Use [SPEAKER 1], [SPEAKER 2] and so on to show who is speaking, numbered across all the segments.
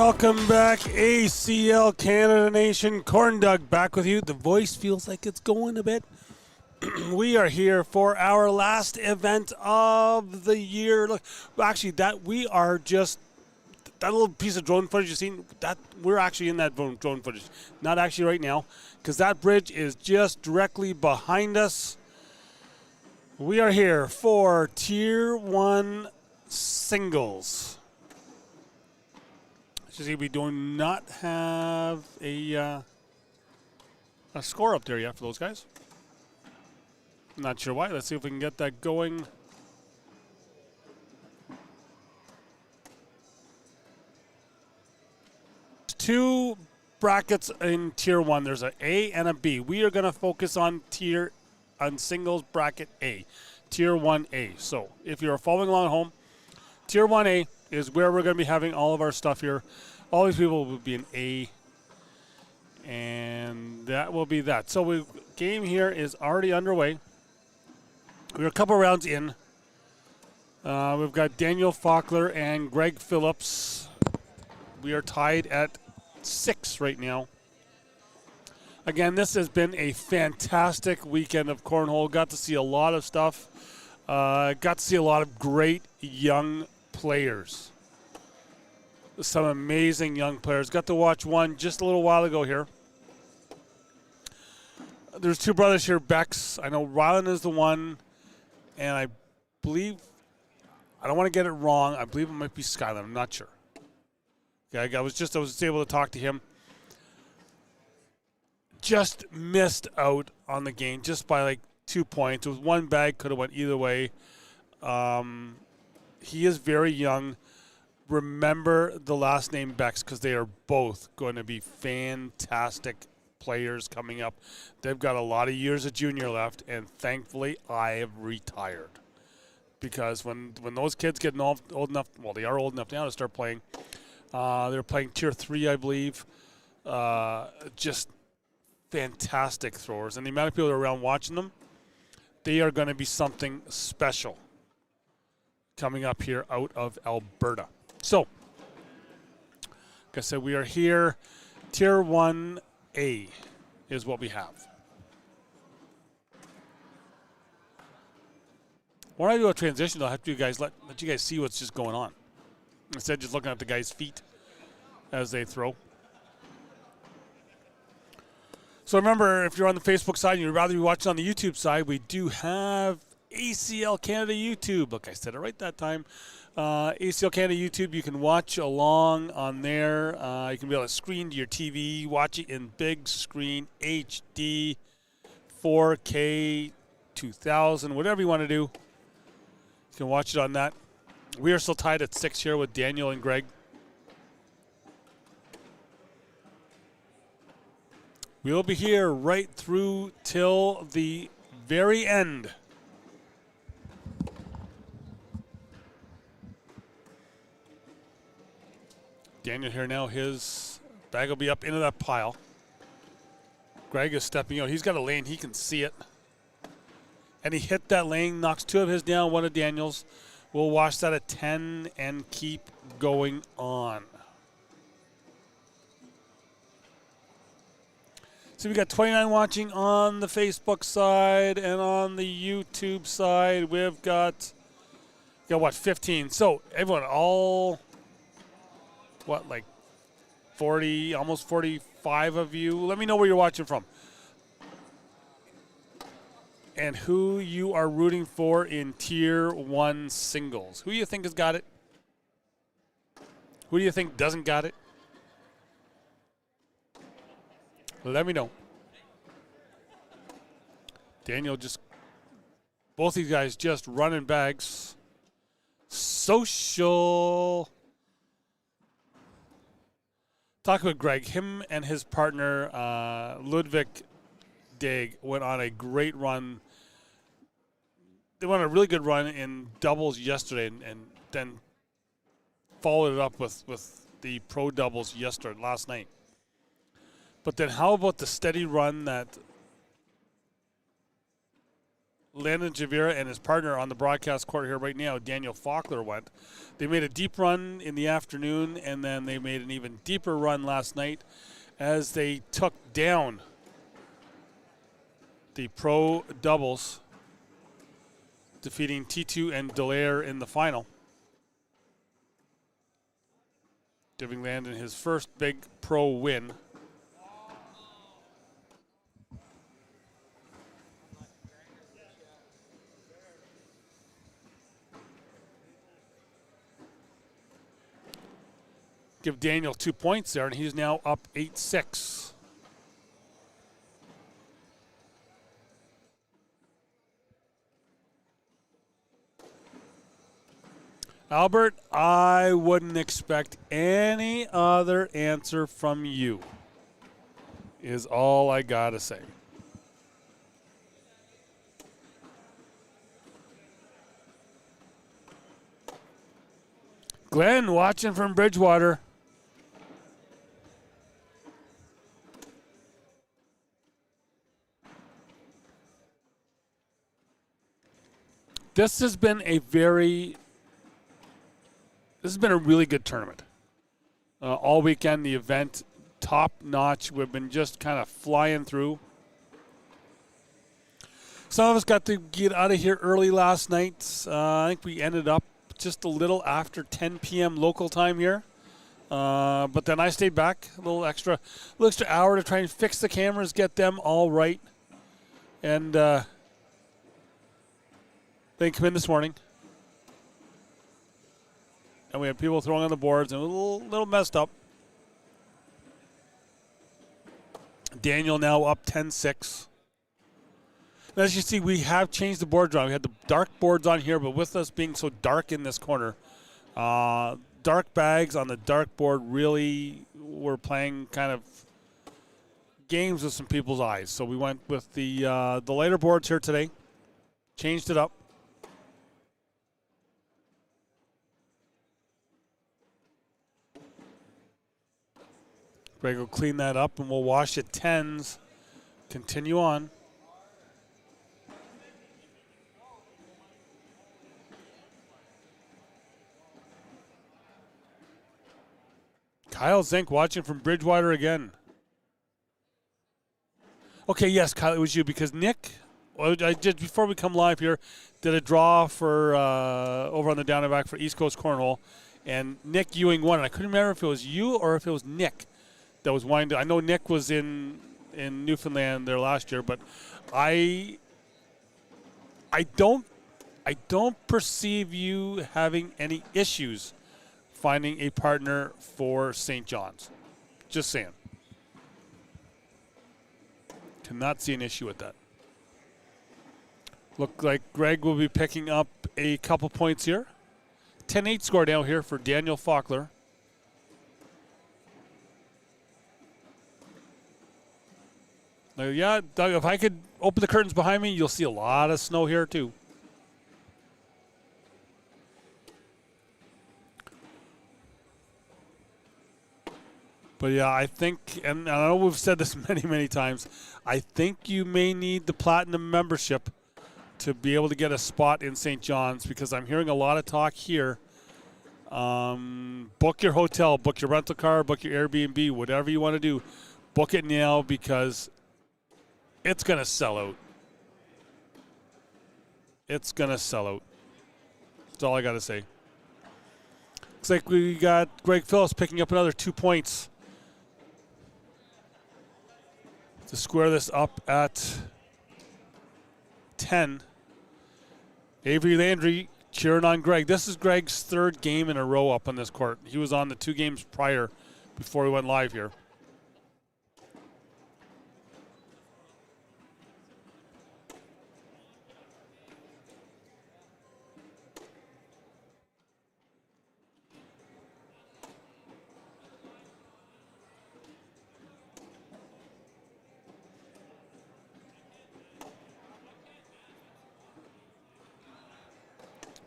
[SPEAKER 1] welcome back, ACL Canada Nation. Corn Dog back with you. The voice feels like it's going a bit. We are here for our last event of the year. Look, actually, that little piece of drone footage you've seen, that we're actually in that drone footage. Not actually right now, because that bridge is just directly behind us. We are here for Tier 1 singles. See, we do not have a score up there yet for those guys. Not sure why. Let's see if we can get that going. Two brackets in Tier 1. There's an A and a B. We are going to focus on singles bracket A, Tier 1A. So if you're following along at home, Tier 1A is where we're going to be having all of our stuff here. All these people will be an A, and that will be that. So game here is already underway. We're a couple rounds in. We've got Daniel Faulkner and Greg Phillips. We are tied at 6 right now. Again, this has been a fantastic weekend of cornhole. Got to see a lot of stuff. Got to see a lot of great young players. Some amazing young players. Got to watch one just a little while ago here. There's two brothers here, Bex. I know Rylan is the one, and I believe, I don't want to get it wrong, I believe it might be Skyland. I'm not sure. Okay, I was able to talk to him. Just missed out on the game just by like 2 points. It was one bag, could have went either way. He is very young. Remember the last name Bex, because they are both going to be fantastic players coming up. They've got a lot of years of junior left, and thankfully I have retired. Because when those kids get old enough, well, they are old enough now to start playing. They're playing Tier 3, I believe. Just fantastic throwers. And the amount of people that are around watching them, they are going to be something special coming up here out of Alberta. So, like I said, we are here. Tier 1A is what we have. When I do a transition, I'll have to let you guys see what's just going on, instead of just looking at the guys' feet as they throw. So remember, if you're on the Facebook side and you'd rather be watching on the YouTube side, we do have ACL Canada YouTube. Look, I said it right that time. ACL Canada YouTube, you can watch along on there. You can be able to screen to your TV, watch it in big screen, HD, 4K, 2000, whatever you want to do. You can watch it on that. We are still tied at 6 here with Daniel and Greg. We'll be here right through till the very end. Daniel here now, his bag will be up into that pile. Greg is stepping out. He's got a lane. He can see it. And he hit that lane, knocks 2 of his down, 1 of Daniel's. We'll watch that at 10 and keep going on. So we got 29 watching on the Facebook side, and on the YouTube side, we've got what, 15. So everyone, like 40, almost 45 of you. Let me know where you're watching from and who you are rooting for in Tier 1 singles. Who do you think has got it? Who do you think doesn't got it? Let me know. Daniel both these guys just running bags. Social. Talk about Greg. Him and his partner, Ludwig Dag, went on a great run. They went on a really good run in doubles yesterday, and then followed it up with the pro doubles last night. But then how about the steady run that Landon Javira and his partner on the broadcast court here right now, Daniel Faulkner, went. They made a deep run in the afternoon, and then they made an even deeper run last night as they took down the pro doubles, defeating T2 and Dallaire in the final, giving Landon his first big pro win. Give Daniel 2 points there, and he's now up 8-6. Albert, I wouldn't expect any other answer from you, is all I gotta say. Glenn, watching from Bridgewater. This has been a really good tournament. All weekend, the event, top notch. We've been just kind of flying through. Some of us got to get out of here early last night. I think we ended up just a little after 10 p.m. local time here. But then I stayed back a little extra hour to try and fix the cameras, get them all right. And they come in this morning. And we had people throwing on the boards and a little messed up. Daniel now up 10-6. As you see, we have changed the boards around. We had the dark boards on here, but with us being so dark in this corner, dark bags on the dark board really were playing kind of games with some people's eyes. So we went with the lighter boards here today, changed it up. Greg will clean that up, and we'll wash it 10s. Continue on. Kyle Zink watching from Bridgewater again. Okay, yes, Kyle, it was you because Nick, I did before we come live here, did a draw for over on the down and back for East Coast Cornhole, and Nick Ewing won. And I couldn't remember if it was you or if it was Nick that was winding. I know Nick was in Newfoundland there last year, but I don't perceive you having any issues finding a partner for St. John's. Just saying. Cannot see an issue with that. Look like Greg will be picking up a couple points here. 10-8 score down here for Daniel Faulkner. Now, yeah, Doug, if I could open the curtains behind me, you'll see a lot of snow here too. But yeah, I think, and I know we've said this many, many times, I think you may need the Platinum membership to be able to get a spot in St. John's, because I'm hearing a lot of talk here. Book your hotel, book your rental car, book your Airbnb, whatever you want to do. Book it now because it's going to sell out. It's going to sell out. That's all I got to say. Looks like we got Greg Phillips picking up another 2 points to square this up at 10. Avery Landry cheering on Greg. This is Greg's third game in a row up on this court. He was on the 2 games prior before we went live here.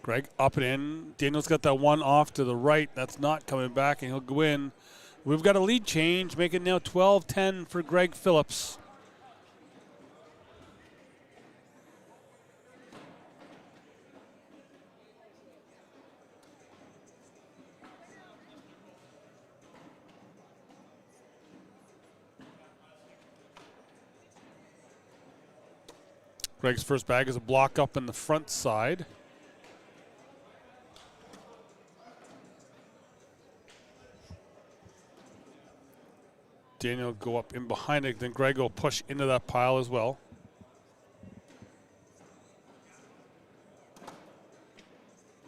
[SPEAKER 1] Greg up and in. Daniel's got that one off to the right. That's not coming back, and he'll go in. We've got a lead change, make it now 12-10 for Greg Phillips. Greg's first bag is a block up in the front side. Daniel will go up in behind it, then Greg will push into that pile as well.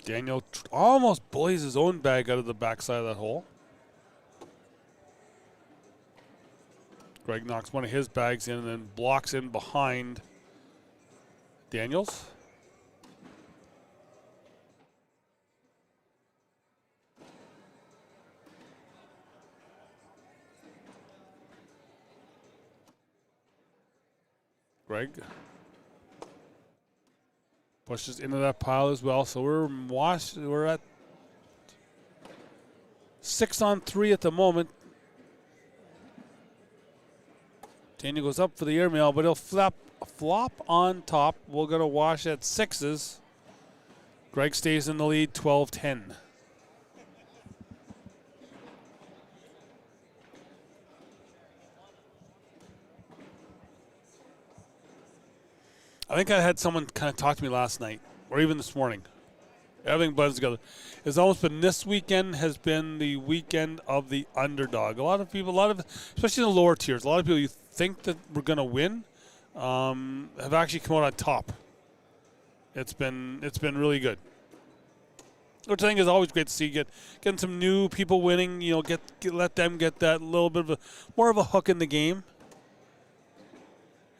[SPEAKER 1] Daniel almost bullies his own bag out of the backside of that hole. Greg knocks one of his bags in and then blocks in behind Daniels. Greg pushes into that pile as well. So we're at 6-on-3 at the moment. Daniel goes up for the airmail, but he'll flop on top. We're going to wash at 6s. Greg stays in the lead, 12-10. I think I had someone kind of talk to me last night, or even this morning. Everything blends together. It's almost been this weekend has been the weekend of the underdog. A lot of people, especially in the lower tiers, a lot of people you think that we're going to win have actually come out on top. It's been really good. Which I think is always great to see. Getting some new people winning. You know, let them get that little bit of more of a hook in the game.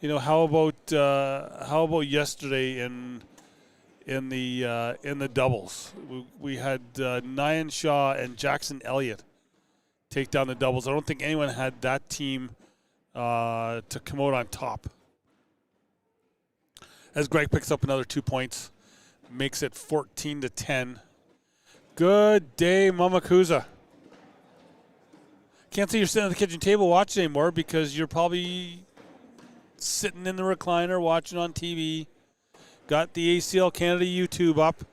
[SPEAKER 1] You know, how about yesterday in the doubles? We had Nyan Shaw and Jackson Elliott take down the doubles. I don't think anyone had that team to come out on top. As Greg picks up another 2 points, makes it 14-10. Good day, Mama Kuza. Can't say you're sitting at the kitchen table watching anymore because you're probably sitting in the recliner watching on TV. Got the ACL Canada YouTube up.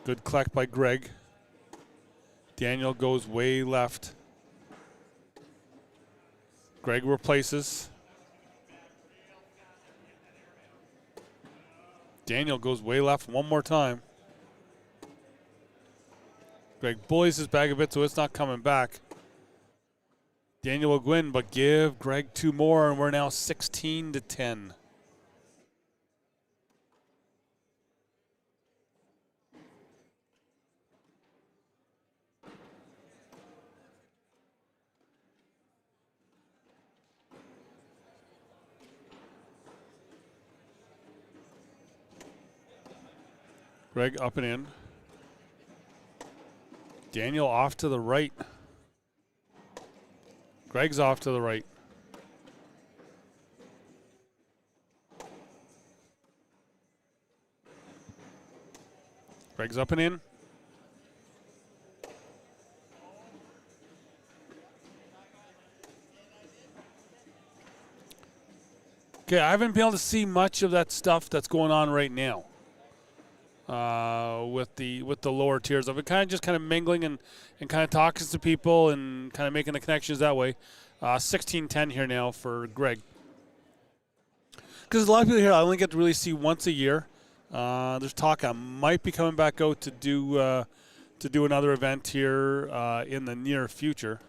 [SPEAKER 1] Good collect by Greg. Daniel goes way left. Greg replaces. Daniel goes way left one more time. Greg bullies his bag a bit, so it's not coming back. Daniel will win, but give Greg 2 more, and we're now 16-10. Greg up and in. Daniel off to the right. Greg's off to the right. Greg's up and in. Okay, I haven't been able to see much of that stuff that's going on right now with the lower tiers. I've been kind of mingling and kind of talking to people and kind of making the connections that way. 16-10 here now for Greg. Because a lot of people here I only get to really see once a year. There's talk I might be coming back out to do another event here in the near future.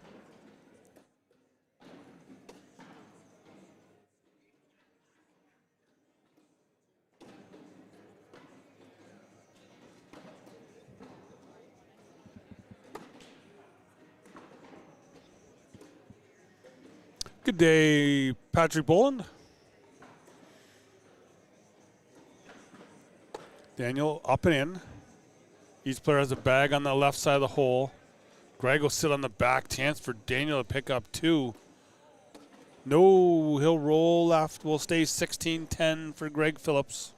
[SPEAKER 1] Good day, Patrick Boland. Daniel up and in. Each player has a bag on the left side of the hole. Greg will sit on the back. Chance for Daniel to pick up 2. No, he'll roll left. We'll stay 16-10 for Greg Phillips.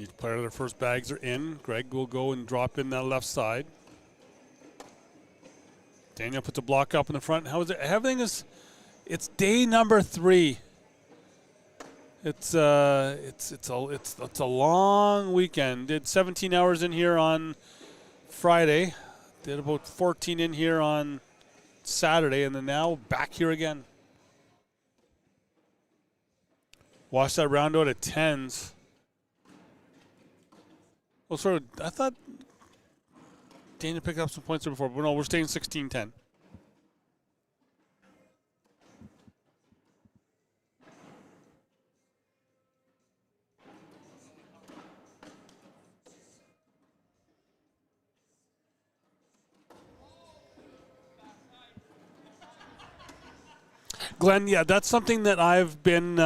[SPEAKER 1] Each player, their first bags are in. Greg will go and drop in that left side. Daniel puts a block up in the front. How is it? Everything is. It's day number 3. It's a long weekend. Did 17 hours in here on Friday. Did about 14 in here on Saturday, and then now back here again. Watch that round out at 10s. Well, sort of. I thought Daniel picked up some points there before, but no, we're staying 16-10. Glenn, yeah, that's something that I've been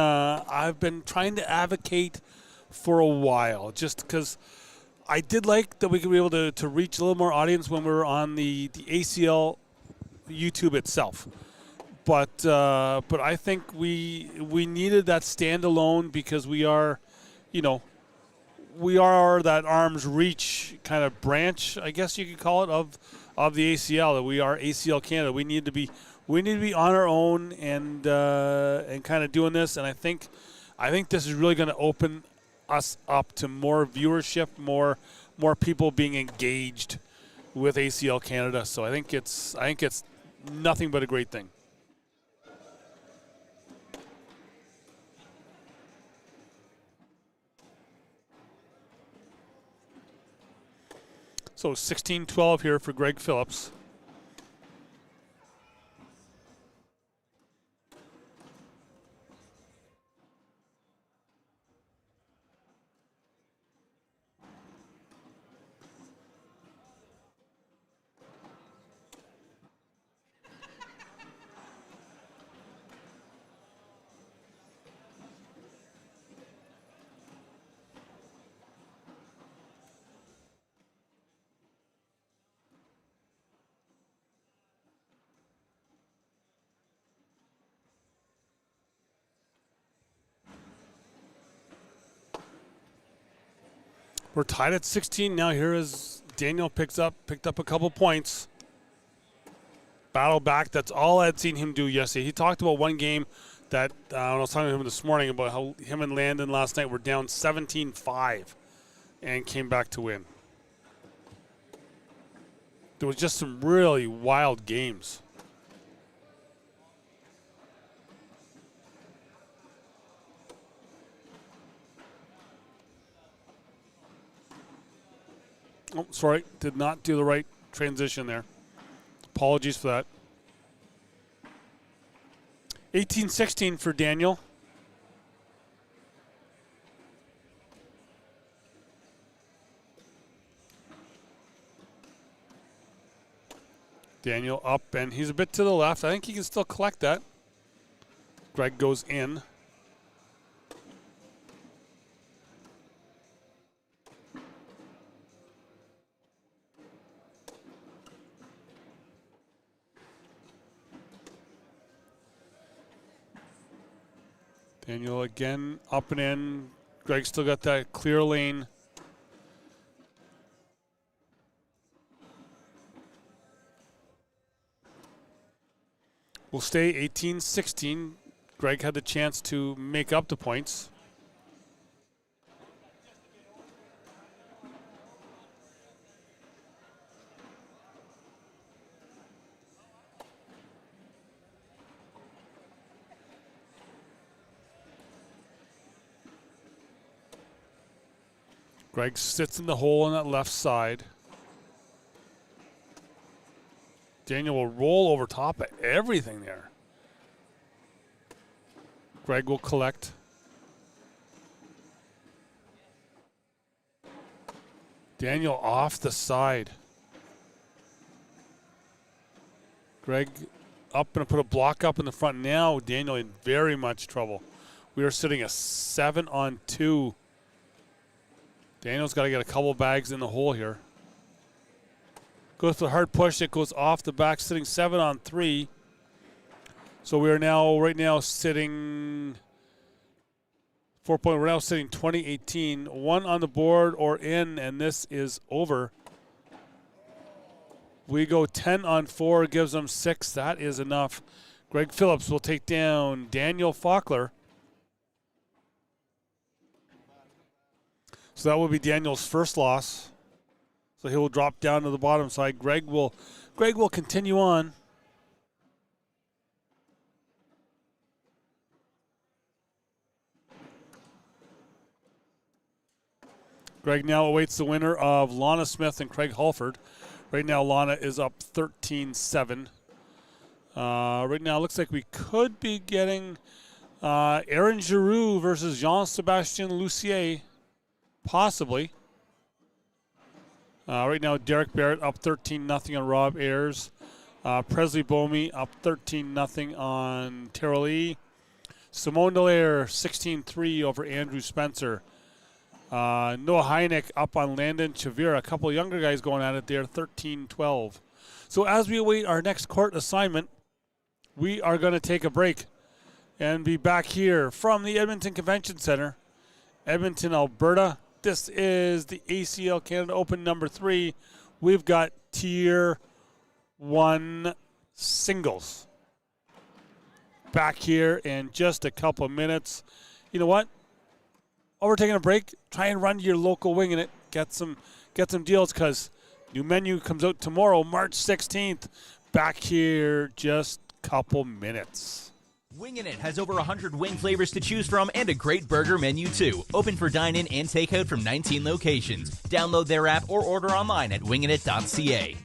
[SPEAKER 1] trying to advocate for a while, just because I did like that we could be able to reach a little more audience when we were on the ACL YouTube itself. But I think we needed that standalone because we are that arm's reach kind of branch, I guess you could call it, of the ACL. That we are ACL Canada. We need to be on our own and kind of doing this. And I think this is really going to open us up to more viewership, more people being engaged with ACL Canada. So I think it's nothing but a great thing. So 16-12 here for Greg Phillips. We're tied at 16 now. Here is Daniel picked up a couple points. Battle back. That's all I'd seen him do yesterday. He talked about one game that I was talking to him this morning about how him and Landon last night were down 17-5 and came back to win. There was just some really wild games. Oh, sorry, did not do the right transition there. Apologies for that. 18-16 for Daniel. Daniel up, and he's a bit to the left. I think he can still collect that. Greg goes in. Daniel again up and in. Greg still got that clear lane. We'll stay 18-16. Greg had the chance to make up the points. Greg sits in the hole on that left side. Daniel will roll over top of everything there. Greg will collect. Daniel off the side. Greg up and put a block up in the front. Now Daniel in very much trouble. We are sitting a 7-on-2. Daniel's got to get a couple bags in the hole here. Goes for the hard push. It goes off the back, sitting 7-on-3. So we are now, right now, sitting 4 point. We're now sitting 20-18. 1 on the board or in, and this is over. We go 10 on 4, gives them 6. That is enough. Greg Phillips will take down Daniel Faulkner. So that will be Daniel's first loss. So he will drop down to the bottom side. Greg will continue on. Greg now awaits the winner of Lana Smith and Craig Halford. Right now, Lana is up 13-7. Right now, it looks like we could be getting Aaron Giroux versus Jean-Sébastien Lucier, possibly. Right now, Derek Barrett up 13-0 on Rob Ayers. Presley Bomey up 13-0 on Terrell Lee. Simone Dallaire 16-3 over Andrew Spencer. Noah Heineck up on Landon Chavira. A couple younger guys going at it there, 13-12. So as we await our next court assignment, we are going to take a break and be back here from the Edmonton Convention Center, Edmonton, Alberta. This is the ACL Canada Open number 3. We've got Tier 1 singles. Back here in just a couple minutes. You know what? While we're taking a break, try and run to your local Winging It. Get some deals because new menu comes out tomorrow, March 16th. Back here just a couple minutes.
[SPEAKER 2] Wingin' It has over 100 wing flavors to choose from and a great burger menu too. Open for dine-in and takeout from 19 locations. Download their app or order online at wingingit.ca.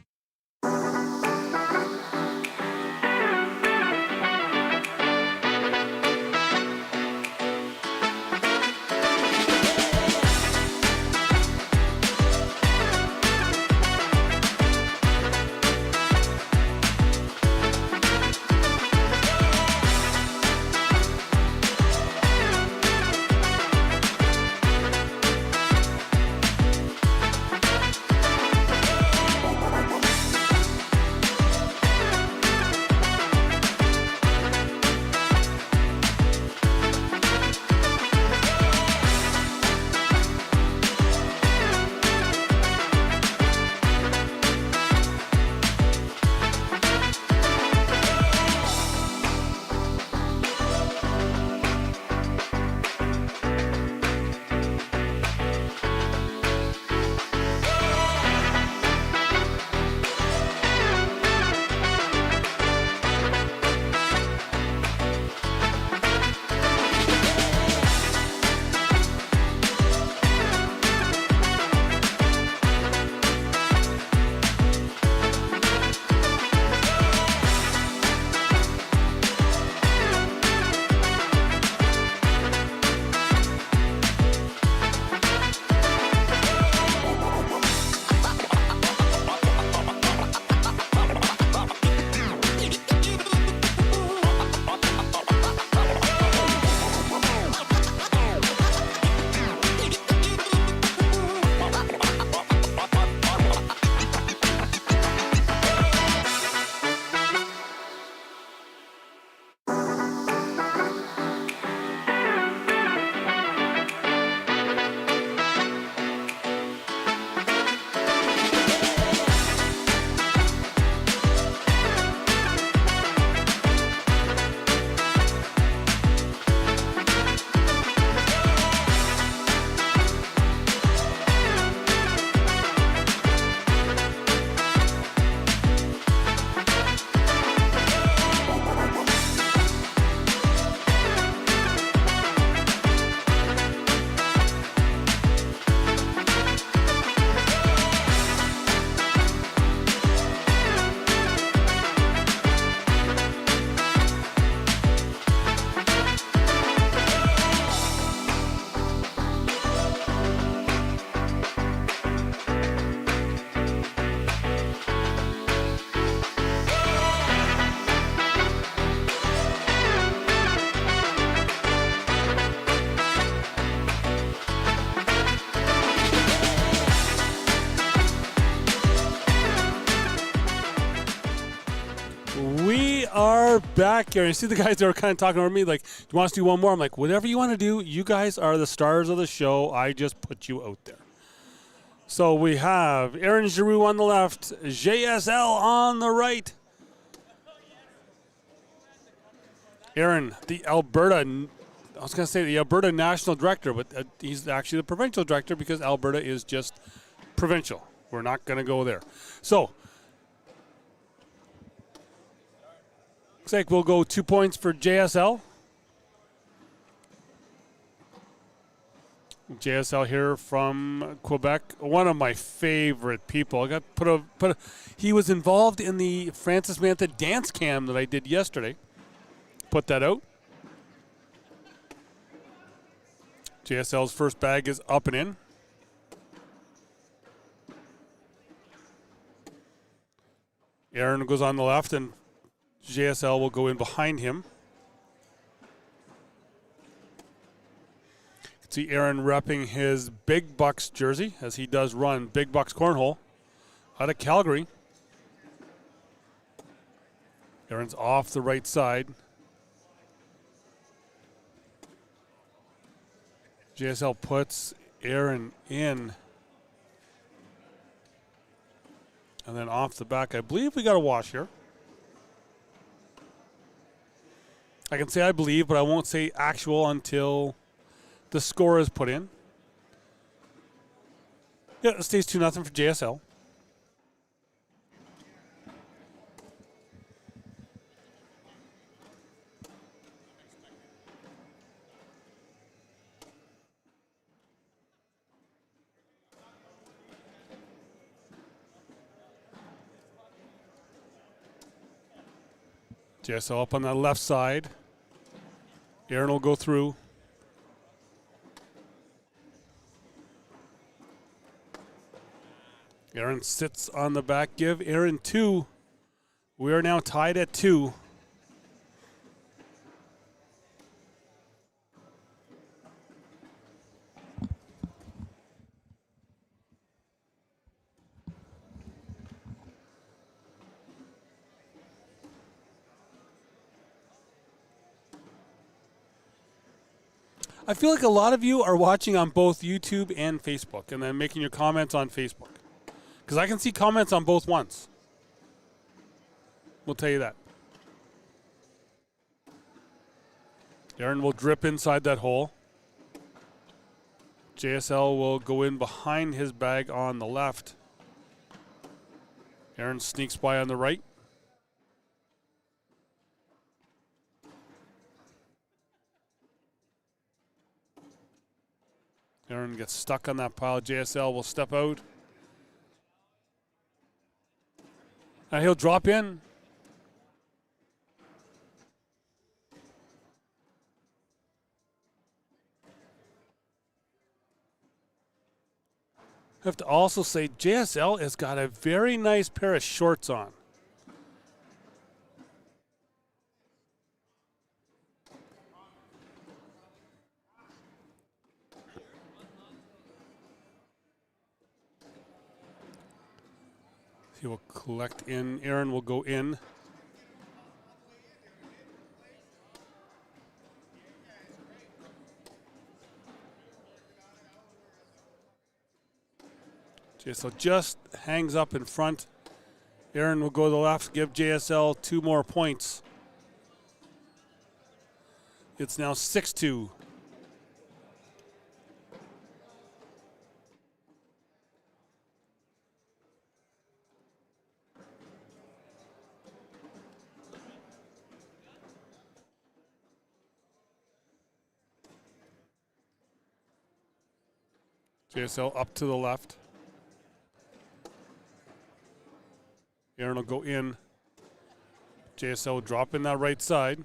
[SPEAKER 1] are back here. You see the guys that are kind of talking over me like, do you want us to do one more? I'm like, whatever you want to do. You guys are the stars of the show. I just put you out there. So we have Aaron Giroux on the left, JSL on the right. Aaron, the Alberta National Director, but he's actually the provincial director because Alberta is just provincial. We're not going to go there. So, looks like we'll go 2 points for JSL. JSL here from Quebec, one of my favorite people. I got he was involved in the Francis Mantha dance cam that I did yesterday. Put that out. JSL's first bag is up and in. Aaron goes on the left, and JSL will go in behind him. You can see Aaron repping his Big Bucks jersey as he does run Big Bucks Cornhole out of Calgary. Aaron's off the right side. JSL puts Aaron in. And then off the back, I believe we got a wash here. I can say I believe, but I won't say actual until the score is put in. Yeah, it stays 2-0 for JSL. JSL up on that left side. Aaron will go through. Aaron sits on the back. Give Aaron 2. We are now tied at 2. I feel like a lot of you are watching on both YouTube and Facebook and then making your comments on Facebook. Because I can see comments on both ones. We'll tell you that. Aaron will drip inside that hole. JSL will go in behind his bag on the left. Aaron sneaks by on the right. Aaron gets stuck on that pile. JSL will step out. And he'll drop in. I have to also say JSL has got a very nice pair of shorts on. He will collect in. Aaron will go in. JSL just hangs up in front. Aaron will go to the left, give JSL 2 more points. It's now 6-2. JSL up to the left. Aaron will go in. JSL will drop in that right side.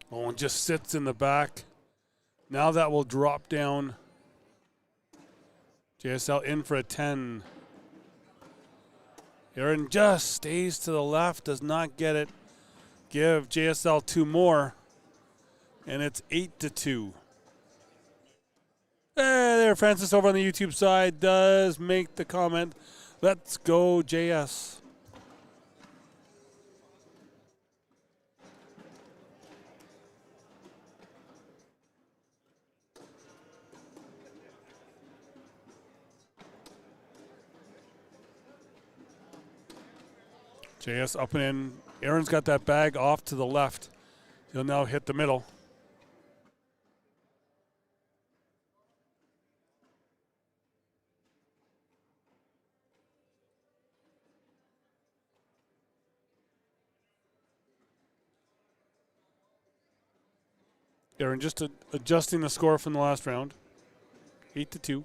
[SPEAKER 1] Owen just sits in the back. Now that will drop down. JSL in for a 10. Aaron just stays to the left, does not get it. Give JSL 2 more, and it's 8-2. There, Francis over on the YouTube side does make the comment, let's go JS. JS up and in. Aaron's got that bag off to the left. He'll now hit the middle. Aaron just adjusting the score from the last round. 8-2.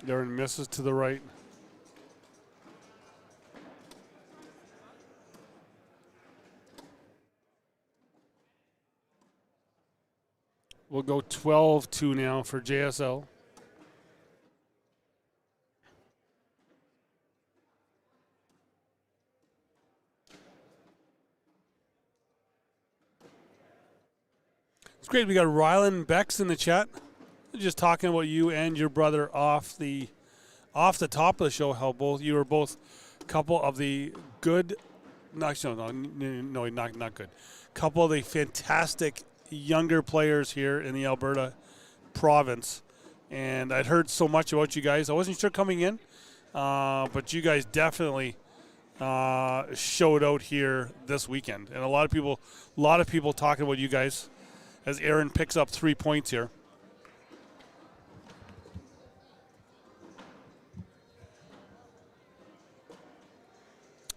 [SPEAKER 1] Aaron misses to the right. We'll go 12-2 now for JSL. It's great. We got Rylan Bex in the chat. Just talking about you and your brother off the top of the show. How you were both a couple of the good, not good. Couple of the fantastic younger players here in the Alberta province, and I'd heard so much about you guys. I wasn't sure coming in, but you guys definitely showed out here this weekend, and a lot of people talking about you guys as Aaron picks up 3 points here.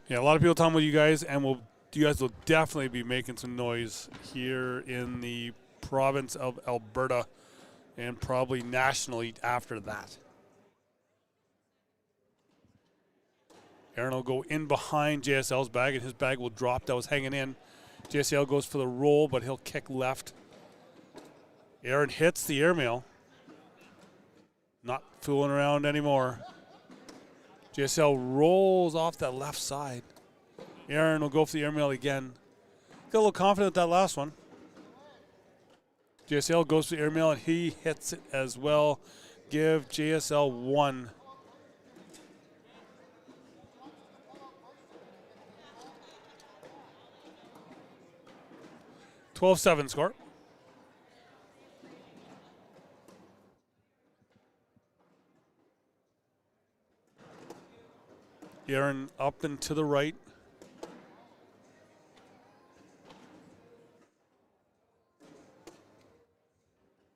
[SPEAKER 1] Yeah, a lot of people talking about you guys, and you guys will definitely be making some noise here in the province of Alberta and probably nationally after that. Aaron will go in behind JSL's bag, and his bag will drop. That was hanging in. JSL goes for the roll, but he'll kick left. Aaron hits the airmail. Not fooling around anymore. JSL rolls off that left side. Aaron will go for the airmail again. Got a little confident with that last one. JSL goes for the airmail, and he hits it as well. Give JSL 1. (12-7) score. Aaron up and to the right.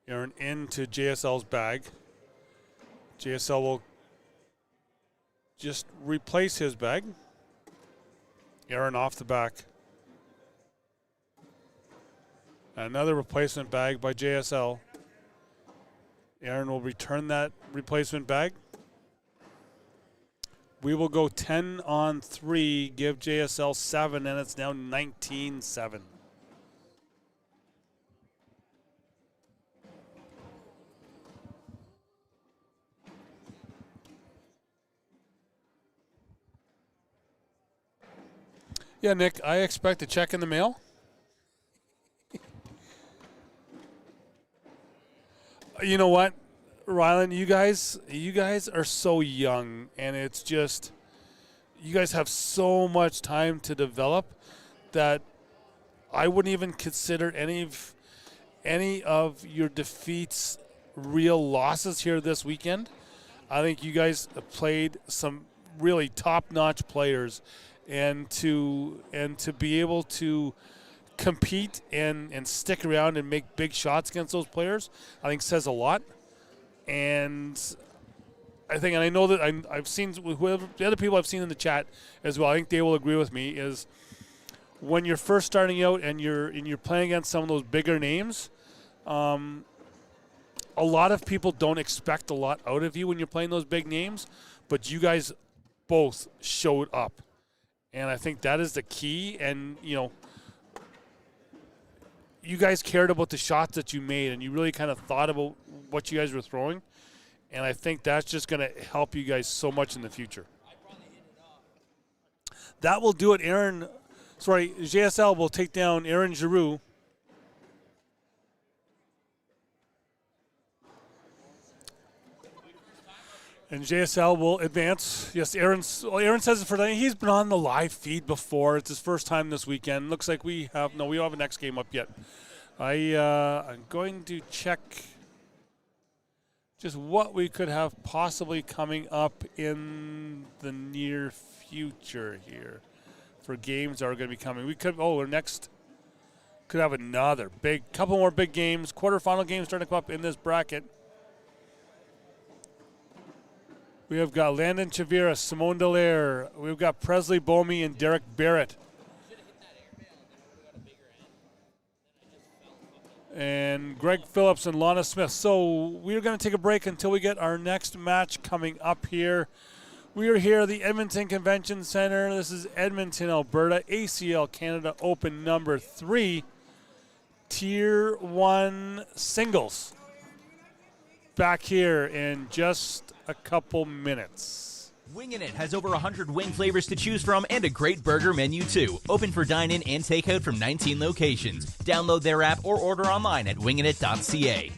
[SPEAKER 1] Aaron into JSL's bag. JSL will just replace his bag. Aaron off the back. Another replacement bag by JSL. Aaron will return that replacement bag. We will go 10-3, give JSL 7, and it's now 19-7. Yeah, Nick, I expect a check in the mail. You know what, Rylan, you guys are so young, and it's just, you guys have so much time to develop that I wouldn't even consider any of your defeats real losses here this weekend. I think you guys have played some really top-notch players, and to be able to compete and stick around and make big shots against those players, I think says a lot. And I think, and I know that I've seen whoever, the other people I've seen in the chat as well, I think they will agree with me, is when you're first starting out and you're playing against some of those bigger names, A lot of people don't expect a lot out of you when you're playing those big names, but you guys both showed up. And I think that is the key. And, you guys cared about the shots that you made, and you really kind of thought about what you guys were throwing. And I think that's just going to help you guys so much in the future. That will do it. JSL will take down Aaron Giroux. And JSL will advance. Yes, Aaron says it for that. He's been on the live feed before. It's his first time this weekend. Looks like we don't have a next game up yet. I'm going to check just what we could have possibly coming up in the near future here for games that are going to be coming. We could have another couple more big games, quarterfinal games starting to come up in this bracket. We have got Landon Chavira, Simone Dallaire. We've got Presley Bomey and Derek Barrett. And Greg Phillips and Lana Smith. So we're going to take a break until we get our next match coming up here. We are here at the Edmonton Convention Center. This is Edmonton, Alberta, ACL Canada Open number 3, Tier 1 singles. Back here in just a couple minutes.
[SPEAKER 2] Wingin' It has over 100 wing flavors to choose from and a great burger menu too. Open for dine-in and takeout from 19 locations. Download their app or order online at wingingit.ca.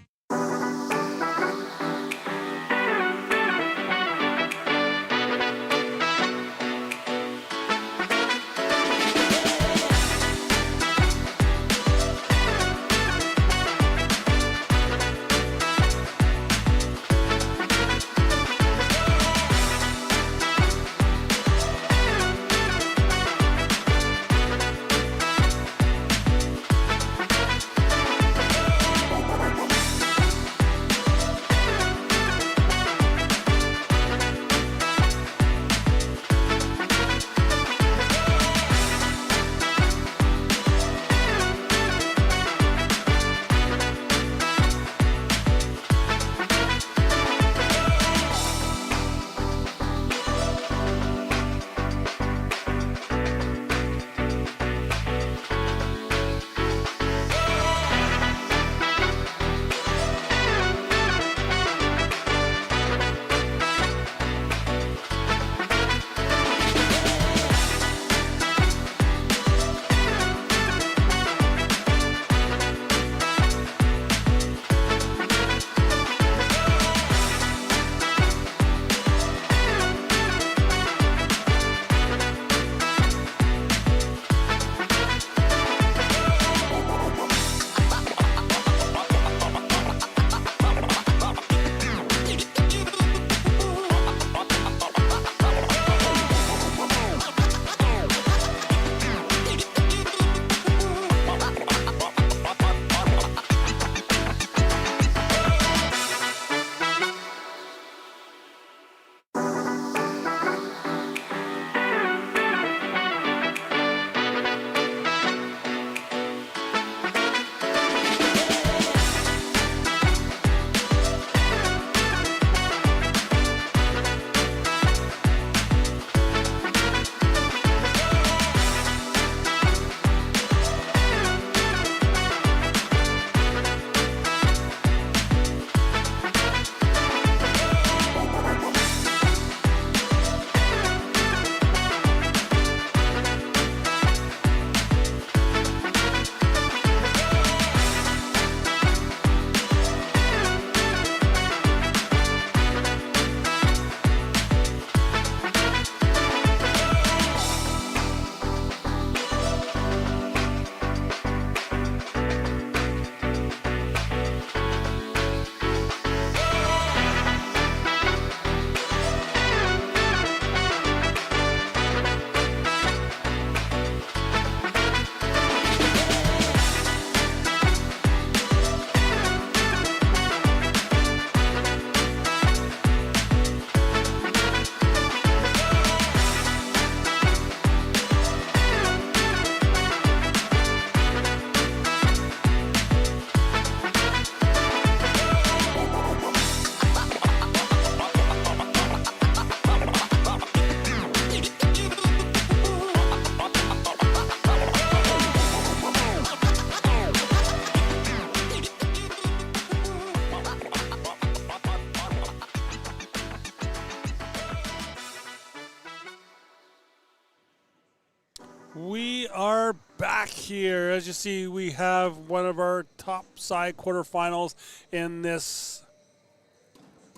[SPEAKER 1] We are back here. As you see, we have one of our top side quarterfinals in this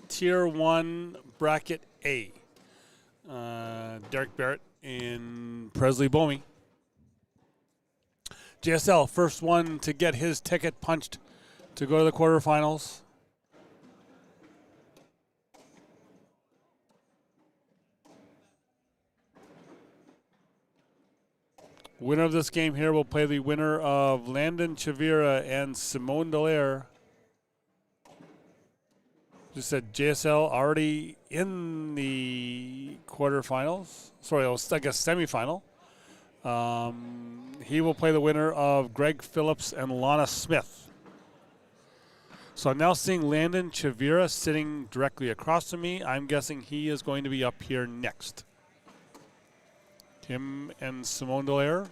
[SPEAKER 1] Tier 1 Bracket A. Derek Barrett in Presley Bomey. JSL, first one to get his ticket punched to go to the quarterfinals. Winner of this game here will play the winner of Landon Chavira and Simone Dallaire. Just said JSL already in the quarterfinals. Sorry, I guess semifinal. He will play the winner of Greg Phillips and Lana Smith. So I'm now seeing Landon Chavira sitting directly across from me. I'm guessing he is going to be up here next. Him and Simone Dallaire.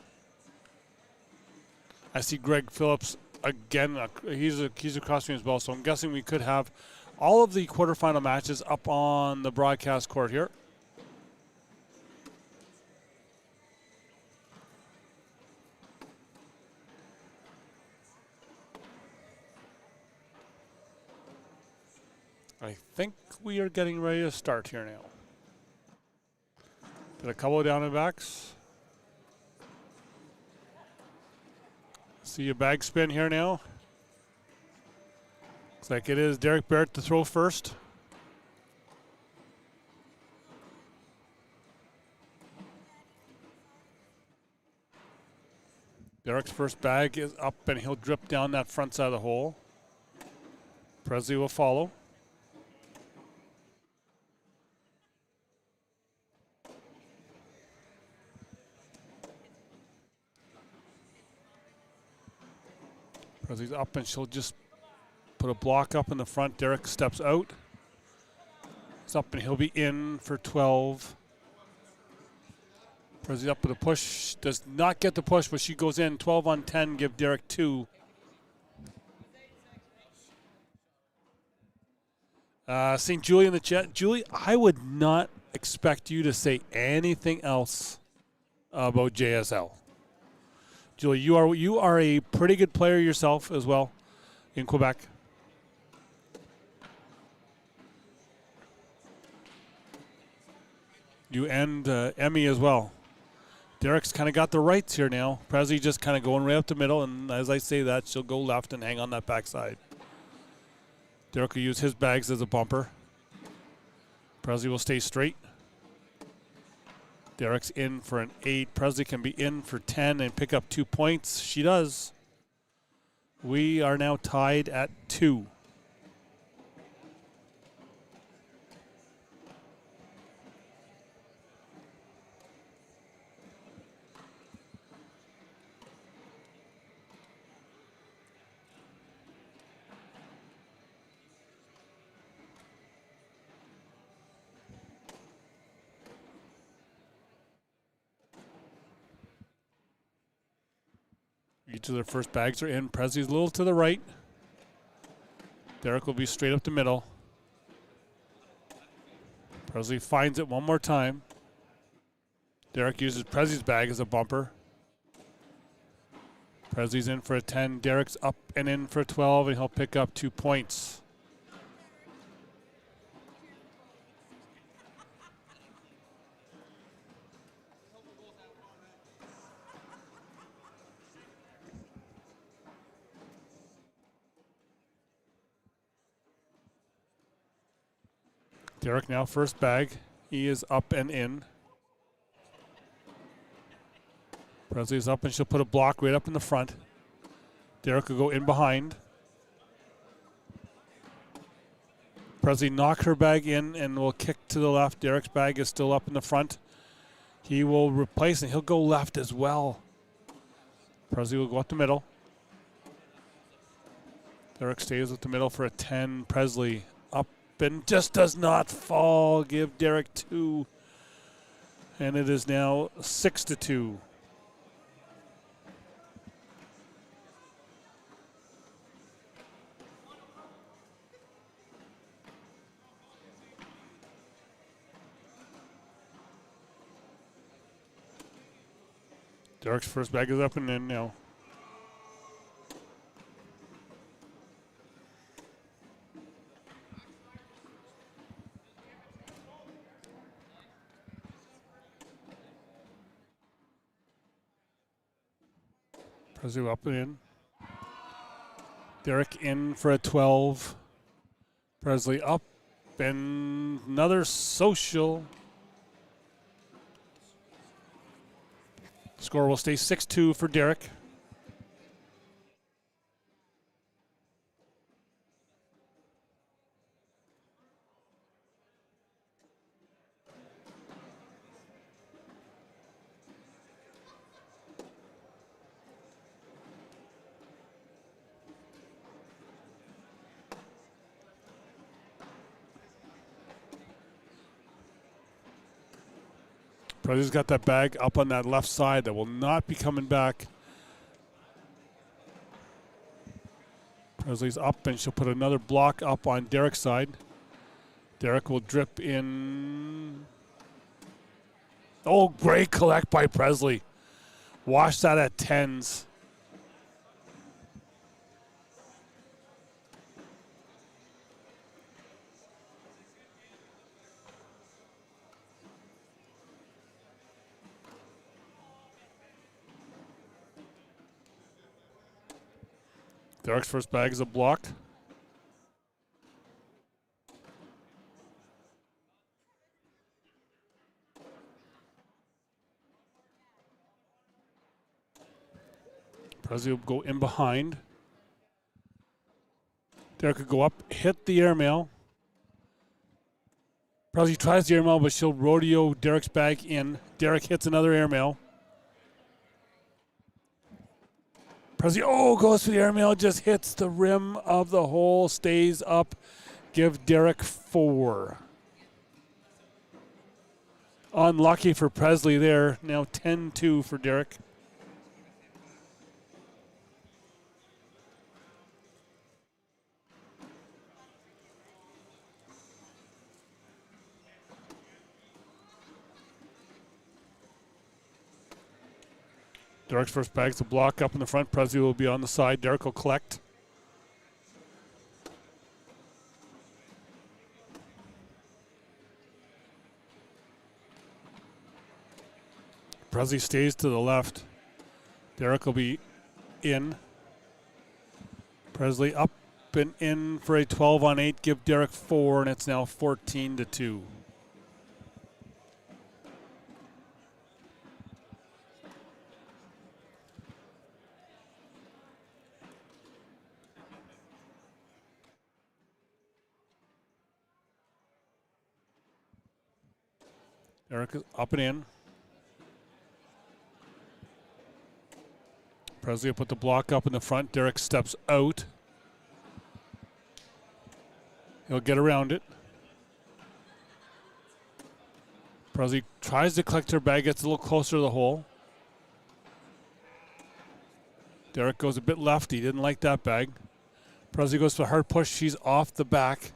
[SPEAKER 1] I see Greg Phillips again. He's across from me as well. So I'm guessing we could have all of the quarterfinal matches up on the broadcast court here. I think we are getting ready to start here now. Did a couple of down and backs. See a bag spin here now. Looks like it is Derek Barrett to throw first. Derek's first bag is up and he'll drip down that front side of the hole. Presley will follow. Presley's up and she'll just put a block up in the front. Derek steps out. It's up and he'll be in for 12. Presley's up with a push. Does not get the push, but she goes in. 12 on 10, give Derek 2. Seeing Julie in the chat. Julie, I would not expect you to say anything else about JSL. Julie, you are a pretty good player yourself as well in Quebec. You and Emmy as well. Derek's kind of got the rights here now. Presley just kind of going right up the middle, and as I say that, she'll go left and hang on that backside. Derek will use his bags as a bumper. Presley will stay straight. Derek's in for an 8. Presley can be in for 10 and pick up 2 points. She does. We are now tied at 2. Each of their first bags are in. Presley's a little to the right. Derek will be straight up the middle. Presley finds it one more time. Derek uses Presley's bag as a bumper. Presley's in for a 10. Derek's up and in for 12, and he'll pick up 2 points. Derek now first bag. He is up and in. Presley's up and she'll put a block right up in the front. Derek will go in behind. Presley knock her bag in and will kick to the left. Derek's bag is still up in the front. He will replace and he'll go left as well. Presley will go up the middle. Derek stays with the middle for a 10. Presley up and just does not fall. Give Derek 2. And it is now 6-2. Derek's first bag is up and in now. Presley up and in. Derek in for a 12. Presley up and another social. Score will stay 6-2 for Derek. Presley's got that bag up on that left side that will not be coming back. Presley's up, and she'll put another block up on Derek's side. Derek will drip in. Oh, great collect by Presley. Wash that at 10s. Derek's first bag is a block. Presley will go in behind. Derek could go up, hit the airmail. Presley tries the airmail, but she'll rodeo Derek's bag in. Derek hits another airmail. Presley, goes for the airmail, just hits the rim of the hole, stays up. Give Derek 4. Unlucky for Presley there. Now 10-2 for Derek. Derek's first bag's a block up in the front. Presley will be on the side. Derek will collect. Presley stays to the left. Derek will be in. Presley up and in for a 12-on-8. Give Derek 4, and it's now 14-2. Derek is up and in. Presley will put the block up in the front. Derek steps out. He'll get around it. Presley tries to collect her bag, gets a little closer to the hole. Derek goes a bit left. He didn't like that bag. Presley goes for a hard push. She's off the back.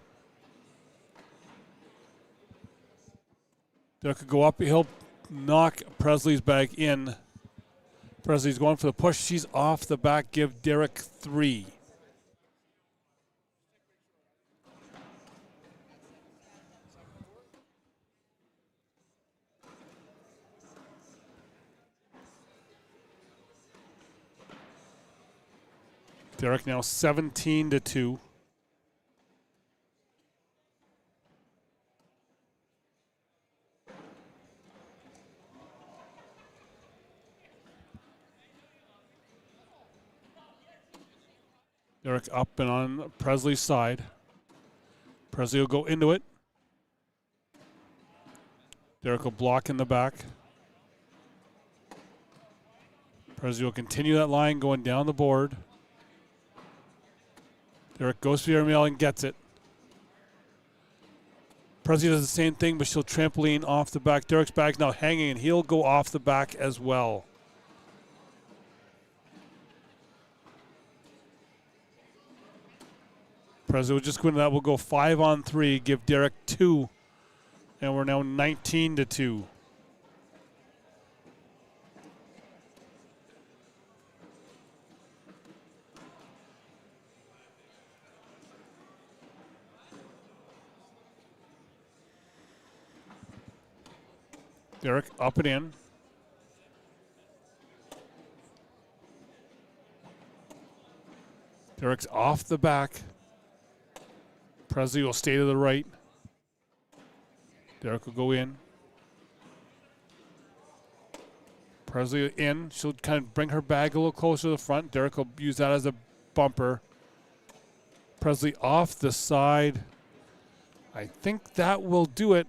[SPEAKER 1] Derek could go up. He'll knock Presley's bag in. Presley's going for the push. She's off the back. Give Derek 3. Derek now 17-2. Derek up and on Presley's side. Presley will go into it. Derek will block in the back. Presley will continue that line going down the board. Derek goes for the airmail and gets it. Presley does the same thing, but she'll trampoline off the back. Derek's bag's now hanging, and he'll go off the back as well. Presley will just go into that. We'll go 5-on-3. Give Derek 2. And we're now 19-2. Derek up and in. Derek's off the back. Presley will stay to the right. Derek will go in. Presley in. She'll kind of bring her bag a little closer to the front. Derek will use that as a bumper. Presley off the side. I think that will do it.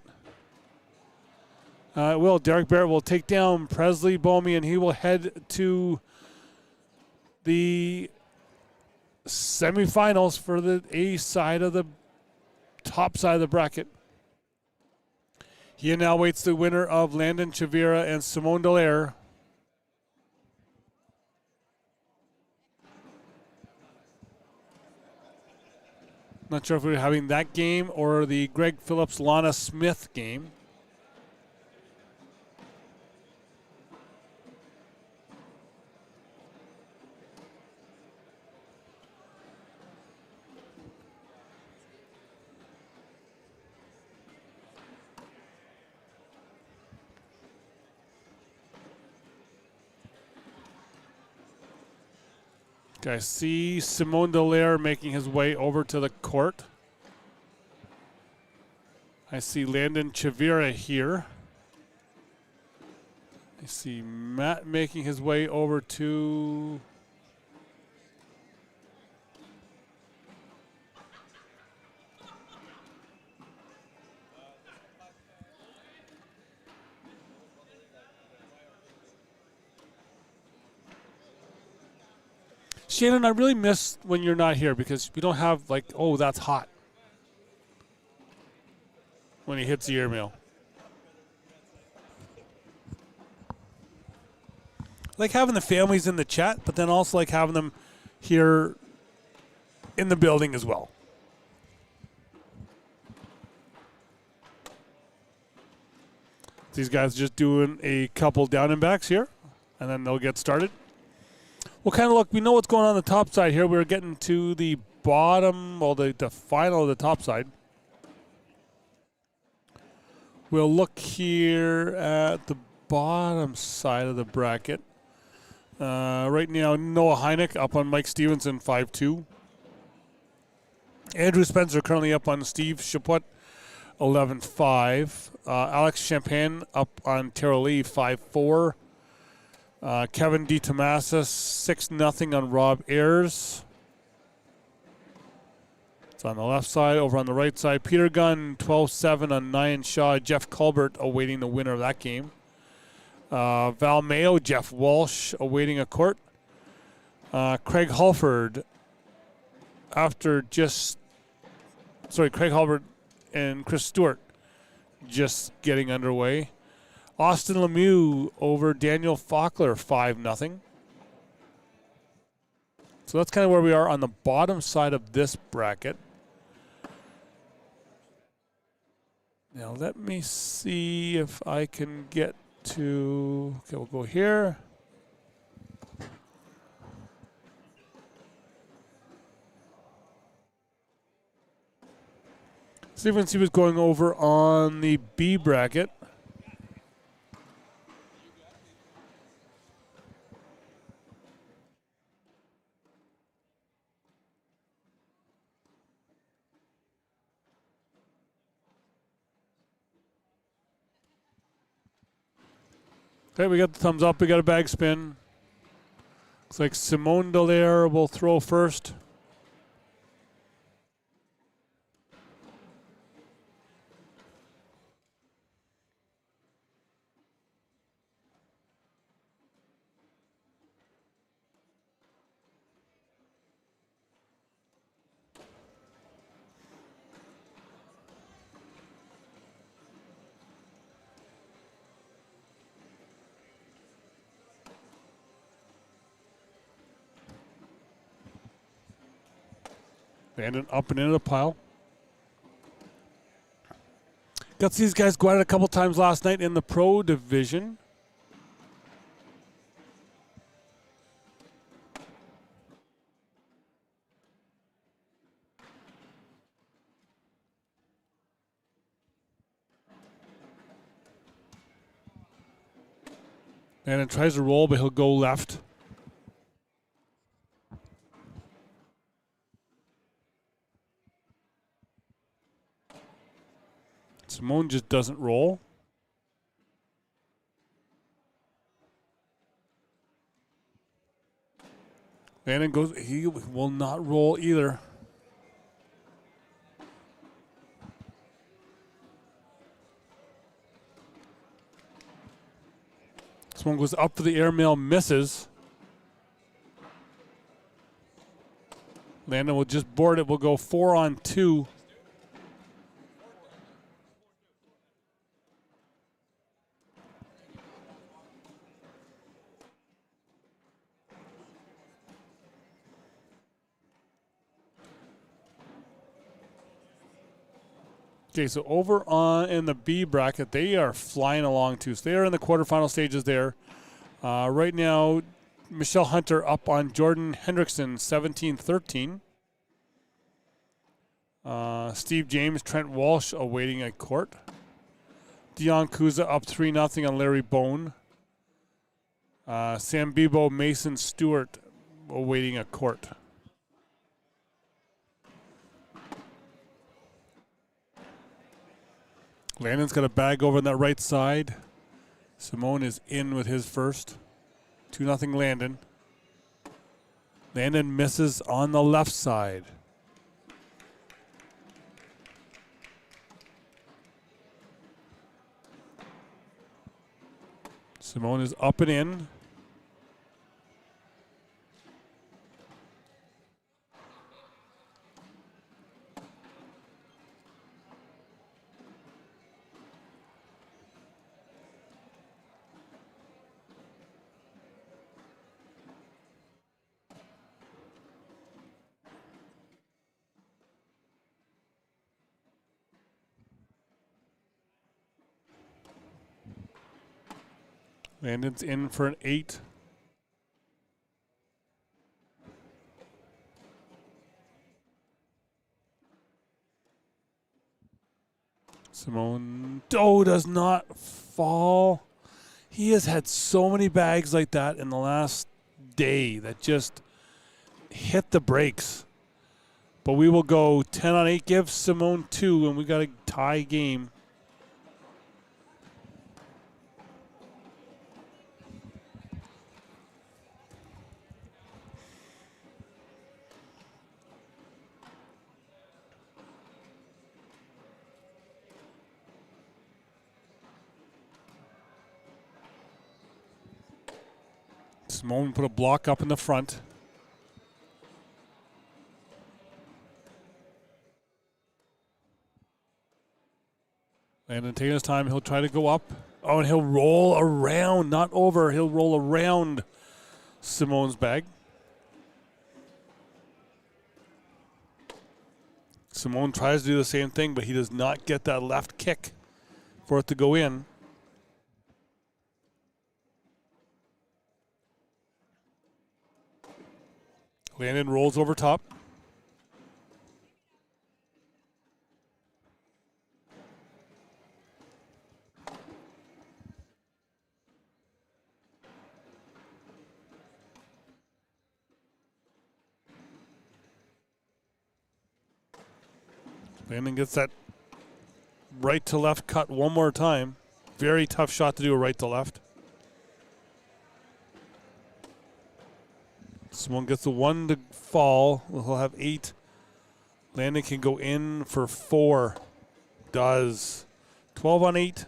[SPEAKER 1] It will. Derek Barrett will take down Presley Bomey, and he will head to the semifinals for the A side of the top side of the bracket. He now waits the winner of Landon Chavira and Simone Dallaire. Not sure if we're having that game or the Greg Phillips Lana Smith game. I see Simone Dallaire making his way over to the court. I see Landon Chavira here. I see Matt making his way over to... Shannon, I really miss when you're not here because we don't have like, oh, that's hot when he hits the airmail. Like having the families in the chat, but then also like having them here in the building as well. These guys just doing a couple down and backs here, and then they'll get started. We'll kind of look. We know what's going on the top side here. We're getting to the bottom, well, the final of the top side. We'll look here at the bottom side of the bracket. Right now, Noah Heineck up on Mike Stevenson, 5-2. Andrew Spencer currently up on Steve Chaput, 11-5. Alex Champagne up on Tara Lee, 5-4. Kevin DeTomasis, 6-0 on Rob Ayers. It's on the left side. Over on the right side, Peter Gunn, 12-7 on Nyan Shaw. Jeff Colbert awaiting the winner of that game. Val Mayo, Jeff Walsh awaiting a court. Craig Halford, Craig Halford and Chris Stewart just getting underway. Austin Lemieux over Daniel Faulkner, 5-0. So that's kind of where we are on the bottom side of this bracket. Now let me see if I can get to, okay, we'll go here. See if we can see what's going over on the B bracket. Okay, we got the thumbs up. We got a bag spin. Looks like Simone Dallaire will throw first. Bandon up and into the pile. Got to see these guys go at it a couple times last night in the pro division. And it tries to roll, but he'll go left. Simone just doesn't roll. Landon goes, he will not roll either. This one goes up for the airmail, misses. Landon will just board it. We'll go 4-on-2. Okay, so over on in the B bracket, they are flying along too. So they are in the quarterfinal stages there. Right now, Michelle Hunter up on Jordan Hendrickson, 17-13. Steve James, Trent Walsh awaiting a court. Dion Kuza up 3-0 on Larry Bone. Sam Bebo, Mason Stewart awaiting a court. Landon's got a bag over on that right side. Simone is in with his first. 2-0 Landon. Landon misses on the left side. Simone is up and in. Landon's in for an 8. Simone does not fall. He has had so many bags like that in the last day that just hit the brakes. But we will go 10-on-8, give Simone 2, and we got a tie game. Simone put a block up in the front. Landon taking his time. He'll try to go up. Oh, and he'll roll around, not over. He'll roll around Simone's bag. Simone tries to do the same thing, but he does not get that left kick for it to go in. Landon rolls over top. Landon gets that right to left cut one more time. Very tough shot to do a right to left. Simone gets the 1 to fall. He'll have 8. Landon can go in for 4. Does. 12-on-8.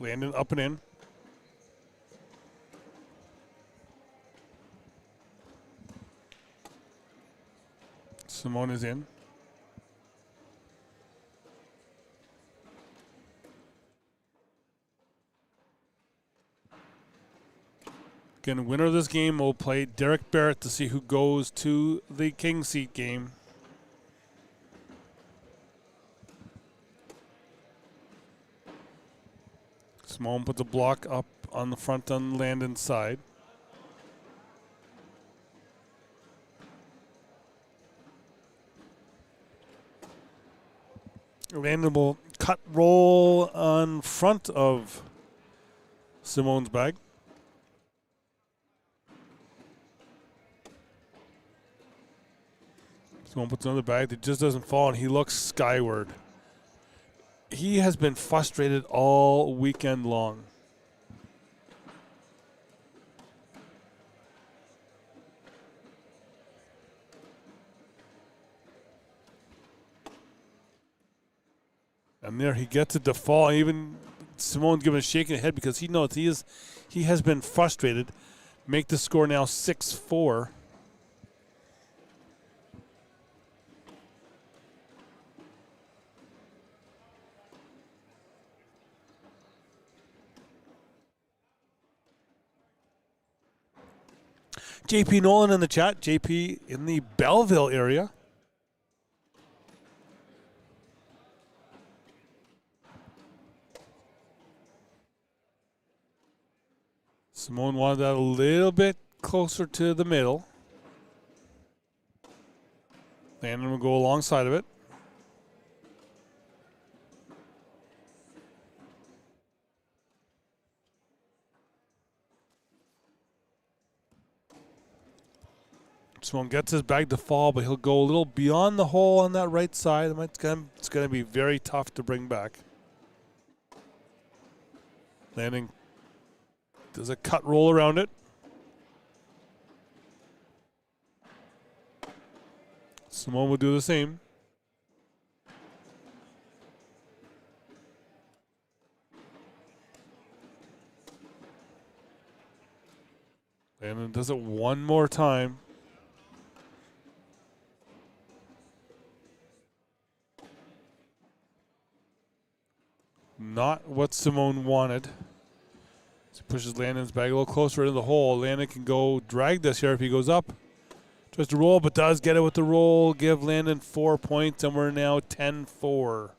[SPEAKER 1] Landon up and in. Simone is in. Again, winner of this game will play Derek Barrett to see who goes to the King Seat game. Simone puts a block up on the front on Landon's side. Landon will cut roll on front of Simone's bag. Simone puts another bag that just doesn't fall, and he looks skyward. He has been frustrated all weekend long. And there he gets it to fall. Even Simone's giving a shake in the head because he knows he has been frustrated. Make the score now 6-4. JP Nolan in the chat. JP in the Belleville area. Simone wanted that a little bit closer to the middle. Landon will go alongside of it. Simone gets his bag to fall, but he'll go a little beyond the hole on that right side. It's going to be very tough to bring back. Landon does a cut roll around it. Simone will do the same. Landon does it one more time. Not what Simone wanted. So pushes Landon's bag a little closer into the hole. Landon can go drag this here if he goes up. Tries to roll, but does get it with the roll. Give Landon 4 points, and we're now 10-4.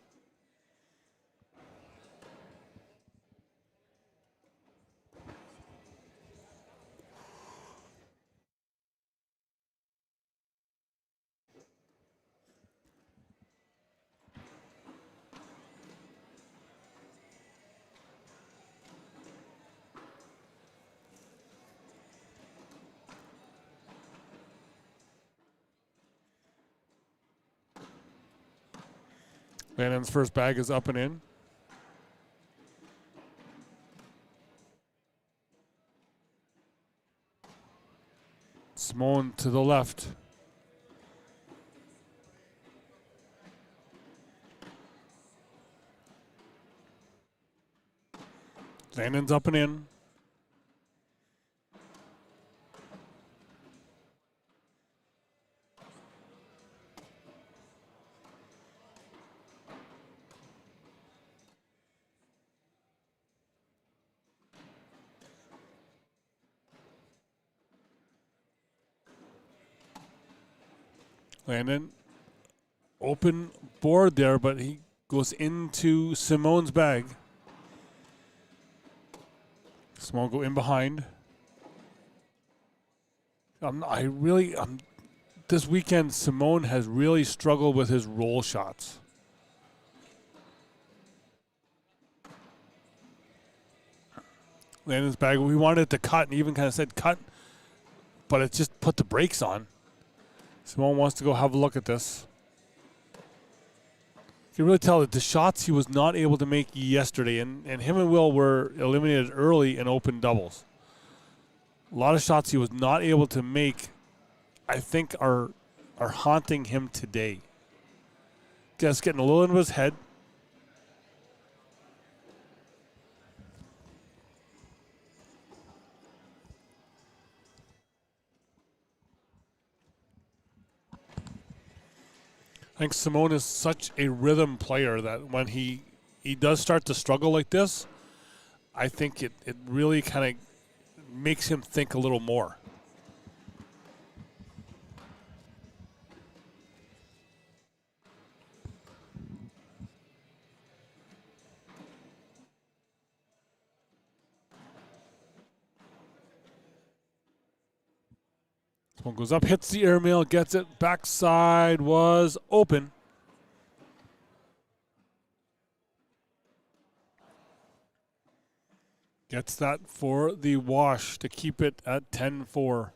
[SPEAKER 1] Landon's first bag is up and in. Simone to the left. Landon's up and in. Landon, open board there, but he goes into Simone's bag. Simone go in behind. This weekend, Simone has really struggled with his roll shots. Landon's bag, we wanted it to cut, and even kind of said cut, but it just put the brakes on. Simone wants to go have a look at this. You can really tell that the shots he was not able to make yesterday, and him and Will were eliminated early in open doubles. A lot of shots he was not able to make, I think, are haunting him today. Just getting a little into his head. I think Simone is such a rhythm player that when he does start to struggle like this, I think it really kind of makes him think a little more. This one goes up, hits the airmail, gets it. Backside was open. Gets that for the wash to keep it at 10-4.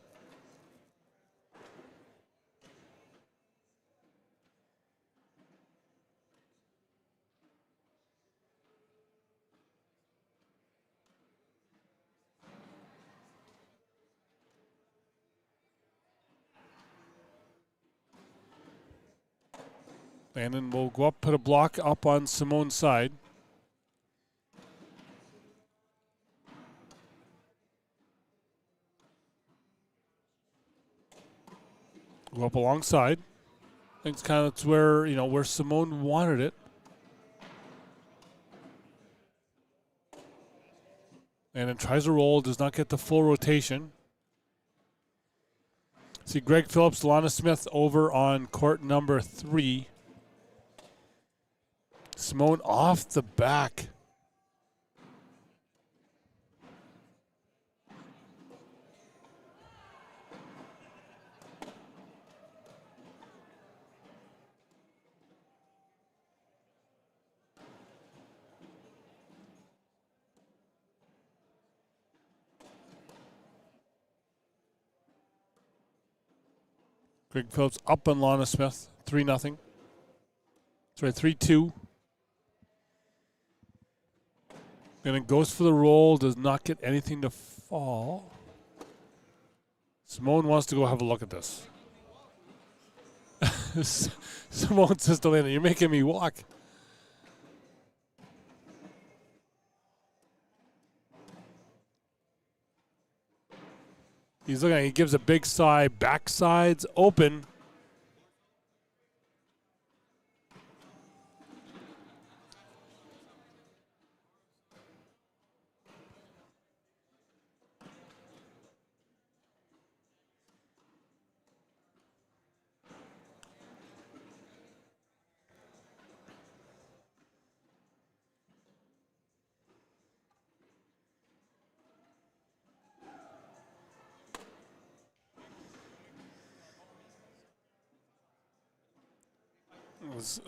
[SPEAKER 1] Landon will go up, put a block up on Simone's side. Go up alongside. I think it's kind of where, where Simone wanted it. And then tries to roll, does not get the full rotation. See Greg Phillips, Lana Smith over on court number 3. Simone off the back. Greg Phillips up on Lana Smith, 3-0. Sorry, 3-2. And it goes for the roll, does not get anything to fall. Simone wants to go have a look at this. Simone says to Lana, you're making me walk. He's looking at it, he gives a big sigh, backside's open.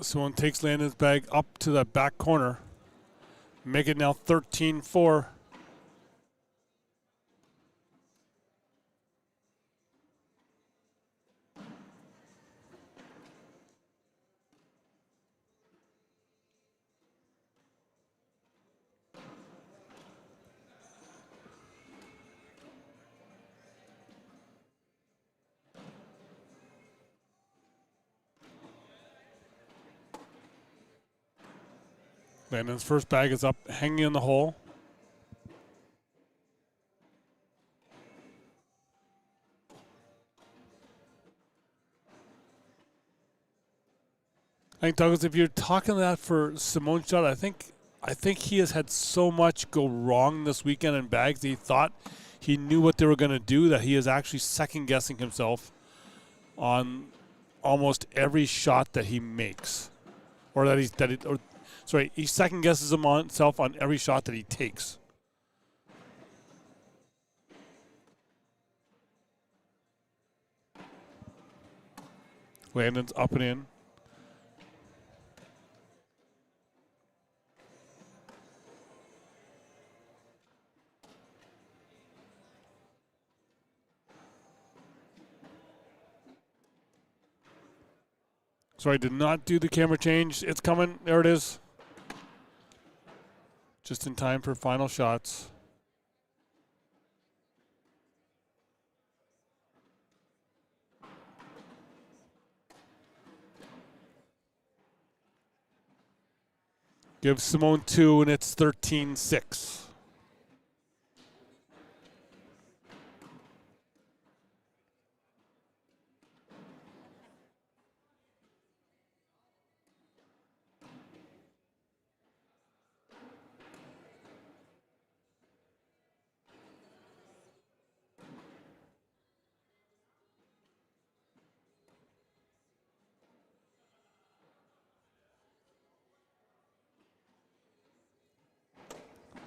[SPEAKER 1] Someone takes Landon's bag up to the back corner. Make it now 13-4. Landon's first bag is up, hanging in the hole. I think, Douglas, if you're talking that for Simone shot, I think he has had so much go wrong this weekend in bags. He thought he knew what they were going to do, that he is actually second-guessing himself on almost every shot that he makes. He second guesses himself on every shot that he takes. Landon's up and in. Sorry, did not do the camera change. It's coming. There it is. Just in time for final shots. Give Simone 2, and it's 13-6.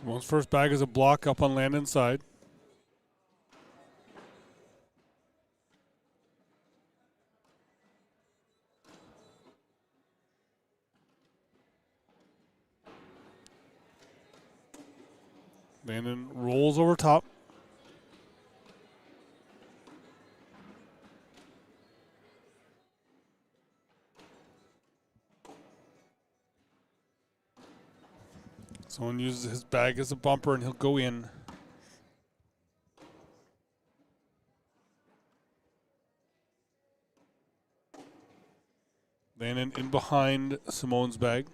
[SPEAKER 1] Simone's first bag is a block up on Landon's side. Landon rolls over top. Someone uses his bag as a bumper and he'll go in. Landon in behind Simone's bag.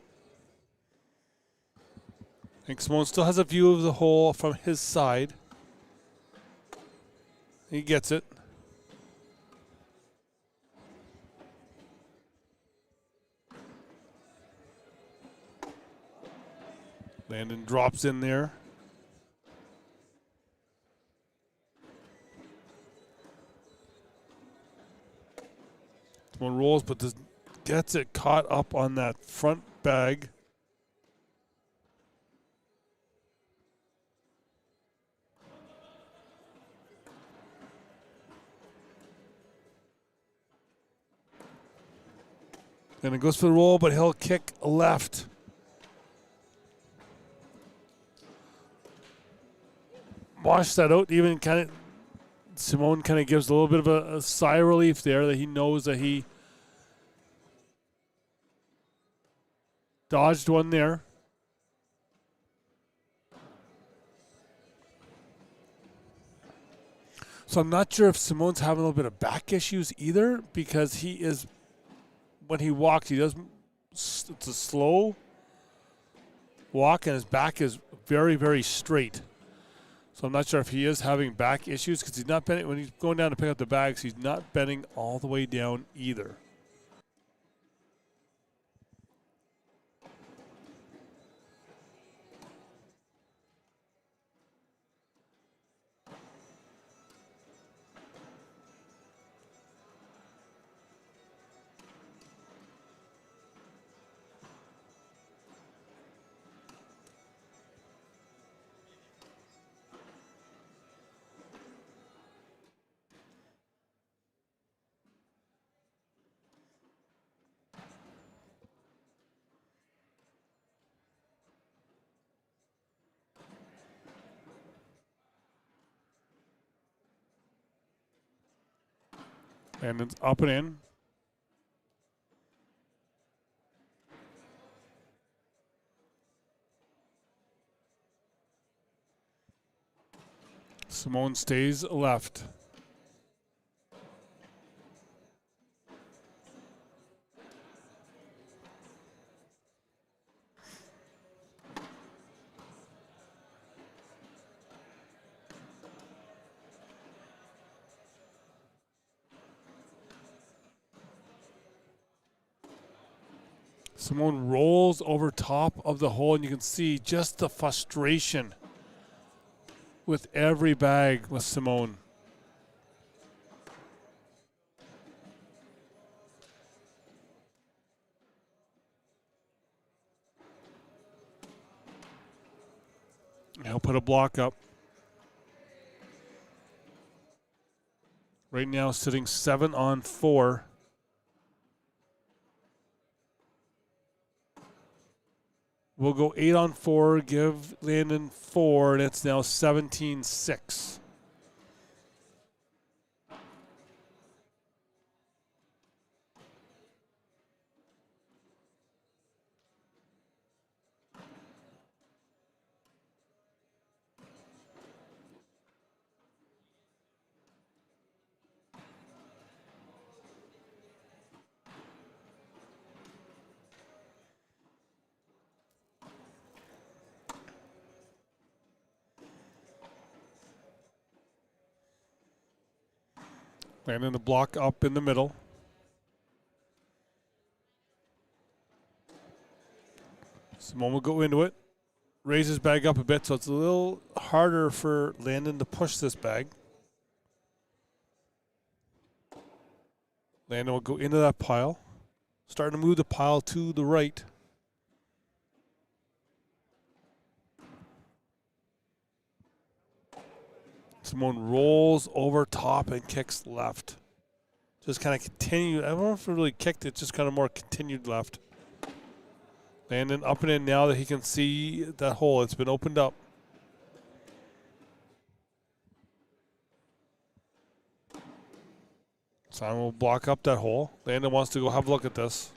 [SPEAKER 1] I think Simone still has a view of the hole from his side. He gets it. Landon drops in there. Simone rolls, but gets it caught up on that front bag. And it goes for the roll, but he'll kick left. Wash that out. Even kind of, Simone kind of gives a little bit of a sigh of relief there that he knows that he dodged one there. So I'm not sure if Simone's having a little bit of back issues either, because he is, when he walks, it's a slow walk and his back is very, very straight. So I'm not sure if he is having back issues, because he's not bending, when he's going down to pick up the bags, he's not bending all the way down either. And it's up and in. Simone stays left. Simone rolls over top of the hole, and you can see just the frustration with every bag with Simone. He'll put a block up. Right now sitting 7 on 4. We'll go 8 on 4, give Landon 4, and it's now 17-6. Landon the block up in the middle. Simone will go into it. Raise his bag up a bit, so it's a little harder for Landon to push this bag. Landon will go into that pile. Starting to move the pile to the right. Simone rolls over top and kicks left. Just kind of continue. I don't know if it really kicked it, just kind of more continued left. Landon up and in now that he can see that hole. It's been opened up. Simon will block up that hole. Landon wants to go have a look at this.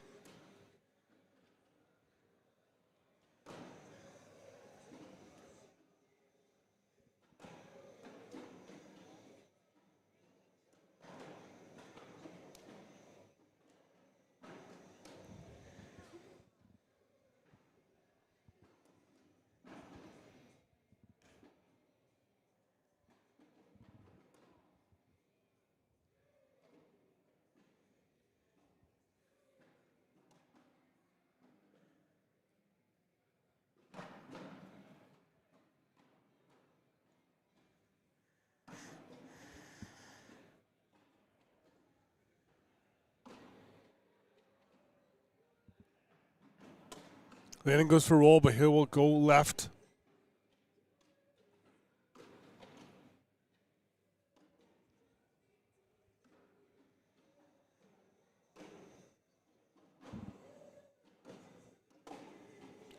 [SPEAKER 1] Landon goes for a roll, but he will go left.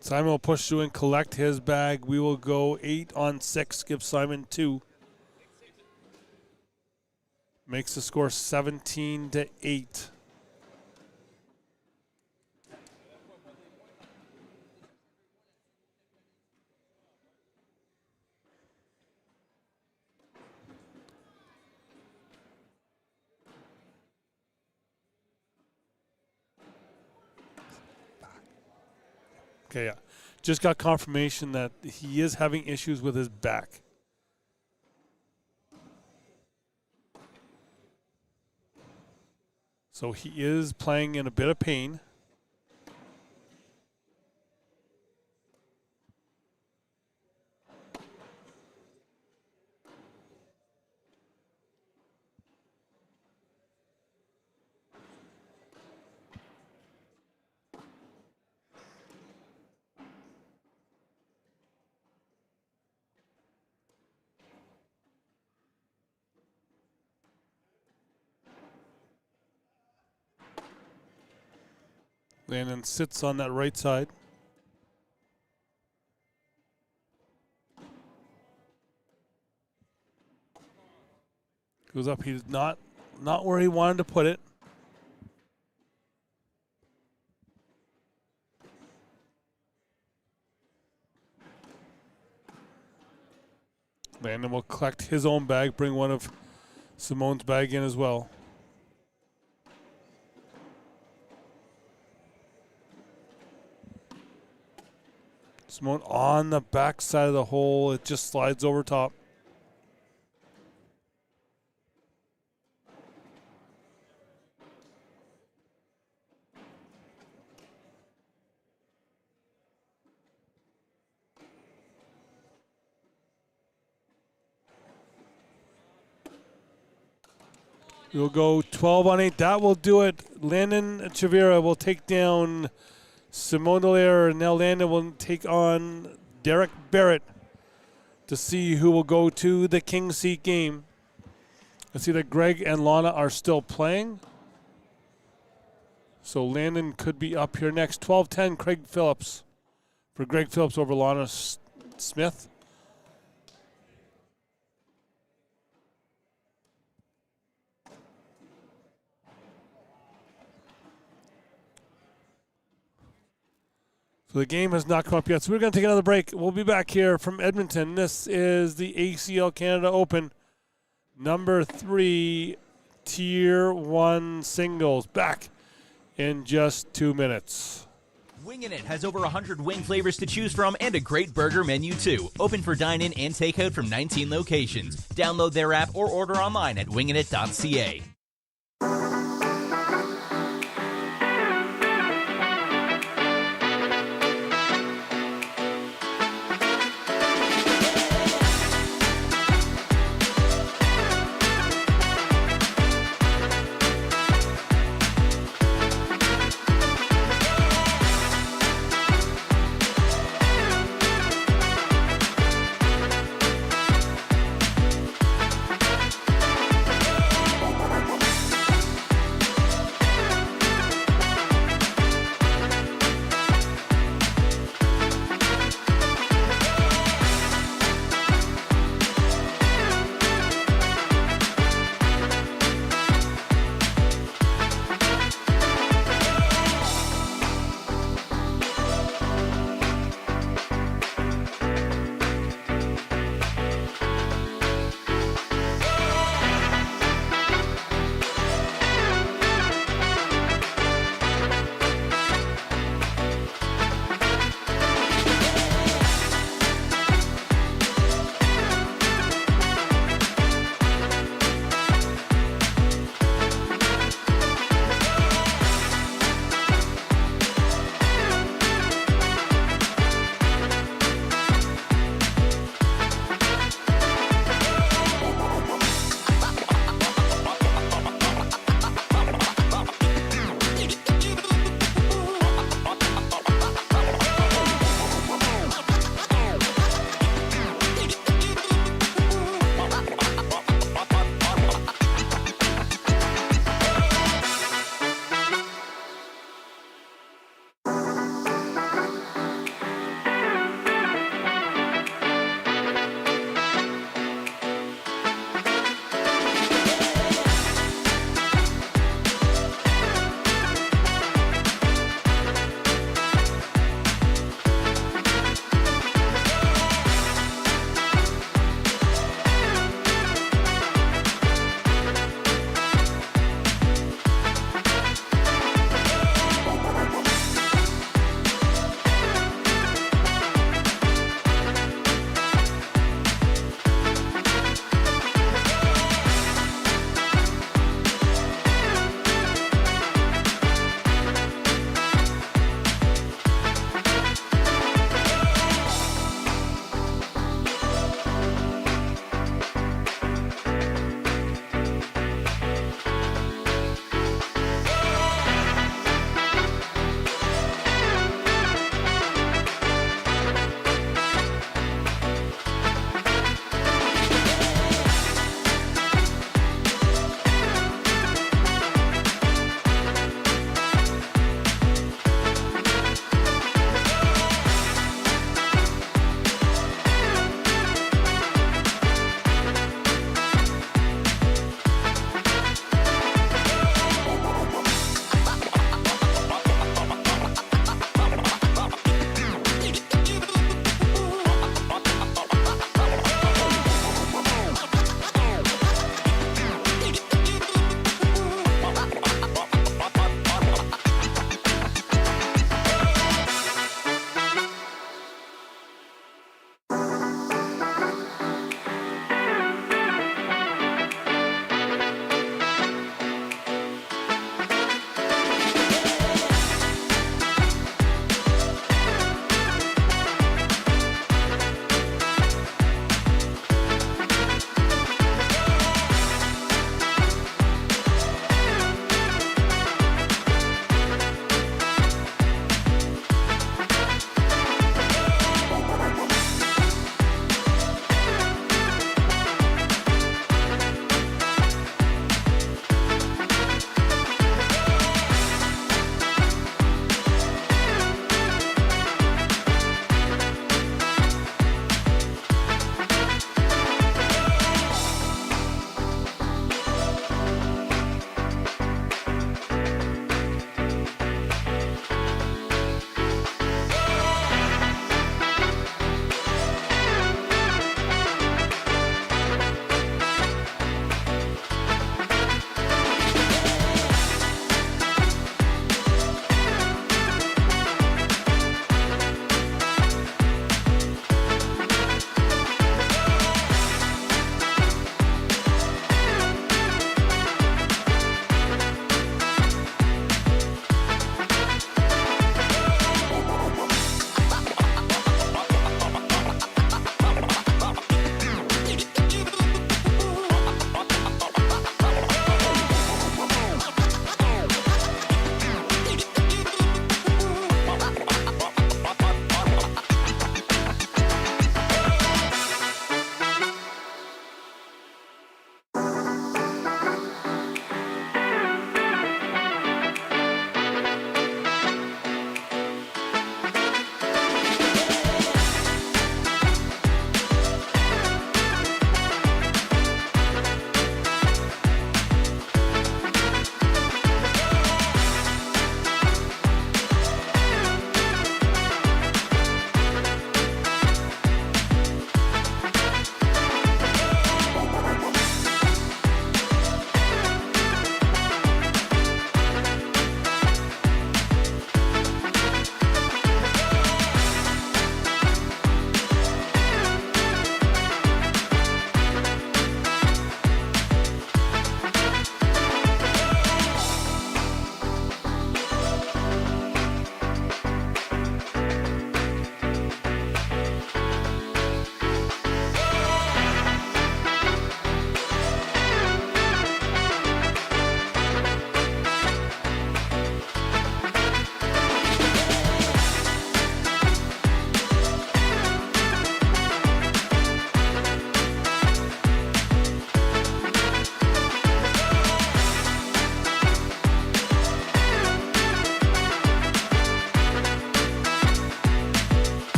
[SPEAKER 1] Simon will push through and collect his bag. We will go 8 on 6, give Simon 2. Makes the score 17-8. Okay, yeah. Just got confirmation that he is having issues with his back. So he is playing in a bit of pain. Landon sits on that right side. Goes up. He's not where he wanted to put it. Landon will collect his own bag, bring one of Simone's bag in as well. Simone on the back side of the hole. It just slides over top. We'll go 12 on 8. That will do it. Landon Chavira will take down Simone Dallaire, and now Landon will take on Derek Barrett to see who will go to the King Seat game. I see that Greg and Lana are still playing. So Landon could be up here next. 12-10, Craig Phillips. For Greg Phillips over Lana Smith. So the game has not come up yet. So we're going to take another break. We'll be back here from Edmonton. This is the ACL Canada Open, number 3, Tier 1 singles. Back in just 2 minutes.
[SPEAKER 2] Wingin' It has over 100 wing flavors to choose from and a great burger menu too. Open for dine-in and takeout from 19 locations. Download their app or order online at winginit.ca.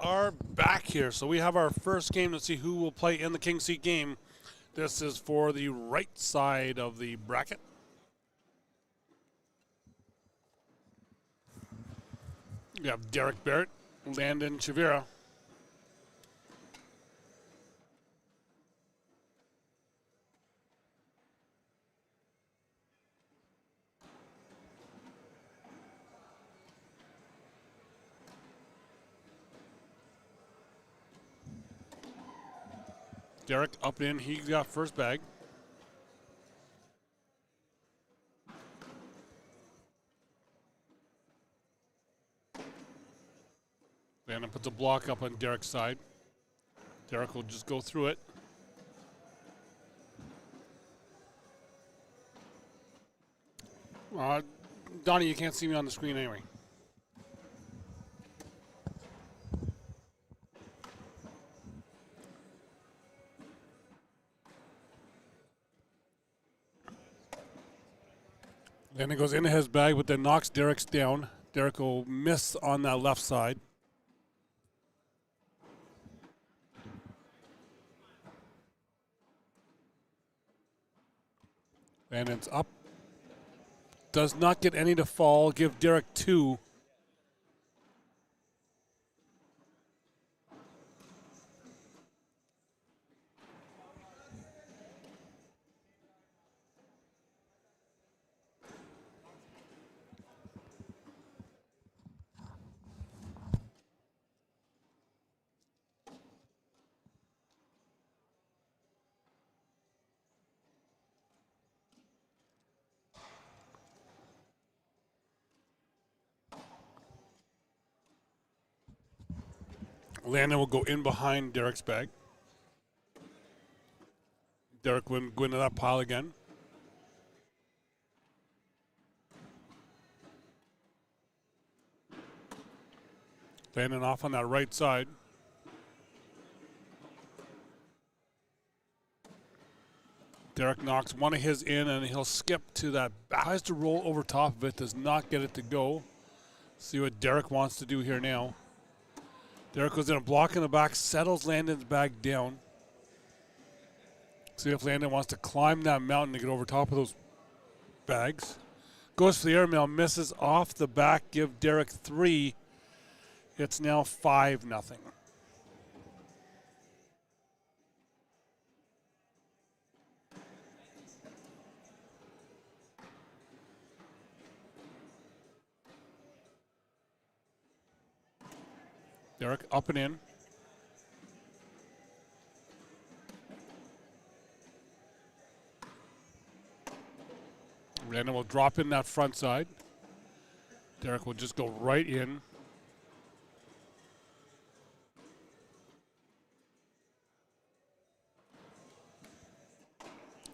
[SPEAKER 1] are back here. So we have our first game to see who will play in the King Seat game. This is for the right side of the bracket. We have Derek Barrett, Landon Chavira. Derek up and in, he got first bag. Landon puts a block up on Derek's side. Derek will just go through it. Donnie, you can't see me on the screen anyway. Landon goes into his bag, but then knocks Derek's down. Derek will miss on that left side. Landon's up. Does not get any to fall. Give Derek 2. Landon will go in behind Derek's bag. Derek will go into that pile again. Landon off on that right side. Derek knocks one of his in, and he'll skip to that back. Tries to roll over top of it, does not get it to go. See what Derek wants to do here now. Derek goes in a block in the back, settles Landon's bag down. See if Landon wants to climb that mountain to get over top of those bags. Goes for the airmail, misses off the back, give Derek 3. It's now 5-0. Derek up and in. Landon will drop in that front side. Derek will just go right in.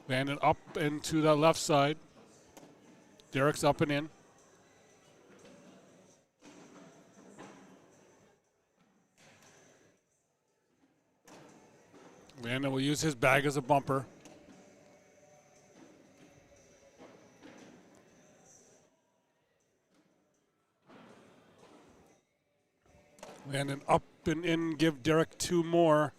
[SPEAKER 1] Landon up into the left side. Derek's up and in. Landon will use his bag as a bumper. Landon up and in, give Derek 2 more.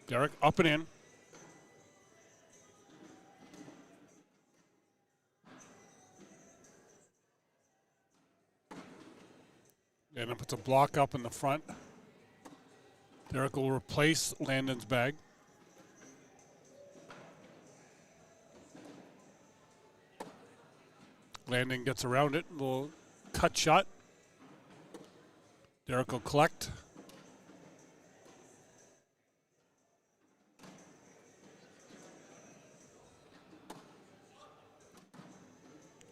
[SPEAKER 1] Derek up and in. Landon puts a block up in the front. Derek will replace Landon's bag. Landon gets around it. Little cut shot. Derek will collect.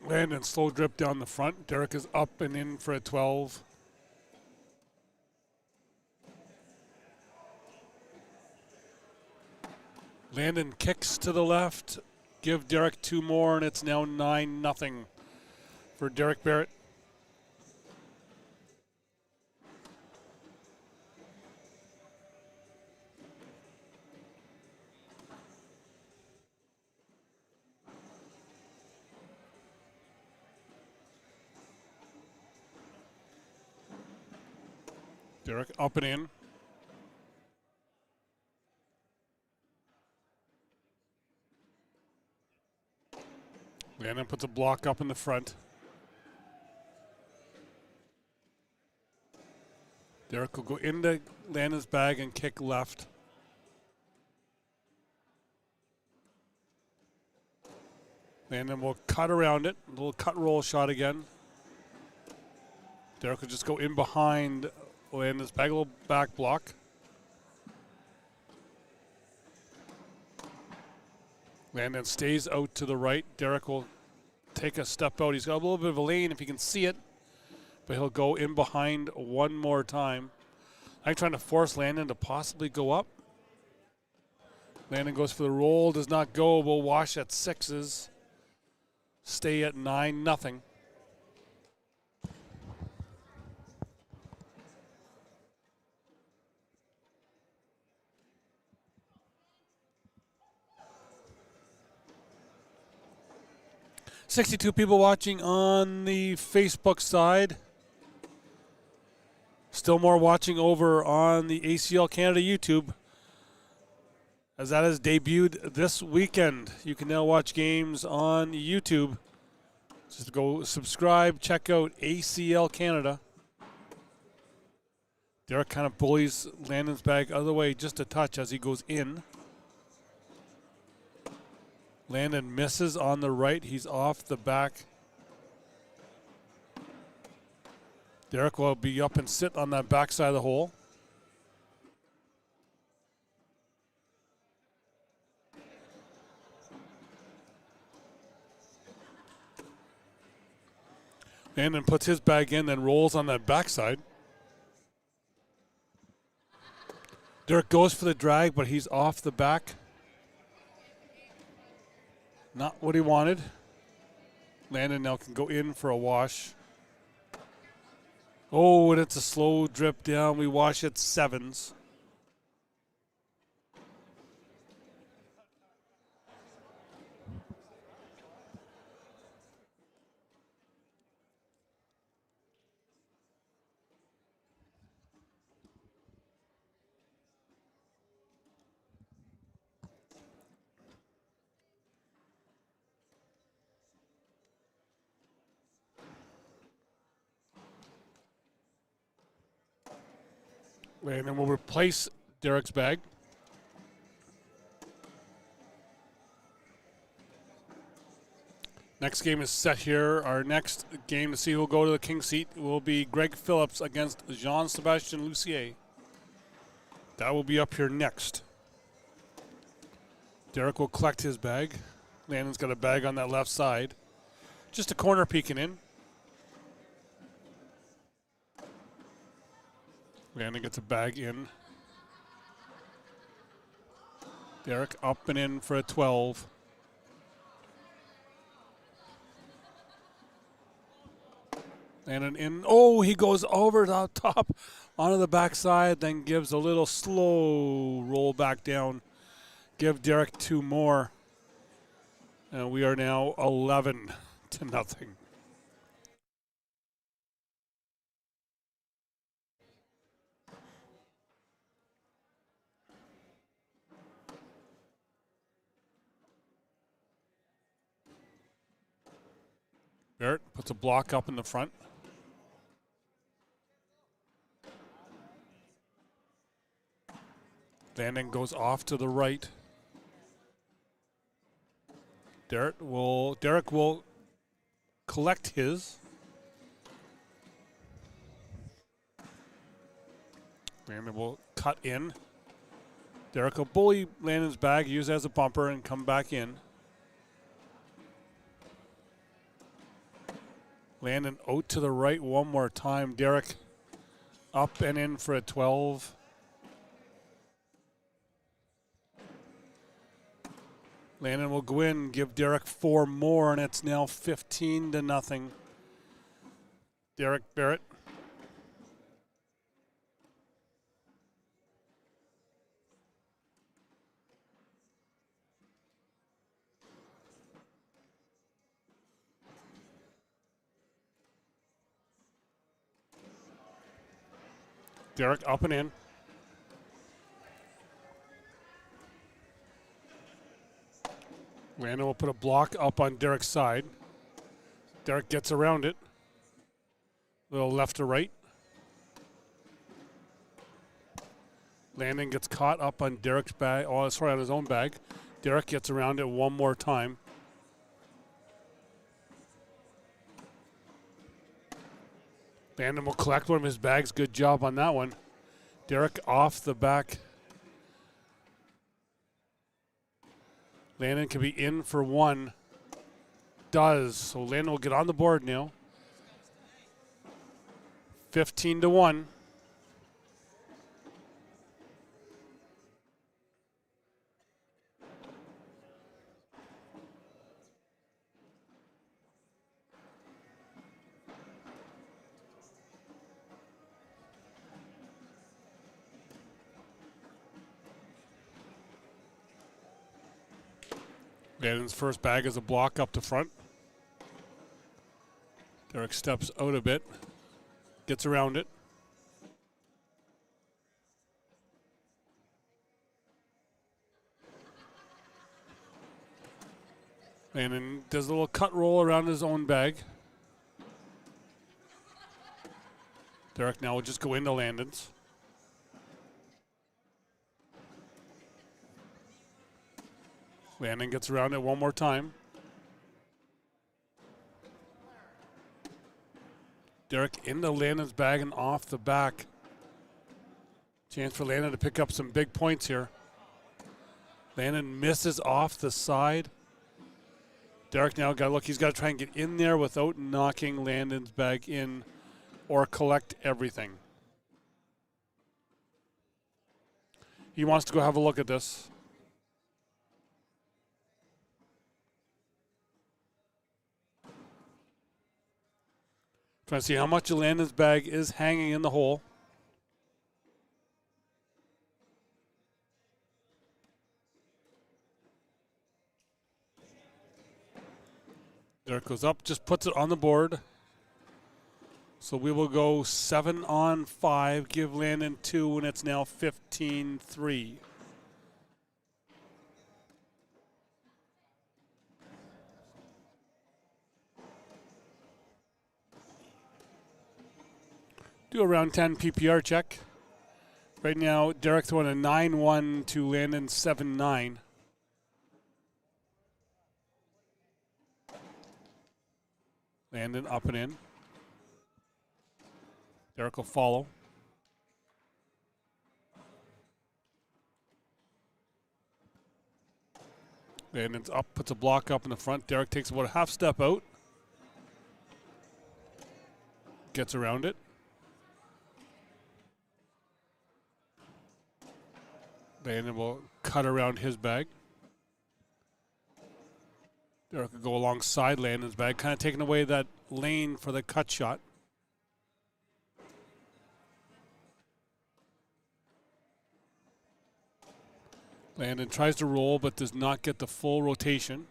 [SPEAKER 1] Landon slow drip down the front. Derek is up and in for a 12. Landon kicks to the left. Give Derek 2 more, and it's now 9-0 for Derek Barrett. Derek up and in. Landon puts a block up in the front. Derek will go into Landon's bag and kick left. Landon will cut around it. A little cut roll shot again. Derek will just go in behind Landon's bag, a little back block. Landon stays out to the right. Derek will take a step out. He's got a little bit of a lane if he can see it, but he'll go in behind one more time. I'm trying to force Landon to possibly go up. Landon goes for the roll, does not go. We'll wash at 6s. Stay at 9-0. $62 people watching on the Facebook side. Still more watching over on the ACL Canada YouTube, as that has debuted this weekend. You can now watch games on YouTube. Just go subscribe, check out ACL Canada. Derek kind of bullies Landon's bag out of the way just a touch as he goes in. Landon misses on the right. He's off the back. Derek will be up and sit on that backside of the hole. Landon puts his bag in, then rolls on that backside. Derek goes for the drag, but he's off the back. Not what he wanted. Landon now can go in for a wash. Oh, and it's a slow drip down. We wash at 7s. And then we'll replace Derek's bag. Next game is set here. Our next game to see who will go to the King seat will be Greg Phillips against Jean-Sebastien Lucier. That will be up here next. Derek will collect his bag. Landon's got a bag on that left side. Just a corner peeking in. Landon gets a bag in. Derek up and in for a 12. Landon in. Oh, he goes over the top onto the backside, then gives a little slow roll back down. Give Derek 2 more. And we are now 11-0. Barrett puts a block up in the front. Landon goes off to the right. Derek will collect his. Landon will cut in. Derek will bully Landon's bag, use it as a bumper, and come back in. Landon out to the right one more time. Derek up and in for a 12. Landon will go in, give Derek 4 more, and it's now 15-0. Derek Barrett. Derek up and in. Landon will put a block up on Derek's side. Derek gets around it. Little left to right. Landon gets caught up on Derek's bag. Oh, sorry, on his own bag. Derek gets around it one more time. Landon will collect one of his bags. Good job on that one. Derek off the back. Landon can be in for one. Does. So Landon will get on the board now. 15-1. Landon's first bag is a block up the front. Derek steps out a bit, gets around it. Landon does a little cut roll around his own bag. Derek now will just go into Landon's. Landon gets around it one more time. Derek into Landon's bag and off the back. Chance for Landon to pick up some big points here. Landon misses off the side. Derek now got to look. He's got to try and get in there without knocking Landon's bag in or collect everything. He wants to go have a look at this. Trying to see how much of Landon's bag is hanging in the hole. Derek goes up, just puts it on the board. So we will go 7 on 5, give Landon 2, and it's now 15-3. Do a round 10 PPR check. Right now, Derek throwing a 9-1 to Landon 7-9. Landon up and in. Derek will follow. Landon's up, puts a block up in the front. Derek takes about a half step out. Gets around it. Landon will cut around his bag. Derek will go alongside Landon's bag, kind of taking away that lane for the cut shot. Landon tries to roll but does not get the full rotation.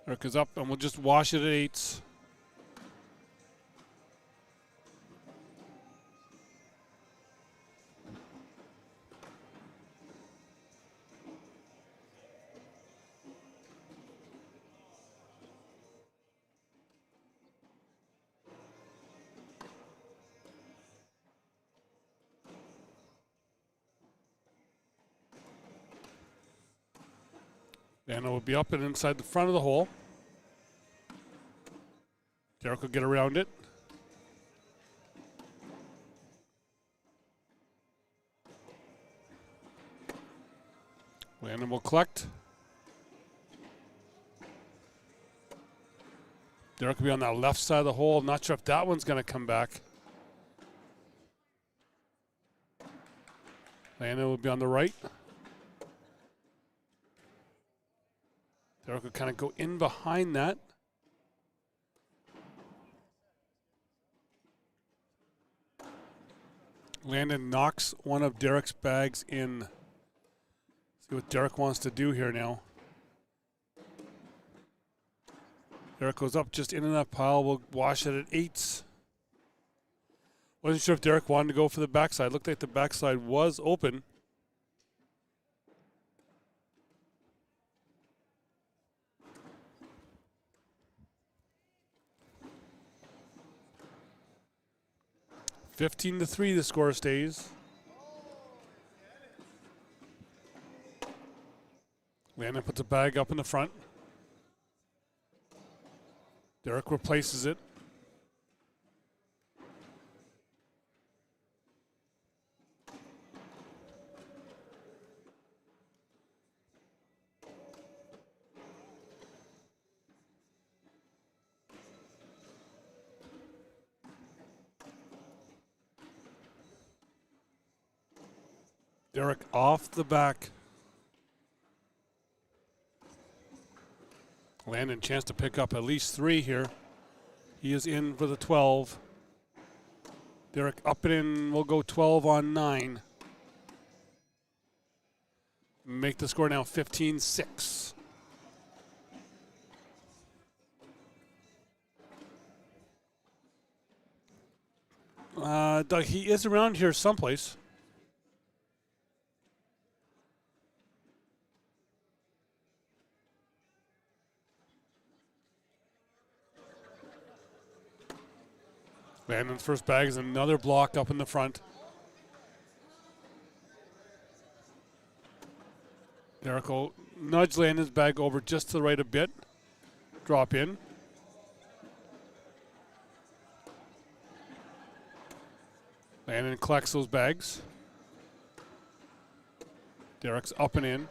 [SPEAKER 1] Derek is up and we'll just wash it at 8s. And it will be up and inside the front of the hole. Derek will get around it. Landon will collect. Derek will be on that left side of the hole. Not sure if that one's going to come back. Landon will be on the right. Derek will kind of go in behind that. Landon knocks one of Derek's bags in. See what Derek wants to do here now. Derek goes up just in that pile. We'll wash it at 8s. Wasn't sure if Derek wanted to go for the backside. Looked like the backside was open. (15-3) the score stays. Landon puts a bag up in the front. Derek replaces it. Derek off the back. Landon chance to pick up at least 3 here. He is in for the 12. Derek up and in. We'll go 12 on 9. Make the score now 15-6. Doug, he is around here someplace. Landon's first bag is another block up in the front. Derek will nudge Landon's bag over just to the right a bit. Drop in. Landon collects those bags. Derek's up and in.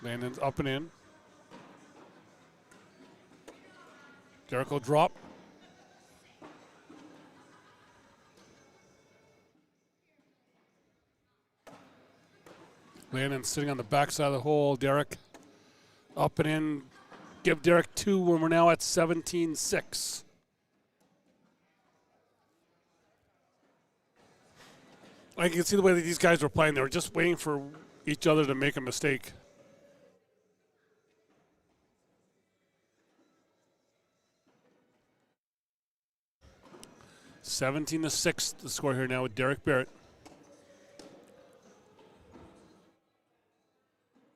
[SPEAKER 1] Landon's up and in. Derek will drop. Landon sitting on the backside of the hole. Derek up and in. Give Derek 2 when we're now at 17-6. I can see the way that these guys were playing. They were just waiting for each other to make a mistake. 17-6 the score here now with Derek Barrett.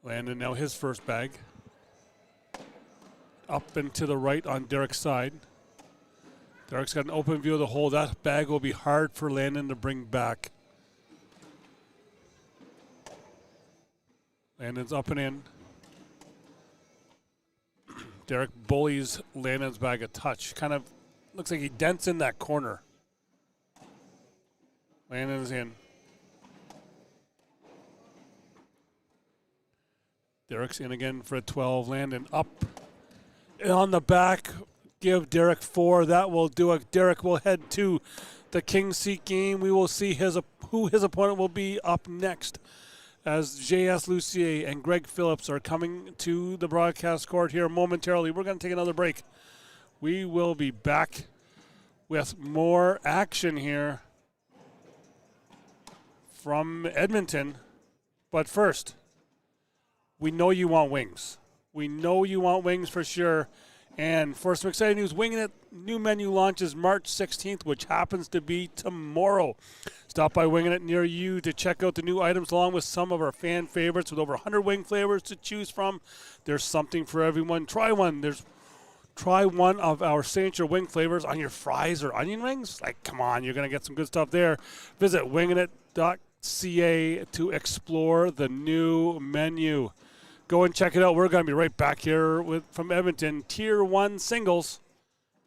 [SPEAKER 1] Landon now his first bag. Up and to the right on Derek's side. Derek's got an open view of the hole. That bag will be hard for Landon to bring back. Landon's up and in. Derek bullies Landon's bag a touch. Kind of looks like he dents in that corner. Landon's in. Derek's in again for a 12. Landon up and on the back. Give Derek 4. That will do it. Derek will head to the King Seat game. We will see who his opponent will be up next as J.S. Lucier and Greg Phillips are coming to the broadcast court here momentarily. We're going to take another break. We will be back with more action here from Edmonton. But first, we know you want wings. We know you want wings for sure. And for some exciting news, Winging It new menu launches March 16th, which happens to be tomorrow. Stop by Winging It near you to check out the new items along with some of our fan favorites with over 100 wing flavors to choose from. There's something for everyone. Try one. Try one of our signature wing flavors on your fries or onion rings. Like, come on, you're going to get some good stuff there. Visit wingingit.ca to explore the new menu. Go and check it out. We're going to be right back here from Edmonton. Tier 1 singles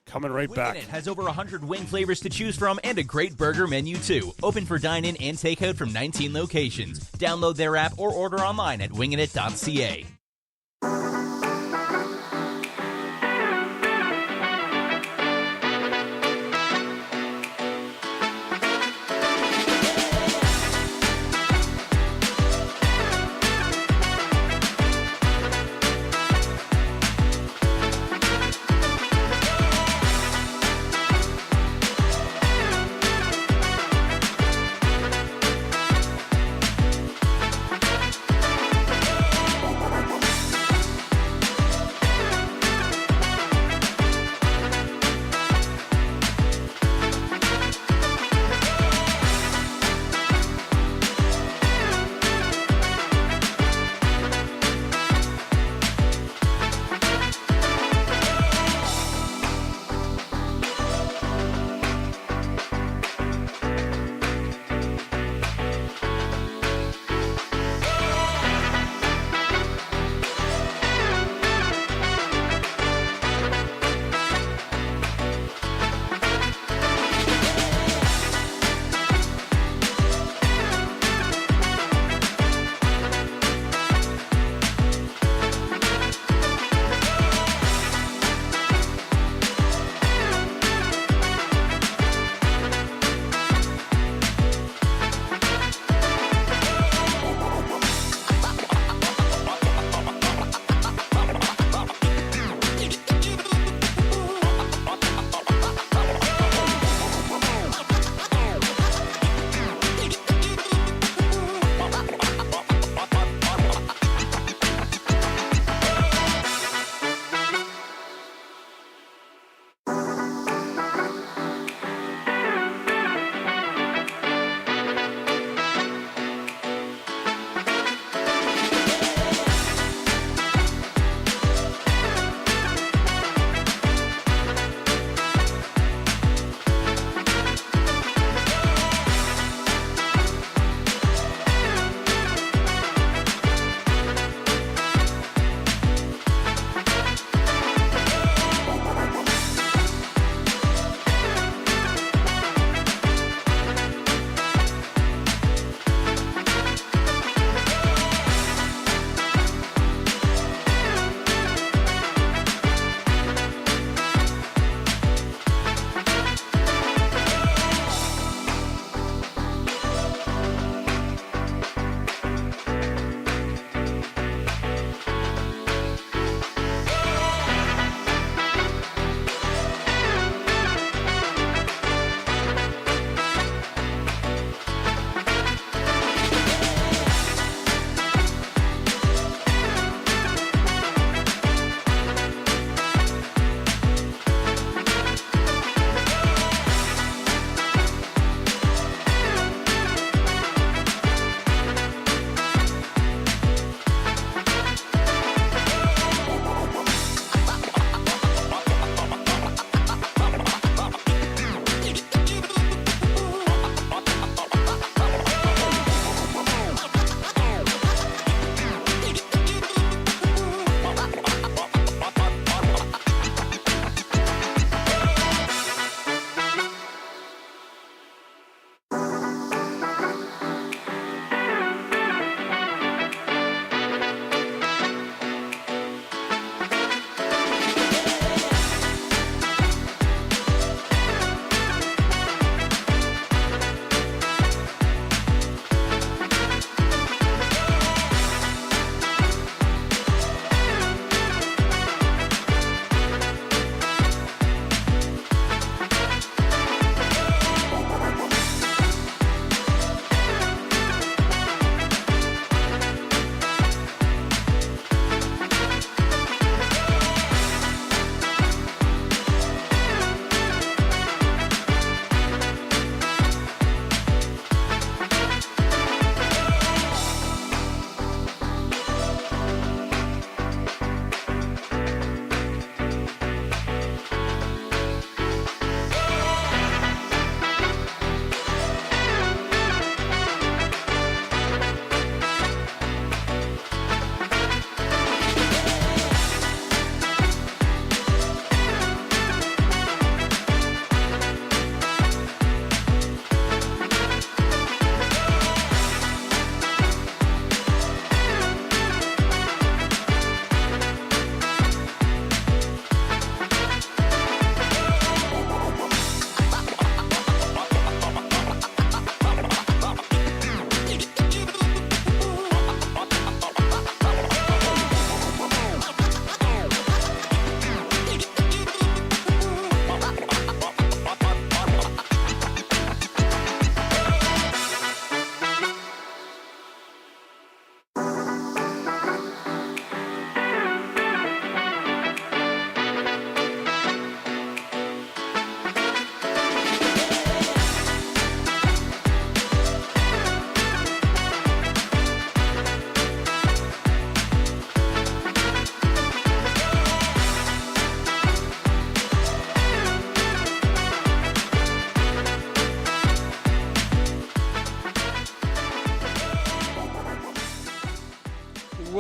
[SPEAKER 1] coming right back.
[SPEAKER 2] It has over 100 wing flavors to choose from and a great burger menu too. Open for dine-in and takeout from 19 locations. Download their app or order online at wingingit.ca.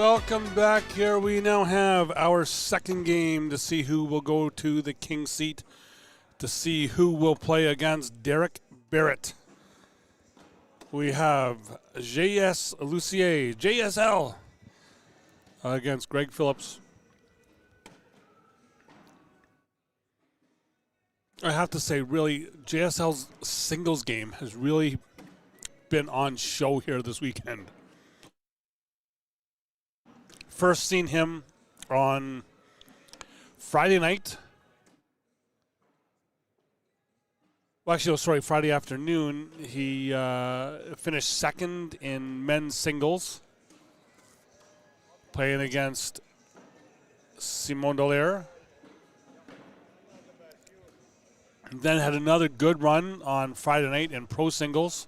[SPEAKER 1] Welcome back. Here we now have our second game to see who will go to the King seat, to see who will play against Derek Barrett. We have J.S. Lucier, JSL, against Greg Phillips. I have to say, really, JSL's singles game has really been on show here this weekend. First seen him on Friday night. Well, actually, sorry, Friday afternoon. He finished second in men's singles, playing against Simon Dallaire. Then had another good run on Friday night in pro singles.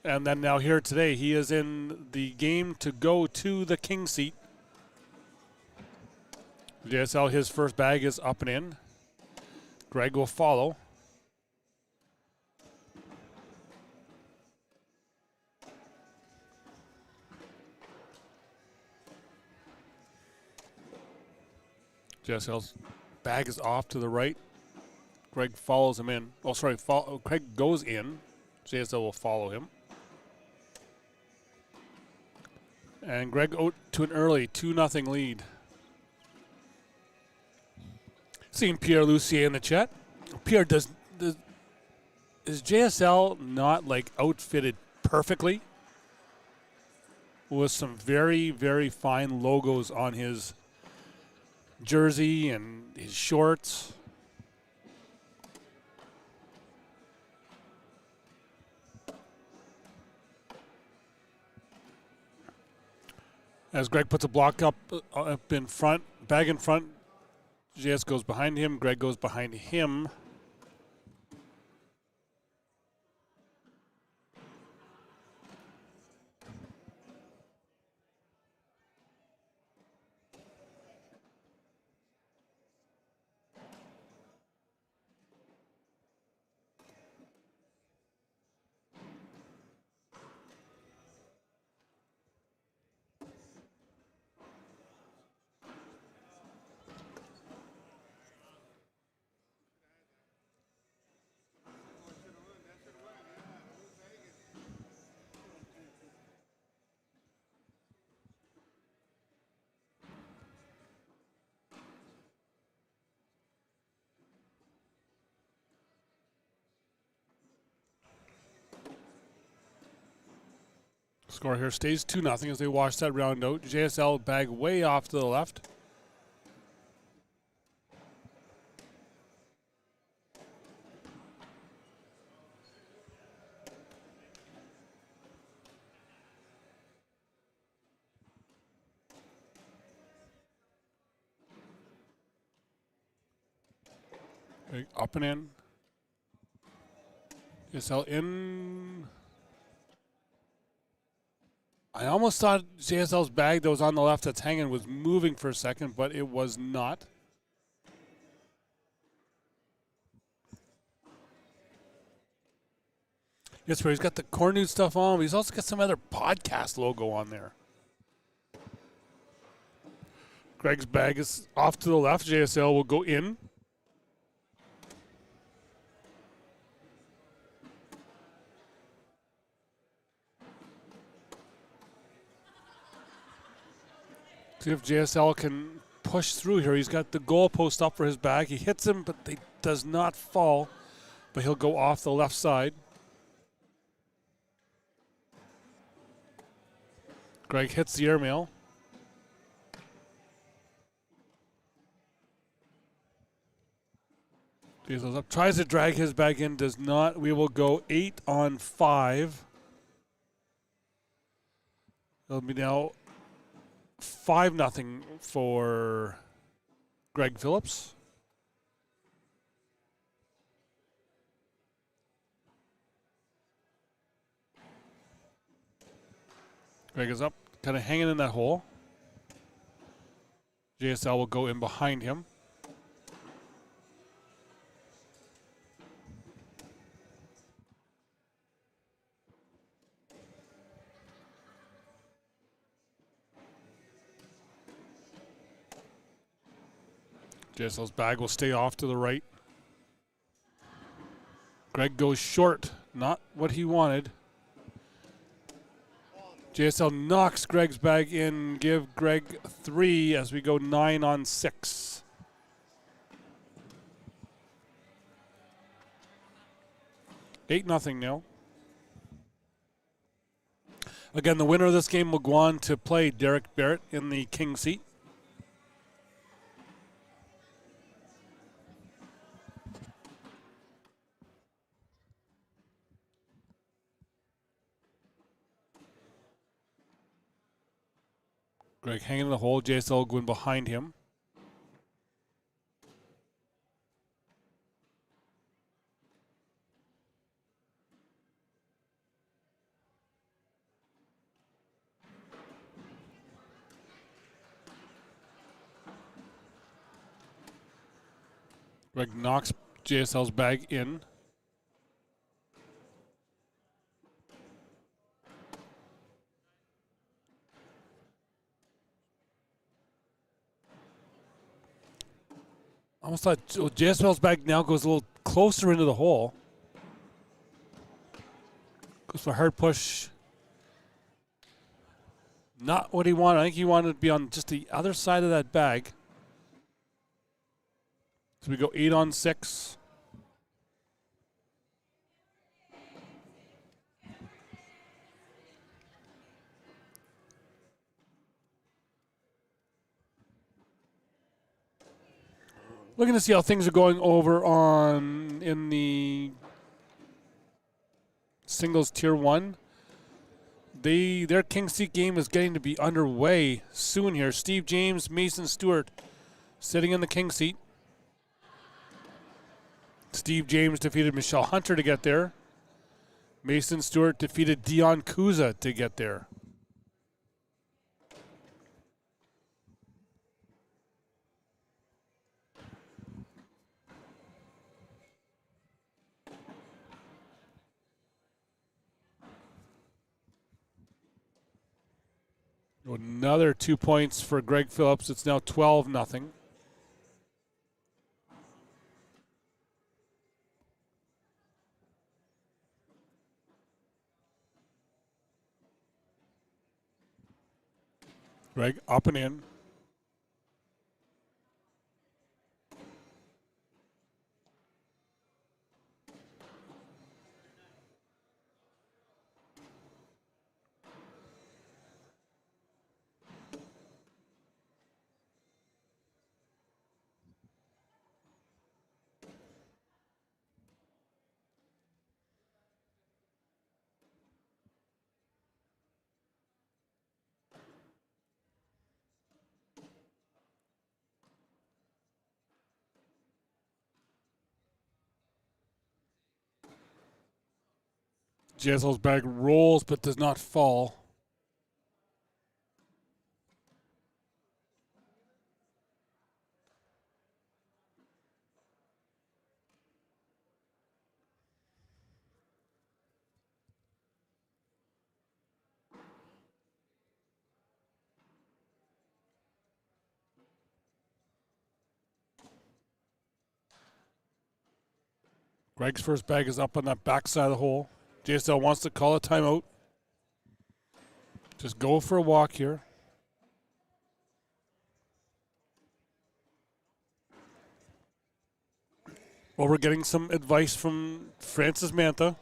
[SPEAKER 1] And then now here today, he is in the game to go to the King seat. JSL, his first bag is up and in. Greg will follow. JSL's bag is off to the right. Greg follows him in. Oh, sorry, Greg goes in. JSL will follow him. And Greg out to an early 2-0 lead. Seeing Pierre Lucier in the chat. Pierre, is JSL not like outfitted perfectly with some very, very fine logos on his jersey and his shorts? As Greg puts a block up in front, bag in front, JS goes behind him, Greg goes behind him. Score here stays 2-0 as they wash that round out. JSL bag way off to the left. Okay, up and in. JSL in. I almost thought JSL's bag that was on the left that's hanging was moving for a second, but it was not. Yes, where he's got the Core News stuff on, but he's also got some other podcast logo on there. Greg's bag is off to the left. JSL will go in. See if JSL can push through here. He's got the goalpost up for his bag. He hits him, but he does not fall. But he'll go off the left side. Greg hits the airmail. JSL's up. Tries to drag his bag in. Does not. We will go 8-on-5. It'll be now 5-0 for Greg Phillips. Greg is up, kind of hanging in that hole. JSL will go in behind him. JSL's bag will stay off to the right. Greg goes short. Not what he wanted. JSL knocks Greg's bag in. Give Greg 3 as we go 9 on 6. Eight nothing now. Again, the winner of this game will go on to play Derek Barrett in the king seat. Greg hanging in the hole. JSL going behind him. Greg knocks JSL's bag in. Almost thought JSL's bag now goes a little closer into the hole. Goes for a hard push. Not what he wanted. I think he wanted to be on just the other side of that bag. So we go 8 on 6. Looking to see how things are going over in the singles tier 1. Their king seat game is getting to be underway soon here. Steve James, Mason Stewart sitting in the king seat. Steve James defeated Michelle Hunter to get there. Mason Stewart defeated Dion Kuza to get there. Another 2 points for Greg Phillips. It's now 12-0. Greg up and in. JSL's bag rolls but does not fall. Greg's first bag is up on that backside of the hole. JSL wants to call a timeout. Just go for a walk here. Well, we're getting some advice from Francis Mantha.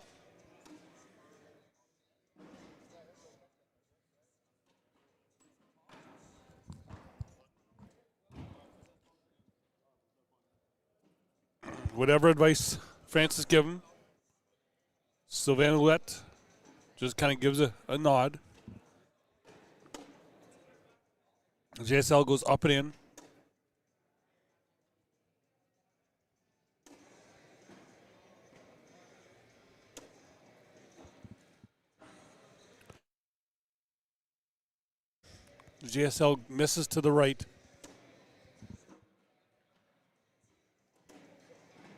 [SPEAKER 1] Whatever advice Francis give him, Sylvain Ouellette just kind of gives a nod. JSL goes up and in. JSL misses to the right.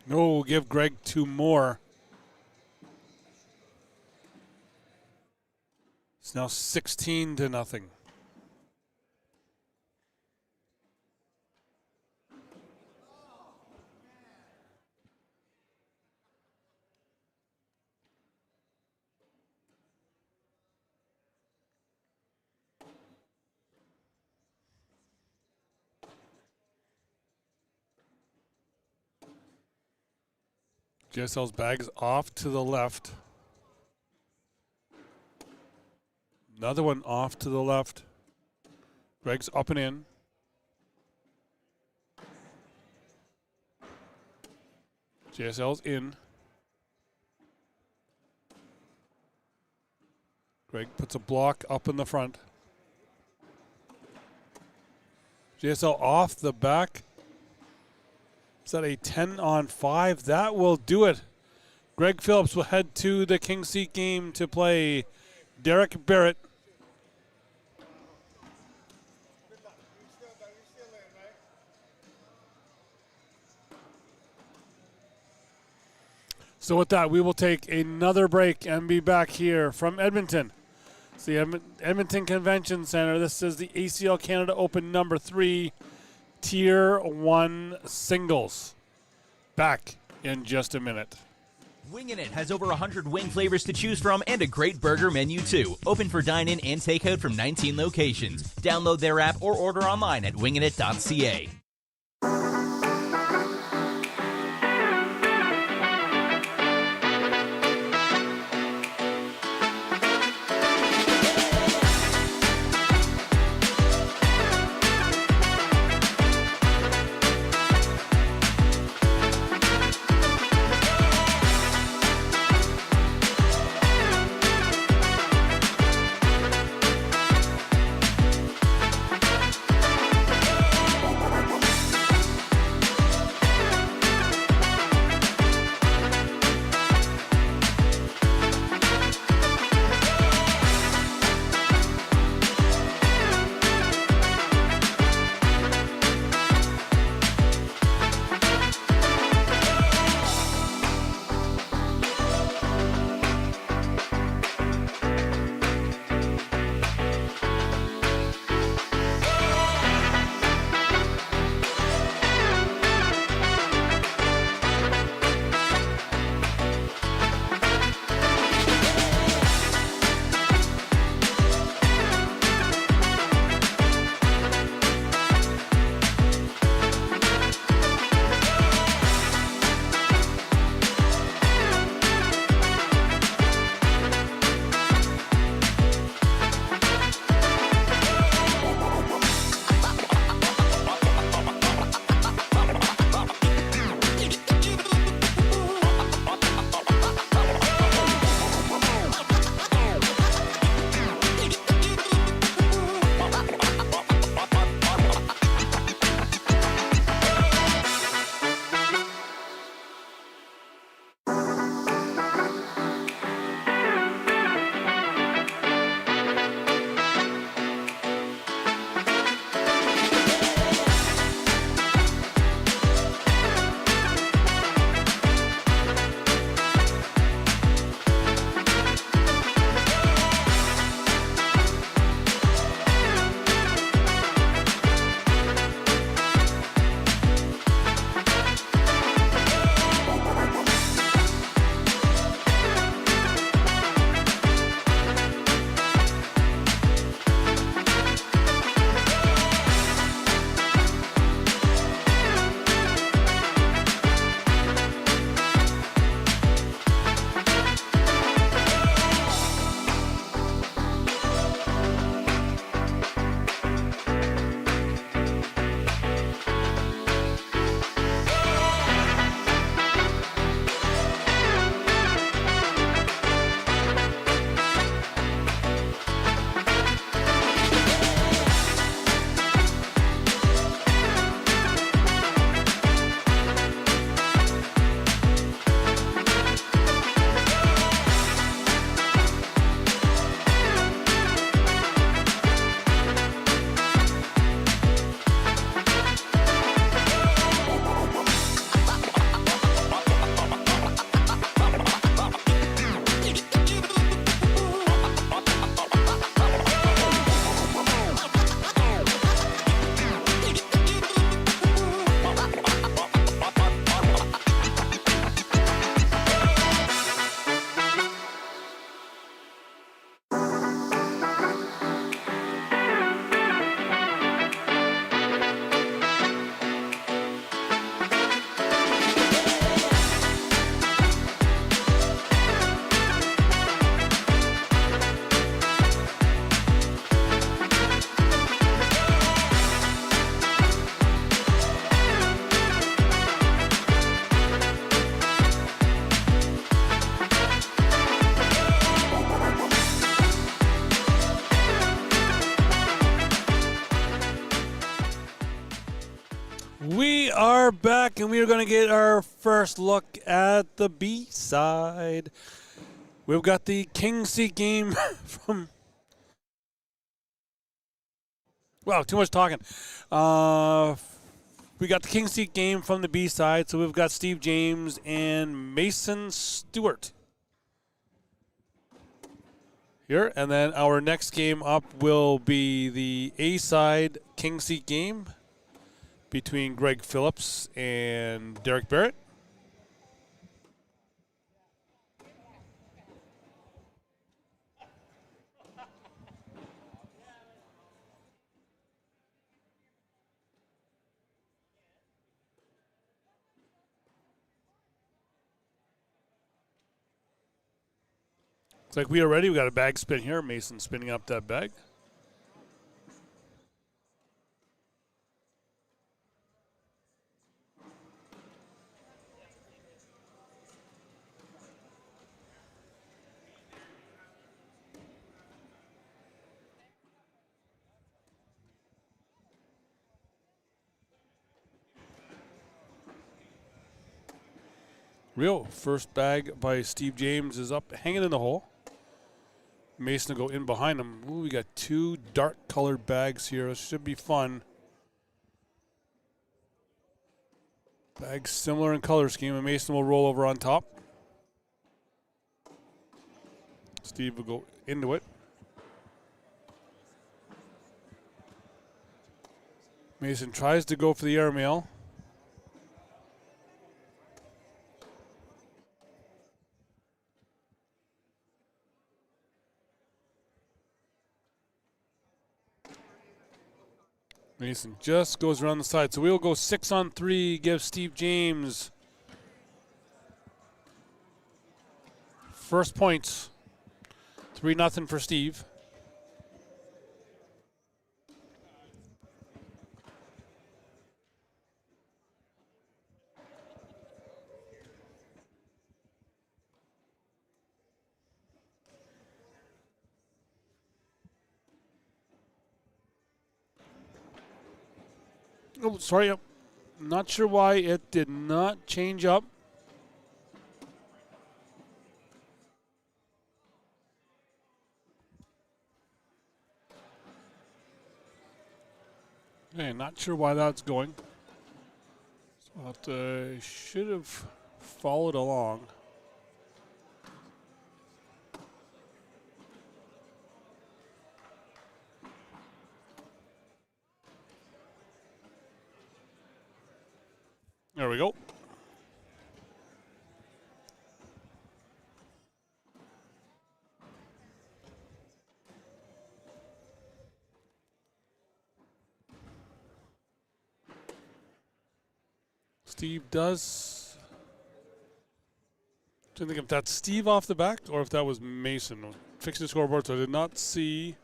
[SPEAKER 1] No, we'll give Greg 2 more. It's now 16-0. JSL's bags off to the left. Another one off to the left. Greg's up and in. JSL's in. Greg puts a block up in the front. JSL off the back. Is that a 10-on-5? That will do it. Greg Phillips will head to the King Seat game to play Derek Barrett. So with that, we will take another break and be back here from Edmonton. It's the Edmonton Convention Center. This is the ACL Canada Open number 3, Tier 1 singles. Back in just a minute.
[SPEAKER 2] Wingin' It has over 100 wing flavors to choose from and a great burger menu too. Open for dine-in and takeout from 19 locations. Download their app or order online at wingingit.ca.
[SPEAKER 1] back, and we are going to get our first look at the B side. We've got the King's Seat game from. Wow, too much talking. We got the King's Seat game from the B side, so we've got Steve James and Mason Stewart here. And then our next game up will be the A side King's Seat game between Greg Phillips and Derek Barrett. Looks like we are ready. We got a bag spin here. Mason spinning up that bag. Real first bag by Steve James is up, hanging in the hole. Mason will go in behind him. Ooh, we got two dark colored bags here. This should be fun. Bags similar in color scheme, and Mason will roll over on top. Steve will go into it. Mason tries to go for the airmail. Mason just goes around the side. So we'll go 6-on-3, give Steve James first points. 3-0 for Steve. Oh, sorry. I'm not sure why it did not change up. Okay, not sure why that's going. But should have followed along. There we go. Steve does. I don't think if that's Steve off the back or if that was Mason. Fixing the scoreboard, so I did not see.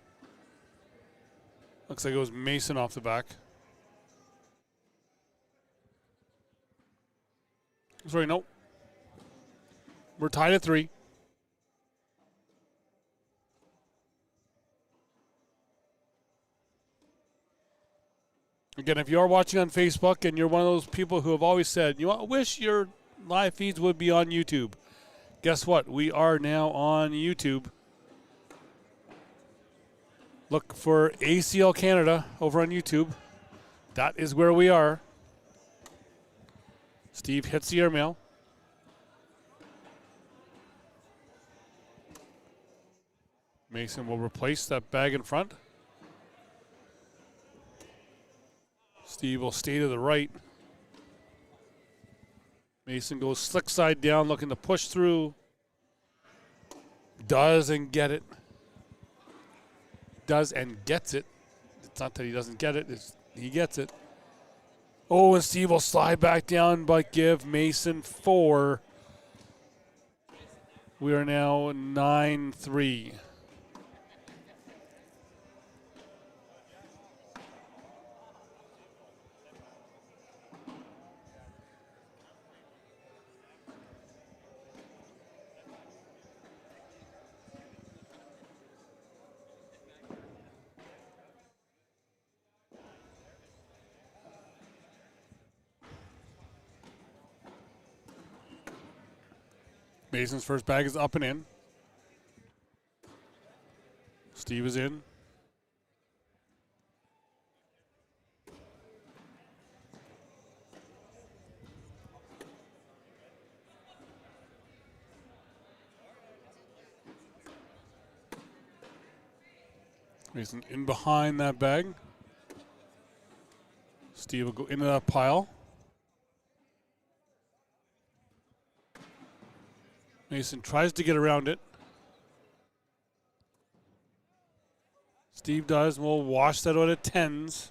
[SPEAKER 1] Looks like it was Mason off the back. Sorry, nope. We're tied at 3. Again, if you are watching on Facebook and you're one of those people who have always said, you know, I wish your live feeds would be on YouTube. Guess what? We are now on YouTube. Look for ACL Canada over on YouTube. That is where we are. Steve hits the airmail. Mason will replace that bag in front. Steve will stay to the right. Mason goes slick side down, looking to push through. Doesn't get it. Does and gets it. It's not that he doesn't get it, he gets it. Oh, and Steve will slide back down, but give Mason 4. We are now 9-3. Mason's first bag is up and in. Steve is in. Mason in behind that bag. Steve will go into that pile. Mason tries to get around it. Steve does, and we'll wash that out at 10s.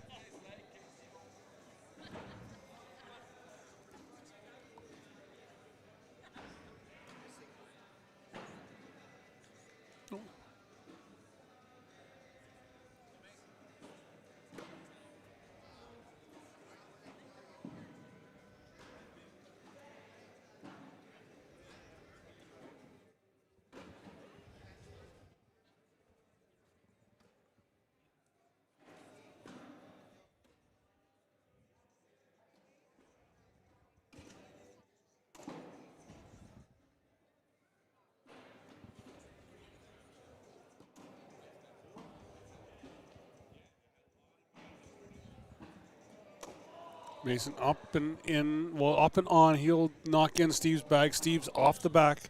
[SPEAKER 1] Mason up and in, well, up and on. He'll knock in Steve's bag. Steve's off the back.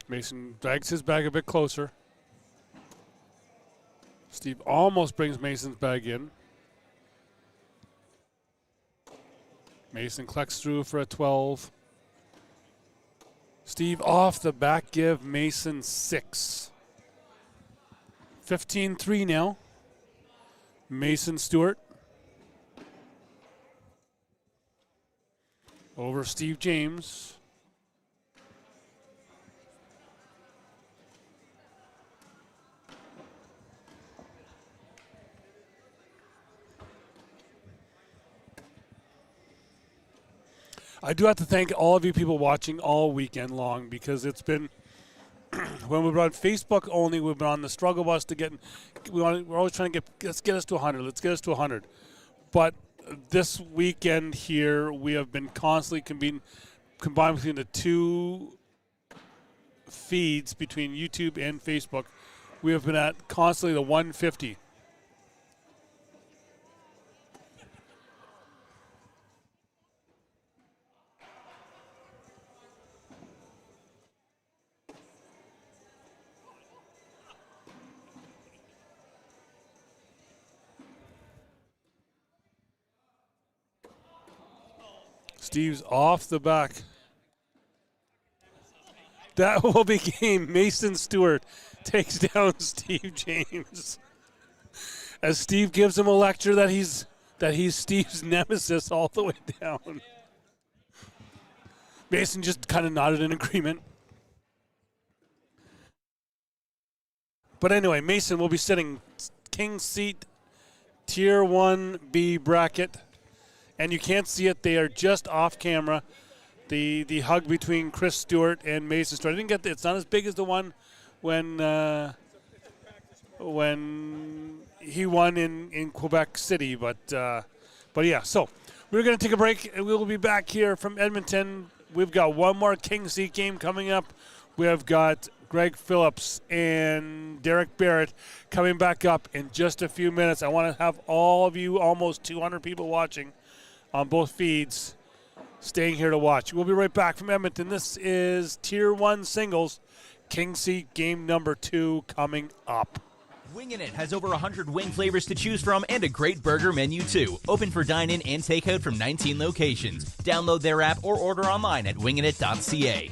[SPEAKER 1] Mason drags his bag a bit closer. Steve almost brings Mason's bag in. Mason collects through for a 12. Steve off the back, give Mason 6. 15-3 now. Mason Stewart over Steve James. I do have to thank all of you people watching all weekend long, because it's been when we've been on Facebook only, we've been on the struggle bus to get. We're always trying to let's get us to 100. Let's get us to 100. But this weekend here, we have been constantly combined between the two feeds between YouTube and Facebook. We have been at constantly the 150. Steve's off the back. That will be game. Mason Stewart takes down Steve James. As Steve gives him a lecture that he's Steve's nemesis all the way down. Mason just kind of nodded in agreement. But anyway, Mason will be sitting king seat, tier 1B bracket. And you can't see it. They are just off camera. The hug between Chris Stewart and Mason Stewart. I didn't get it's not as big as the one when he won in Quebec City, but yeah. So we're going to take a break, and we will be back here from Edmonton. We've got one more King Seat game coming up. We have got Greg Phillips and Derek Barrett coming back up in just a few minutes. I want to have all of you, almost 200 people watching on both feeds, staying here to watch. We'll be right back from Edmonton. This is Tier 1 Singles, King Seat game number 2 coming up.
[SPEAKER 2] Wingin' It has over 100 wing flavors to choose from and a great burger menu too. Open for dine-in and takeout from 19 locations. Download their app or order online at wingingit.ca.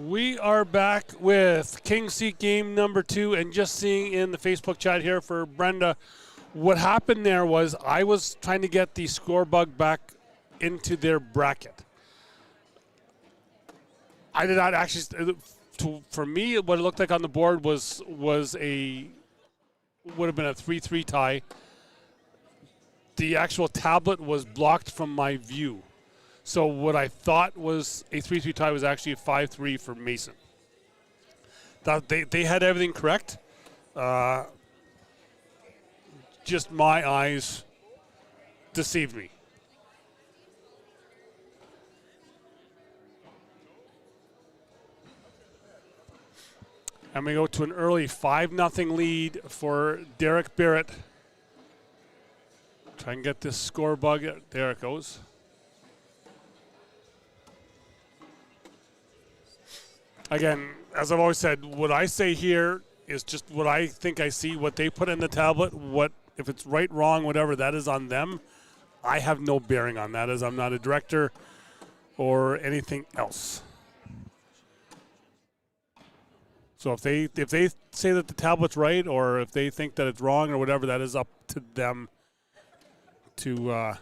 [SPEAKER 1] We are back with King Seat game number 2, and just seeing in the Facebook chat here for Brenda, what happened there was I was trying to get the score bug back into their bracket. I did not actually. For me, what it looked like on the board would have been a 3-3 tie. The actual tablet was blocked from my view. So what I thought was a 3-3 tie was actually a 5-3 for Mason. They had everything correct. Just my eyes deceived me. And we go to an early 5-0 lead for Derek Barrett. Try and get this score bug. There it goes. Again, as I've always said, what I say here is just what I think I see, what they put in the tablet. What if it's right, wrong, whatever, that is on them. I have no bearing on that, as I'm not a director or anything else. So if they say that the tablet's right, or if they think that it's wrong or whatever, that is up to them to.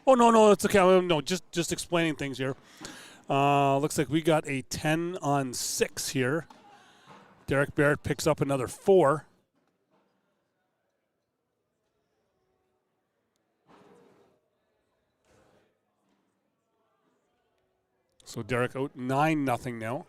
[SPEAKER 1] Oh no, it's okay. No, just explaining things here. Looks like we got a 10-on-6 here. Derek Barrett picks up another 4. So Derek out 9-0 now.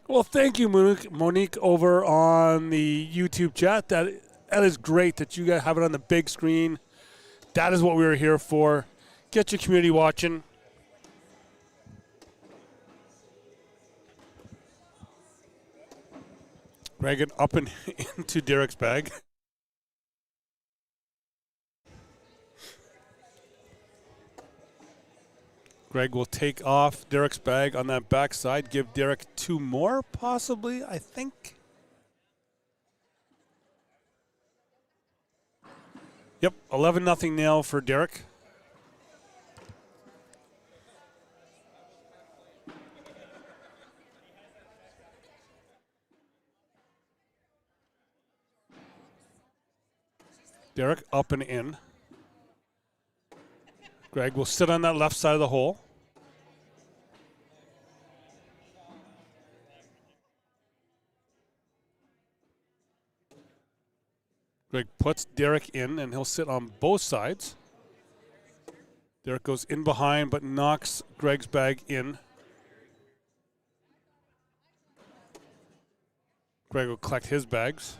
[SPEAKER 1] Well, thank you, Monique, over on the YouTube chat. That is great that you guys have it on the big screen. That is what we were here for. Get your community watching. Reagan up and into Derek's bag. Greg will take off Derek's bag on that backside. Give Derek 2 more, possibly, I think. Yep, 11-0 now for Derek. Derek up and in. Greg will sit on that left side of the hole. Greg puts Derek in, and he'll sit on both sides. Derek goes in behind, but knocks Greg's bag in. Greg will collect his bags.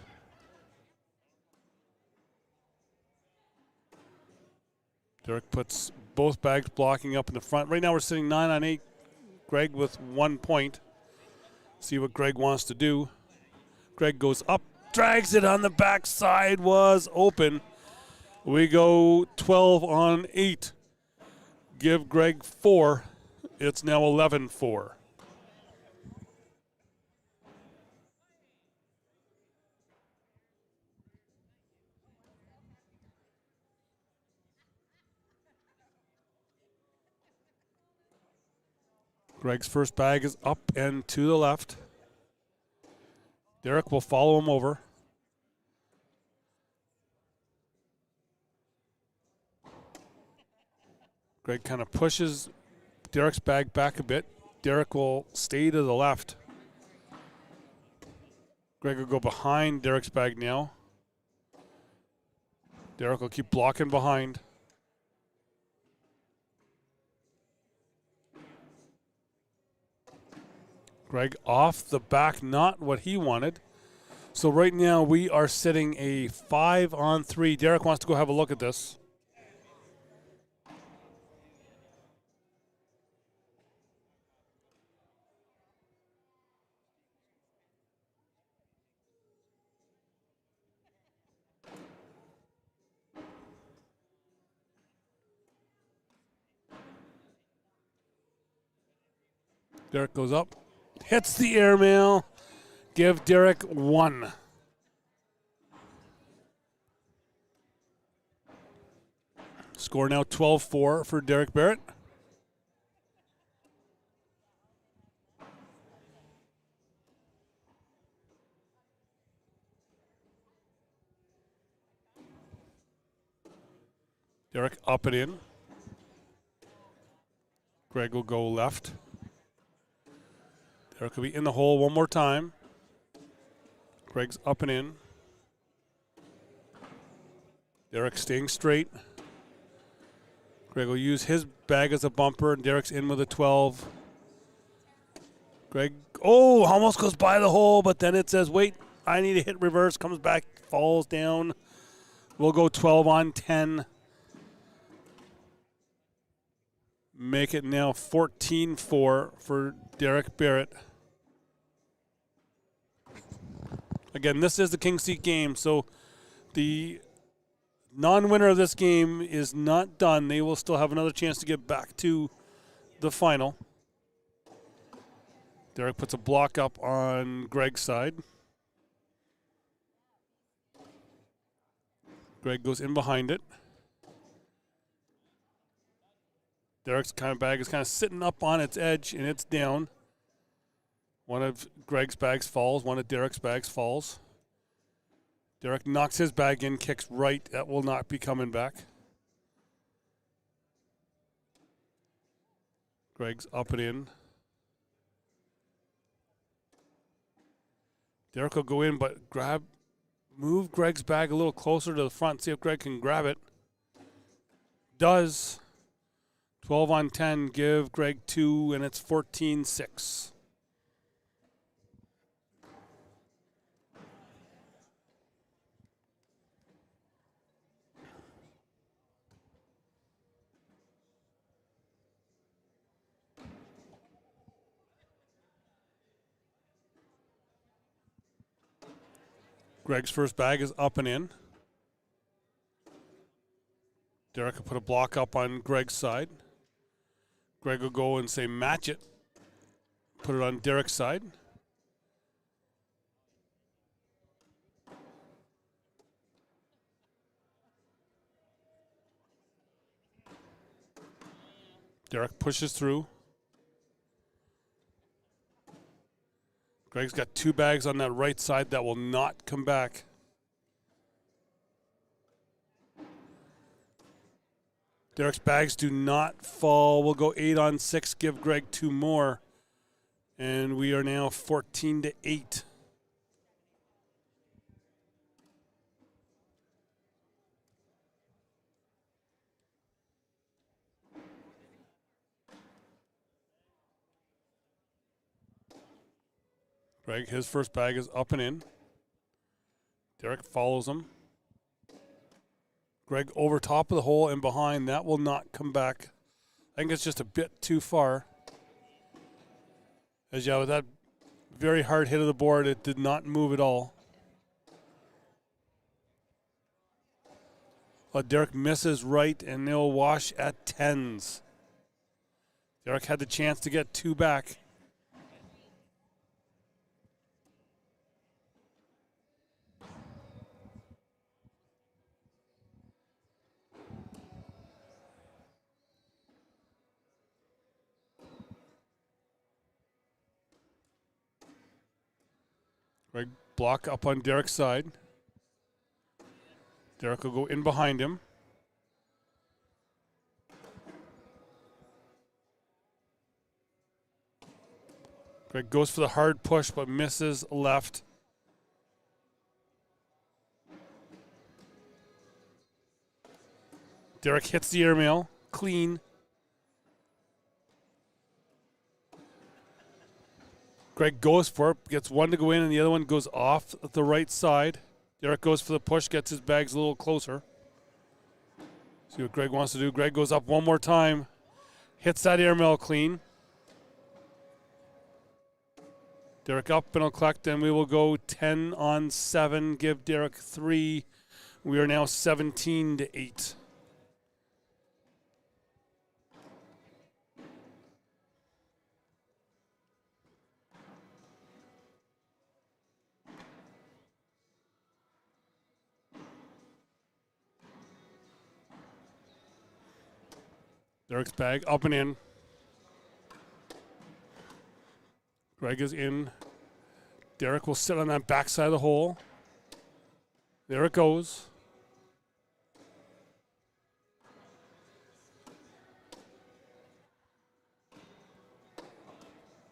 [SPEAKER 1] Derek puts both bags blocking up in the front. Right now we're sitting 9-on-8. Greg with 1 point. See what Greg wants to do. Greg goes up, drags it on the backside, was open. We go 12-on-8. Give Greg 4. It's now 11-4. Greg's first bag is up and to the left. Derek will follow him over. Greg kind of pushes Derek's bag back a bit. Derek will stay to the left. Greg will go behind Derek's bag now. Derek will keep blocking behind. Greg off the back, not what he wanted. So right now we are sitting a 5-on-3. Derek wants to go have a look at this. Derek goes up. Hits the airmail. Give Derek 1. Score now 12-4 for Derek Barrett. Derek up and in. Greg will go left. Derek will be in the hole one more time. Greg's up and in. Derek staying straight. Greg will use his bag as a bumper, and Derek's in with a 12. Greg, almost goes by the hole, but then it says, wait, I need to hit reverse, comes back, falls down. We'll go 12 on 10. Make it now 14-4 for Derek Barrett. Again, this is the King Seat game, so the non-winner of this game is not done. They will still have another chance to get back to the final. Derek puts a block up on Greg's side. Greg goes in behind it. Derek's bag is kind of sitting up on its edge, and it's down. One of Greg's bags falls. One of Derek's bags falls. Derek knocks his bag in, kicks right. That will not be coming back. Greg's up and in. Derek will go in, but move Greg's bag a little closer to the front, see if Greg can grab it. Does. 12 on 10, give Greg 2, and it's 14-6. Greg's first bag is up and in. Derek will put a block up on Greg's side. Greg will go and say match it. Put it on Derek's side. Derek pushes through. Greg's got 2 bags on that right side that will not come back. Derek's bags do not fall. We'll go 8 on 6, give Greg 2 more. And we are now 14-8. Greg, his first bag is up and in. Derek follows him. Greg over top of the hole and behind. That will not come back. I think it's just a bit too far. With that very hard hit of the board, it did not move at all. Derek misses right, and they'll wash at 10s. Derek had the chance to get 2 back. Greg block up on Derek's side. Derek will go in behind him. Greg goes for the hard push but misses left. Derek hits the airmail. Clean. Greg goes for it, gets one to go in, and the other one goes off the right side. Derek goes for the push, gets his bags a little closer. See what Greg wants to do. Greg goes up one more time, hits that airmail clean. Derek up and will collect, and we will go 10 on 7, give Derek 3. We are now 17-8. Derek's bag up and in. Greg is in. Derek will sit on that backside of the hole. There it goes.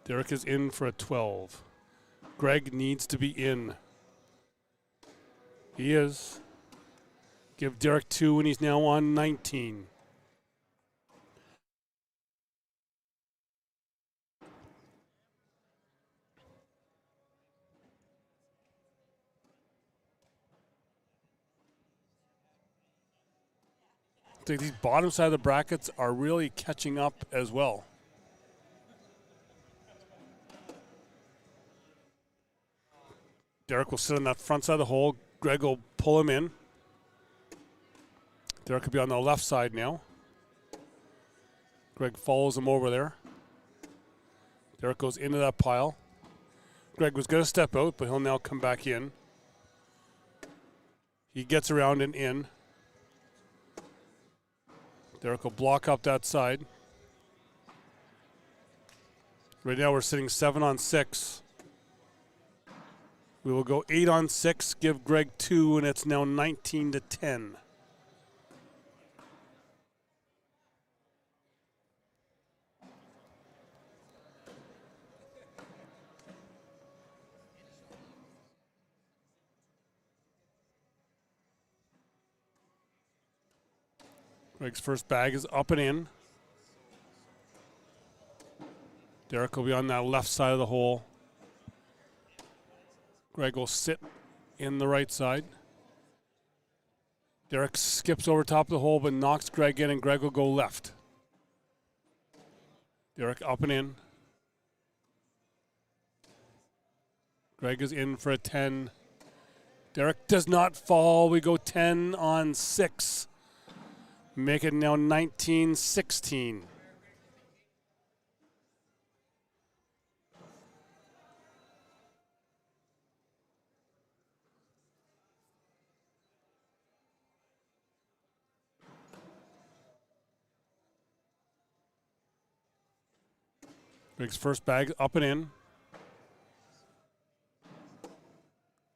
[SPEAKER 1] Derek is in for a 12. Greg needs to be in. He is. Give Derek 2, and he's now on 19. I think these bottom side of the brackets are really catching up as well. Derek will sit on that front side of the hole. Greg will pull him in. Derek could be on the left side now. Greg follows him over there. Derek goes into that pile. Greg was going to step out, but he'll now come back in. He gets around and in. Derek will block up that side. Right now we're sitting 7 on 6. We will go 8 on 6, give Greg 2, and it's now 19 to 10. Greg's first bag is up and in. Derek will be on that left side of the hole. Greg will sit in the right side. Derek skips over top of the hole but knocks Greg in, and Greg will go left. Derek up and in. Greg is in for a 10. Derek does not fall. We go 10 on 6. Make it now 19-16. Greg's first bag up and in.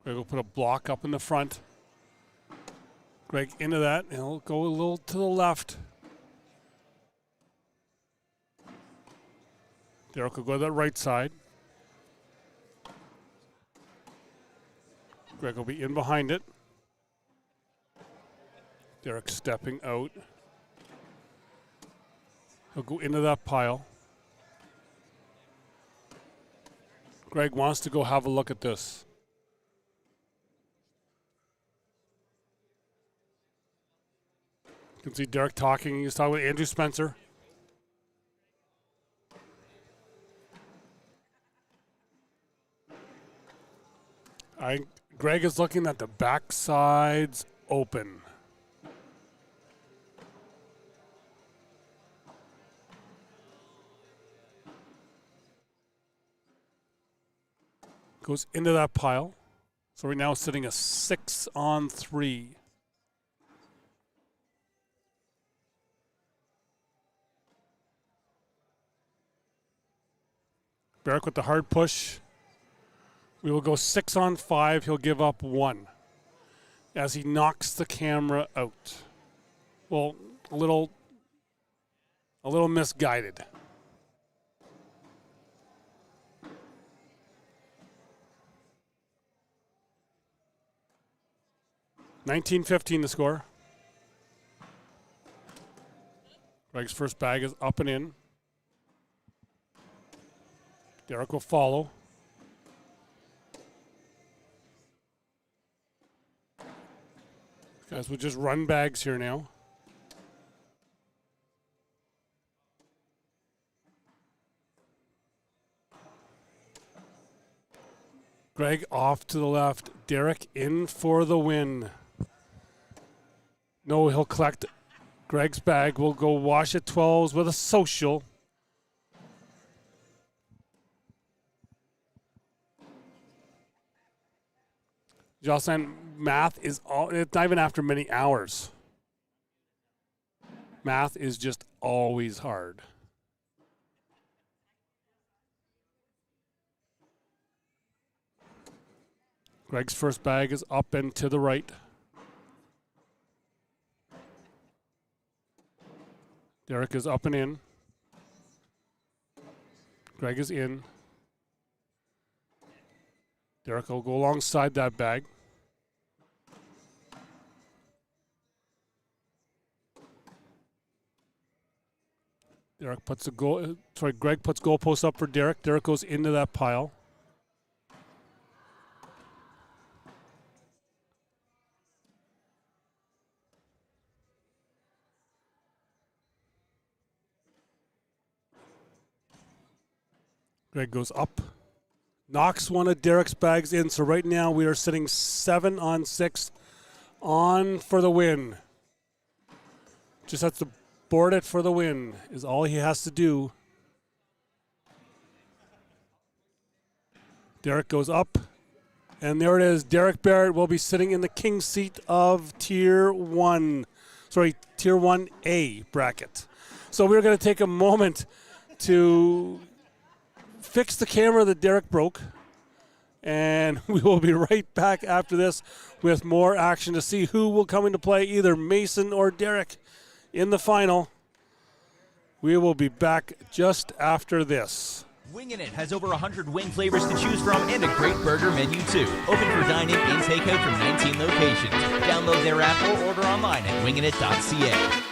[SPEAKER 1] Greg will put a block up in the front. Greg into that, and he'll go a little to the left. Derek will go to that right side. Greg will be in behind it. Derek stepping out. He'll go into that pile. Greg wants to go have a look at this. You can see Derek talking. He's talking with Andrew Spencer. Greg is looking at the backsides open. Goes into that pile. So we're now sitting a 6 on 3. Barrick with the hard push. We will go 6 on 5. He'll give up 1 as he knocks the camera out. Well, a little misguided. $19-15 the score. Greg's first bag is up and in. Derek will follow. Guys, we'll just run bags here now. Greg off to the left. Derek in for the win. No, he'll collect Greg's bag. We'll go wash at 12s with a social. Jocelyn, math is all, it's not even after many hours. Math is just always hard. Greg's first bag is up and to the right. Derek is up and in. Greg is in. Derek will go alongside that bag. Greg puts goalposts up for Derek. Derek goes into that pile. Greg goes up, knocks one of Derek's bags in. So right now we are sitting 7-on-6, on for the win. Just has to board it for the win is all he has to do. Derek goes up, and there it is. Derek Barrett will be sitting in the king seat of Tier 1A bracket. So we're going to take a moment to fix the camera that Derek broke, and we will be right back after this with more action to see who will come into play, either Mason or Derek, in the final. We will be back just after this.
[SPEAKER 2] Wingin' It has over 100 wing flavors to choose from and a great burger menu too. Open for dine-in and takeout from 19 locations. Download their app or order online at wingingit.ca.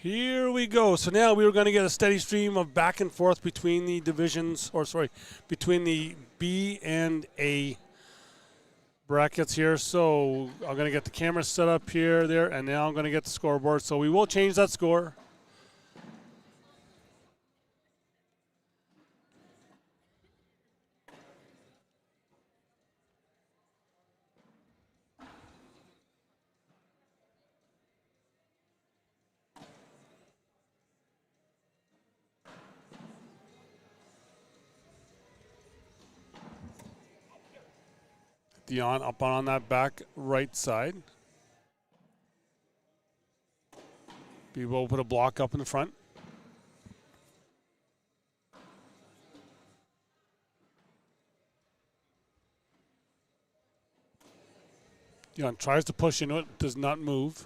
[SPEAKER 1] Here we go. So now we are going to get a steady stream of back and forth between the divisions, between the B and A brackets here. So I'm going to get the camera set up here, there, and now I'm going to get the scoreboard. So we will change that score. Dion up on that back right side. We will put a block up in the front. Dion tries to push into it, does not move.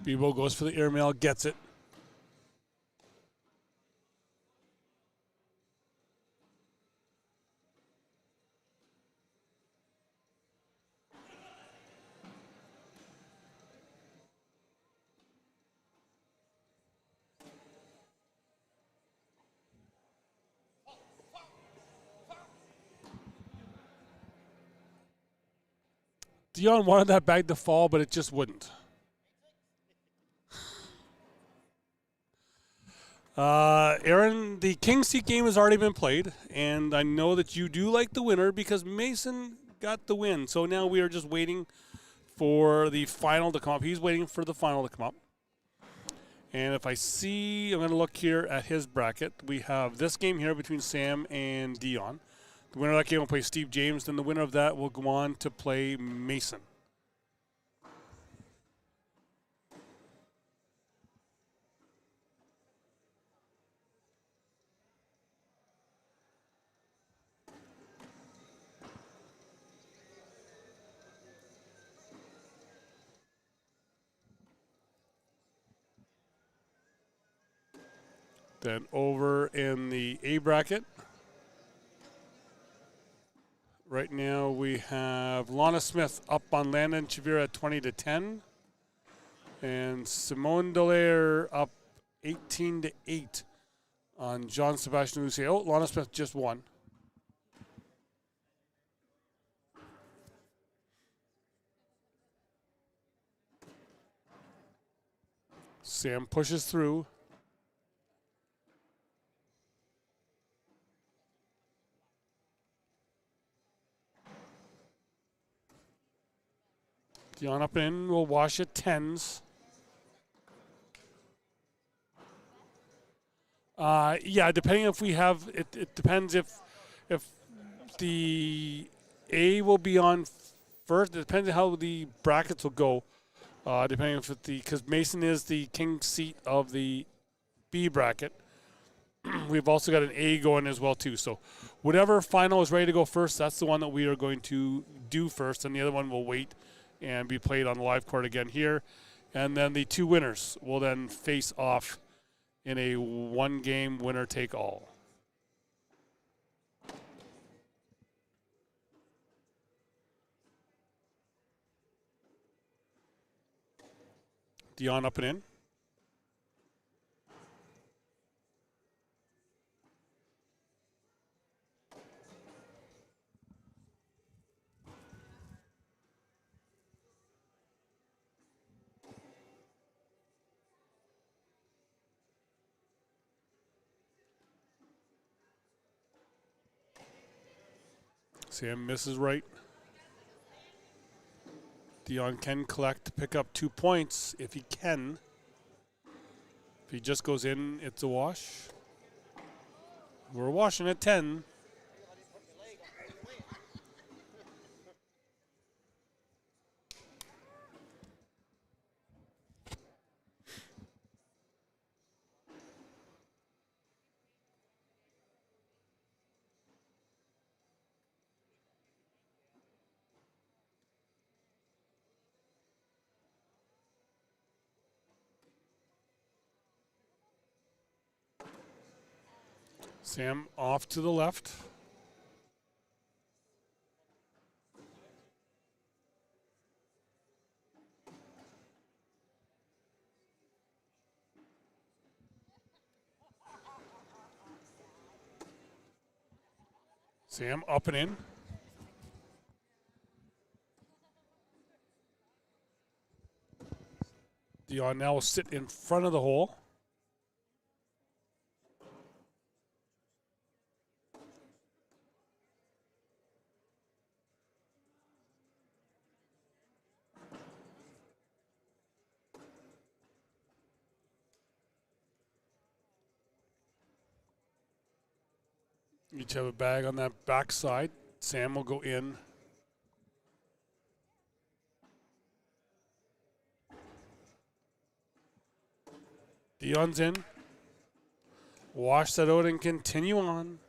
[SPEAKER 1] Bebo goes for the airmail, gets it. Dion wanted that bag to fall, but it just wouldn't. Aaron, the King's Seat game has already been played, and I know that you do like the winner because Mason got the win. So now we are just waiting for the final to come up. He's waiting for the final to come up. And if I see, I'm going to look here at his bracket. We have this game here between Sam and Dion. The winner of that game will play Steve James. Then the winner of that will go on to play Mason. Then over in the A bracket, right now we have Lana Smith up on Landon Chavira at 20-10, and Simone Dallaire up 18-8 on John Sebastian Lucier. Oh, Lana Smith just won. Sam pushes through. Dion up and in, will wash it 10s. Yeah, depending if we have, it depends if the A will be on first. It depends on how the brackets will go. Depending if because Mason is the king seat of the B bracket. We've also got an A going as well too. So whatever final is ready to go first, that's the one that we are going to do first, and the other one will wait and be played on the live court again here. And then the two winners will then face off in a one-game winner-take-all. Dion up and in. Sam misses right. Dion can collect, pick up 2 points if he can. If he just goes in, it's a wash. We're washing at 10. Sam off to the left. Sam up and in. Dion now will sit in front of the hole. Each have a bag on that back side. Sam will go in. Dion's in. Wash that out and continue on.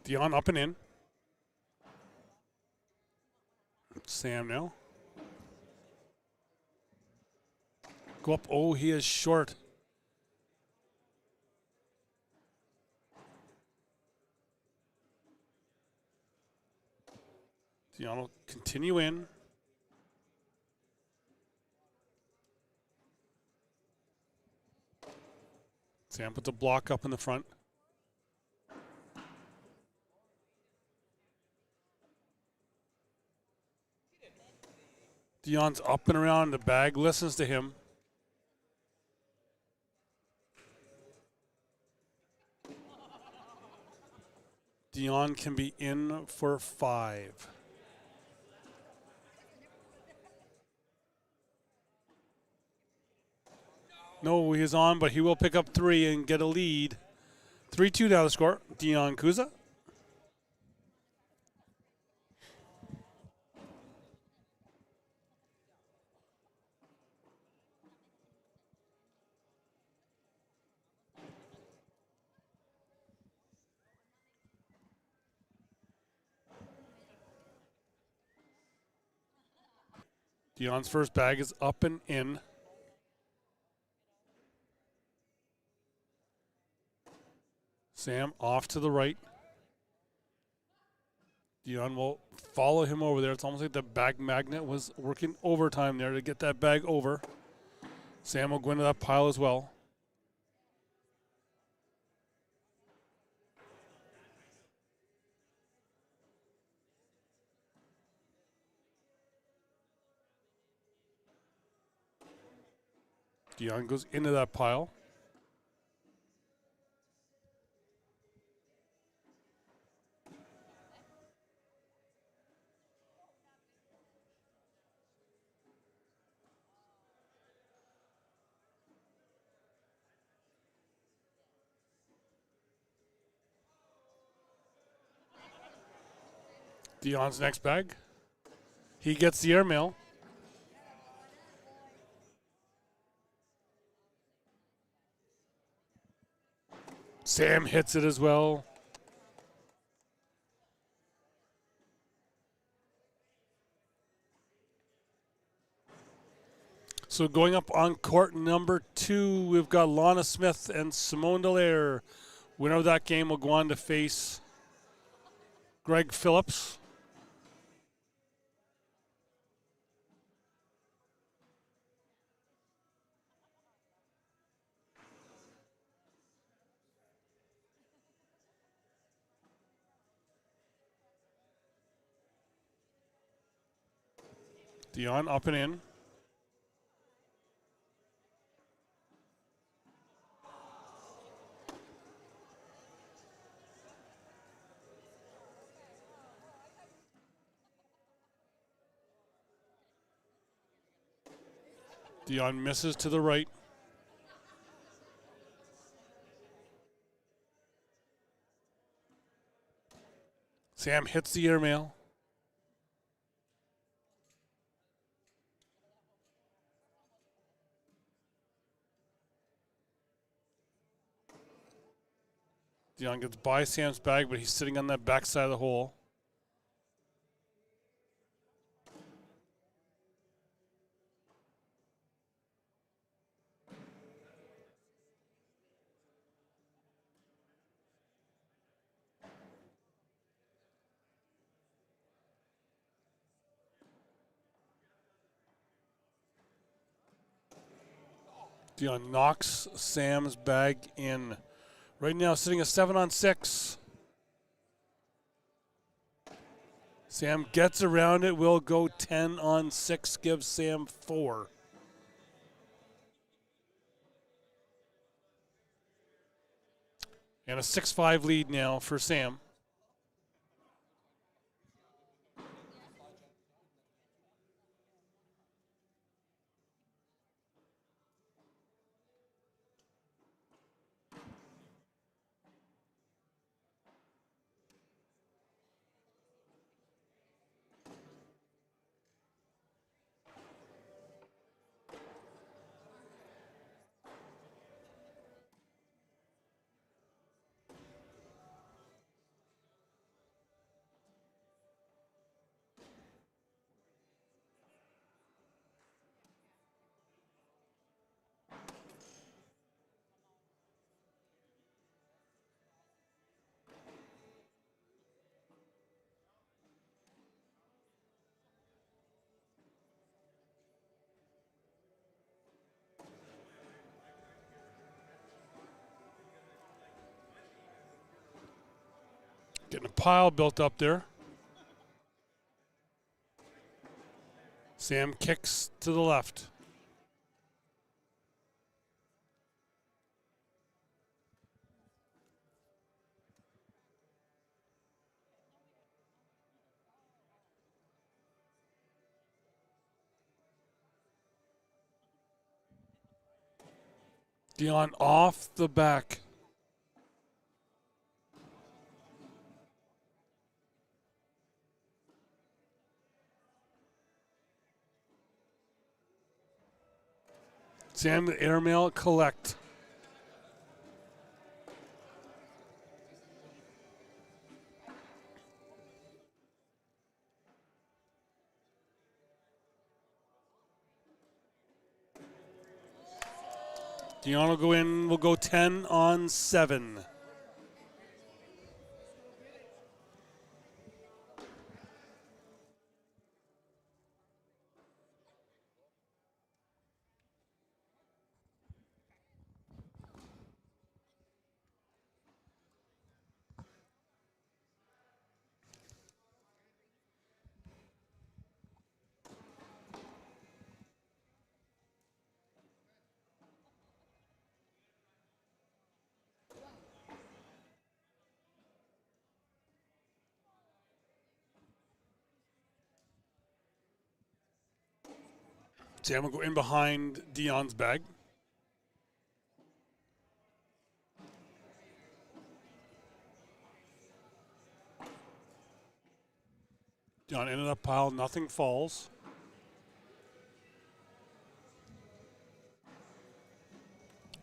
[SPEAKER 1] Dion up and in. Sam now. Go up. Oh, he is short. Dion will continue in. Sam puts a block up in the front. Dion's up and around. The bag listens to him. Dion can be in for 5. No, he's on, but he will pick up 3 and get a lead. 3-2 now the score. Dion Kuza. Dion's first bag is up and in. Sam off to the right. Dion will follow him over there. It's almost like the bag magnet was working overtime there to get that bag over. Sam will go into that pile as well. Dion goes into that pile. Dion's next bag. He gets the airmail. Sam hits it as well. So going up on court number 2, we've got Lana Smith and Simone Dallaire. Winner of that game will go on to face Greg Phillips. Dion up and in. Dion misses to the right. Sam hits the airmail. Dion gets by Sam's bag, but he's sitting on that backside of the hole. Dion knocks Sam's bag in. Right now, sitting at 7-on-6. Sam gets around it, will go 10-on-6, gives Sam 4. And a 6-5 lead now for Sam. Getting a pile built up there. Sam kicks to the left. Dion off the back. Sam, the airmail collect. Dion will go in, will go 10-on-7. Sam will go in behind Dion's bag. Dion ended up pile, nothing falls.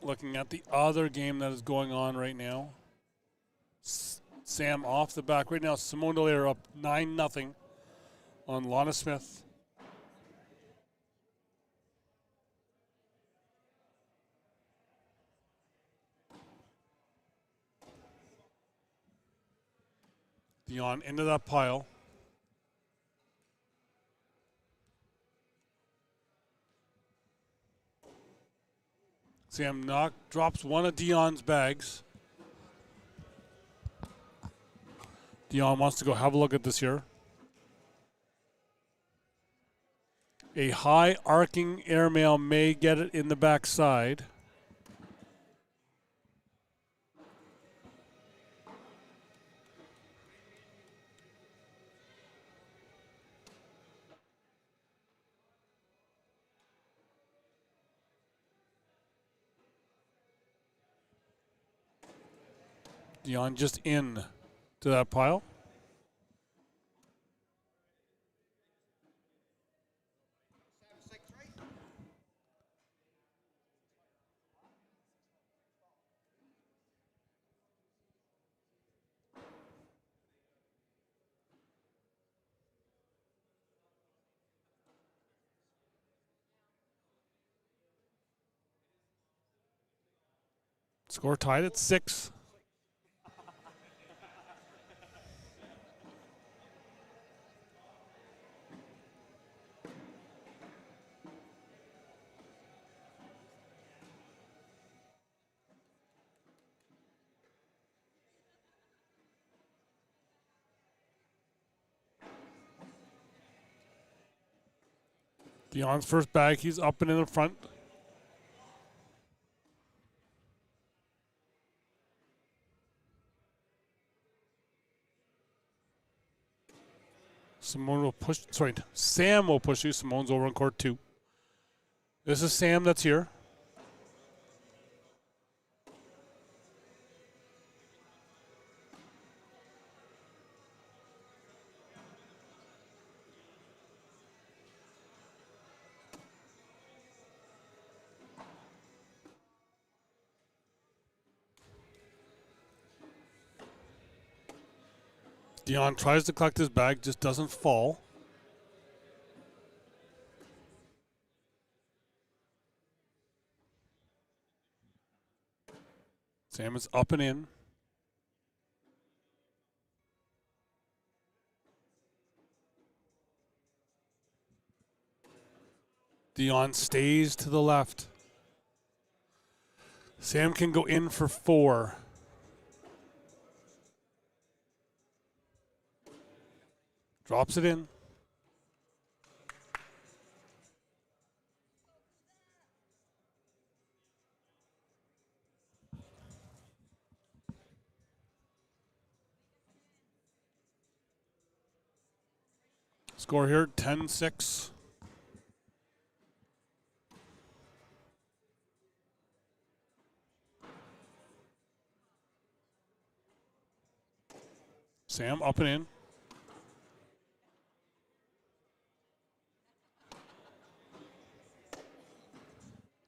[SPEAKER 1] Looking at the other game that is going on right now. Sam off the back. Right now, Simone Dallaire up 9-0 on Lana Smith. Dion into that pile. Sam drops one of Dion's bags. Dion wants to go have a look at this here. A high arcing airmail may get it in the backside. Dion just in to that pile. Score tied at 6. Dion's first bag. He's up and in the front. Simone will push. Sorry, Sam will push you. Simone's over on court 2. This is Sam that's here. Dion tries to collect his bag, just doesn't fall. Sam is up and in. Dion stays to the left. Sam can go in for 4. Drops it in. Score here, 10-6. Sam up and in.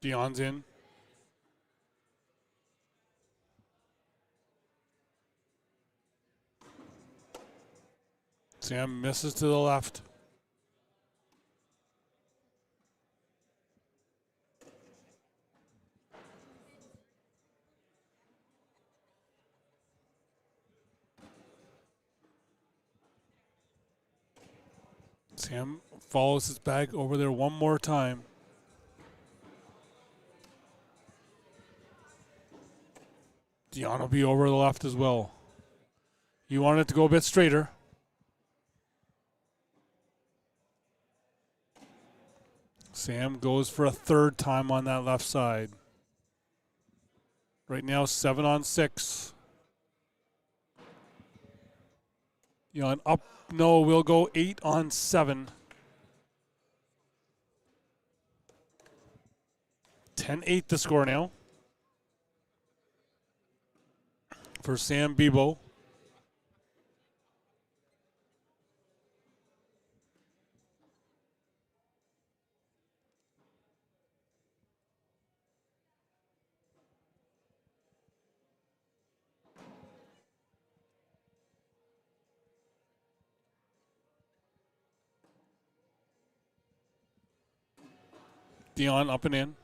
[SPEAKER 1] Dion's in. Sam misses to the left. Sam follows his bag over there one more time. Dion will be over the left as well. You want it to go a bit straighter. Sam goes for a third time on that left side. Right now, 7-on-6. Dion up. No, we'll go 8-on-7. 10-8 the score now for Sam Bebo. Dion up and in.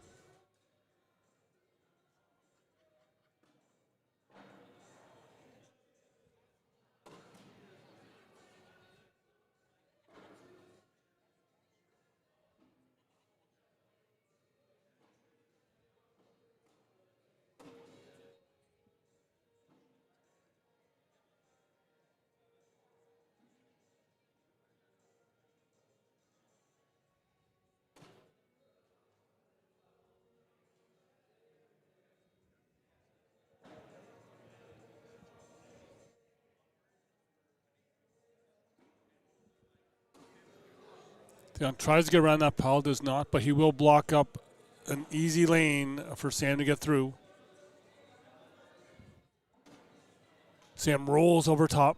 [SPEAKER 1] Dion tries to get around that pile, does not, but he will block up an easy lane for Sam to get through. Sam rolls over top.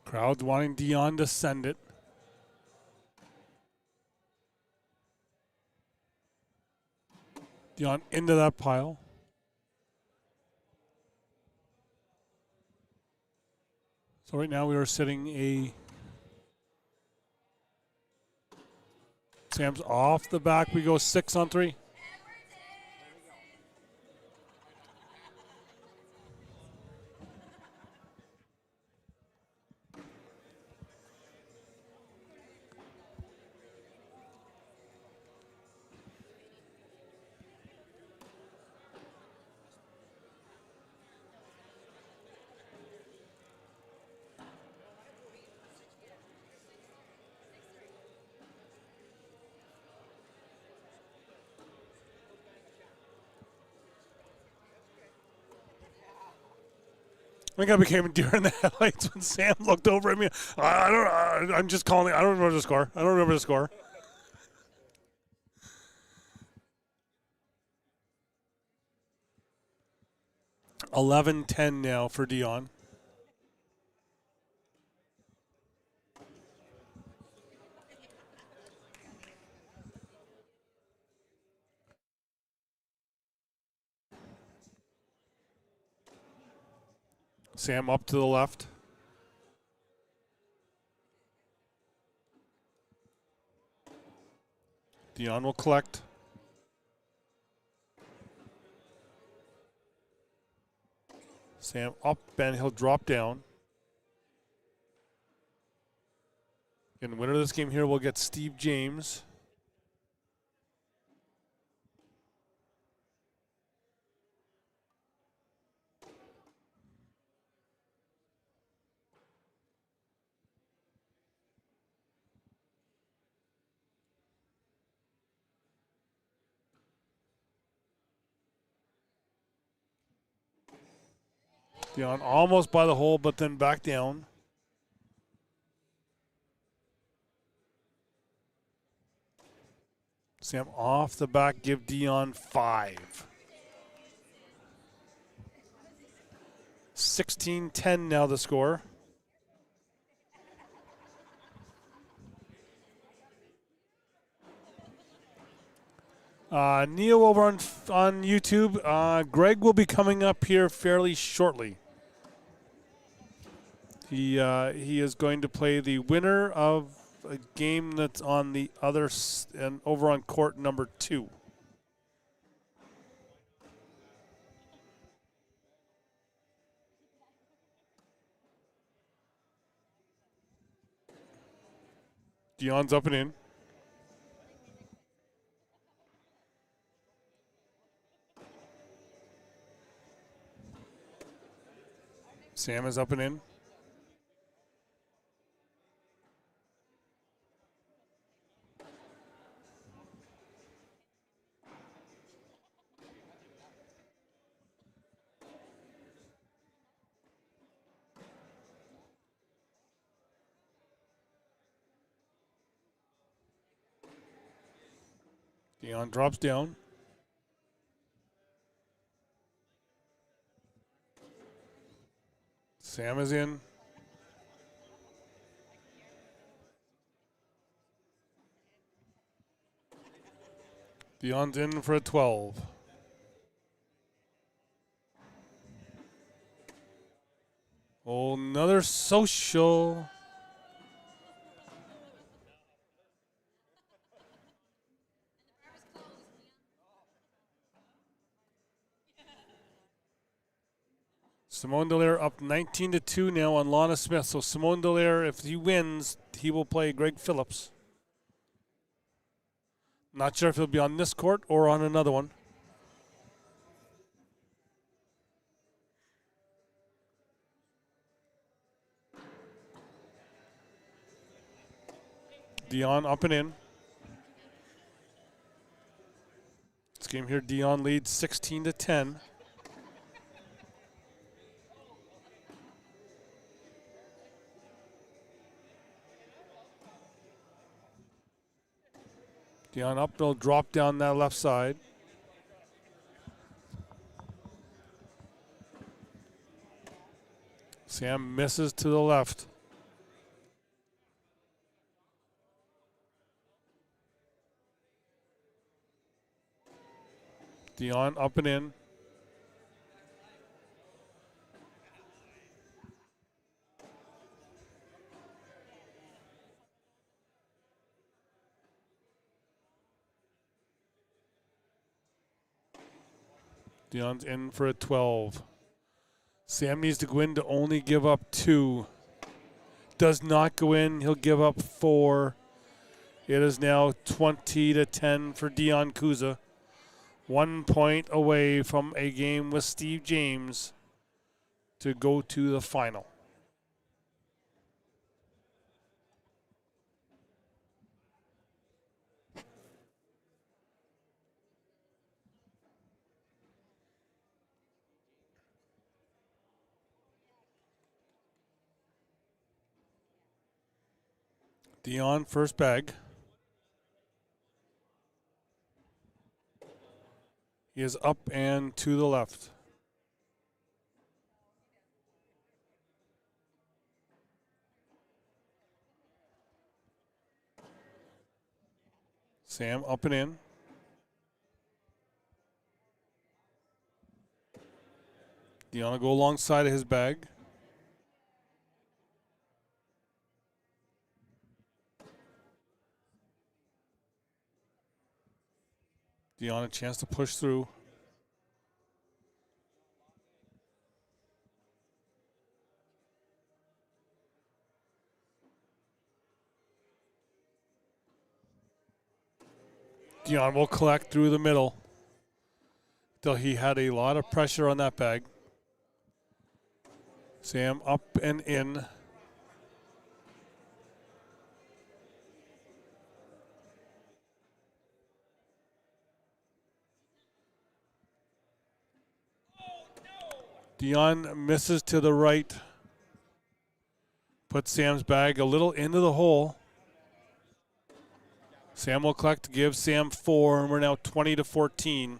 [SPEAKER 1] Crowd wanting Dion to send it. Dion into that pile. So right now we are sitting a Sam's off the back. We go 6-on-3. I think I became a deer in the headlights when Sam looked over at me. I'm just calling. I don't remember the score. 11-10 now for Dion. Sam up to the left. Dion will collect. Sam up and he'll drop down. And the winner of this game here will get Steve James. Dion almost by the hole, but then back down. Sam off the back, give Dion 5. 16-10 now the score. Neil over on YouTube. Greg will be coming up here fairly shortly. He is going to play the winner of a game that's on the other and over on court number 2. Dion's up and in. Sam is up and in. Dion drops down. Sam is in. Dion's in for a 12. Oh, another social. Simone Dallaire up 19-2 now on Lana Smith. So Simone Dallaire, if he wins, he will play Greg Phillips. Not sure if he'll be on this court or on another one. Dion up and in. This game here, Dion leads 16-10. Dion up, they'll drop down that left side. Sam misses to the left. Dion up and in. Dion's in for a 12. Sam needs to go in to only give up 2. Does not go in. He'll give up 4. It is now 20-10 for Dion Kuza. 1 point away from a game with Steve James to go to the final. Dion, first bag. He is up and to the left. Sam up and in. Dion will go alongside of his bag. Dion a chance to push through. Dion will collect through the middle. Though he had a lot of pressure on that bag. Sam up and in. Dion misses to the right. Puts Sam's bag a little into the hole. Sam will collect, give Sam 4, and we're now 20-14.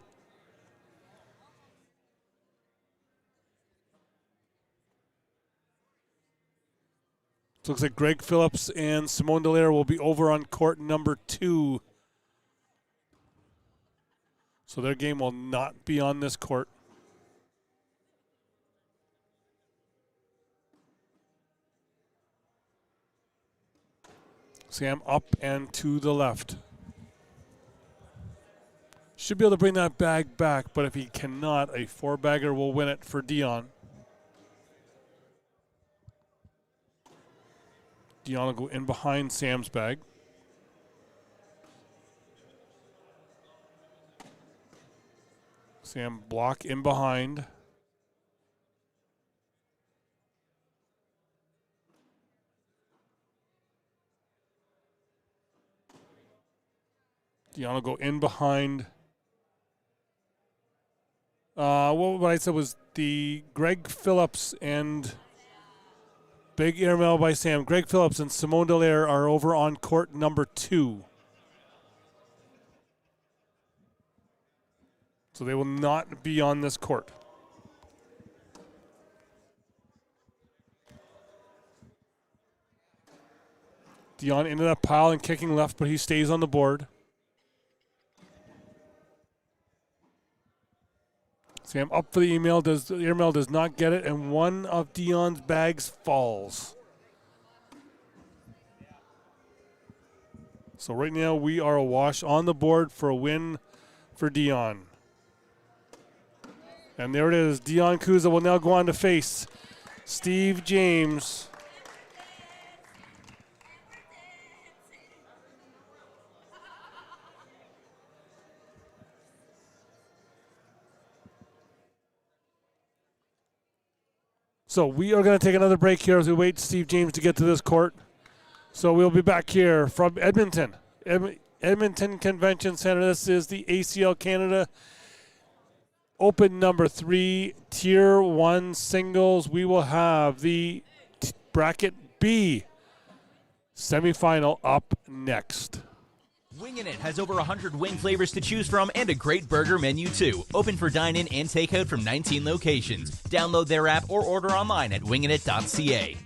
[SPEAKER 1] It looks like Greg Phillips and Simone Dallaire will be over on court number 2. So their game will not be on this court. Sam up and to the left. Should be able to bring that bag back, but if he cannot, a 4-bagger will win it for Dion. Dion will go in behind Sam's bag. Sam block in behind. Dion will go in behind. What I said was the Greg Phillips and big airmail by Sam. Greg Phillips and Simone Dallaire are over on court number 2. So they will not be on this court. Dion into that pile and kicking left, but he stays on the board. Sam up for the email. The airmail does not get it, and one of Dion's bags falls. So right now we are awash on the board for a win for Dion. And there it is. Dion Kuza will now go on to face Steve James. So we are going to take another break here as we wait Steve James to get to this court. So we'll be back here from Edmonton. Edmonton Convention Center. This is the ACL Canada Open number 3, Tier 1 singles. We will have the Bracket B semifinal up next.
[SPEAKER 2] Wingin' It has over 100 wing flavors to choose from and a great burger menu too. Open for dine-in and takeout from 19 locations. Download their app or order online at wingingit.ca.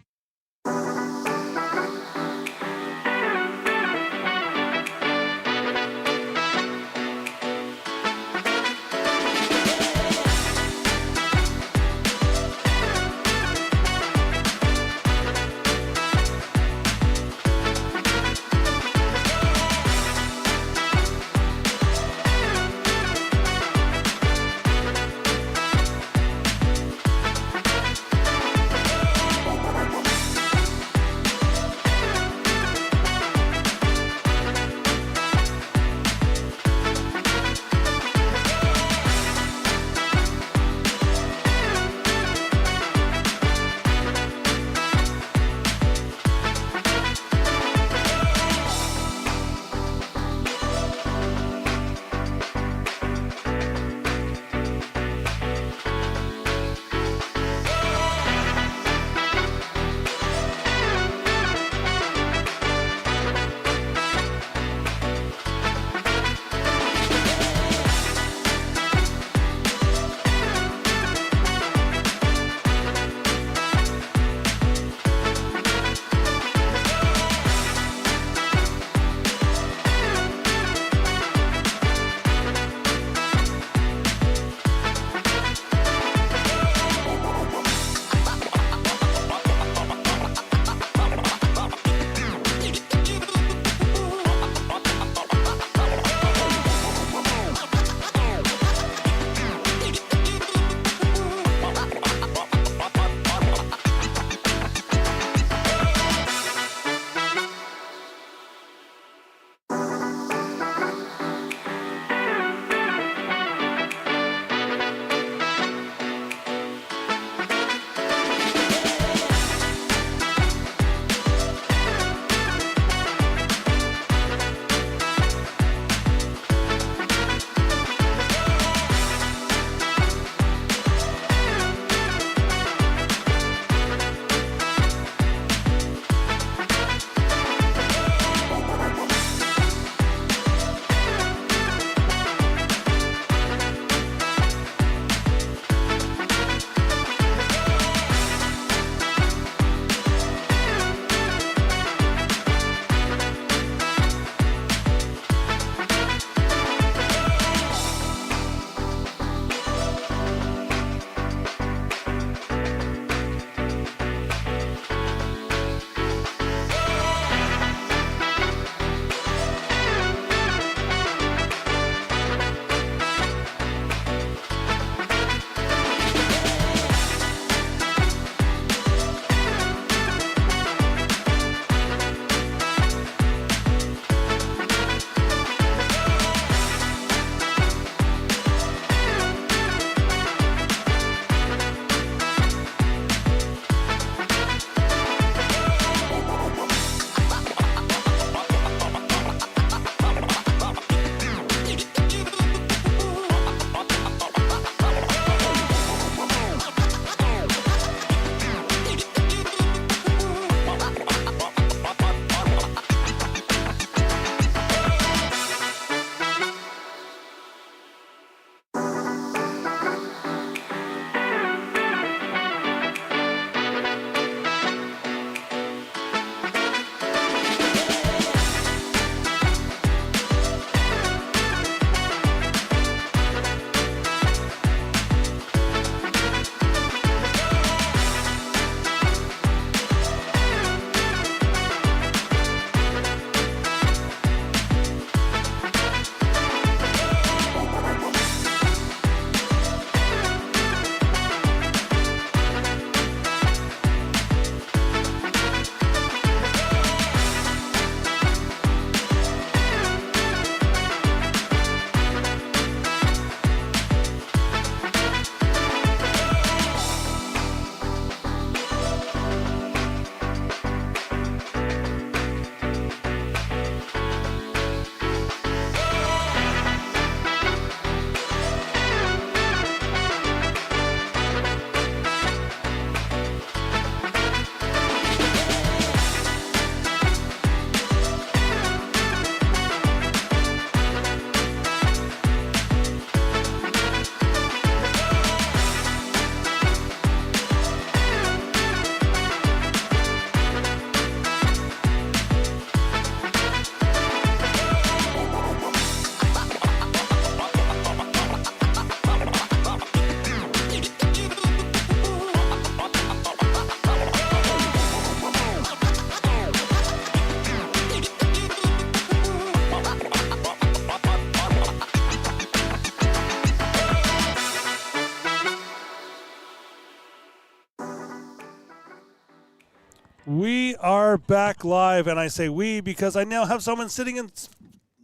[SPEAKER 1] We are back live, and I say we because I now have someone sitting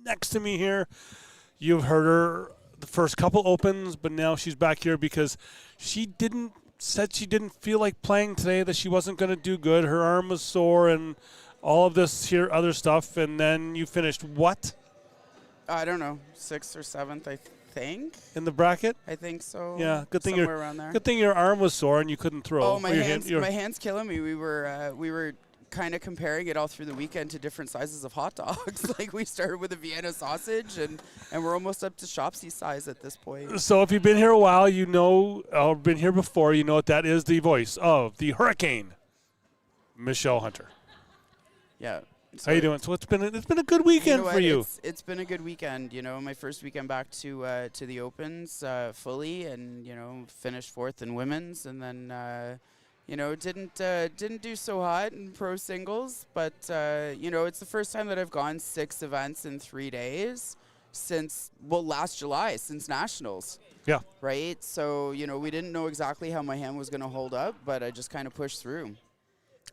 [SPEAKER 1] next to me here. You've heard her the first couple opens, but now she's back here because said she didn't feel like playing today, that she wasn't going to do good. Her arm was sore and all of this here other stuff, and then you finished what?
[SPEAKER 3] I don't know, 6th or 7th, I think.
[SPEAKER 1] In the bracket?
[SPEAKER 3] I think so.
[SPEAKER 1] Yeah,
[SPEAKER 3] somewhere around there.
[SPEAKER 1] Good thing your arm was sore and you couldn't throw.
[SPEAKER 3] Oh, my hand's killing me. We were kind of comparing it all through the weekend to different sizes of hot dogs. Like we started with a Vienna sausage, and we're almost up to Shopsy size at this point.
[SPEAKER 1] So if you've been here a while, you know, or been here before, you know what that is, the voice of the Hurricane, Michelle Hunter.
[SPEAKER 3] Yeah. So
[SPEAKER 1] how you doing? So it's been a good weekend for you.
[SPEAKER 3] It's been a good weekend. You know, my first weekend back to the Opens fully, and you know, finished 4th in women's, and then you know, didn't do so hot in pro singles, but you know, it's the first time that I've gone 6 events in 3 days since last July, since nationals.
[SPEAKER 1] Yeah.
[SPEAKER 3] Right. So you know, we didn't know exactly how my hand was going to hold up, but I just kind of pushed through.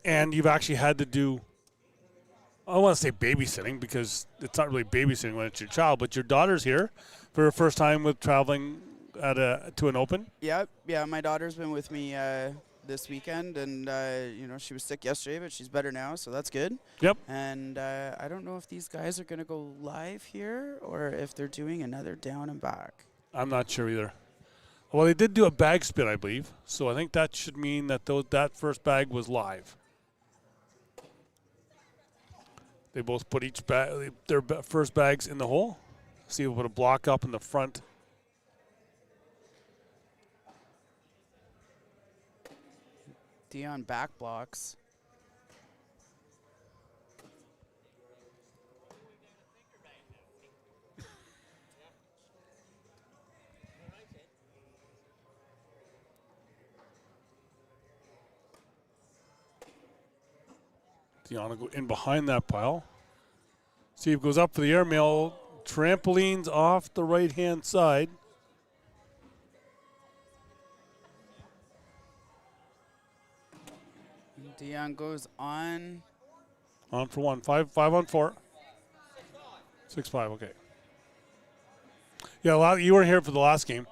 [SPEAKER 1] And you've actually had to do, I don't want to say babysitting because it's not really babysitting when it's your child, but your daughter's here for her first time with traveling to an Open.
[SPEAKER 3] Yep. Yeah. My daughter's been with me this weekend, and you know, she was sick yesterday, but she's better now, so that's good.
[SPEAKER 1] Yep.
[SPEAKER 3] And I don't know if these guys are going to go live here or if they're doing another down and back.
[SPEAKER 1] I'm not sure either. Well, they did do a bag spin, I believe, so I think that should mean that that first bag was live. They both put their first bags in the hole. See, we'll put a block up in the front.
[SPEAKER 3] Dion back blocks.
[SPEAKER 1] Dion will go in behind that pile. Steve goes up for the airmail. Trampolines off the right-hand side.
[SPEAKER 3] Dion goes on.
[SPEAKER 1] On for one. Five on 4. 6-5, okay. Yeah, you weren't here for the last game.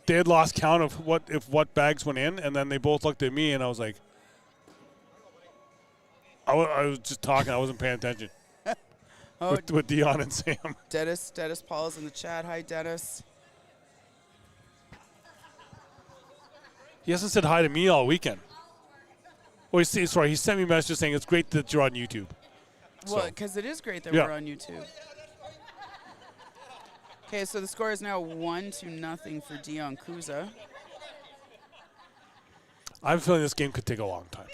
[SPEAKER 1] They had lost count of what bags went in, and then they both looked at me, and I was like, I was just talking. I wasn't paying attention. with Dion and Sam.
[SPEAKER 3] Dennis Paul's in the chat. Hi, Dennis.
[SPEAKER 1] He hasn't said hi to me all weekend. Oh, he sent me a message saying it's great that you're on YouTube.
[SPEAKER 3] Well, because it is great that we're on YouTube. Okay, so the score is now 1-0 for Dion Kuza.
[SPEAKER 1] I have a feeling this game could take a long time.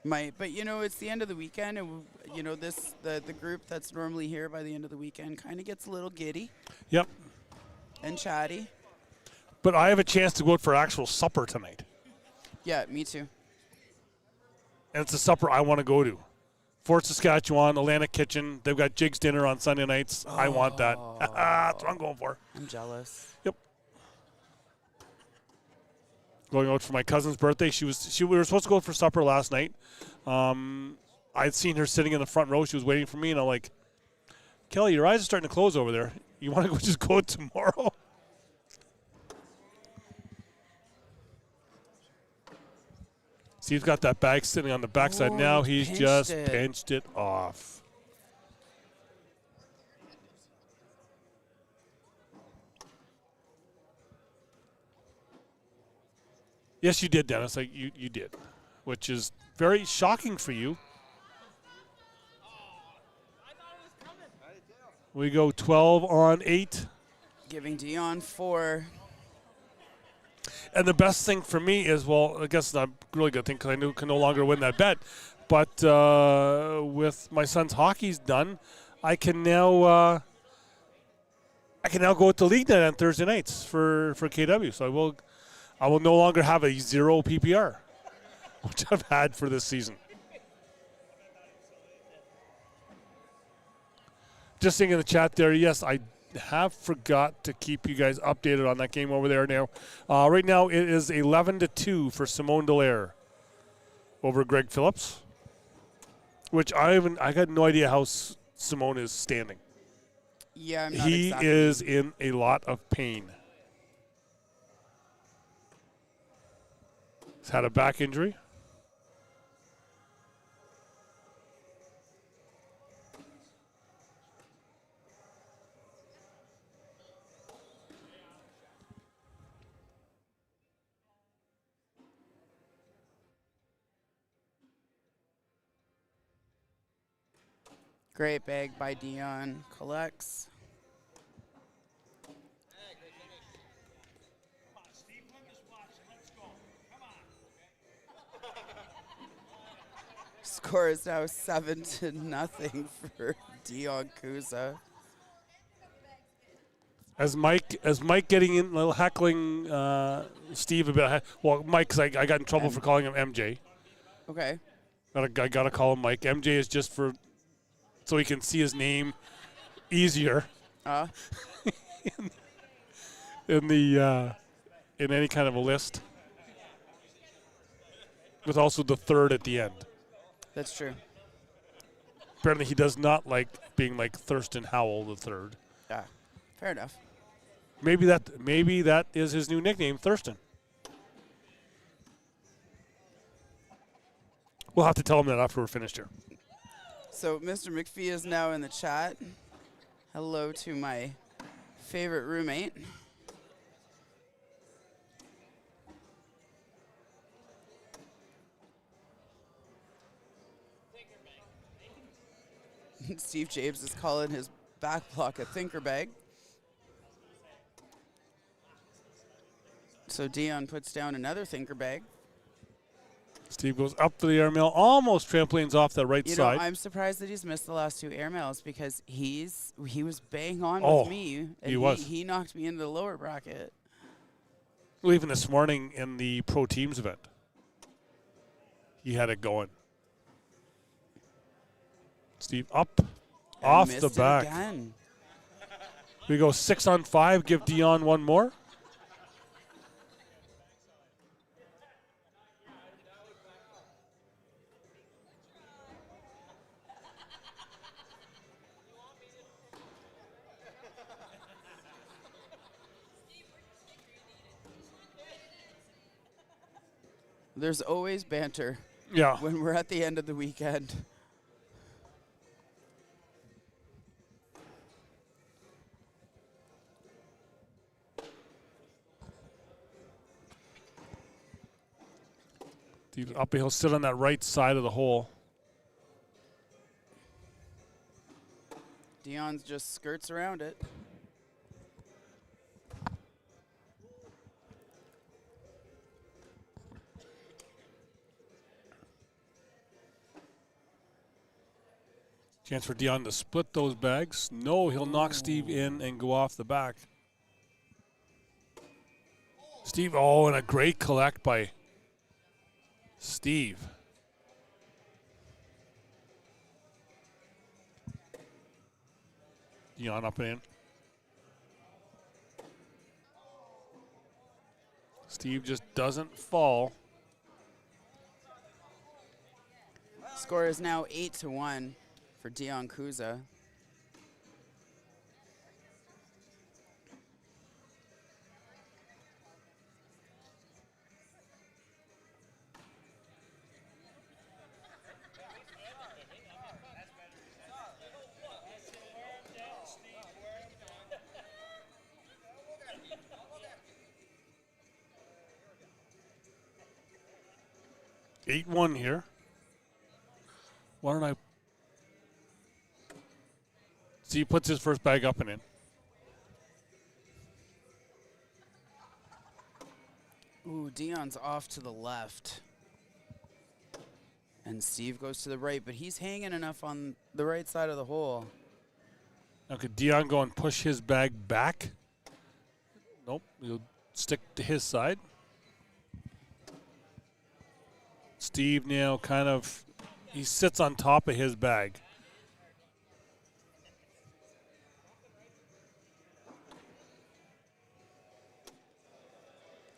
[SPEAKER 3] Might, but you know, it's the end of the weekend, and you know, the group that's normally here by the end of the weekend kind of gets a little giddy.
[SPEAKER 1] Yep.
[SPEAKER 3] And chatty.
[SPEAKER 1] But I have a chance to go out for actual supper tonight.
[SPEAKER 3] Yeah, me too.
[SPEAKER 1] And it's a supper I want to go to. Fort Saskatchewan, Atlantic Kitchen. They've got Jigs dinner on Sunday nights. Oh. I want that. That's what I'm going for.
[SPEAKER 3] I'm jealous.
[SPEAKER 1] Yep. Going out for my cousin's birthday. We were supposed to go for supper last night. I'd seen her sitting in the front row. She was waiting for me, and I'm like, Kelly, your eyes are starting to close over there. You want to just go tomorrow? Steve's got that bag sitting on the backside now. He's just pinched it off. Yes, you did, Dennis. You did, which is very shocking for you. We go 12 on 8.
[SPEAKER 3] Giving Dion 4.
[SPEAKER 1] And the best thing for me is, well, I guess it's not a really good thing because I can no longer win that bet. But with my son's hockey's done, I can now go to league night on Thursday nights for KW. So I will no longer have a 0 PPR, which I've had for this season. Just seeing in the chat there, yes, I have forgot to keep you guys updated on that game over there now. Right now it is 11-2 for Simone Dallaire. over Greg Phillips, which I got no idea how Simone is standing.
[SPEAKER 3] Yeah, I'm not
[SPEAKER 1] He
[SPEAKER 3] exactly.
[SPEAKER 1] is in a lot of pain. He's had a back injury.
[SPEAKER 3] Great bag by Dion. Collects. Score is now 7-0 for Dion Kuza.
[SPEAKER 1] As Mike getting in, a little heckling Steve a bit. Well, Mike, because I got in trouble for calling him MJ.
[SPEAKER 3] Okay.
[SPEAKER 1] I got to call him Mike. MJ is just for so he can see his name easier in any kind of a list. With also the third at the end.
[SPEAKER 3] That's true.
[SPEAKER 1] Apparently, he does not like being like Thurston Howell the third.
[SPEAKER 3] Yeah. Fair enough.
[SPEAKER 1] Maybe that is his new nickname, Thurston. We'll have to tell him that after we're finished here.
[SPEAKER 3] So Mr. McPhee is now in the chat. Hello to my favorite roommate. Steve James is calling his back block a thinker bag. So Dion puts down another thinker bag.
[SPEAKER 1] Steve goes up to the airmail, almost trampolines off the right
[SPEAKER 3] You
[SPEAKER 1] side.
[SPEAKER 3] know, I'm surprised that he's missed the last two airmails because he was bang on
[SPEAKER 1] Oh,
[SPEAKER 3] with me. And
[SPEAKER 1] he was.
[SPEAKER 3] He knocked me into the lower bracket.
[SPEAKER 1] Well, even this morning in the pro teams event, he had it going. Steve up, off
[SPEAKER 3] Missed
[SPEAKER 1] the
[SPEAKER 3] it
[SPEAKER 1] back.
[SPEAKER 3] again.
[SPEAKER 1] We go 6 on 5. Give Dion one more.
[SPEAKER 3] There's always banter
[SPEAKER 1] Yeah.
[SPEAKER 3] when we're at the end of the weekend.
[SPEAKER 1] Steve up, he'll sit on that right side of the hole.
[SPEAKER 3] Dion's just skirts around it.
[SPEAKER 1] Chance for Dion to split those bags. No, he'll knock Steve in and go off the back. Steve, and a great collect by Steve. Dion up and in. Steve just doesn't fall.
[SPEAKER 3] Score is now 8-1 for Dion Kuza.
[SPEAKER 1] Eight one here. Why don't I? See, he puts his first bag up and in.
[SPEAKER 3] Ooh, Dion's off to the left. And Steve goes to the right, but he's hanging enough on the right side of the hole.
[SPEAKER 1] Now could Dion go and push his bag back? Nope, he'll stick to his side. Steve now he sits on top of his bag.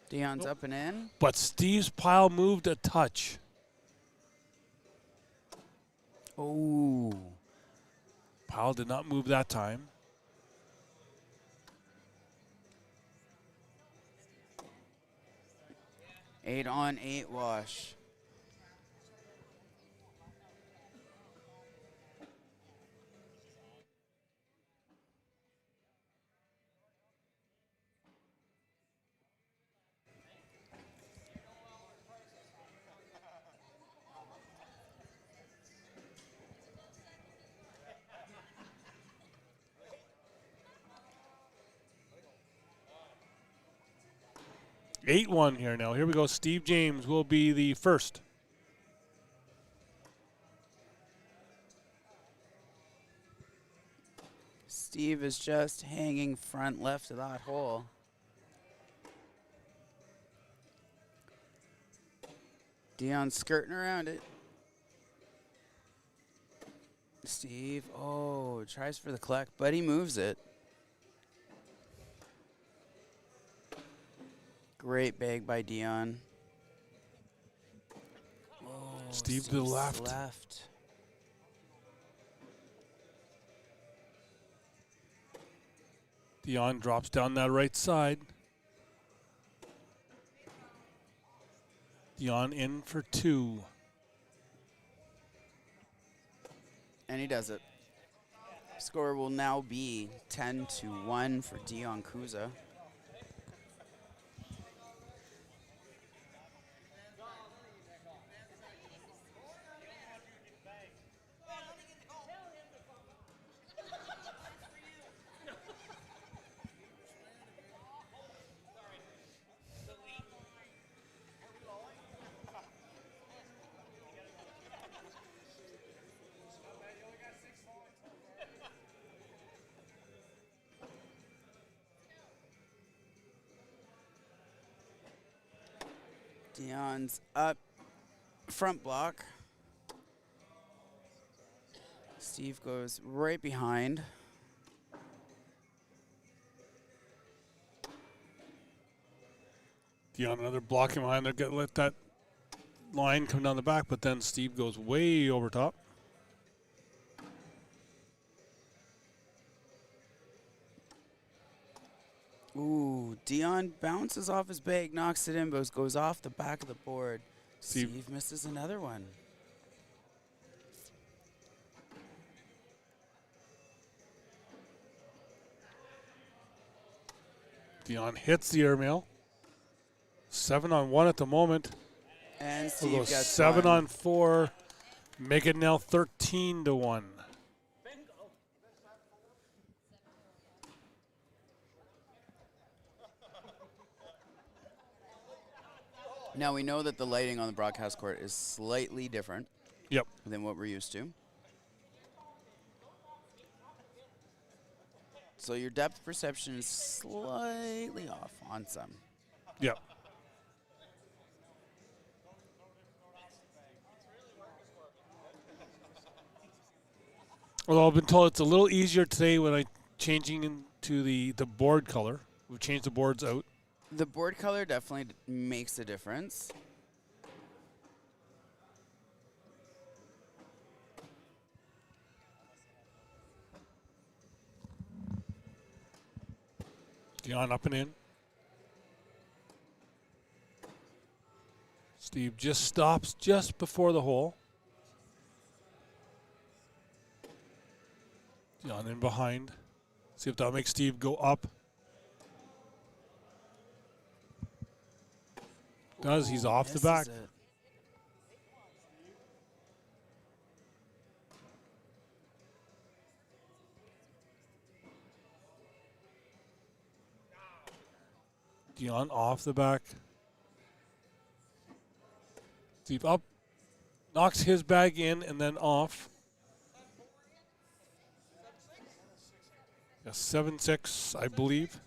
[SPEAKER 3] Dion's up and in.
[SPEAKER 1] But Steve's pile moved a touch.
[SPEAKER 3] Oh.
[SPEAKER 1] Powell did not move that time.
[SPEAKER 3] Eight on, 8 wash.
[SPEAKER 1] Eight one here now. Here we go. Steve James will be the first.
[SPEAKER 3] Steve is just hanging front left of that hole. Dion skirting around it. Steve, oh, tries for the collect, but he moves it. Great bag by Dion. Oh,
[SPEAKER 1] Steve to the
[SPEAKER 3] Steve's
[SPEAKER 1] left. Dion drops down that right side. Dion in for 2.
[SPEAKER 3] And he does it. Score will now be 10-1 for Dion Kuza. Dion's up, front block. Steve goes right behind.
[SPEAKER 1] Dion another blocking behind there. Let that line come down the back, but then Steve goes way over top.
[SPEAKER 3] Ooh, Dion bounces off his bag, knocks it in, but goes off the back of the board. Steve misses another one.
[SPEAKER 1] Dion hits the airmail. 7 on 1 at the moment.
[SPEAKER 3] And
[SPEAKER 1] We'll
[SPEAKER 3] Steve
[SPEAKER 1] go
[SPEAKER 3] got
[SPEAKER 1] 7
[SPEAKER 3] one.
[SPEAKER 1] on 4. Make it now 13-1.
[SPEAKER 3] Now we know that the lighting on the broadcast court is slightly different
[SPEAKER 1] Yep.
[SPEAKER 3] than what we're used to. So your depth perception is slightly off on some.
[SPEAKER 1] Yep. Although I've been told it's a little easier today when I'm changing into the board color. We've changed the boards out.
[SPEAKER 3] The board color definitely makes a difference.
[SPEAKER 1] Dion up and in. Steve just stops just before the hole. Dion in behind. See if that'll make Steve go up. Does. He's off the back.
[SPEAKER 3] Misses it.
[SPEAKER 1] Dion off the back. Steve up. Knocks his bag in and then off. Yeah, 7-6, I believe.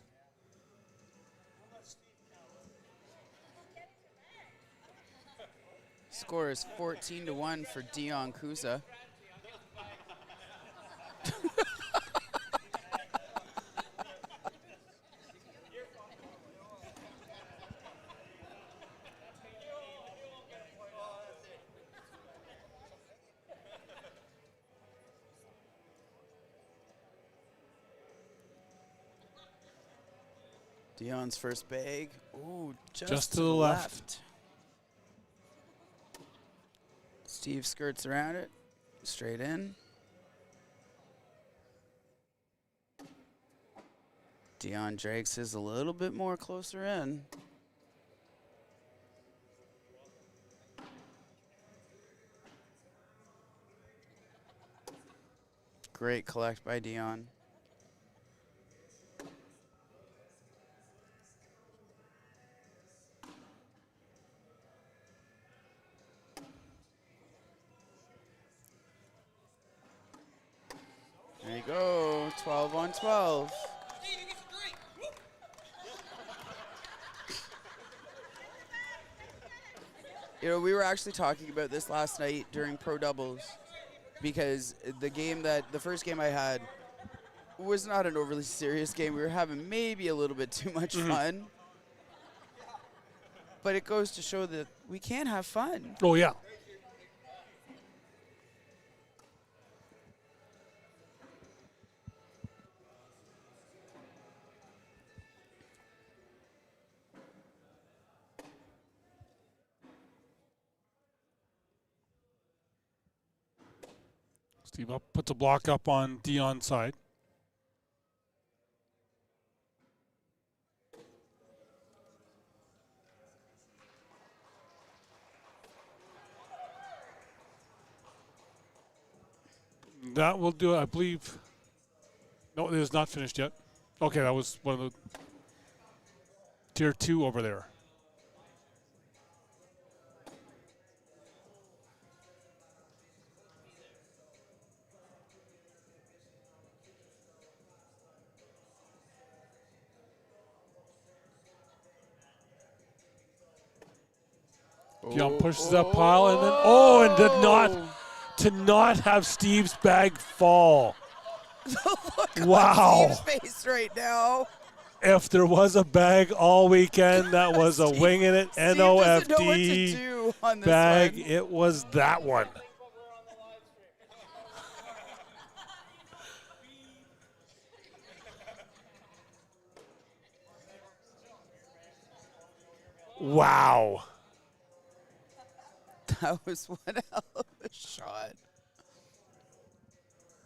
[SPEAKER 3] Score is 14-1 for Dion Kuza. Dion's first bag. Ooh,
[SPEAKER 1] Just to the left.
[SPEAKER 3] Steve skirts around it. Straight in. Dion drags his a little bit more closer in. Great collect by Dion. There you go, 12 on 12. You know, we were actually talking about this last night during Pro Doubles because the first game I had was not an overly serious game. We were having maybe a little bit too much fun. But it goes to show that we can have fun.
[SPEAKER 1] Oh, yeah. Steve up, puts a block up on Dion's side. That will do it, I believe. No, it is not finished yet. Okay, that was one of the tier 2 over there. Dion pushes that pile and then to not have Steve's bag fall. Wow.
[SPEAKER 3] Steve's face right now.
[SPEAKER 1] If there was a bag all weekend that was a winging it
[SPEAKER 3] Steve doesn't know what to
[SPEAKER 1] NOFD
[SPEAKER 3] do on this
[SPEAKER 1] bag,
[SPEAKER 3] one.
[SPEAKER 1] it was that one. Wow.
[SPEAKER 3] That was one hell of a shot.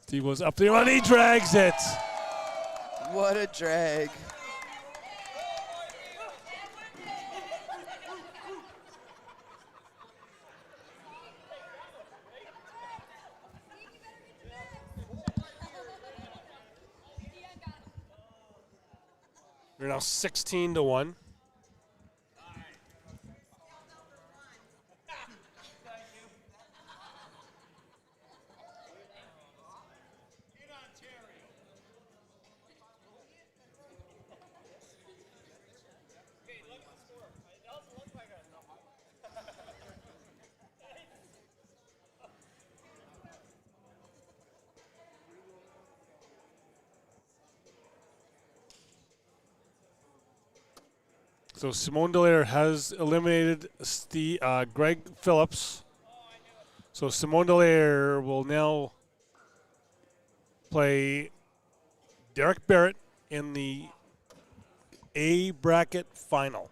[SPEAKER 1] Steve was up there and he drags it.
[SPEAKER 3] What a drag.
[SPEAKER 1] We're now 16-1. So Simone Dallaire has eliminated Greg Phillips. So Simone Dallaire will now play Derek Barrett in the A bracket final.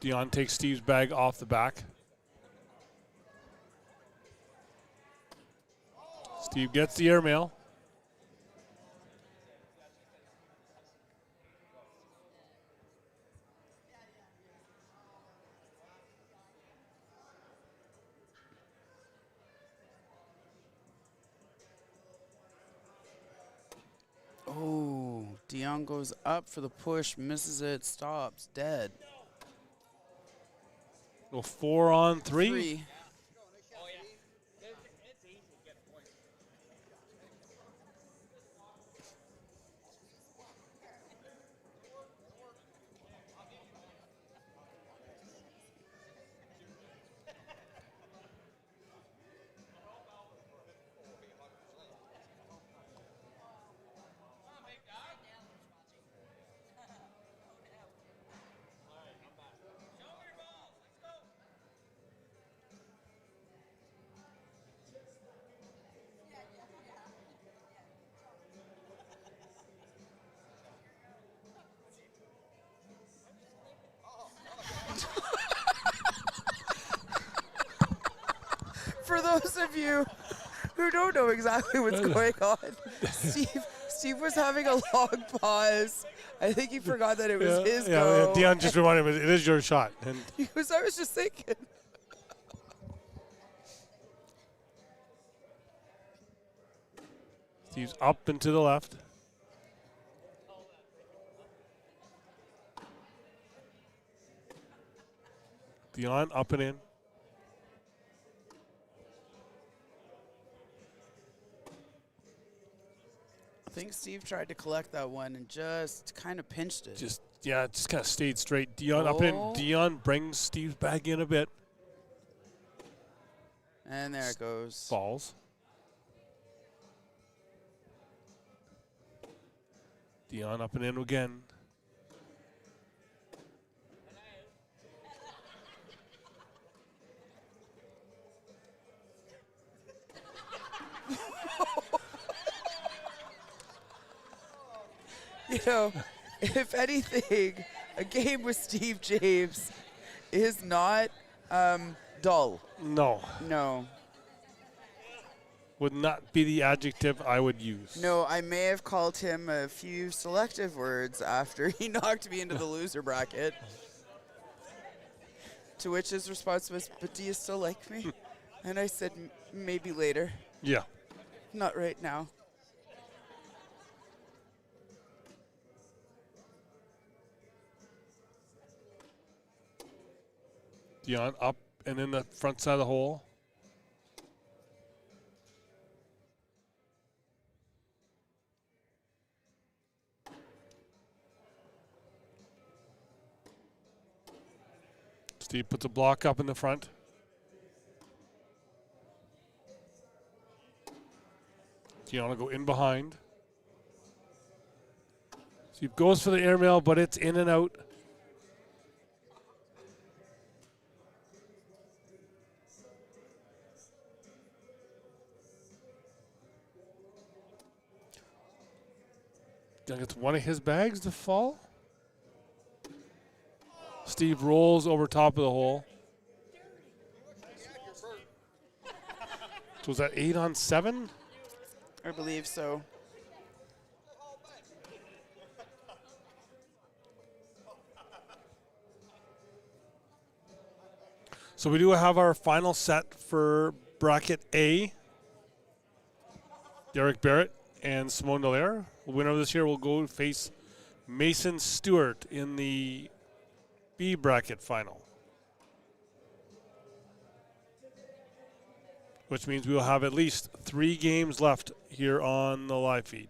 [SPEAKER 1] Dion takes Steve's bag off the back. Steve gets the airmail.
[SPEAKER 3] Oh, Dion goes up for the push, misses it, stops, dead.
[SPEAKER 1] Go 4-on-3.
[SPEAKER 3] Three. For those of you who don't know exactly what's going on, Steve was having a long pause. I think he forgot that it was his go.
[SPEAKER 1] Dion just reminded me, it is your shot. And
[SPEAKER 3] I was just thinking.
[SPEAKER 1] Steve's up and to the left. Dion up and in.
[SPEAKER 3] I think Steve tried to collect that one and just kind of pinched it.
[SPEAKER 1] Just kind of stayed straight. Dion up and in. Dion brings Steve's bag in a bit.
[SPEAKER 3] And there it goes.
[SPEAKER 1] Falls. Dion up and in again.
[SPEAKER 3] You know, if anything, a game with Steve James is not dull.
[SPEAKER 1] No.
[SPEAKER 3] No.
[SPEAKER 1] Would not be the adjective I would use.
[SPEAKER 3] No, I may have called him a few selective words after he knocked me into the loser bracket. To which his response was, "But do you still like me?" And I said, "Maybe later.
[SPEAKER 1] Yeah.
[SPEAKER 3] Not right now."
[SPEAKER 1] Dion up and in the front side of the hole. Steve puts a block up in the front. Dion will go in behind. Steve goes for the airmail, but it's in and out. Dion gets one of his bags to fall. Steve rolls over top of the hole. So was that 8 on 7?
[SPEAKER 3] I believe so.
[SPEAKER 1] So we do have our final set for bracket A. Derek Barrett and Simone Dallaire. The winner of this year will go face Mason Stewart in the B bracket final. Which means we will have at least 3 games left here on the live feed.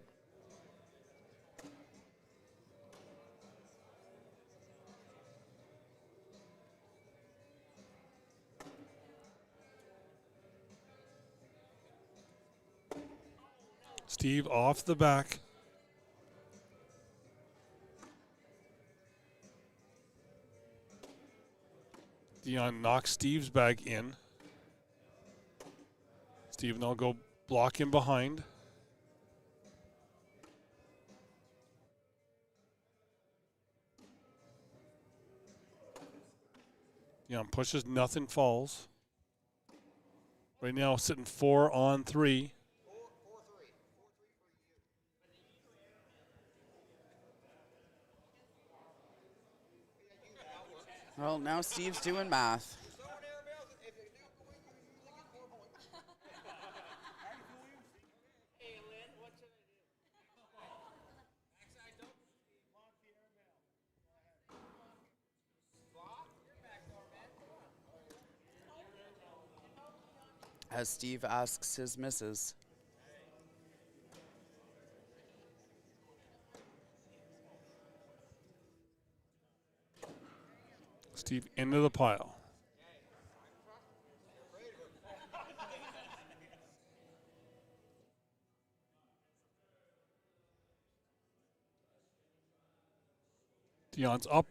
[SPEAKER 1] Steve off the back. Dion knocks Steve's bag in. Steve now go block him behind. Dion pushes, nothing falls. Right now sitting 4 on 3.
[SPEAKER 3] Well, now Steve's doing math. As Steve asks his missus.
[SPEAKER 1] Steve into the pile. Dion's up.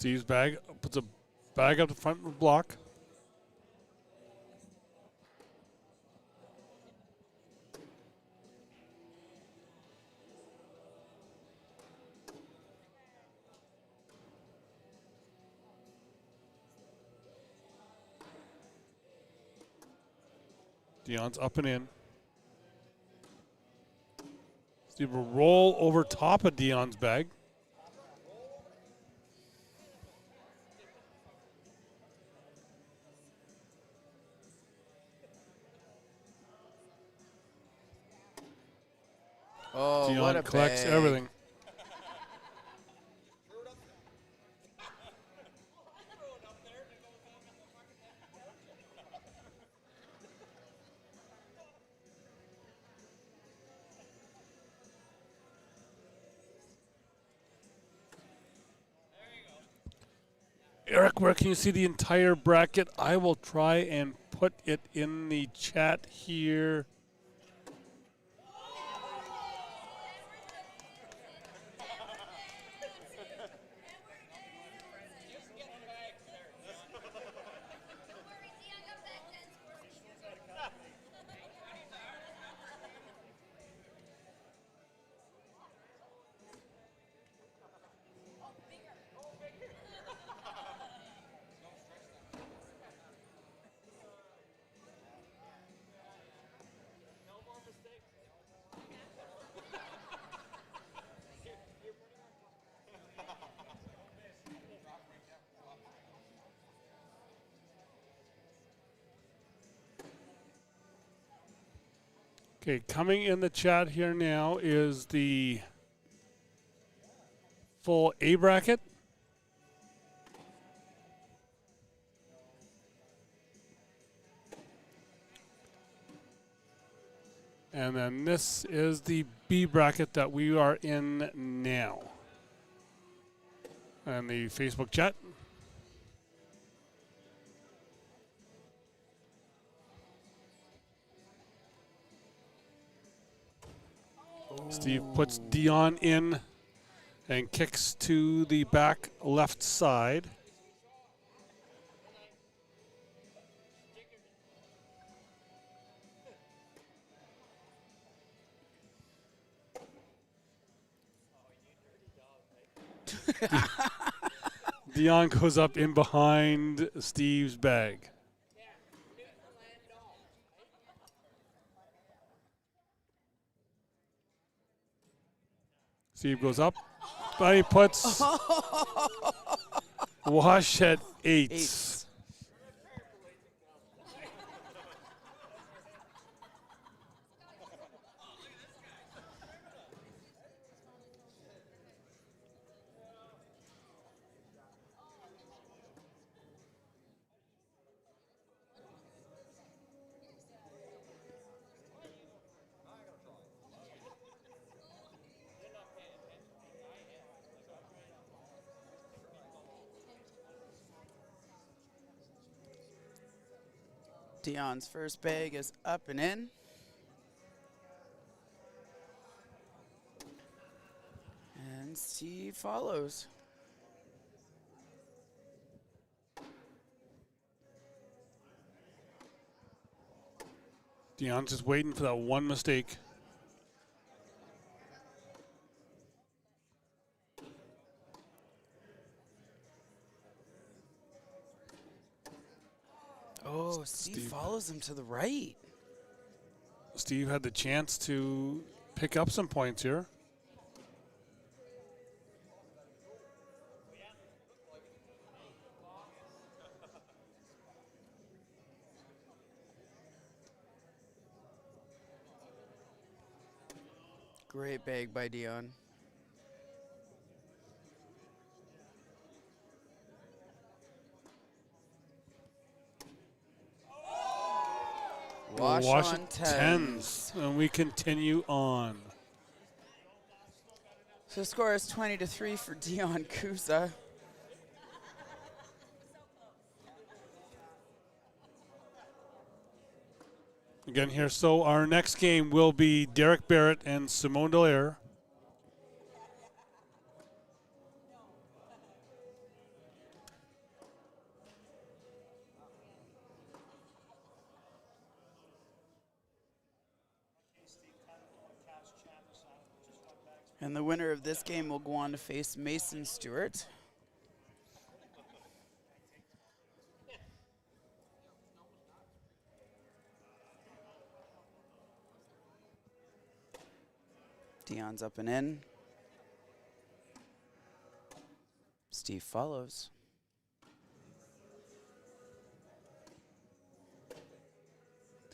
[SPEAKER 1] Steve's bag puts a bag up the front of the block. Dion's up and in. Steve will roll over top of Dion's bag.
[SPEAKER 3] Oh,
[SPEAKER 1] Dion
[SPEAKER 3] what a
[SPEAKER 1] collects
[SPEAKER 3] bag.
[SPEAKER 1] everything. Eric, where can you see the entire bracket? I will try and put it in the chat here. Okay, coming in the chat here now is the full A bracket. And then this is the B bracket that we are in now. And the Facebook chat. Steve puts Dion in and kicks to the back left side. Dion goes up in behind Steve's bag. Steve goes up, but he puts wash at 8.
[SPEAKER 3] Dion's first bag is up and in. And Steve follows.
[SPEAKER 1] Dion's just waiting for that one mistake.
[SPEAKER 3] Oh, Steve follows him to the right.
[SPEAKER 1] Steve had the chance to pick up some points here.
[SPEAKER 3] Great bag by Dion. Wash on tens.
[SPEAKER 1] And we continue on.
[SPEAKER 3] So the score is 20-3 for Dion Kusa.
[SPEAKER 1] Again here, so our next game will be Derek Barrett and Simone Dallaire.
[SPEAKER 3] And the winner of this game will go on to face Mason Stewart. Dion's up and in. Steve follows.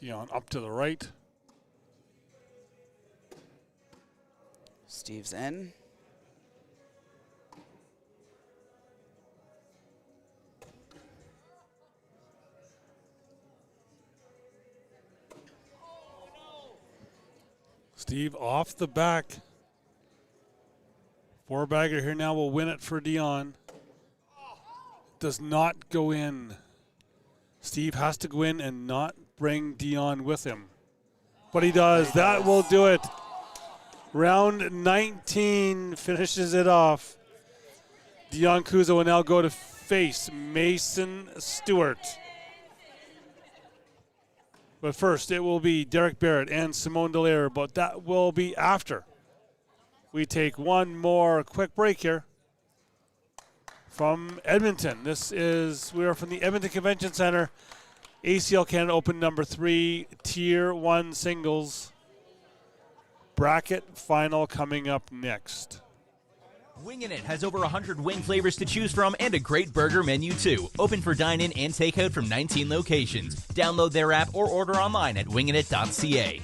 [SPEAKER 1] Dion up to the right.
[SPEAKER 3] Steve's in.
[SPEAKER 1] Steve off the back. Four-bagger here now will win it for Dion. Does not go in. Steve has to go in and not bring Dion with him. But he does. That will do it. Round 19 finishes it off. Dion Kuzo will now go to face Mason Stewart. But first, it will be Derek Barrett and Simone Dallaire, but that will be after we take one more quick break here from Edmonton. We are from the Edmonton Convention Center, ACL Canada Open number 3, Tier 1 singles. Bracket final coming up next.
[SPEAKER 2] Wingin' It has over 100 wing flavors to choose from and a great burger menu too. Open for dine-in and takeout from 19 locations. Download their app or order online at wingingit.ca.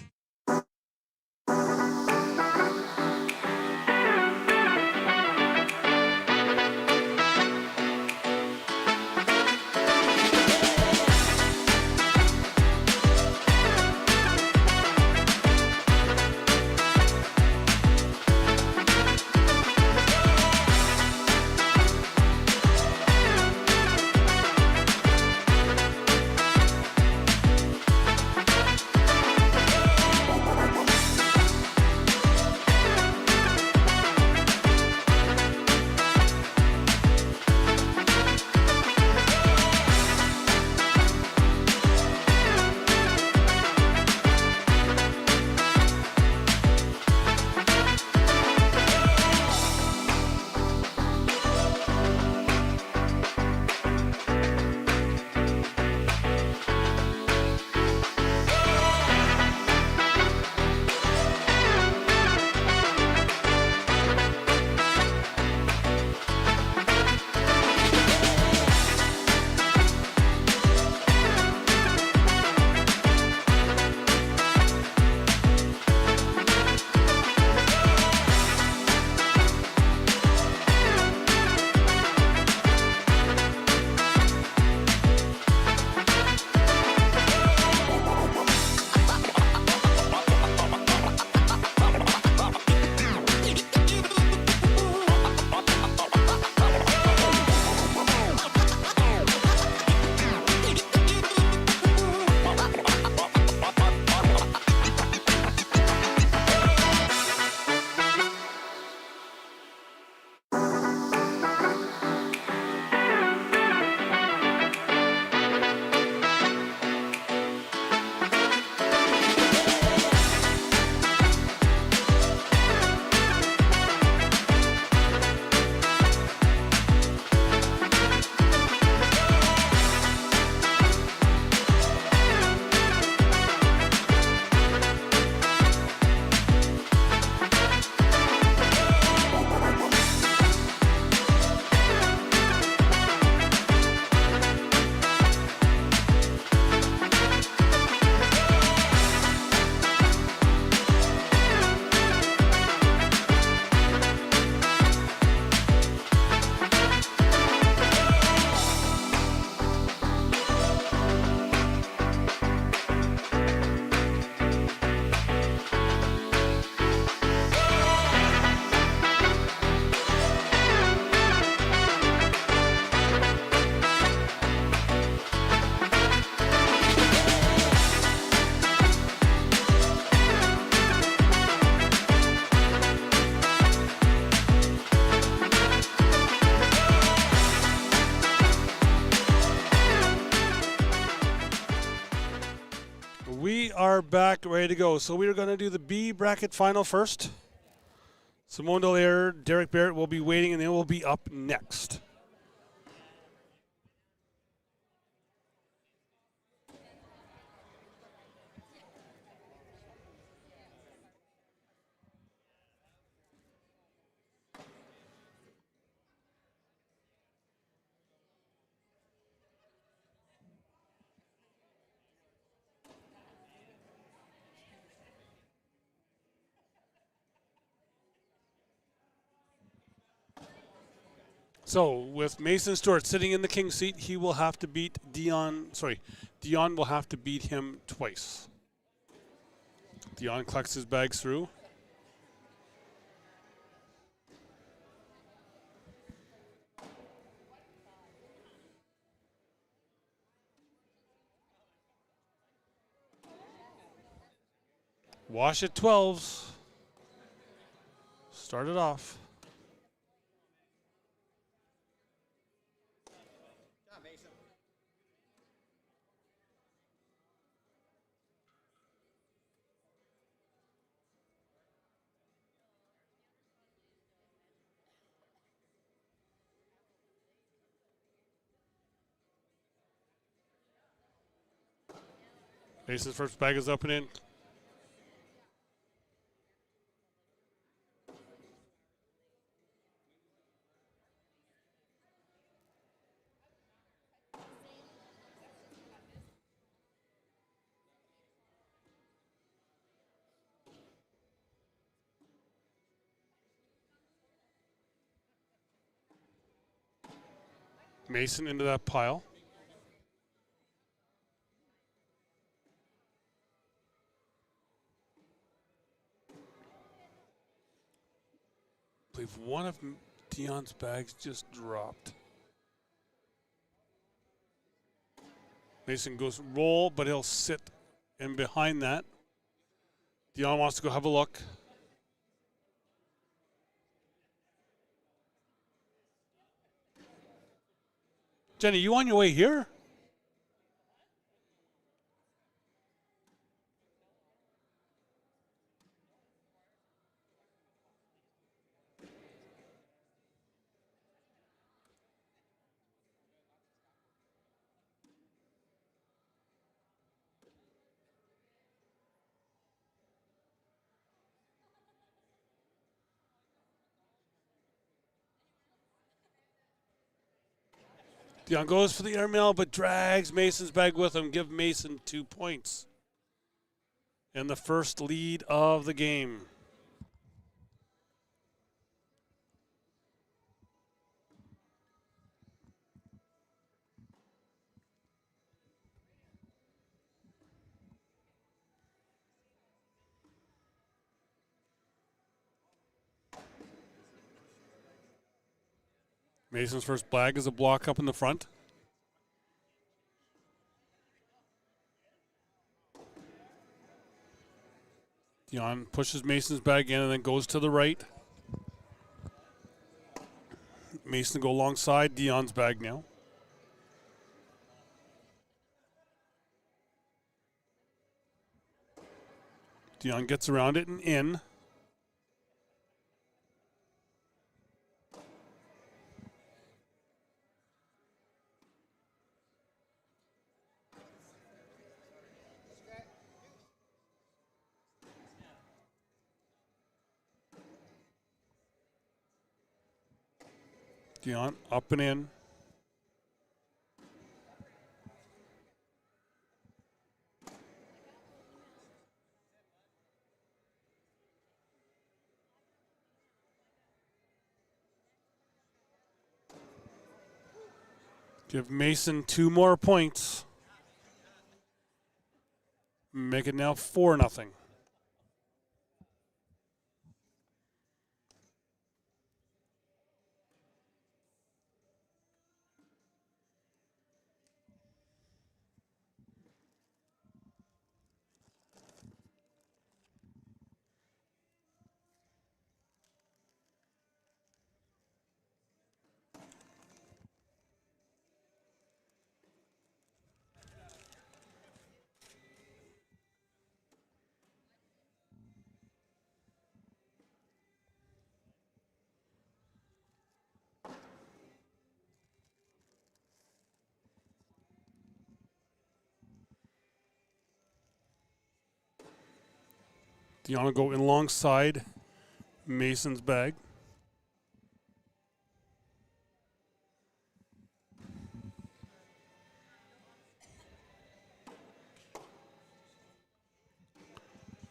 [SPEAKER 1] We are back, ready to go. So we are going to do the B bracket final first. Simone Dallaire, Derek Barrett will be waiting, and they will be up next. So with Mason Stewart sitting in the king seat, he will have to beat Dion. Sorry, Dion will have to beat him twice. Dion collects his bags through. Wash at 12s. Start it off. Mason's first bag is up and in. Mason into that pile. I believe one of Dion's bags just dropped. Mason goes roll, but he'll sit in behind that. Dion wants to go have a look. Jenny, you on your way here? Dion goes for the airmail, but drags Mason's bag with him. Give Mason 2 points. And the first lead of the game. Mason's first bag is a block up in the front. Dion pushes Mason's bag in and then goes to the right. Mason go alongside Dion's bag now. Dion gets around it and in. Dion up and in. Give Mason 2 more points. Make it now 4-0. Dion will go in alongside Mason's bag.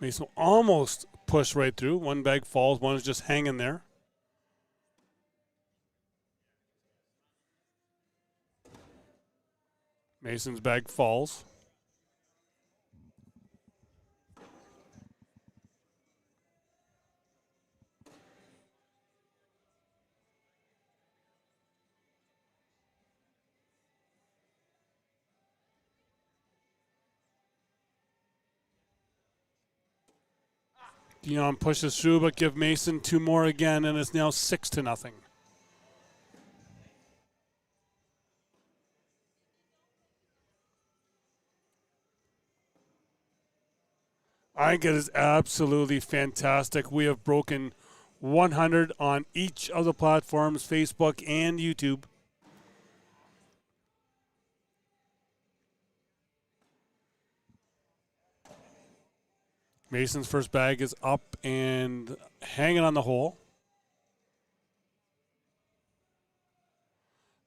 [SPEAKER 1] Mason will almost push right through. One bag falls, one is just hanging there. Mason's bag falls. Dion pushes through, but give Mason 2 more again, and it's now 6-0. I think it is absolutely fantastic. We have broken 100 on each of the platforms, Facebook and YouTube. Mason's first bag is up and hanging on the hole.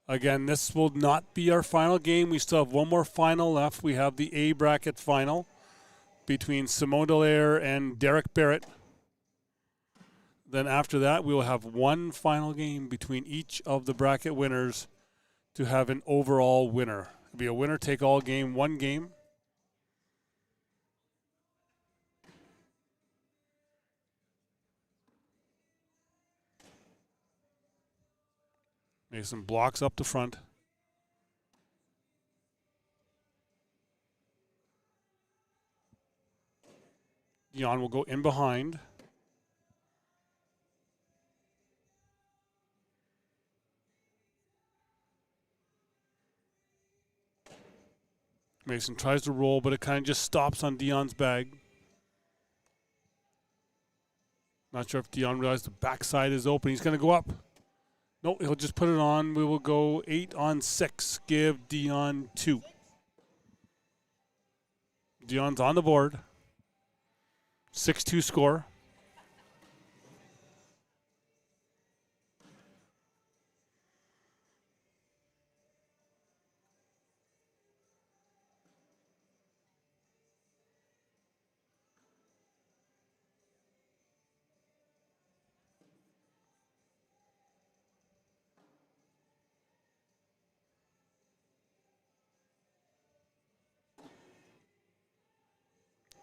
[SPEAKER 1] Again, this will not be our final game. We still have one more final left. We have the A bracket final between Simone Dallaire and Derek Barrett. Then after that, we will have one final game between each of the bracket winners to have an overall winner. It'll be a winner-take-all game, one game. Mason blocks up the front. Dion will go in behind. Mason tries to roll, but it kind of just stops on Dion's bag. Not sure if Dion realized the backside is open. He's going to go up. No, he'll just put it on. We will go 8 on 6. Give Dion 2. Dion's on the board. 6-2 score.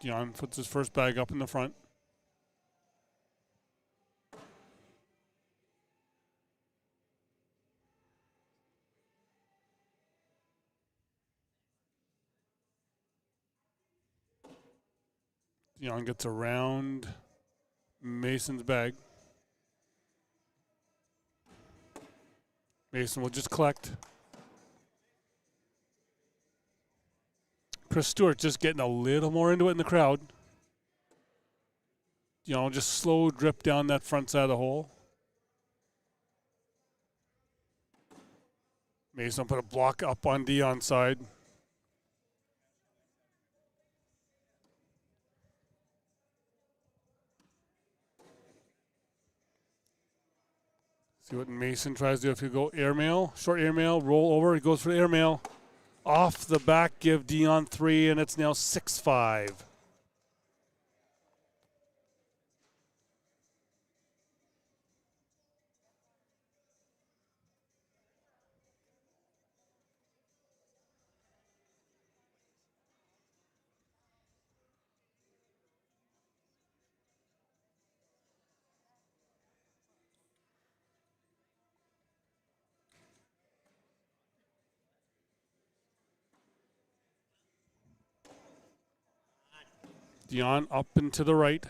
[SPEAKER 1] Dion puts his first bag up in the front. Dion gets around Mason's bag. Mason will just collect. Chris Stewart just getting a little more into it in the crowd. Just slow drip down that front side of the hole. Mason put a block up on Dion's side. See what Mason tries to do. If you go airmail, short airmail, roll over, he goes for the airmail. Off the back, give Dion 3, and it's now 6-5. Dion up and to the right.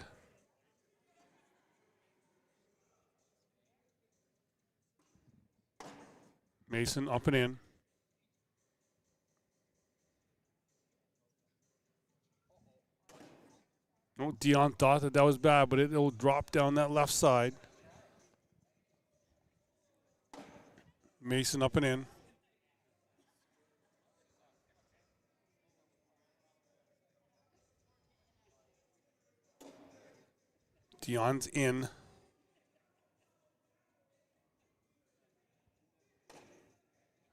[SPEAKER 1] Mason up and in. Oh, Dion thought that was bad, but it'll drop down that left side. Mason up and in. Dion's in.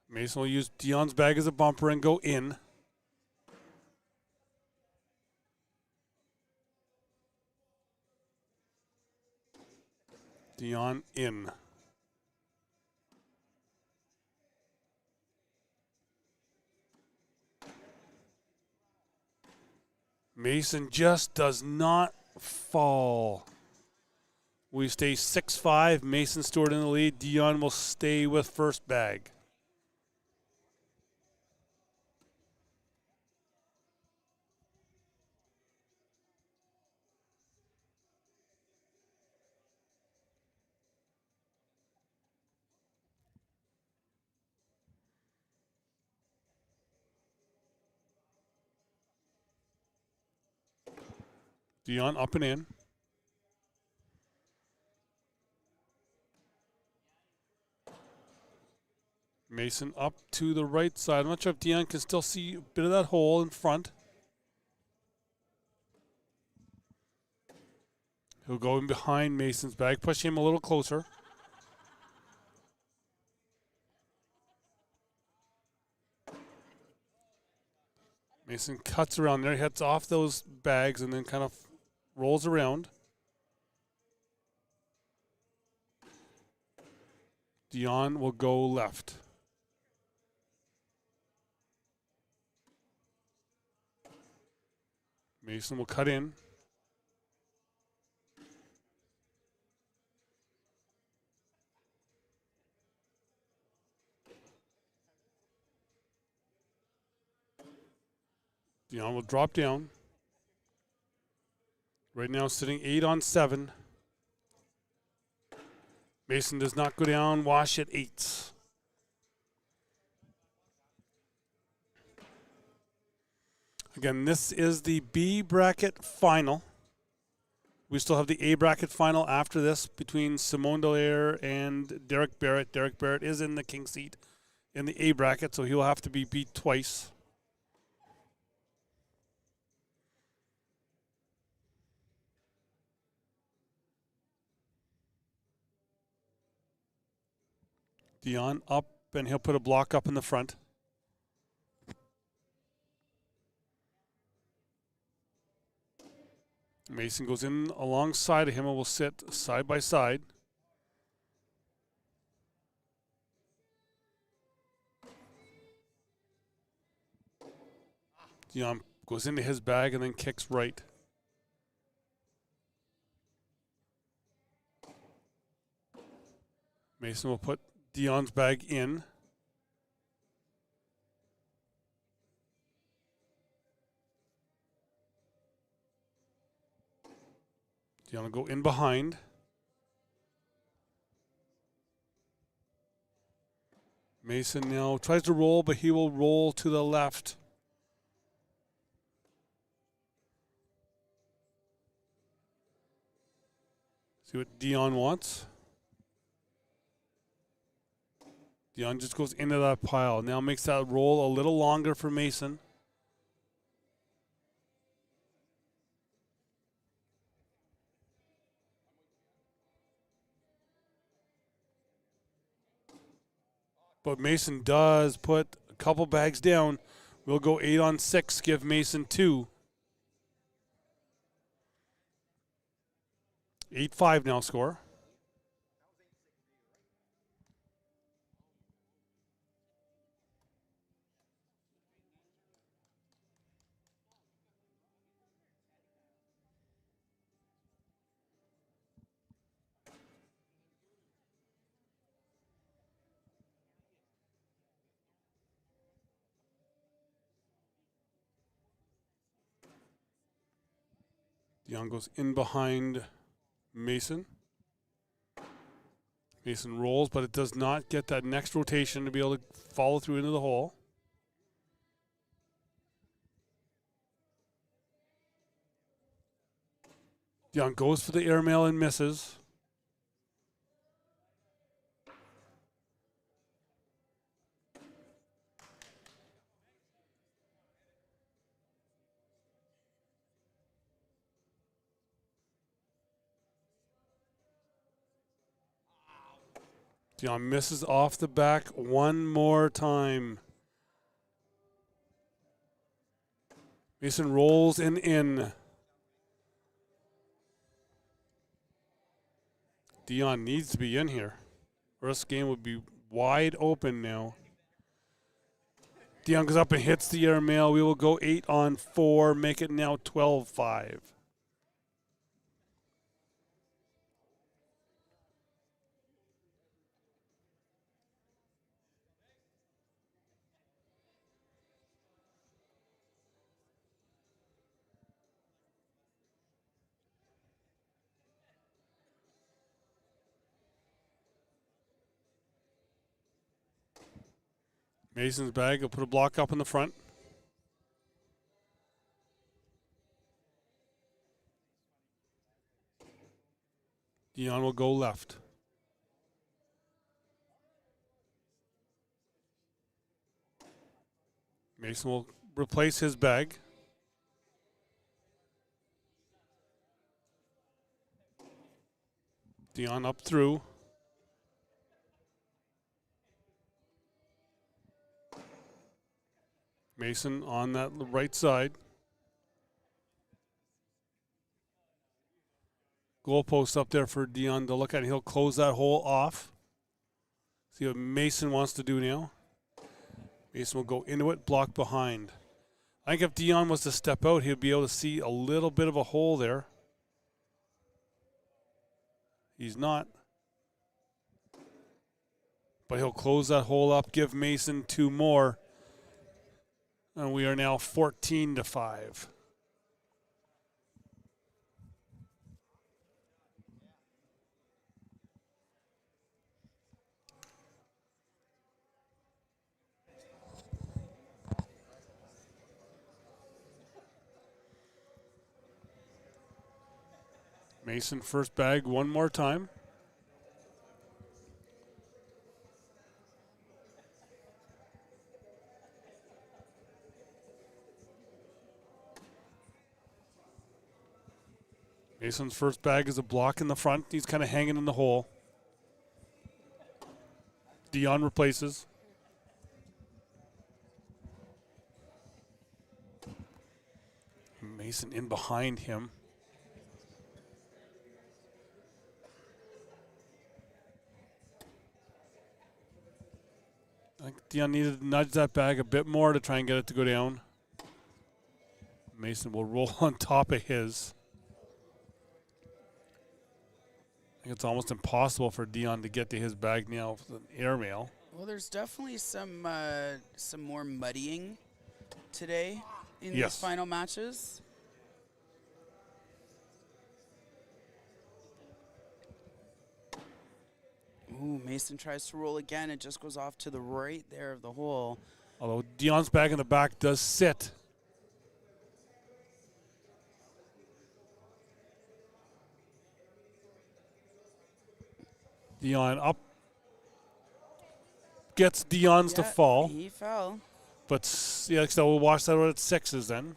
[SPEAKER 1] Mason will use Dion's bag as a bumper and go in. Dion in. Mason just does not fall. We stay 6-5. Mason Stewart in the lead. Dion will stay with first bag. Dion up and in. Mason up to the right side. I'm not sure if Dion can still see a bit of that hole in front. He'll go in behind Mason's bag, push him a little closer. Mason cuts around there, heads off those bags, and then kind of rolls around. Dion will go left. Mason will cut in. Dion will drop down. Right now sitting 8 on 7. Mason does not go down, wash at 8. Again, this is the B bracket final. We still have the A bracket final after this between Simone Dallaire and Derek Barrett. Derek Barrett is in the king seat in the A bracket, so he will have to be beat twice. Dion up, and he'll put a block up in the front. Mason goes in alongside of him and will sit side by side. Dion goes into his bag and then kicks right. Mason will put Dion's bag in. Dion will go in behind. Mason now tries to roll, but he will roll to the left. See what Dion wants. Dion just goes into that pile. Now makes that roll a little longer for Mason. But Mason does put a couple bags down. We'll go 8 on 6, give Mason 2. 8-5 now score. Dion goes in behind Mason. Mason rolls, but it does not get that next rotation to be able to follow through into the hole. Dion goes for the airmail and misses. Dion misses off the back one more time. Mason rolls and in. Dion needs to be in here. The rest of the game would be wide open now. Dion goes up and hits the airmail. We will go 8-on-4, make it now 12-5. Mason's bag will put a block up in the front. Dion will go left. Mason will replace his bag. Dion up through. Mason on that right side. Goalpost up there for Dion to look at. He'll close that hole off. See what Mason wants to do now. Mason will go into it, block behind. I think if Dion was to step out, he'd be able to see a little bit of a hole there. He's not. But he'll close that hole up, give Mason 2 more. And we are now 14-5. Mason first bag one more time. Mason's first bag is a block in the front. He's kind of hanging in the hole. Dion replaces. Mason in behind him. I think Dion needed to nudge that bag a bit more to try and get it to go down. Mason will roll on top of his. I think it's almost impossible for Dion to get to his bag now with an airmail.
[SPEAKER 3] Well, there's definitely some more muddying today in
[SPEAKER 1] Yes.
[SPEAKER 3] these final matches. Ooh, Mason tries to roll again. It just goes off to the right there of the hole.
[SPEAKER 1] Although Dion's bag in the back does sit. Dion up. Gets Dion's to fall.
[SPEAKER 3] He fell.
[SPEAKER 1] But yeah, so we'll watch that at 6s then.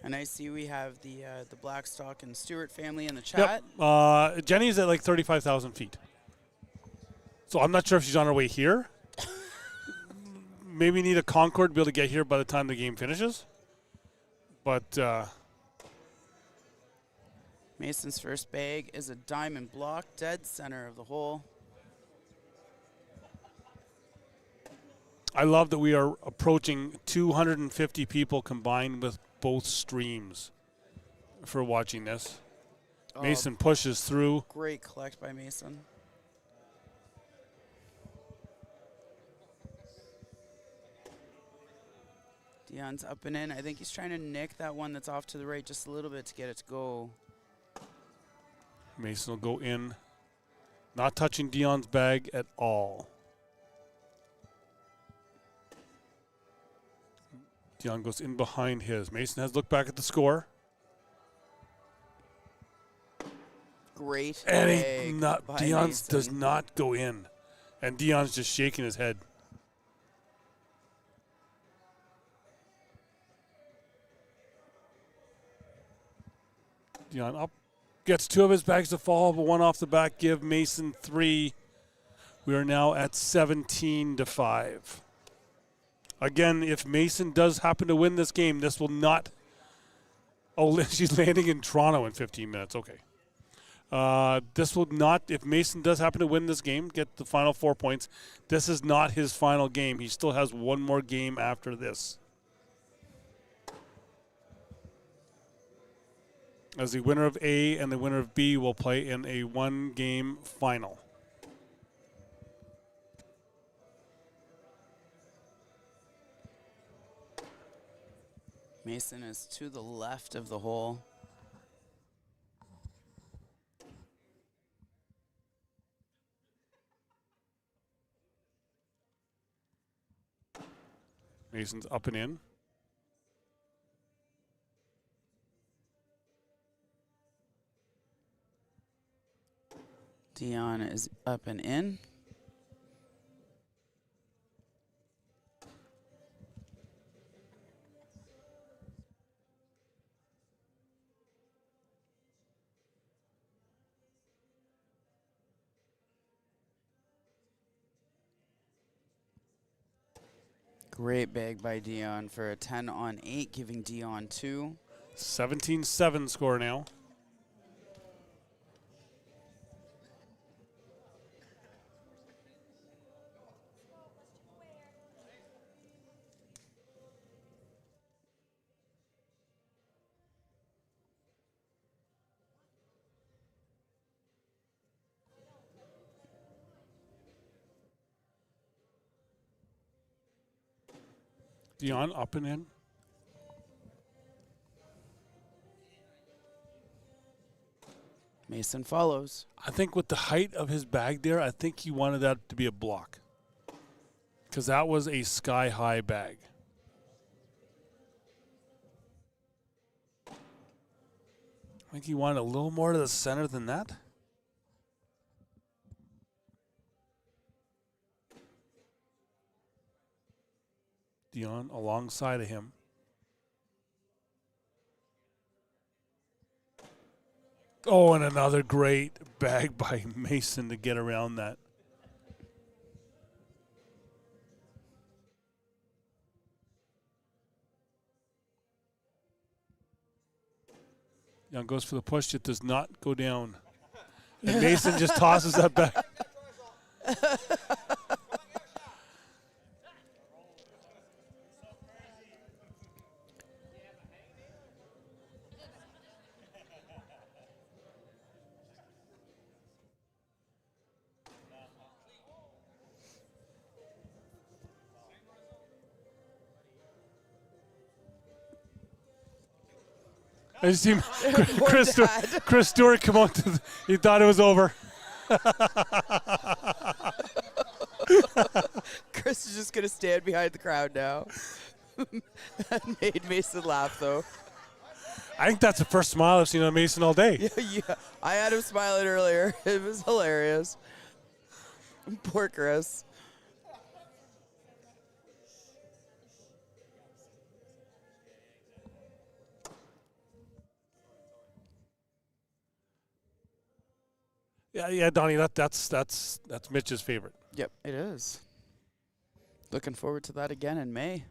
[SPEAKER 3] And I see we have the Blackstock and Stewart family in the chat.
[SPEAKER 1] Yep. Jenny's at like 35,000 feet. So I'm not sure if she's on her way here. Maybe need a Concorde to be able to get here by the time the game finishes. But
[SPEAKER 3] Mason's first bag is a diamond block, dead center of the hole.
[SPEAKER 1] I love that we are approaching 250 people combined with both streams for watching this. Mason pushes through.
[SPEAKER 3] Great collect by Mason. Dion's up and in. I think he's trying to nick that one that's off to the right just a little bit to get it to go.
[SPEAKER 1] Mason will go in, not touching Dion's bag at all. Dion goes in behind his. Mason has looked back at the score.
[SPEAKER 3] Great.
[SPEAKER 1] And Dion's
[SPEAKER 3] Mason.
[SPEAKER 1] does not go in. And Dion's just shaking his head. Dion up, Gets 2 of his bags to fall, but 1 off the back. Give Mason 3. We are now at 17-5. Again, if Mason does happen to win this game, this will not. Oh, she's landing in Toronto in 15 minutes. Okay. This will not, if Mason does happen to win this game, get the final 4 points, this is not his final game. He still has 1 more game after this. As the winner of A and the winner of B will play in a 1-game final.
[SPEAKER 3] Mason is to the left of the hole.
[SPEAKER 1] Mason's up and in.
[SPEAKER 3] Dion is up and in. Great bag by Dion for a 10 on 8, giving Dion 2.
[SPEAKER 1] 17-7 score now. Dion up and in.
[SPEAKER 3] Mason follows.
[SPEAKER 1] I think with the height of his bag there, I think he wanted that to be a block. Because that was a sky-high bag. I think he wanted a little more to the center than that. Dion alongside of him. Oh, and another great bag by Mason to get around that. Young goes for the push. It does not go down. And Mason just tosses that back. I just see Chris Stewart come out. He thought it was over.
[SPEAKER 3] Chris is just going to stand behind the crowd now. That made Mason laugh, though.
[SPEAKER 1] I think that's the first smile I've seen on Mason all day.
[SPEAKER 3] Yeah. I had him smiling earlier. It was hilarious. Poor Chris.
[SPEAKER 1] Yeah, Donnie, that's Mitch's favorite.
[SPEAKER 3] Yep, it is. Looking forward to that again in May.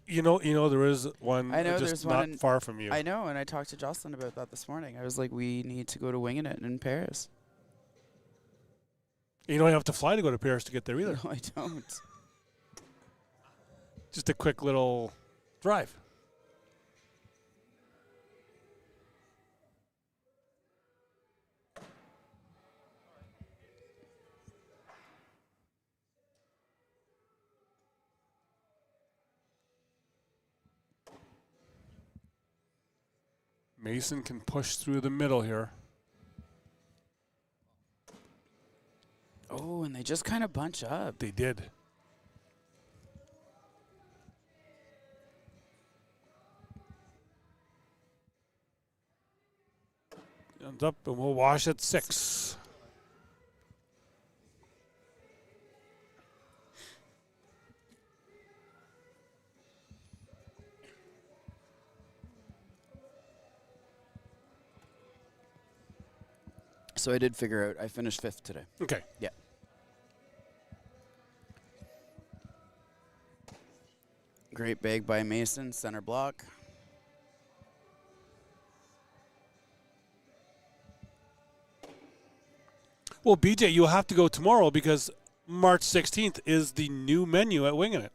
[SPEAKER 1] You know, there is one.
[SPEAKER 3] I know
[SPEAKER 1] just
[SPEAKER 3] there's
[SPEAKER 1] not
[SPEAKER 3] one
[SPEAKER 1] far from you.
[SPEAKER 3] I know, and I talked to Jocelyn about that this morning. I was like, we need to go to Winging It in Paris.
[SPEAKER 1] You don't have to fly to go to Paris to get there either.
[SPEAKER 3] No, I don't.
[SPEAKER 1] Just a quick little drive. Mason can push through the middle here.
[SPEAKER 3] Oh, and they just kind of bunch up.
[SPEAKER 1] They did. Ends up, and we'll wash at 6.
[SPEAKER 3] So I did figure out I finished 5th today.
[SPEAKER 1] Okay.
[SPEAKER 3] Yeah. Great bag by Mason, center block.
[SPEAKER 1] Well, BJ, you'll have to go tomorrow because March 16th is the new menu at Winging It.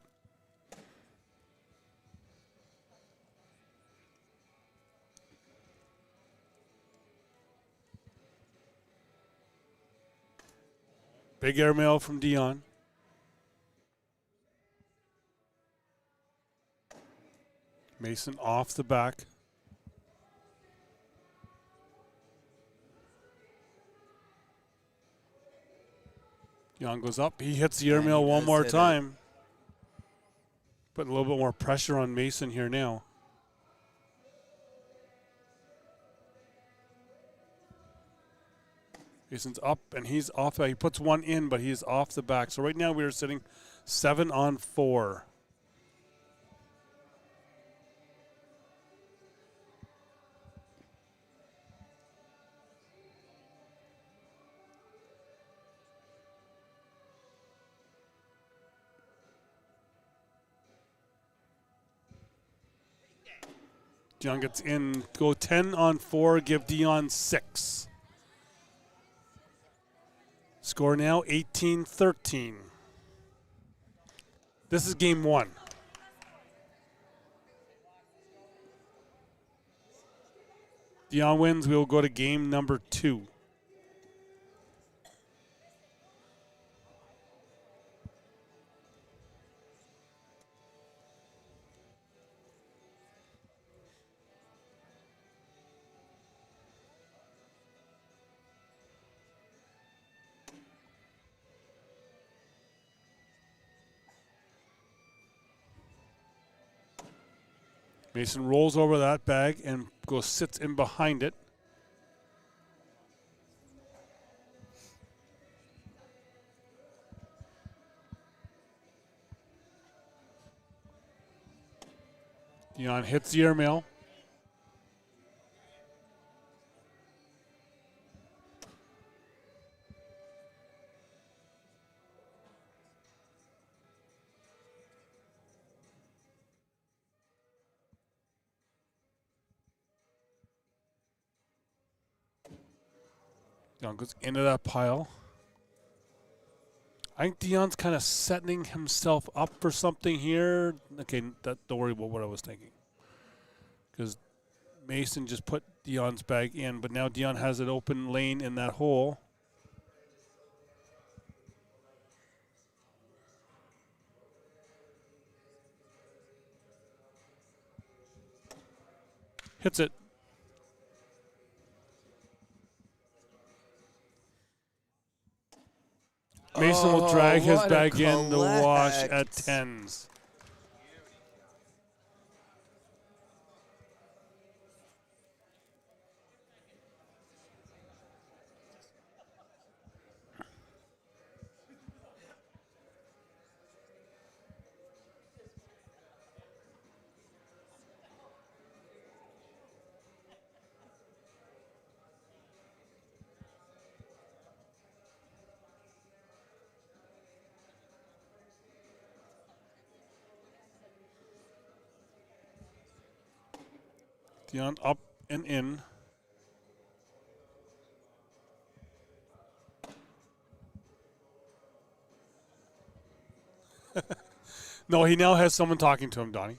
[SPEAKER 1] Big airmail from Dion. Mason off the back. Dion goes up. He hits the airmail one more time. Putting a little bit more pressure on Mason here now. Mason's up, and he's off. He puts one in, but he's off the back. So right now we are sitting 7-on-4. Dion gets in, go 10-on-4, give Dion 6. Score now 18-13. This is game 1. Dion wins, we will go to game number 2. Mason rolls over that bag and goes sits in behind it. Dion hits the airmail. Dion goes into that pile. I think Dion's kind of setting himself up for something here. Okay, don't worry about what I was thinking. Because Mason just put Dion's bag in, but now Dion has an open lane in that hole. Hits it. Mason will drag his bag in the wash at 10s. Dion up and in. No, he now has someone talking to him, Donnie.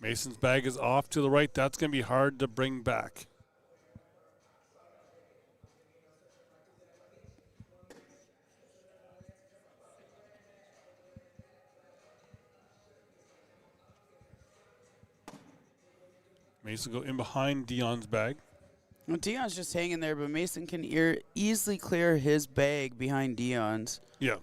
[SPEAKER 1] Mason's bag is off to the right. That's going to be hard to bring back. Mason go in behind Dion's bag.
[SPEAKER 3] Well, Dion's just hanging there, but Mason can easily clear his bag behind Dion's.
[SPEAKER 1] Yeah.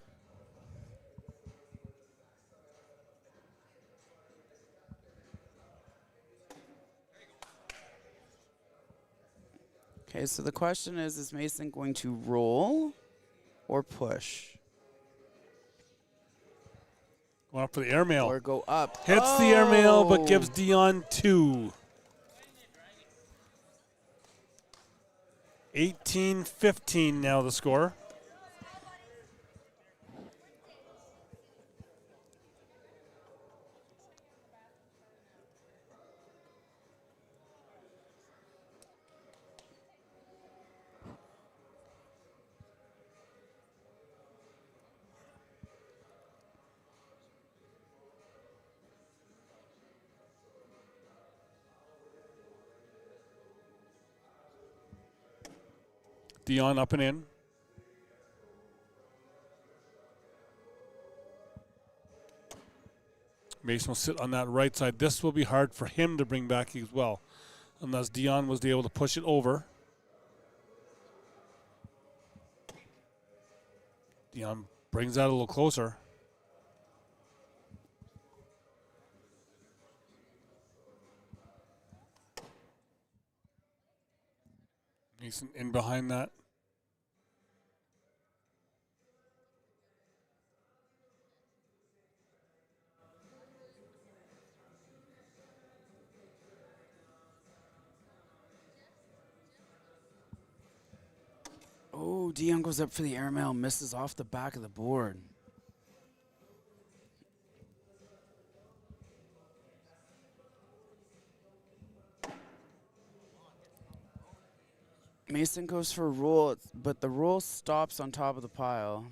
[SPEAKER 3] Okay, so the question is Mason going to roll or push?
[SPEAKER 1] Going up for the airmail.
[SPEAKER 3] Or go up.
[SPEAKER 1] Hits the airmail, but gives Dion 2. 18-15 now the score. Dion up and in. Mason will sit on that right side. This will be hard for him to bring back as well, unless Dion was able to push it over. Dion brings that a little closer. Mason in behind that.
[SPEAKER 3] Oh, Dion goes up for the airmail, misses off the back of the board. Mason goes for a roll, but the roll stops on top of the pile.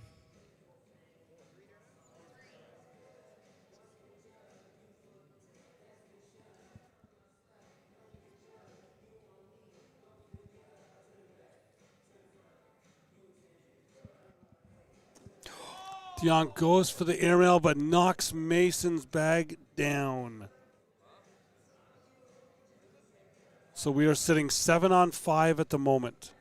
[SPEAKER 1] Dion goes for the aerial, but knocks Mason's bag down. So we are sitting 7-on-5 at the moment.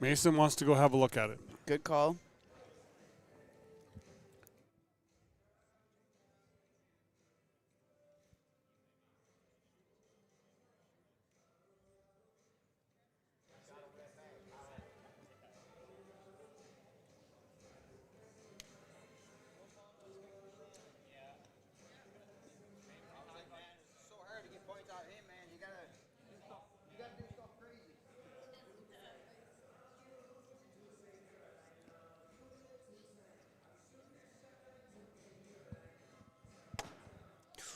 [SPEAKER 1] Mason wants to go have a look at it.
[SPEAKER 3] Good call.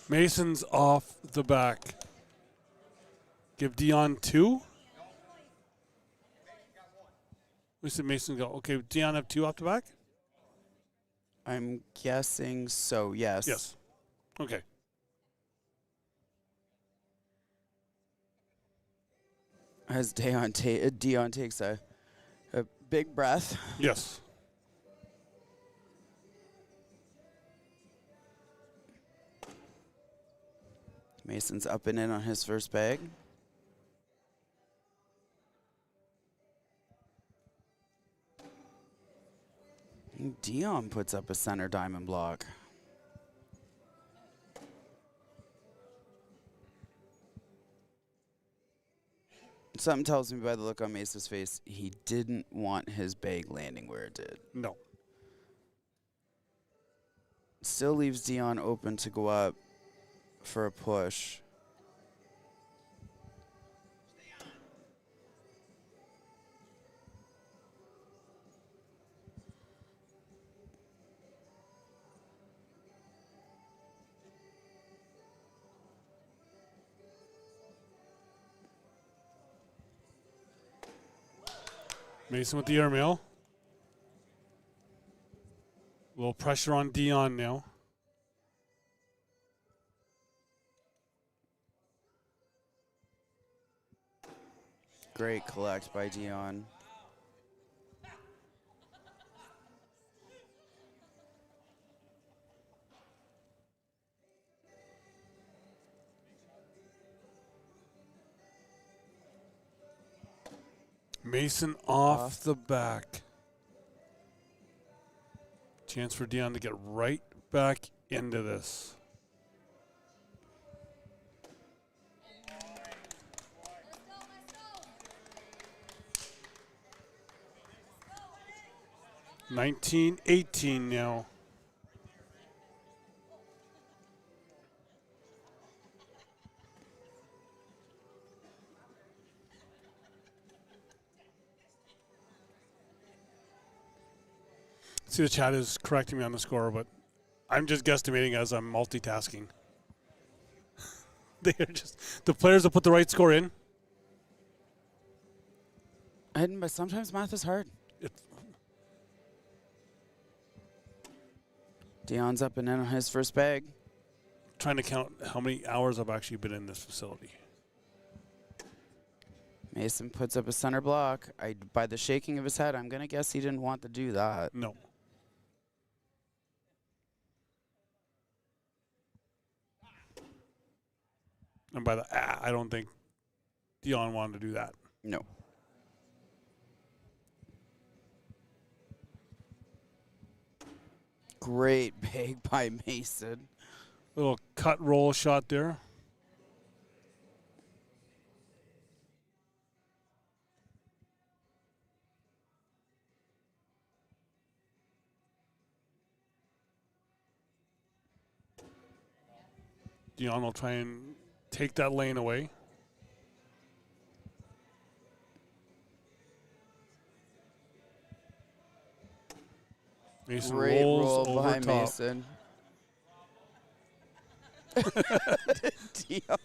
[SPEAKER 1] Mason's off the back. Give Dion 2. We said Mason go. Okay, Dion have 2 off the back?
[SPEAKER 3] I'm guessing so, yes.
[SPEAKER 1] Yes. Okay.
[SPEAKER 3] As Dion takes a big breath.
[SPEAKER 1] Yes.
[SPEAKER 3] Mason's up and in on his first bag. And Dion puts up a center diamond block. Something tells me by the look on Mesa's face, he didn't want his bag landing where it did.
[SPEAKER 1] No.
[SPEAKER 3] Still leaves Dion open to go up for a push.
[SPEAKER 1] Mason with the airmail. A little pressure on Dion now.
[SPEAKER 3] Great collect by Dion.
[SPEAKER 1] Mason off the back. Chance for Dion to get right back into this. 19-18 now. See, the chat is correcting me on the score, but I'm just guesstimating as I'm multitasking. They are just the players that put the right score in.
[SPEAKER 3] But sometimes math is hard. Dion's up and in on his first bag.
[SPEAKER 1] Trying to count how many hours I've actually been in this facility.
[SPEAKER 3] Mason puts up a center block. By the shaking of his head, I'm going to guess he didn't want to do that.
[SPEAKER 1] No. And by the I don't think Dion wanted to do that.
[SPEAKER 3] No. Great bag by Mason.
[SPEAKER 1] Little cut roll shot there. Dion will try and take that lane away. Mason
[SPEAKER 3] Great
[SPEAKER 1] rolls
[SPEAKER 3] roll
[SPEAKER 1] over
[SPEAKER 3] by
[SPEAKER 1] top.
[SPEAKER 3] Mason. Dion.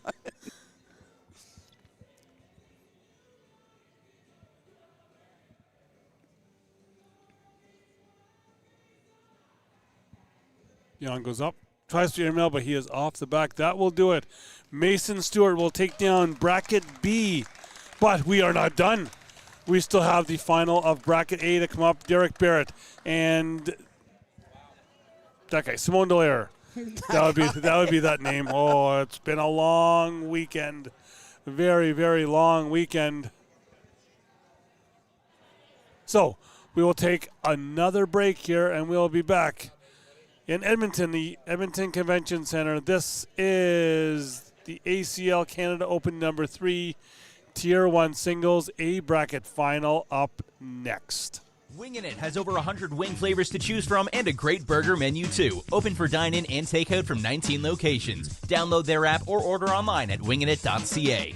[SPEAKER 1] Dion goes up, tries to airmail, but he is off the back. That will do it. Mason Stewart will take down bracket B, but we are not done. We still have the final of bracket A to come up. Derek Barrett and that guy, Simone Dallaire. That would be that name. Oh, it's been a long weekend. Very, very long weekend. So we will take another break here, and we'll be back in Edmonton, the Edmonton Convention Center. This is the ACL Canada Open number 3, Tier 1 Singles A bracket final up next.
[SPEAKER 2] Wingin' It has over 100 wing flavors to choose from and a great burger menu too. Open for dine-in and takeout from 19 locations. Download their app or order online at wingingit.ca.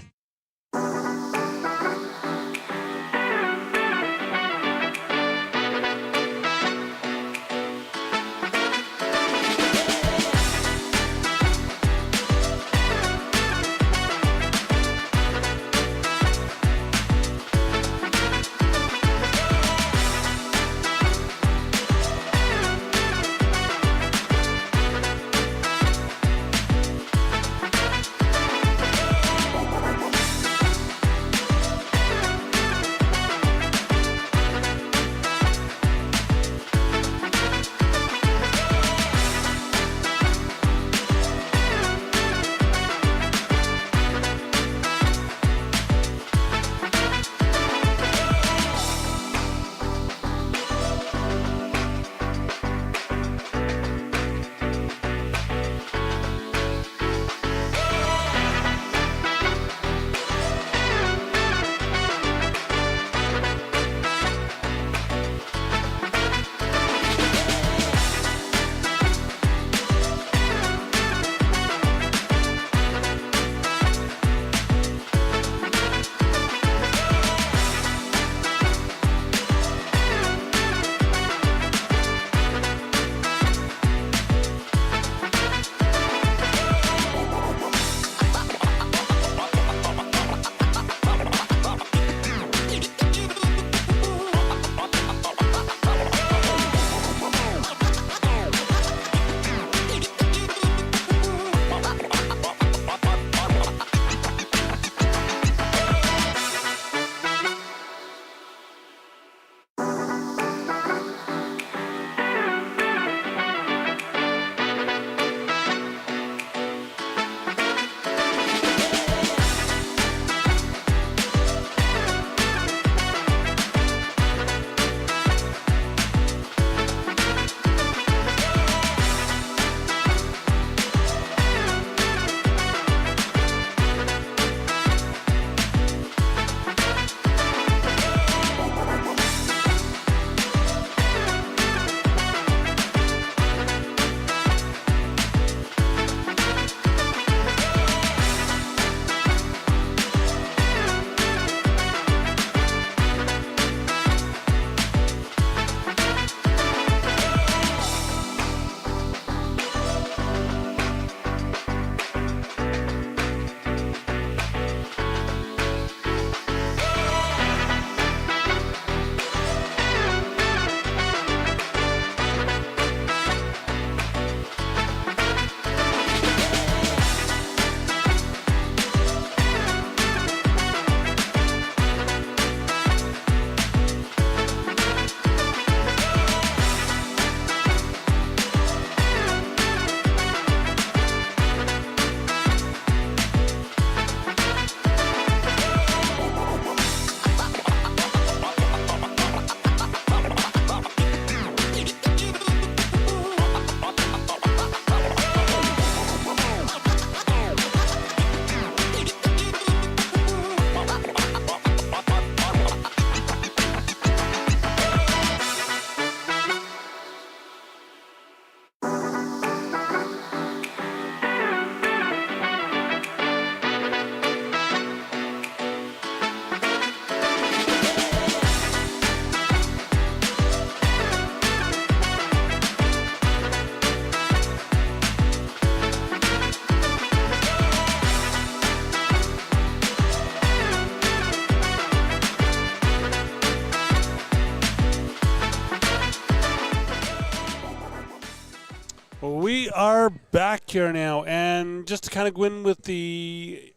[SPEAKER 1] We are back here now, and just to kind of go in with the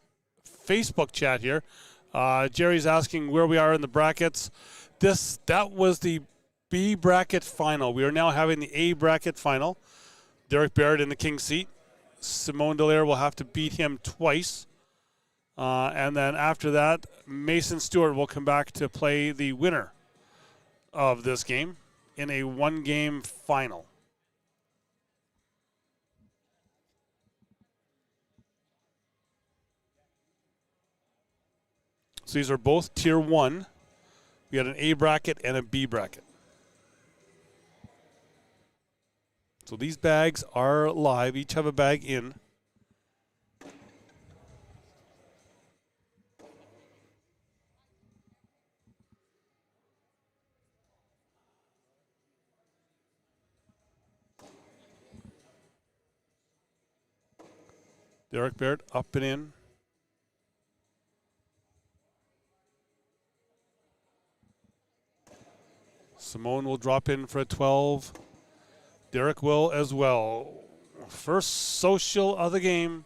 [SPEAKER 1] Facebook chat here, Jerry's asking where we are in the brackets. That was the B bracket final. We are now having the A bracket final. Derek Barrett in the king seat. Simone Dallaire will have to beat him twice. And then after that, Mason Stewart will come back to play the winner of this game in a one-game final. So these are both Tier 1. We had an A bracket and a B bracket. So these bags are live. Each have a bag in. Derek Barrett up and in. Simone will drop in for a 12. Derek will as well. First social of the game.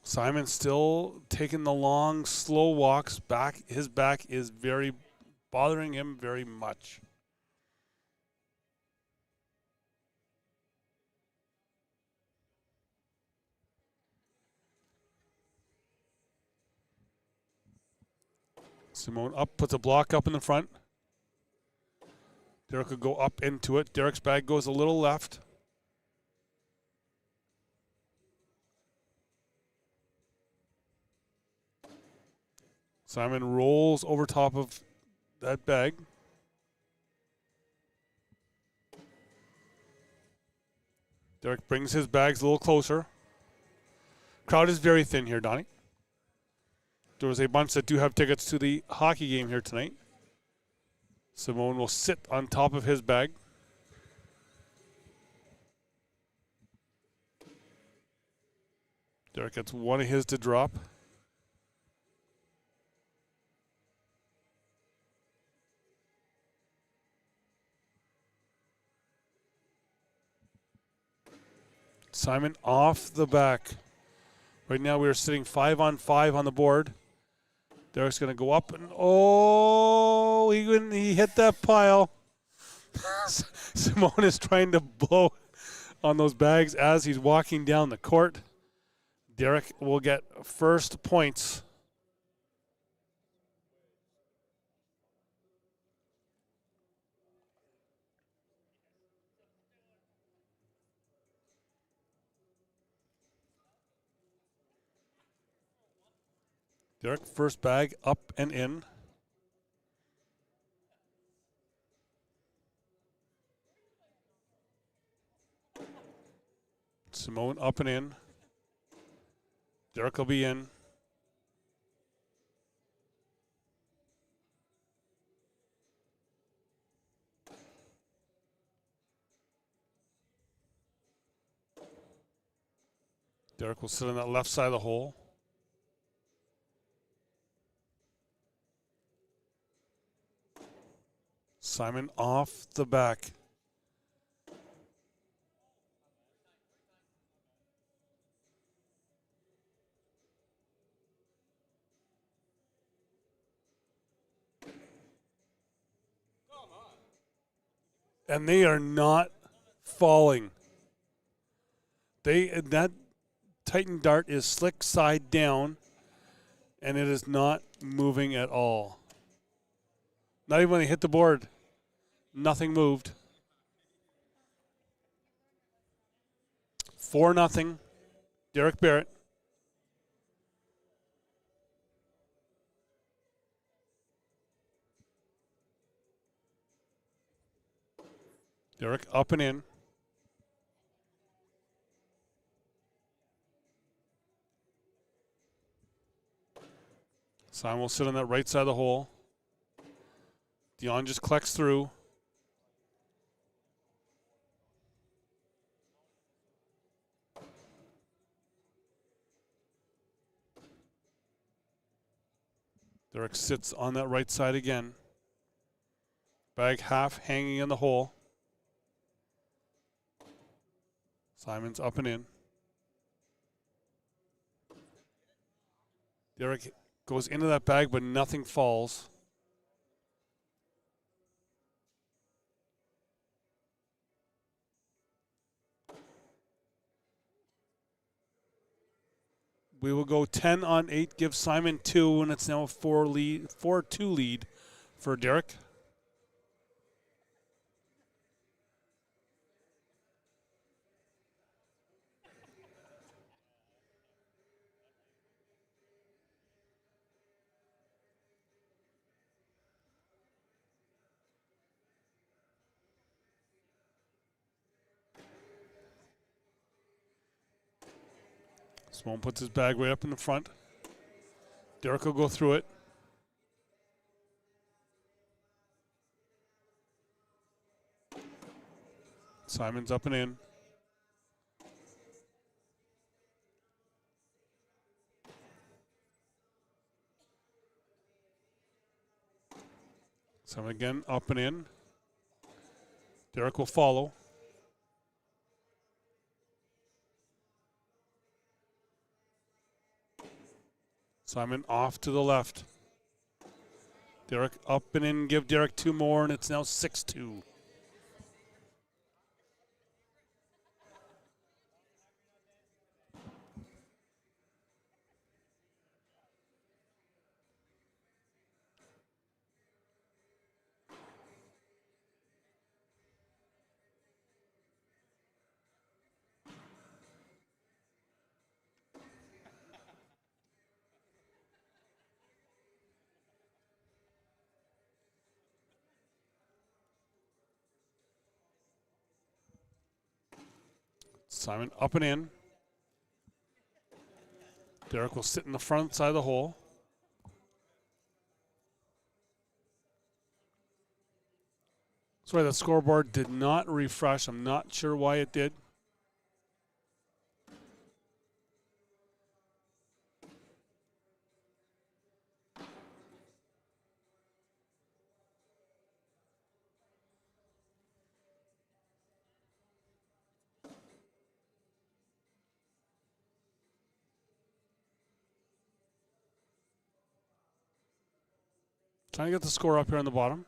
[SPEAKER 1] Simon still taking the long, slow walks back. His back is bothering him very much. Simone up, puts a block up in the front. Derek will go up into it. Derek's bag goes a little left. Simon rolls over top of that bag. Derek brings his bags a little closer. Crowd is very thin here, Donnie. There was a bunch that do have tickets to the hockey game here tonight. Simone will sit on top of his bag. Derek gets one of his to drop. Simon off the back. Right now we are sitting 5-on-5 on the board. Derek's going to go up and he hit that pile. Simone is trying to blow on those bags as he's walking down the court. Derek will get first points. Derek, first bag up and in. Simone up and in. Derek will be in. Derek will sit on that left side of the hole. Simon off the back. And they are not falling. That Titan dart is slick side down, and it is not moving at all. Not even when they hit the board. Nothing moved. 4-0. Derek Barrett. Derek up and in. Simon will sit on that right side of the hole. Dion just collects through. Derek sits on that right side again. Bag half hanging in the hole. Simon's up and in. Derek goes into that bag, but nothing falls. We will go 10 on 8, give Simon 2, and it's now a 4-2 lead for Derek. Simone puts his bag right up in the front. Derek will go through it. Simon's up and in. Simon again, up and in. Derek will follow. Simon off to the left. Derek up and in, give Derek 2 more, and it's now 6-2. Simon up and in. Derek will sit in the front side of the hole. Sorry, the scoreboard did not refresh. I'm not sure why it did. Trying to get the score up here on the bottom.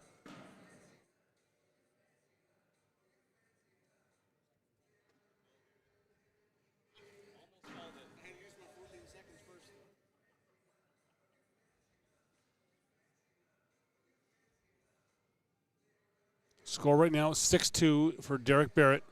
[SPEAKER 1] Score right now 6-2 for Derek Barrett.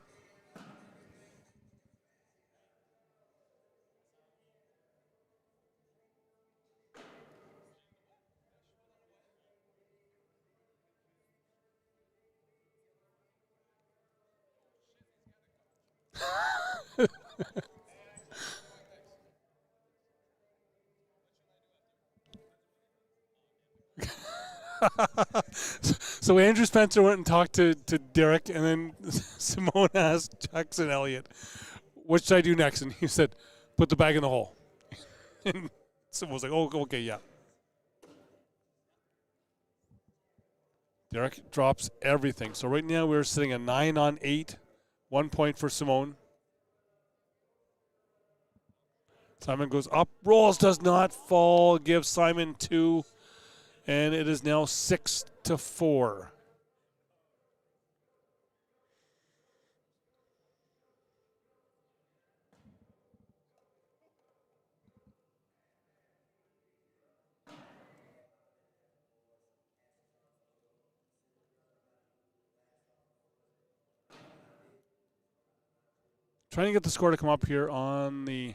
[SPEAKER 1] So Andrew Spencer went and talked to Derek, and then Simone asked Jackson Elliott, what should I do next? And he said, put the bag in the hole. And Simone was like, oh, okay, yeah. Derek drops everything. So right now we're sitting at 9 on 8. 1 point for Simone. Simon goes up, rolls, does not fall, gives Simon 2, and it is now 6-4. Trying to get the score to come up here on the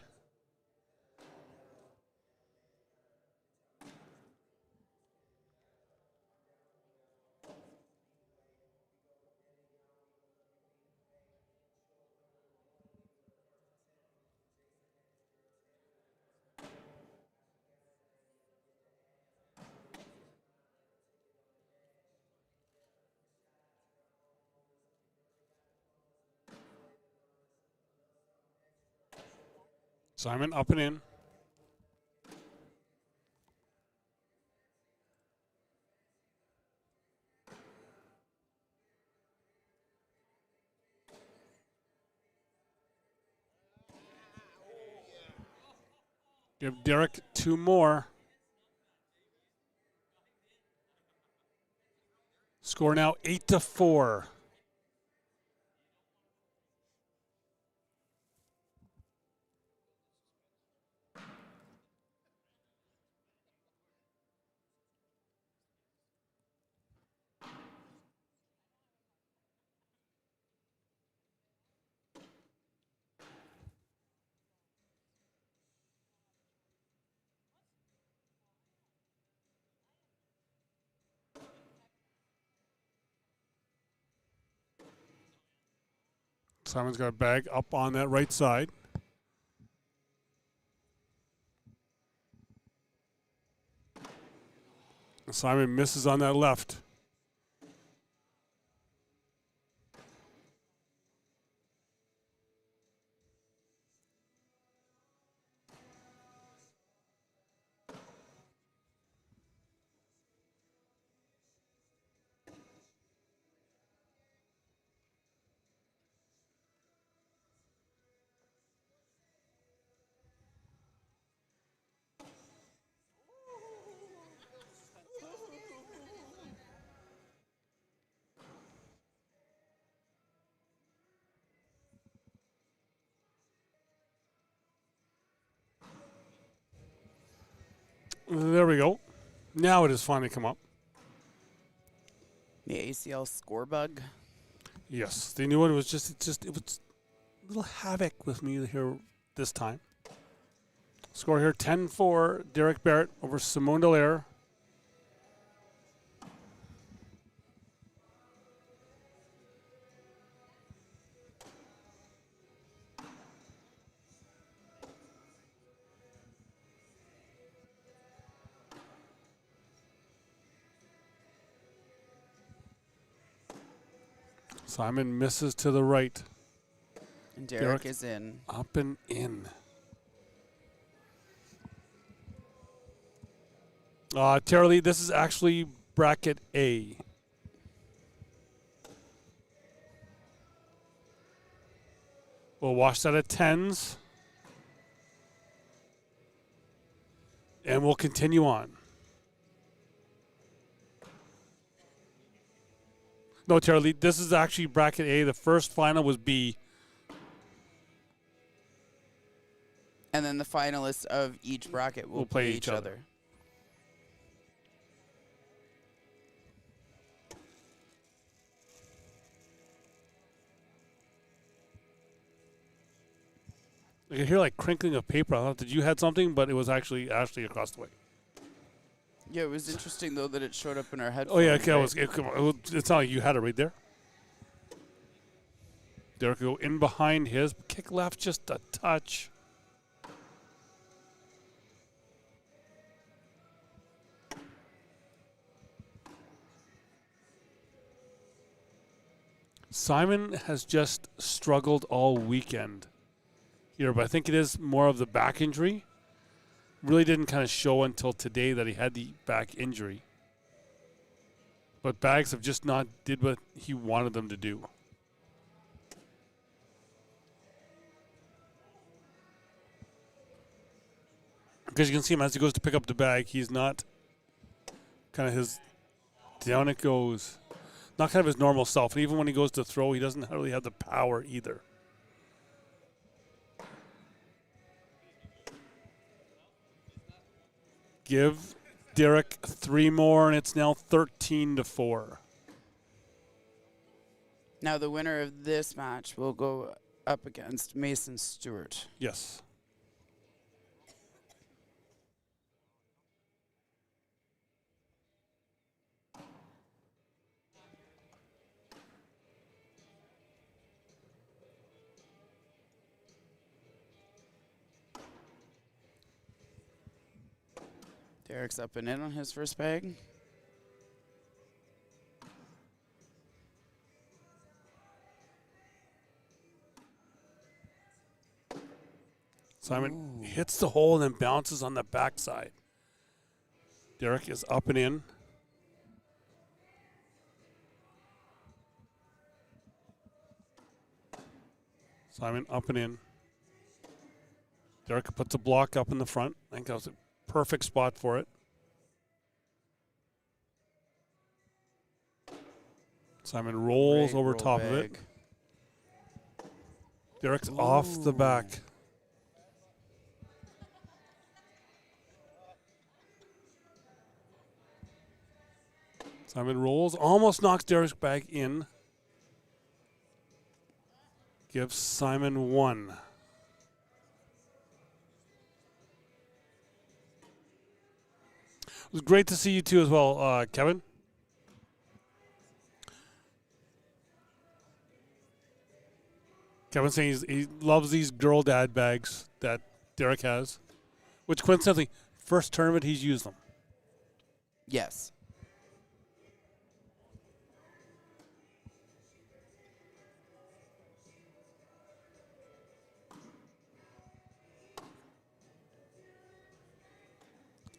[SPEAKER 1] Simon up and in. Give Derek 2 more. Score now 8-4. Simon's got a bag up on that right side. Simon misses on that left. There we go. Now it has finally come up.
[SPEAKER 3] The ACL score bug.
[SPEAKER 1] Yes, they knew it was it was a little havoc with me here this time. Score here 10-4, Derek Barrett over Simone Dallaire. Simon misses to the right.
[SPEAKER 3] And Derek is in.
[SPEAKER 1] Up and in. Tara Lee, this is actually bracket A. We'll watch that at 10s. And we'll continue on. No, Tara Lee, this is actually bracket A. The first final was B.
[SPEAKER 3] And then the finalists of each bracket will play each other.
[SPEAKER 1] I could hear like crinkling of paper. I thought that you had something, but it was actually Ashley across the way.
[SPEAKER 3] Yeah, it was interesting though that it showed up in our headphones.
[SPEAKER 1] Oh yeah,
[SPEAKER 3] right?
[SPEAKER 1] it's not like you had it right there. Derek will go in behind his, kick left just a touch. Simon has just struggled all weekend here, but I think it is more of the back injury. Really didn't kind of show until today that he had the back injury. But Bags have just not did what he wanted them to do. Because you can see him as he goes to pick up the bag, he's not kind of his, down it goes. Not kind of his normal self. And even when he goes to throw, he doesn't really have the power either. Give Derek 3 more, and it's now 13-4.
[SPEAKER 3] Now the winner of this match will go up against Mason Stewart.
[SPEAKER 1] Yes.
[SPEAKER 3] Derek's up and in on his first bag.
[SPEAKER 1] Simon hits the hole and then bounces on the backside. Derek is up and in. Simon up and in. Derek puts a block up in the front. I think that was a perfect spot for it. Simon rolls over top of it. Derek's off the back. Simon rolls, almost knocks Derek's bag in. Gives Simon 1. It was great to see you too as well, Kevin. Kevin's saying he loves these girl dad bags that Derek has, which coincidentally, first tournament he's used them.
[SPEAKER 3] Yes.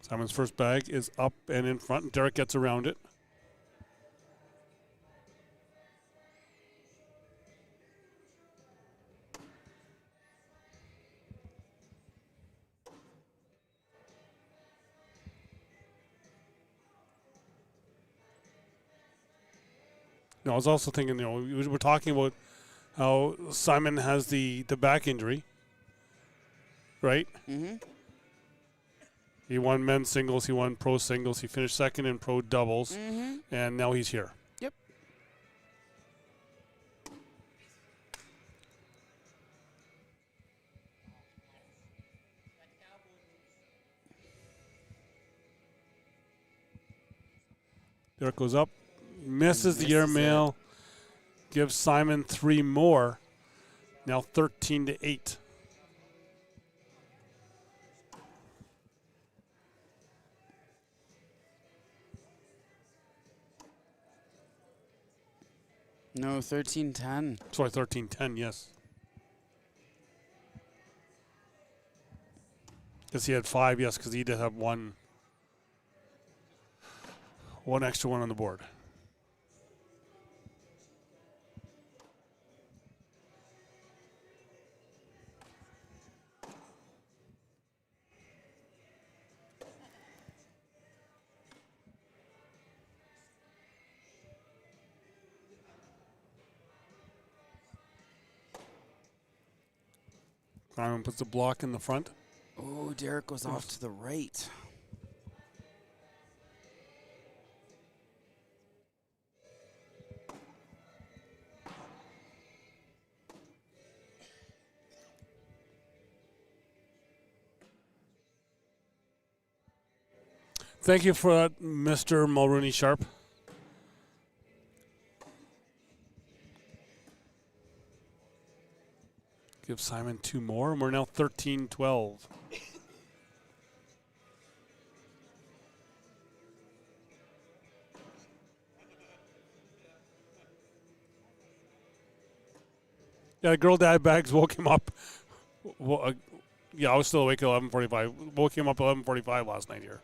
[SPEAKER 1] Simon's first bag is up and in front, and Derek gets around it. I was also thinking, we were talking about how Simon has the back injury, right?
[SPEAKER 3] Mm-hmm.
[SPEAKER 1] He won men's singles, he won pro singles, he finished second in pro doubles, and now he's here.
[SPEAKER 3] Yep.
[SPEAKER 1] Derek goes up, misses the airmail, gives Simon 3 more, now 13-8.
[SPEAKER 3] No, 13-10.
[SPEAKER 1] Sorry, 13-10, yes. Because he had 5, yes, because he did have one extra one on the board. Simon puts the block in the front.
[SPEAKER 3] Oh, Derek goes off to the right.
[SPEAKER 1] Thank you for that, Mr. Mulrooney Sharp. Give Simon 2 more, and we're now 13-12. Yeah, girl dad bags woke him up. Well, I was still awake at 11:45. Woke him up at 11:45 last night here.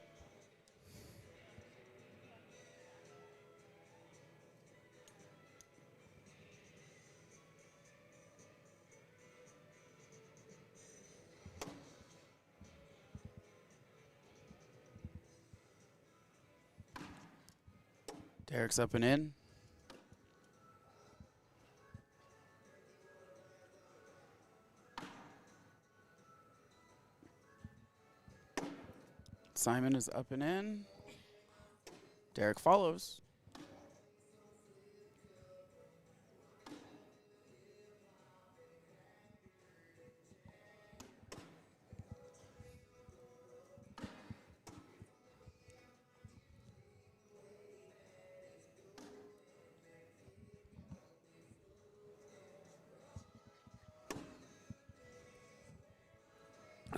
[SPEAKER 3] Derek's up and in. Simon is up and in. Derek follows.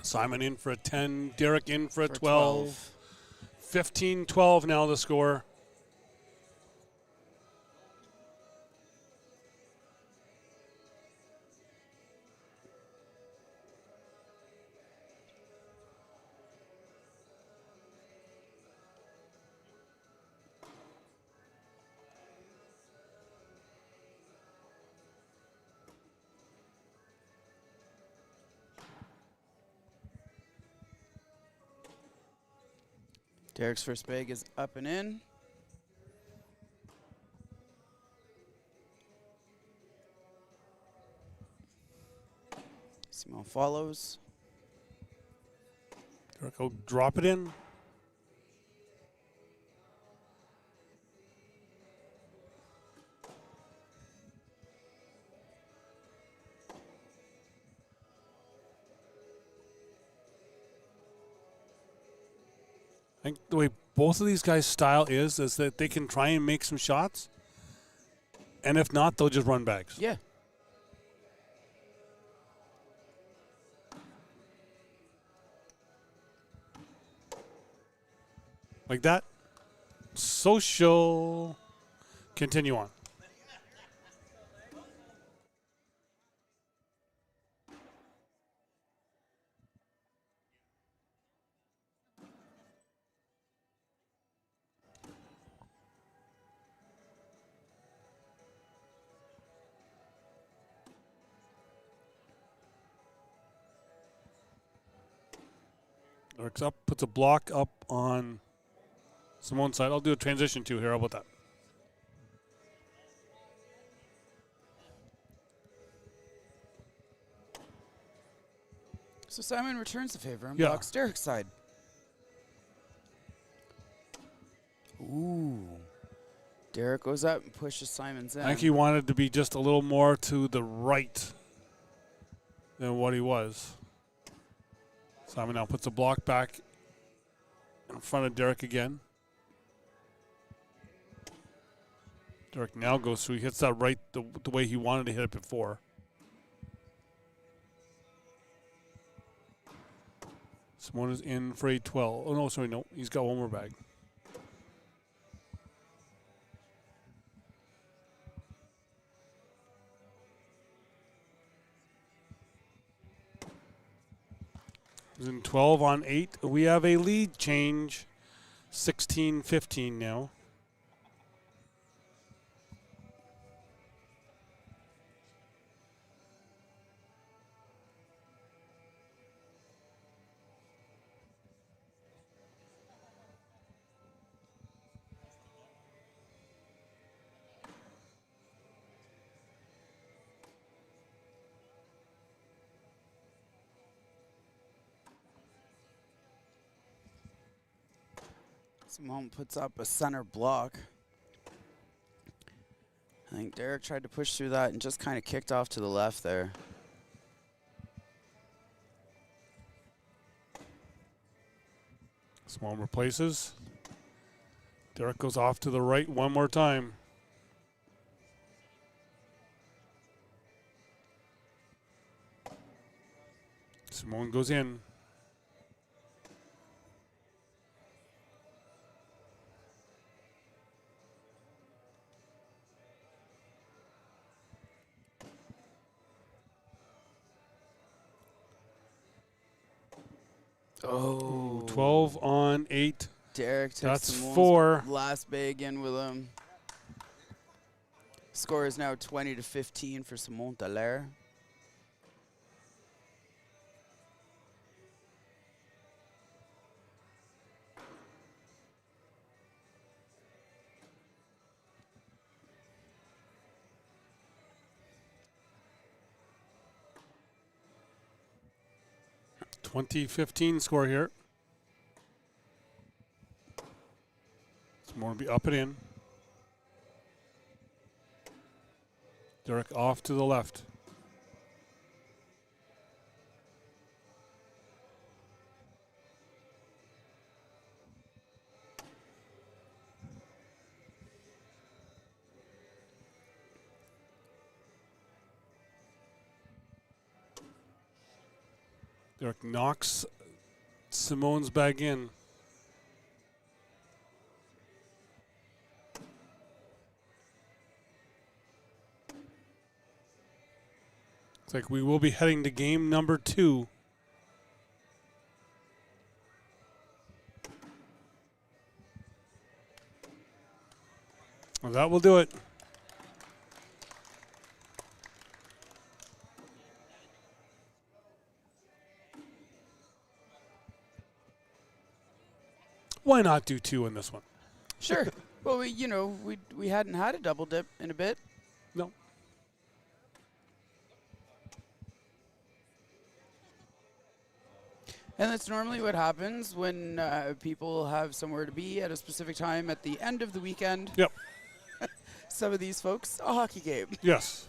[SPEAKER 1] Simon in for a 10. Derek in for a 12. 15-12 now the score.
[SPEAKER 3] Derek's first bag is up and in. Simone follows.
[SPEAKER 1] Derek will drop it in. I think the way both of these guys' style is that they can try and make some shots, and if not, they'll just run bags.
[SPEAKER 3] Yeah.
[SPEAKER 1] Like that. Social. Continue on. Eric's up, puts a block up on Simone's side. I'll do a transition too here. How about that?
[SPEAKER 3] So Simon returns the favor and
[SPEAKER 1] Yeah.
[SPEAKER 3] blocks Derek's side. Ooh. Derek goes up and pushes Simon's in.
[SPEAKER 1] I think he wanted to be just a little more to the right than what he was. Simon now puts a block back in front of Derek again. Derek now goes through. He hits that right the way he wanted to hit it before. Simone is in for a 12. Oh, no, sorry, no. He's got one more bag. He's in 12 on 8. We have a lead change. 16-15 now.
[SPEAKER 3] Simone puts up a center block. I think Derek tried to push through that and just kind of kicked off to the left there.
[SPEAKER 1] Simone replaces. Derek goes off to the right one more time. Simone goes in.
[SPEAKER 3] Oh.
[SPEAKER 1] 12 on 8.
[SPEAKER 3] Derek took
[SPEAKER 1] That's
[SPEAKER 3] Simone's
[SPEAKER 1] 4.
[SPEAKER 3] last bag in with him. Score is now 20-15 for Simone Dallaire.
[SPEAKER 1] (20-15) score here. Simone will be up and in. Derek off to the left. Derek knocks Simone's bag in. It's like we will be heading to game number 2. Well, that will do it. Why not do 2 in this one?
[SPEAKER 3] Sure. Well, we hadn't had a double dip in a bit.
[SPEAKER 1] No.
[SPEAKER 3] And that's normally what happens when people have somewhere to be at a specific time at the end of the weekend.
[SPEAKER 1] Yep.
[SPEAKER 3] Some of these folks, a hockey game.
[SPEAKER 1] Yes.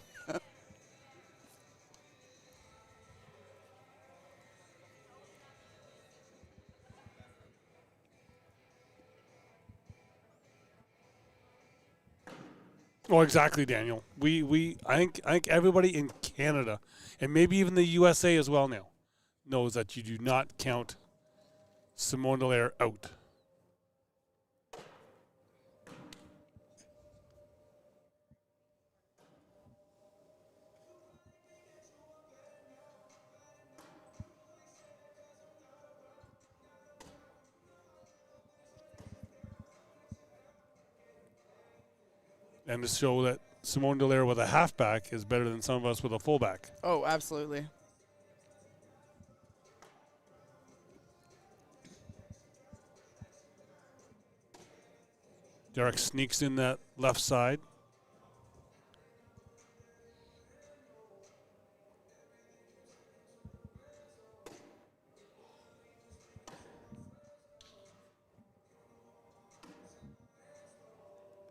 [SPEAKER 1] Oh, exactly, Daniel. I think everybody in Canada, and maybe even the USA as well now, knows that you do not count Simone Dallaire out. And to show that Simone Dallaire with a halfback is better than some of us with a fullback.
[SPEAKER 3] Oh, absolutely.
[SPEAKER 1] Derek sneaks in that left side.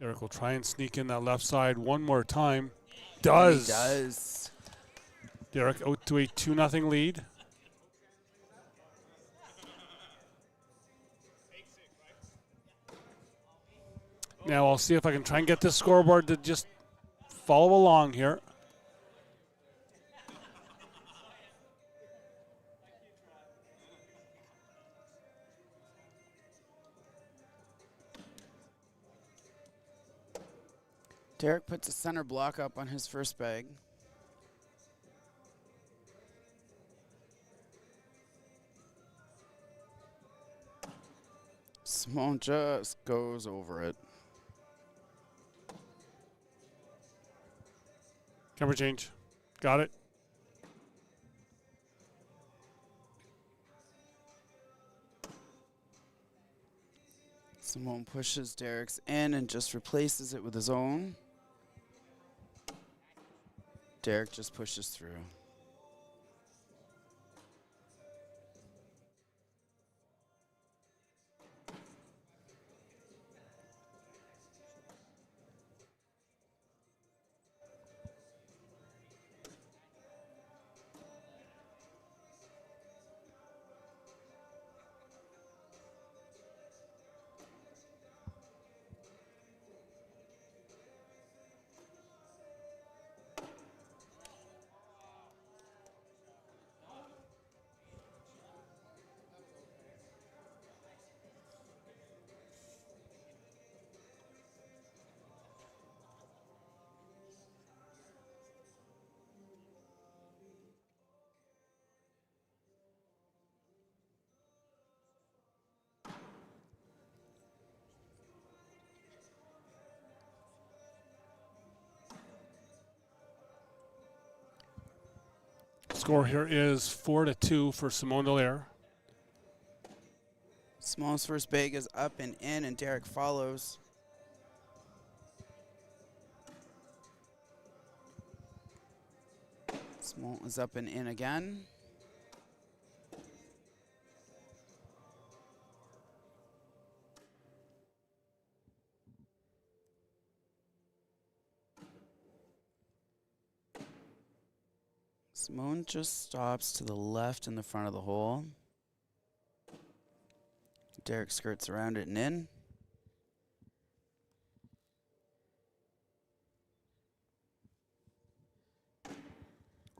[SPEAKER 1] Derek will try and sneak in that left side one more time. Does.
[SPEAKER 3] He does.
[SPEAKER 1] Derek out to a 2-0 lead. Now I'll see if I can try and get this scoreboard to just follow along here.
[SPEAKER 3] Derek puts a center block up on his first bag. Simone just goes over it.
[SPEAKER 1] Camera change. Got it.
[SPEAKER 3] Simone pushes Derek's in and just replaces it with his own. Derek just pushes through.
[SPEAKER 1] Score here is 4-2 for Simone Dallaire.
[SPEAKER 3] Simone's first bag is up and in, and Derek follows. Simone is up and in again. Simone just stops to the left in the front of the hole. Derek skirts around it and in.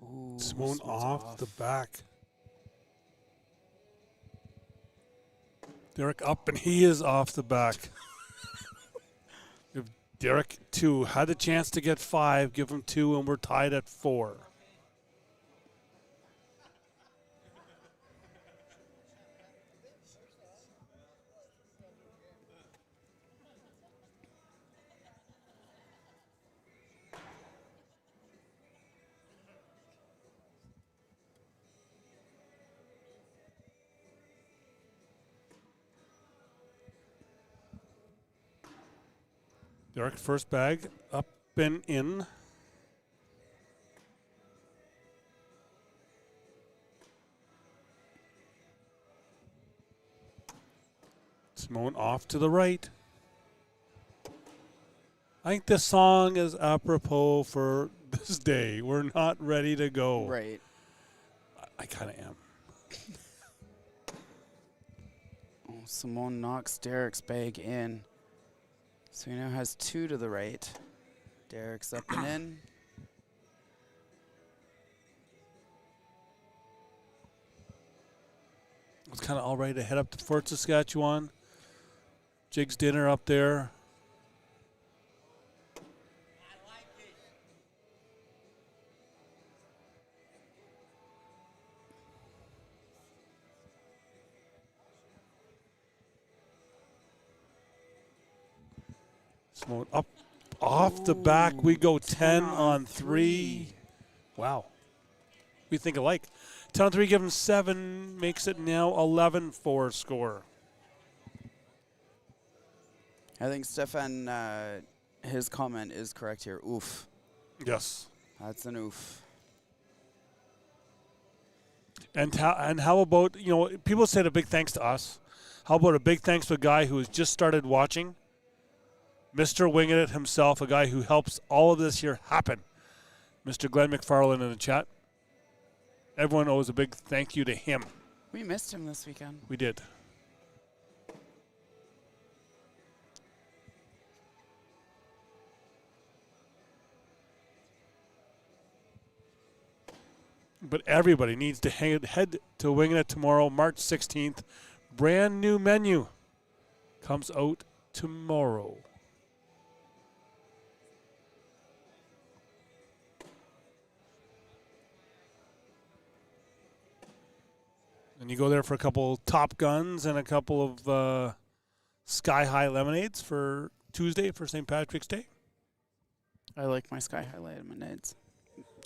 [SPEAKER 3] Ooh,
[SPEAKER 1] Simone off the back. Derek up, and he is off the back. If Derek, 2, had a chance to get 5, give him 2, and we're tied at 4. Derek, first bag up and in. Simone off to the right. I think this song is apropos for this day. We're not ready to go.
[SPEAKER 3] Right.
[SPEAKER 1] I kind of am.
[SPEAKER 3] Oh, Simone knocks Derek's bag in. So he now has 2 to the right. Derek's up and in.
[SPEAKER 1] It's kind of all right to head up to Fort Saskatchewan. Jig's dinner up there. Simone up off the back. We go 10 on 3. Wow. We think alike. 10 on 3, give him 7, makes it now 11-4 score.
[SPEAKER 3] I think Stefan, his comment is correct here. Oof.
[SPEAKER 1] Yes.
[SPEAKER 3] That's an oof.
[SPEAKER 1] And how about, people said a big thanks to us. How about a big thanks to a guy who has just started watching? Mr. Winging It himself, a guy who helps all of this here happen. Mr. Glenn McFarland in the chat. Everyone owes a big thank you to him.
[SPEAKER 3] We missed him this weekend.
[SPEAKER 1] We did. But everybody needs to head to Winging It tomorrow, March 16th. Brand new menu comes out tomorrow. And you go there for a couple Top Guns and a couple of Sky High Lemonades for Tuesday for St. Patrick's Day.
[SPEAKER 3] I like my Sky High lemonades.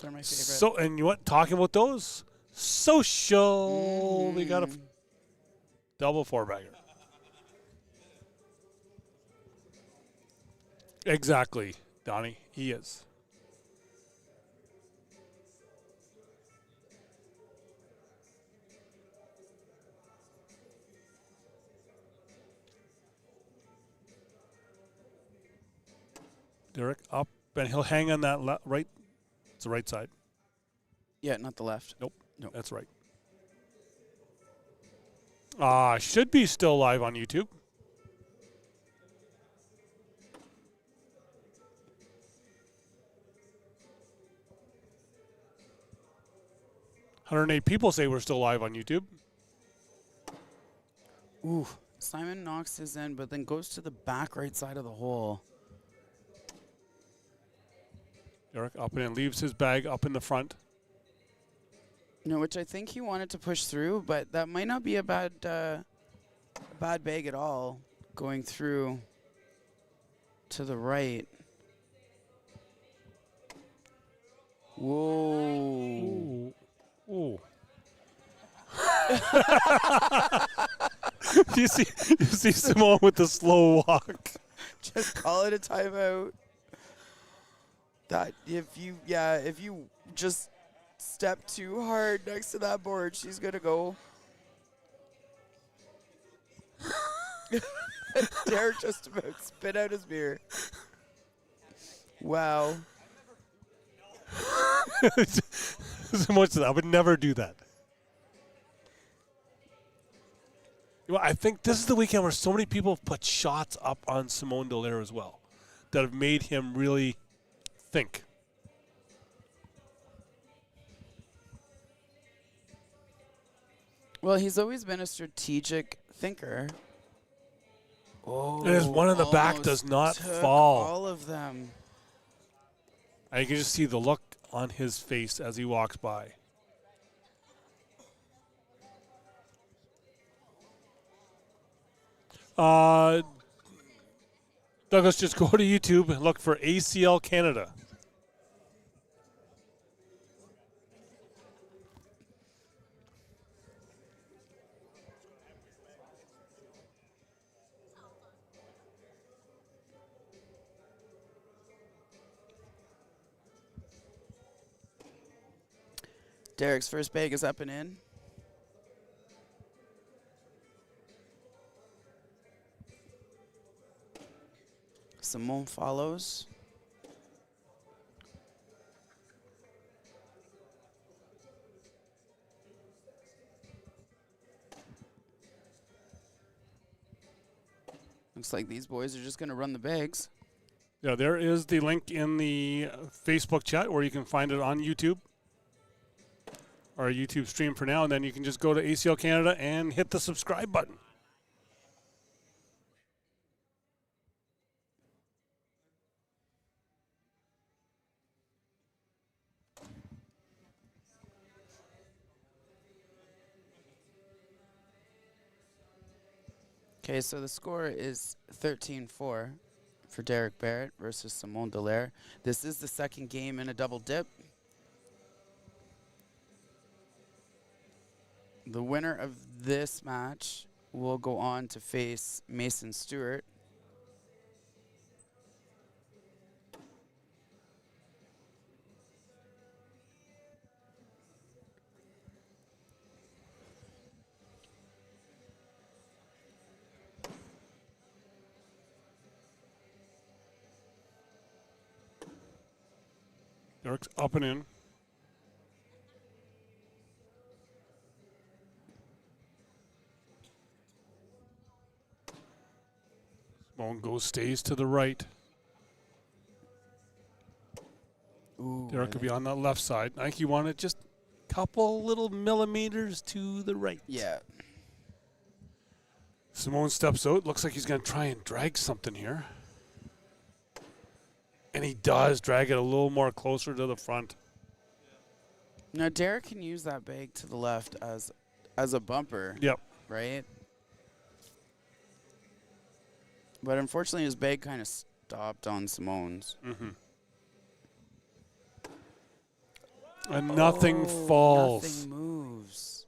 [SPEAKER 3] They're my favorite.
[SPEAKER 1] So, and you want talking about those? Social. We got a double 4-bagger. Exactly, Donnie. He is. Derek up, and he'll hang on that right. It's the right side.
[SPEAKER 3] Yeah, not the left.
[SPEAKER 1] Nope.
[SPEAKER 3] Nope.
[SPEAKER 1] That's right. Should be still live on YouTube. "108 people say we're still live on YouTube."
[SPEAKER 3] Ooh, Simon knocks his in, but then goes to the back right side of the hole.
[SPEAKER 1] Derek up and in, leaves his bag up in the front.
[SPEAKER 3] No, which I think he wanted to push through, but that might not be a bad bag at all, going through to the right. Whoa.
[SPEAKER 1] Ooh. you see Simone with the slow walk.
[SPEAKER 3] Just call it a timeout. That if you just step too hard next to that board, she's gonna go. Derek just about spit out his beer. Wow.
[SPEAKER 1] Simone said, "I would never do that." Well, I think this is the weekend where so many people have put shots up on Simone Dallaire as well that have made him really think.
[SPEAKER 3] Well, he's always been a strategic thinker. Oh,
[SPEAKER 1] And his one in the back does not fall.
[SPEAKER 3] All of them.
[SPEAKER 1] I can just see the look on his face as he walks by. Douglas, just go to YouTube and look for ACL Canada.
[SPEAKER 3] Derek's first bag is up and in. Simone follows. Looks like these boys are just going to run the bags.
[SPEAKER 1] Yeah, there is the link in the Facebook chat where you can find it on YouTube. Or a YouTube stream for now, and then you can just go to ACL Canada and hit the subscribe button.
[SPEAKER 3] Okay, so the score is 13-4 for Derek Barrett versus Simone Dallaire. This is the second game in a double dip. The winner of this match will go on to face Mason Stewart.
[SPEAKER 1] Derek's up and in. Simone stays to the right.
[SPEAKER 3] Ooh,
[SPEAKER 1] Derek could be on that left side. I think you want it just a couple little millimeters to the right.
[SPEAKER 3] yeah.
[SPEAKER 1] Simone steps out. Looks like he's going to try and drag something here. And he does drag it a little more closer to the front.
[SPEAKER 3] Now Derek can use that bag to the left as a bumper.
[SPEAKER 1] Yep.
[SPEAKER 3] Right? But unfortunately his bag kind of stopped on Simone's.
[SPEAKER 1] Mm-hmm. And nothing falls.
[SPEAKER 3] Nothing moves.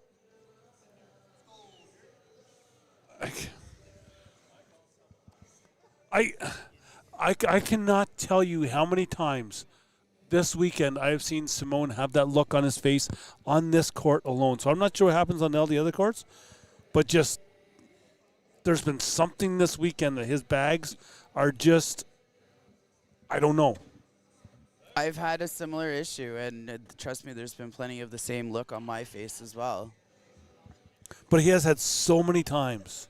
[SPEAKER 1] I cannot tell you how many times this weekend I have seen Simone have that look on his face on this court alone. So I'm not sure what happens on all the other courts, but just there's been something this weekend that his bags are just, I don't know.
[SPEAKER 3] I've had a similar issue, and trust me, there's been plenty of the same look on my face as well.
[SPEAKER 1] But he has had so many times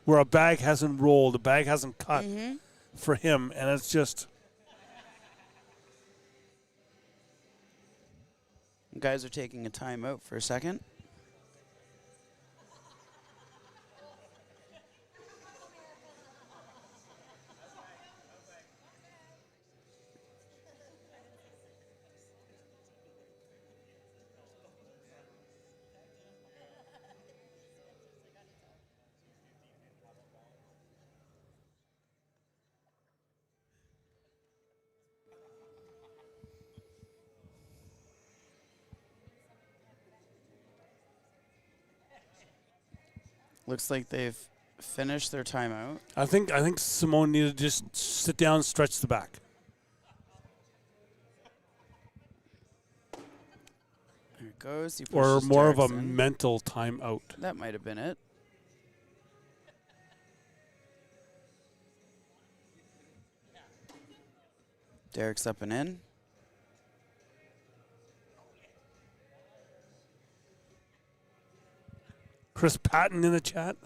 [SPEAKER 1] where a bag hasn't rolled, a bag hasn't cut for him, and it's just.
[SPEAKER 3] You guys are taking a timeout for a second. Looks like they've finished their timeout.
[SPEAKER 1] I think Simone needed to just sit down and stretch the back.
[SPEAKER 3] There it goes. He
[SPEAKER 1] Or
[SPEAKER 3] pushes
[SPEAKER 1] more of a
[SPEAKER 3] Derek's in.
[SPEAKER 1] mental timeout.
[SPEAKER 3] That might have been it. Derek's up and in.
[SPEAKER 1] Chris Patton in the chat.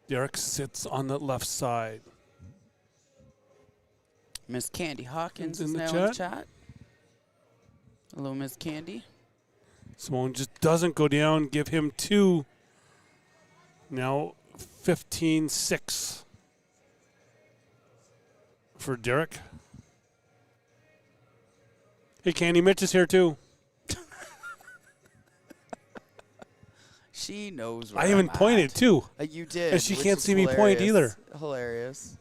[SPEAKER 1] Derek sits on the left side.
[SPEAKER 3] Miss Candy Hawkins
[SPEAKER 1] In
[SPEAKER 3] is
[SPEAKER 1] the
[SPEAKER 3] now in
[SPEAKER 1] chat?
[SPEAKER 3] the chat. Hello, Miss Candy.
[SPEAKER 1] Simone just doesn't go down. Give him two. Now 15-6 for Derek. Hey, Candy, Mitch is here too.
[SPEAKER 3] She knows where
[SPEAKER 1] I even
[SPEAKER 3] I'm
[SPEAKER 1] pointed
[SPEAKER 3] at.
[SPEAKER 1] too.
[SPEAKER 3] You did.
[SPEAKER 1] And she
[SPEAKER 3] which
[SPEAKER 1] can't
[SPEAKER 3] is
[SPEAKER 1] see me point
[SPEAKER 3] hilarious.
[SPEAKER 1] either.
[SPEAKER 3] Hilarious.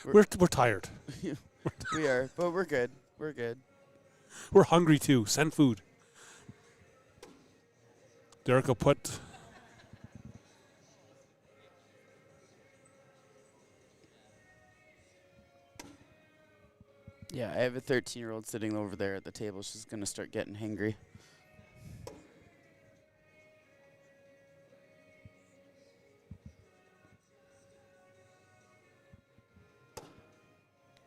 [SPEAKER 1] We're tired.
[SPEAKER 3] We are, but we're good. We're good.
[SPEAKER 1] We're hungry too. Send food. Derek will put.
[SPEAKER 3] Yeah, I have a 13-year-old sitting over there at the table. She's going to start getting hangry.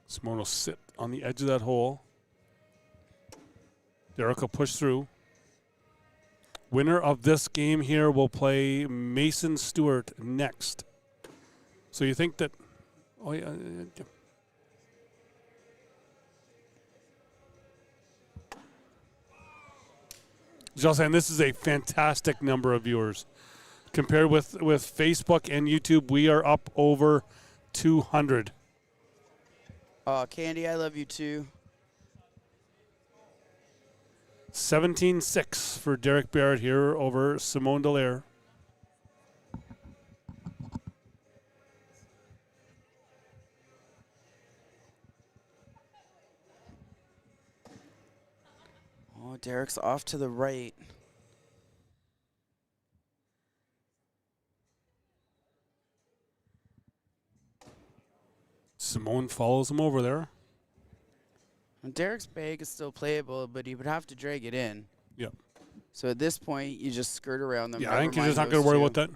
[SPEAKER 1] Simone will sit on the edge of that hole. Derek will push through. Winner of this game here will play Mason Stewart next. So you think that... Oh, yeah. Jocelyn, this is a fantastic number of viewers. Compared with Facebook and YouTube, we are up over 200.
[SPEAKER 3] Oh, Candy, I love you too.
[SPEAKER 1] 17-6 for Derek Barrett here over Simone Dallaire.
[SPEAKER 3] Oh, Derek's off to the right.
[SPEAKER 1] Simone follows him over there.
[SPEAKER 3] And Derek's bag is still playable, but he would have to drag it in.
[SPEAKER 1] Yep.
[SPEAKER 3] So at this point, you just skirt around them.
[SPEAKER 1] Yeah, I think you're just not going to worry about that.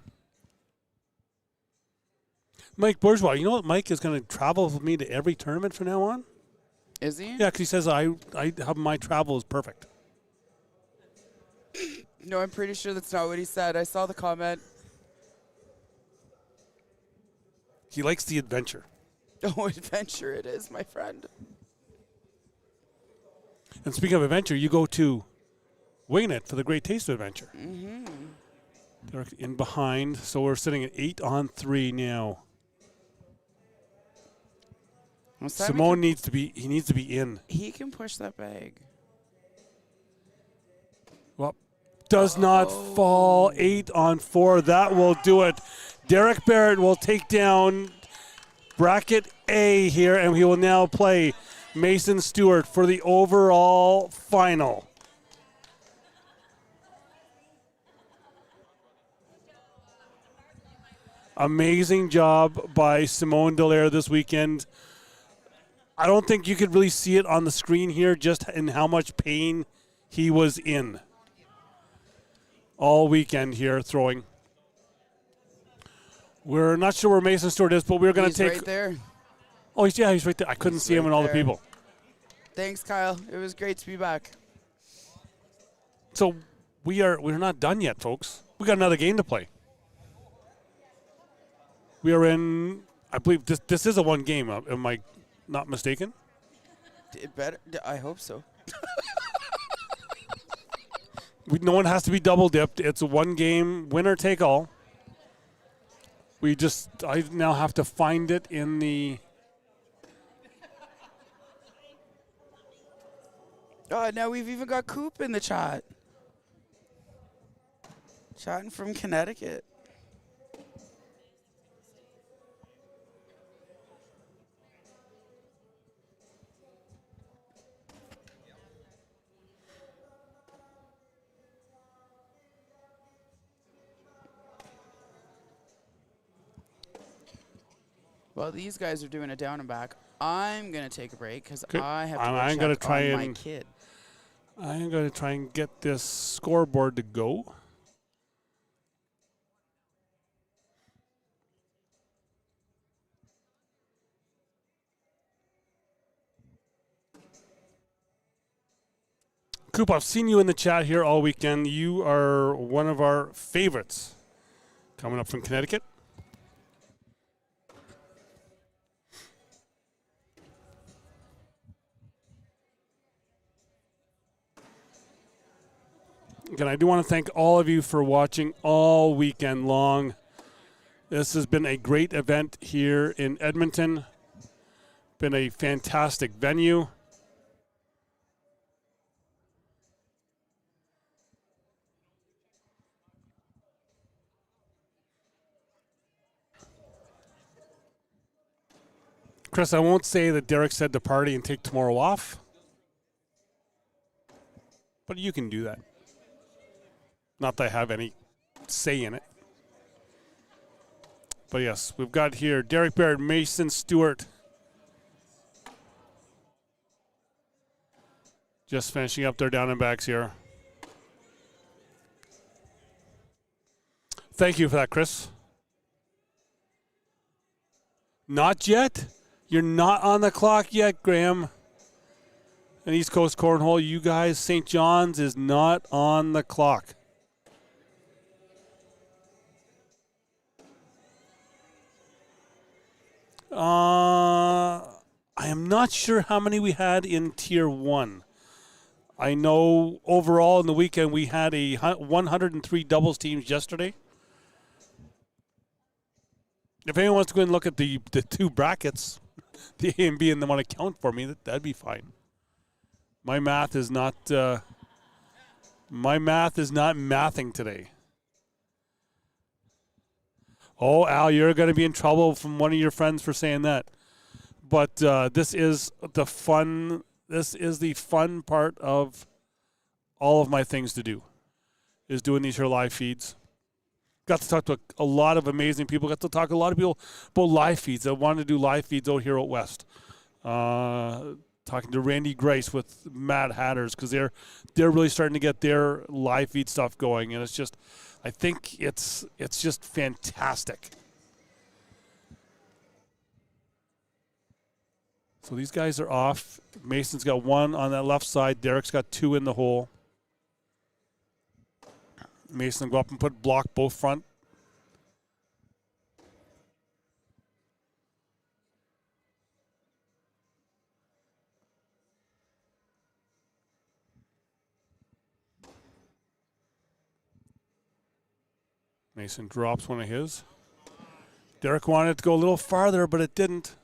[SPEAKER 1] Mike Bourgeois, you know what? Mike is going to travel with me to every tournament from now on.
[SPEAKER 3] Is he?
[SPEAKER 1] Yeah, because he says I have my travel is perfect.
[SPEAKER 3] No, I'm pretty sure that's not what he said. I saw the comment.
[SPEAKER 1] He likes the adventure.
[SPEAKER 3] Oh, adventure it is, my friend.
[SPEAKER 1] And speaking of adventure, you go to Wing It for the great taste of adventure.
[SPEAKER 3] Mm-hmm.
[SPEAKER 1] They're in behind, so we're sitting at 8-on-3 now. Simone needs to be in.
[SPEAKER 3] He can push that bag.
[SPEAKER 1] Well, does not fall. 8-on-4. That will do it. Derek Barrett will take down bracket A here, and he will now play Mason Stewart for the overall final. Amazing job by Simone Dallaire this weekend. I don't think you could really see it on the screen here just in how much pain he was in all weekend here throwing. We're not sure where Mason Stewart is, but we're going to take...
[SPEAKER 3] Right there.
[SPEAKER 1] Oh, he's right there. I couldn't see him and all the people.
[SPEAKER 3] Thanks, Kyle. It was great to be back.
[SPEAKER 1] So we're not done yet, folks. We got another game to play. We are in, I believe this is a one game. Am I not mistaken?
[SPEAKER 3] It better. I hope so.
[SPEAKER 1] No one has to be double dipped. It's a one game, winner take all. I now have to find it in the.
[SPEAKER 3] Oh, now we've even got Coop in the chat. Chatting from Connecticut. Well, these guys are doing a down and back. I'm going to take a break because I have to go check on my kid.
[SPEAKER 1] I'm going to try and get this scoreboard to go. Coop, I've seen you in the chat here all weekend. You are one of our favorites coming up from Connecticut. Again, I do want to thank all of you for watching all weekend long. This has been a great event here in Edmonton. Been a fantastic venue. Chris, I won't say that Derek said to party and take tomorrow off, but you can do that. Not that I have any say in it. But yes, we've got here Derek Baird, Mason Stewart. Just finishing up their down and backs here. Thank you for that, Chris. Not yet? You're not on the clock yet, Graham. And East Coast Cornhole, you guys, St. John's is not on the clock. I am not sure how many we had in Tier 1. I know overall in the weekend we had 103 doubles teams yesterday. If anyone wants to go and look at the two brackets, the A and B, and they want to count for me, that'd be fine. My math is not mathing today. Oh, Al, you're going to be in trouble from one of your friends for saying that. But this is the fun part of all of my things to do, is doing these here live feeds. Got to talk to a lot of amazing people. Got to talk to a lot of people about live feeds. I wanted to do live feeds out here out west. Talking to Randy Grace with Mad Hatters, because they're really starting to get their live feed stuff going, and it's just, I think it's just fantastic. So these guys are off. Mason's got one on that left side. Derek's got two in the hole. Mason will go up and put block both front. Mason drops one of his. Derek wanted it to go a little farther, but it didn't.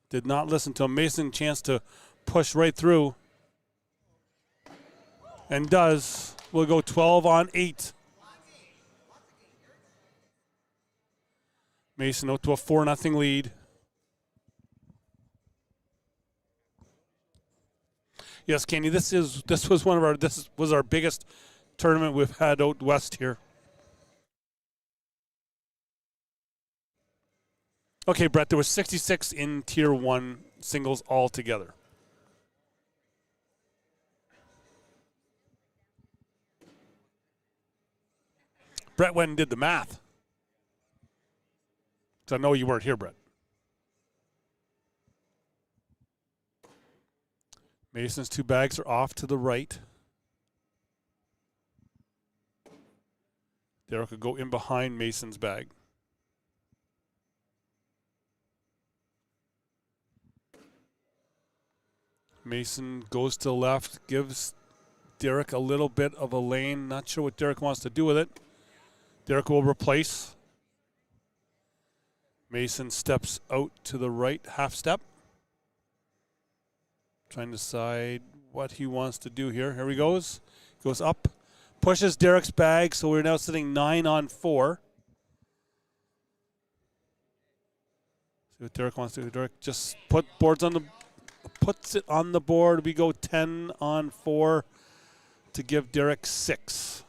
[SPEAKER 1] Did not listen to him. Mason chance to push right through. And does. We'll go 12 on 8. Mason out to a 4-0 lead. Yes, Kenny, this was our biggest tournament we've had out west here. Okay, Brett, there was 66 in Tier 1 singles altogether. Brett went and did the math. So I know you weren't here, Brett. Mason's two bags are off to the right. Derek could go in behind Mason's bag. Mason goes to the left, gives Derek a little bit of a lane. Not sure what Derek wants to do with it. Derek will replace. Mason steps out to the right half step. Trying to decide what he wants to do here. Here he goes. Goes up. Pushes Derek's bag, so we're now sitting 9 on 4. See what Derek wants to do. Derek just puts it on the board. We go 10 on 4 to give Derek 6.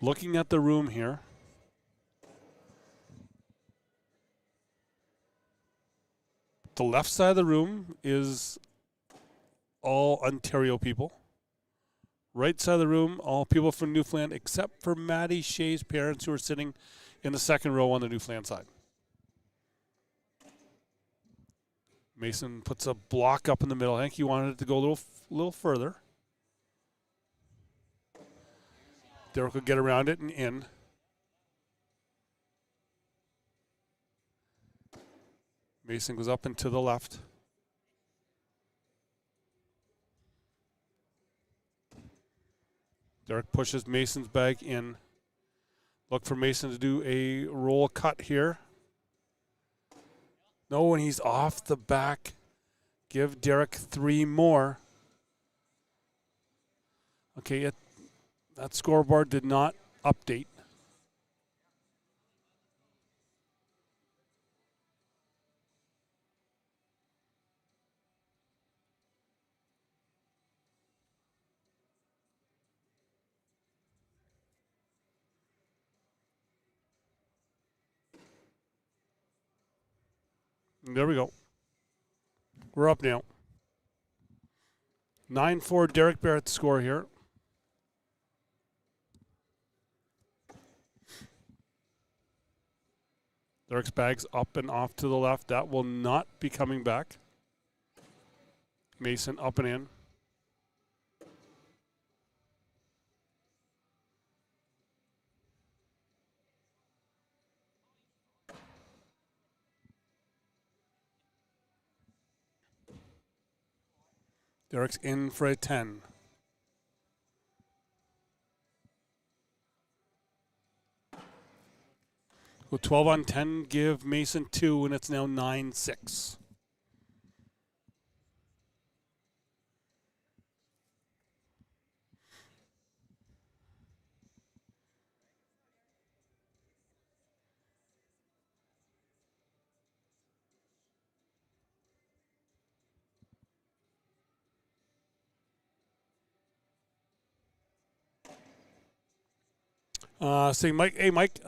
[SPEAKER 1] Looking at the room here. The left side of the room is all Ontario people. Right side of the room, all people from Newfoundland, except for Maddie Shea's parents, who are sitting in the second row on the Newfoundland side. Mason puts a block up in the middle. I think he wanted it to go a little further. Derek will get around it and in. Mason goes up and to the left. Derek pushes Mason's bag in. Look for Mason to do a roll cut here. No, when he's off the back, give Derek 3 more. Okay, that scoreboard did not update. There we go. We're up now. 9-4 Derek Barrett's score here. Derek's bag's up and off to the left. That will not be coming back. Mason up and in. Derek's in for a 10. Go 12 on 10, give Mason 2, and it's now 9-6. Say Mike, hey Mike,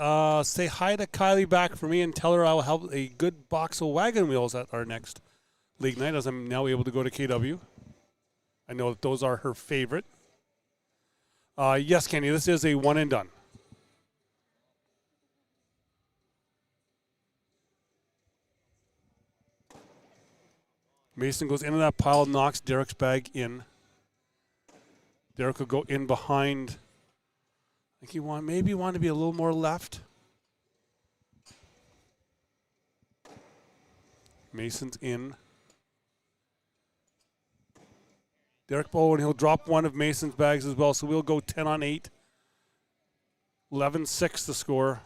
[SPEAKER 1] say hi to Kylie back for me and tell her I'll help a good box of wagon wheels at our next league night, as I'm now able to go to KW. I know that those are her favorite. Yes, Kenny, this is a one and done. Mason goes into that pile, knocks Derek's bag in. Derek will go in behind. I think he maybe wanted to be a little more left. Mason's in. Derek Bowen, he'll drop one of Mason's bags as well, so we'll go 10 on 8. 11-6 the score.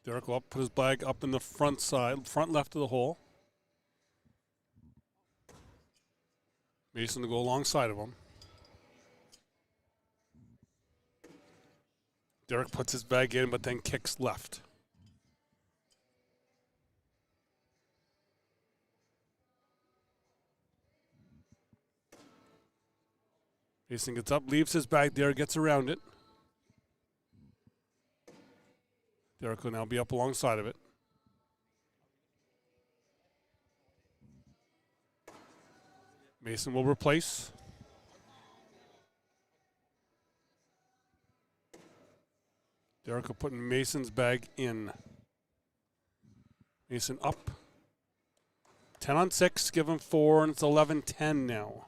[SPEAKER 1] Derek will put his bag up in the front left of the hole. Mason to go alongside of him. Derek puts his bag in, but then kicks left. Mason gets up, leaves his bag there, gets around it. Derek will now be up alongside of it. Mason will replace. Derek will put Mason's bag in. Mason up. 10 on 6, give him 4, and it's 11-10 now.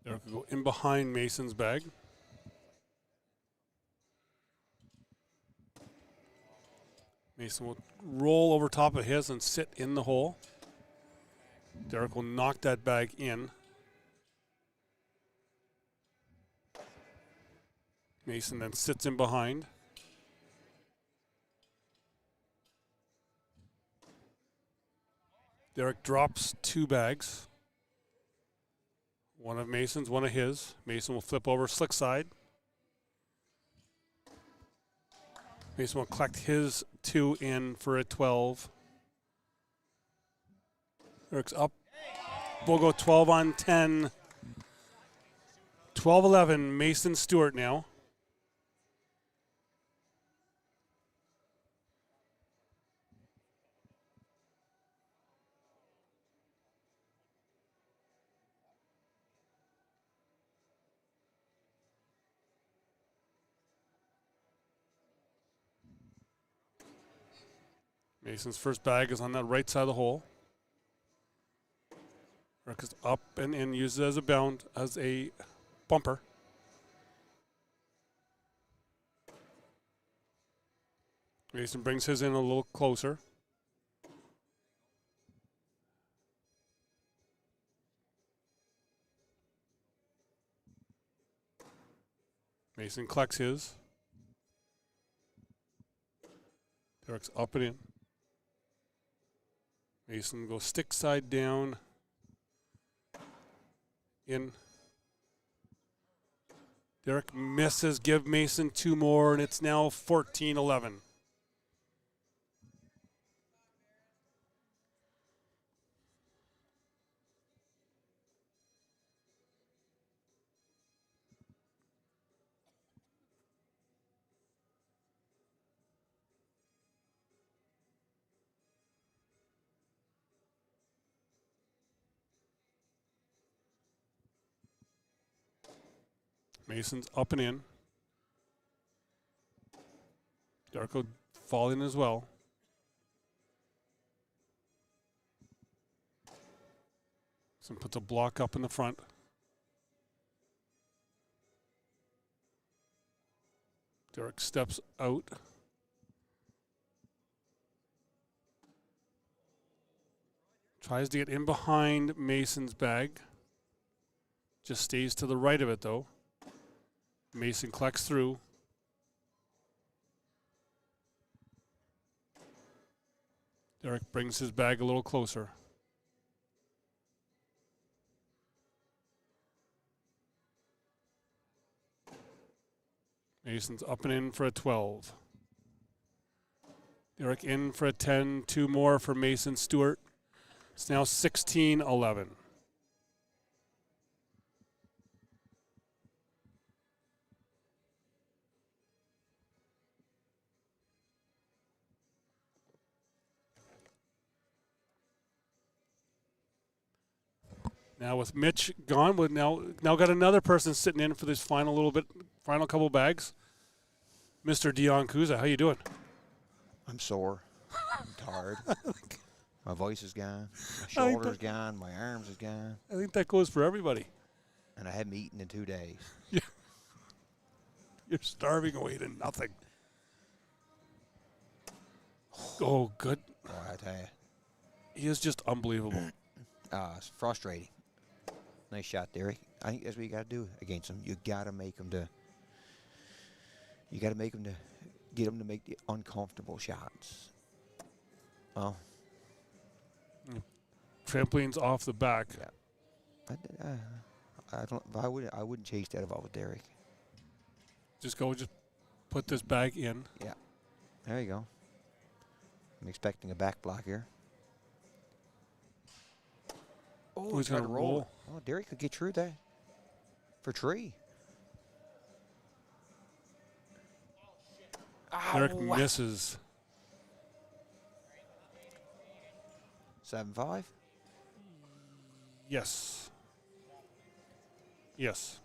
[SPEAKER 1] Derek will go in behind Mason's bag. Mason will roll over top of his and sit in the hole. Derek will knock that bag in. Mason then sits in behind. Derek drops 2 bags. One of Mason's, one of his. Mason will flip over slick side. Mason will collect his 2 in for a 12. Derek's up. We'll go 12 on 10. 12-11, Mason Stewart now. Mason's first bag is on that right side of the hole. Rick is up and in, uses it as a bound, as a bumper. Mason brings his in a little closer. Mason collects his. Derek's up and in. Mason goes stick side down. In. Derek misses. Give Mason 2 more, and it's now 14-11. Mason's up and in. Derek will fall in as well. Mason puts a block up in the front. Derek steps out. Tries to get in behind Mason's bag. Just stays to the right of it, though. Mason collects through. Derek brings his bag a little closer. Mason's up and in for a 12. Derek in for a 10. 2 more for Mason Stewart. It's now 16-11. Now with Mitch gone, we've now got another person sitting in for this final couple bags. Mr. Dion Kuza, how you doing?
[SPEAKER 4] I'm sore. I'm tired. My voice is gone. My shoulder's gone. My arms is gone.
[SPEAKER 1] I think that goes for everybody.
[SPEAKER 4] And I haven't eaten in 2 days.
[SPEAKER 1] You're starving away to nothing. Oh, good.
[SPEAKER 4] Boy, I tell you.
[SPEAKER 1] He is just unbelievable.
[SPEAKER 4] It's frustrating. Nice shot, Derek. I think that's what you got to do against him. You got to make him to. You got to make him to get him to make the uncomfortable shots. Well,
[SPEAKER 1] Trampoline's off the back.
[SPEAKER 4] yeah. I don't. I wouldn't chase that if I was Derek.
[SPEAKER 1] Just put this bag in.
[SPEAKER 4] Yeah. There you go. I'm expecting a back block here. Oh,
[SPEAKER 1] he's going to roll.
[SPEAKER 4] Oh, Derek could get through that for tree.
[SPEAKER 1] Derek misses.
[SPEAKER 4] 7-5.
[SPEAKER 1] Yes. Yes.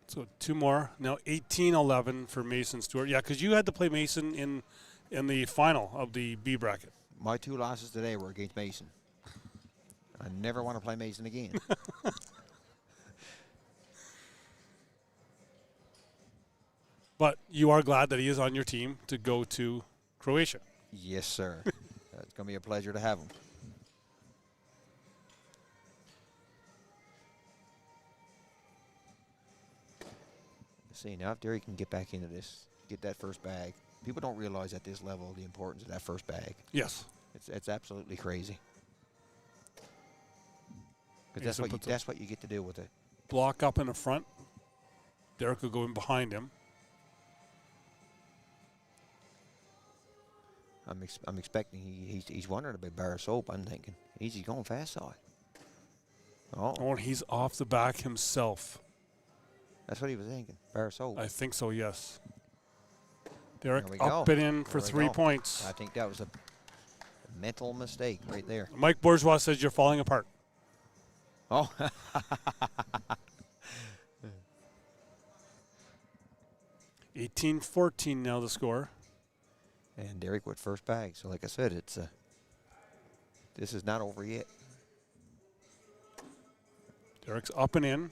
[SPEAKER 1] So 2 more. Now 18-11 for Mason Stewart. Yeah, because you had to play Mason in the final of the B bracket.
[SPEAKER 4] My 2 losses today were against Mason. I never want to play Mason again.
[SPEAKER 1] But you are glad that he is on your team to go to Croatia.
[SPEAKER 4] Yes, sir. It's going to be a pleasure to have him. See, now if Derek can get back into this, get that first bag. People don't realize at this level the importance of that first bag.
[SPEAKER 1] Yes.
[SPEAKER 4] It's absolutely crazy. Because that's what you get to do with it.
[SPEAKER 1] Block up in the front. Derek will go in behind him.
[SPEAKER 4] I'm expecting he's wondering about bar of soap. I'm thinking he's going fast side. Oh,
[SPEAKER 1] and he's off the back himself.
[SPEAKER 4] That's what he was thinking. Bar of soap.
[SPEAKER 1] I think so. Yes. Derek
[SPEAKER 4] There we
[SPEAKER 1] up
[SPEAKER 4] go.
[SPEAKER 1] and in for
[SPEAKER 4] There we
[SPEAKER 1] 3
[SPEAKER 4] go.
[SPEAKER 1] points.
[SPEAKER 4] I think that was a mental mistake right there.
[SPEAKER 1] Mike Bourgeois says you're falling apart.
[SPEAKER 4] Oh.
[SPEAKER 1] 18-14 now the score.
[SPEAKER 4] And Derek with first bag. So like I said, it's this is not over yet.
[SPEAKER 1] Derek's up and in.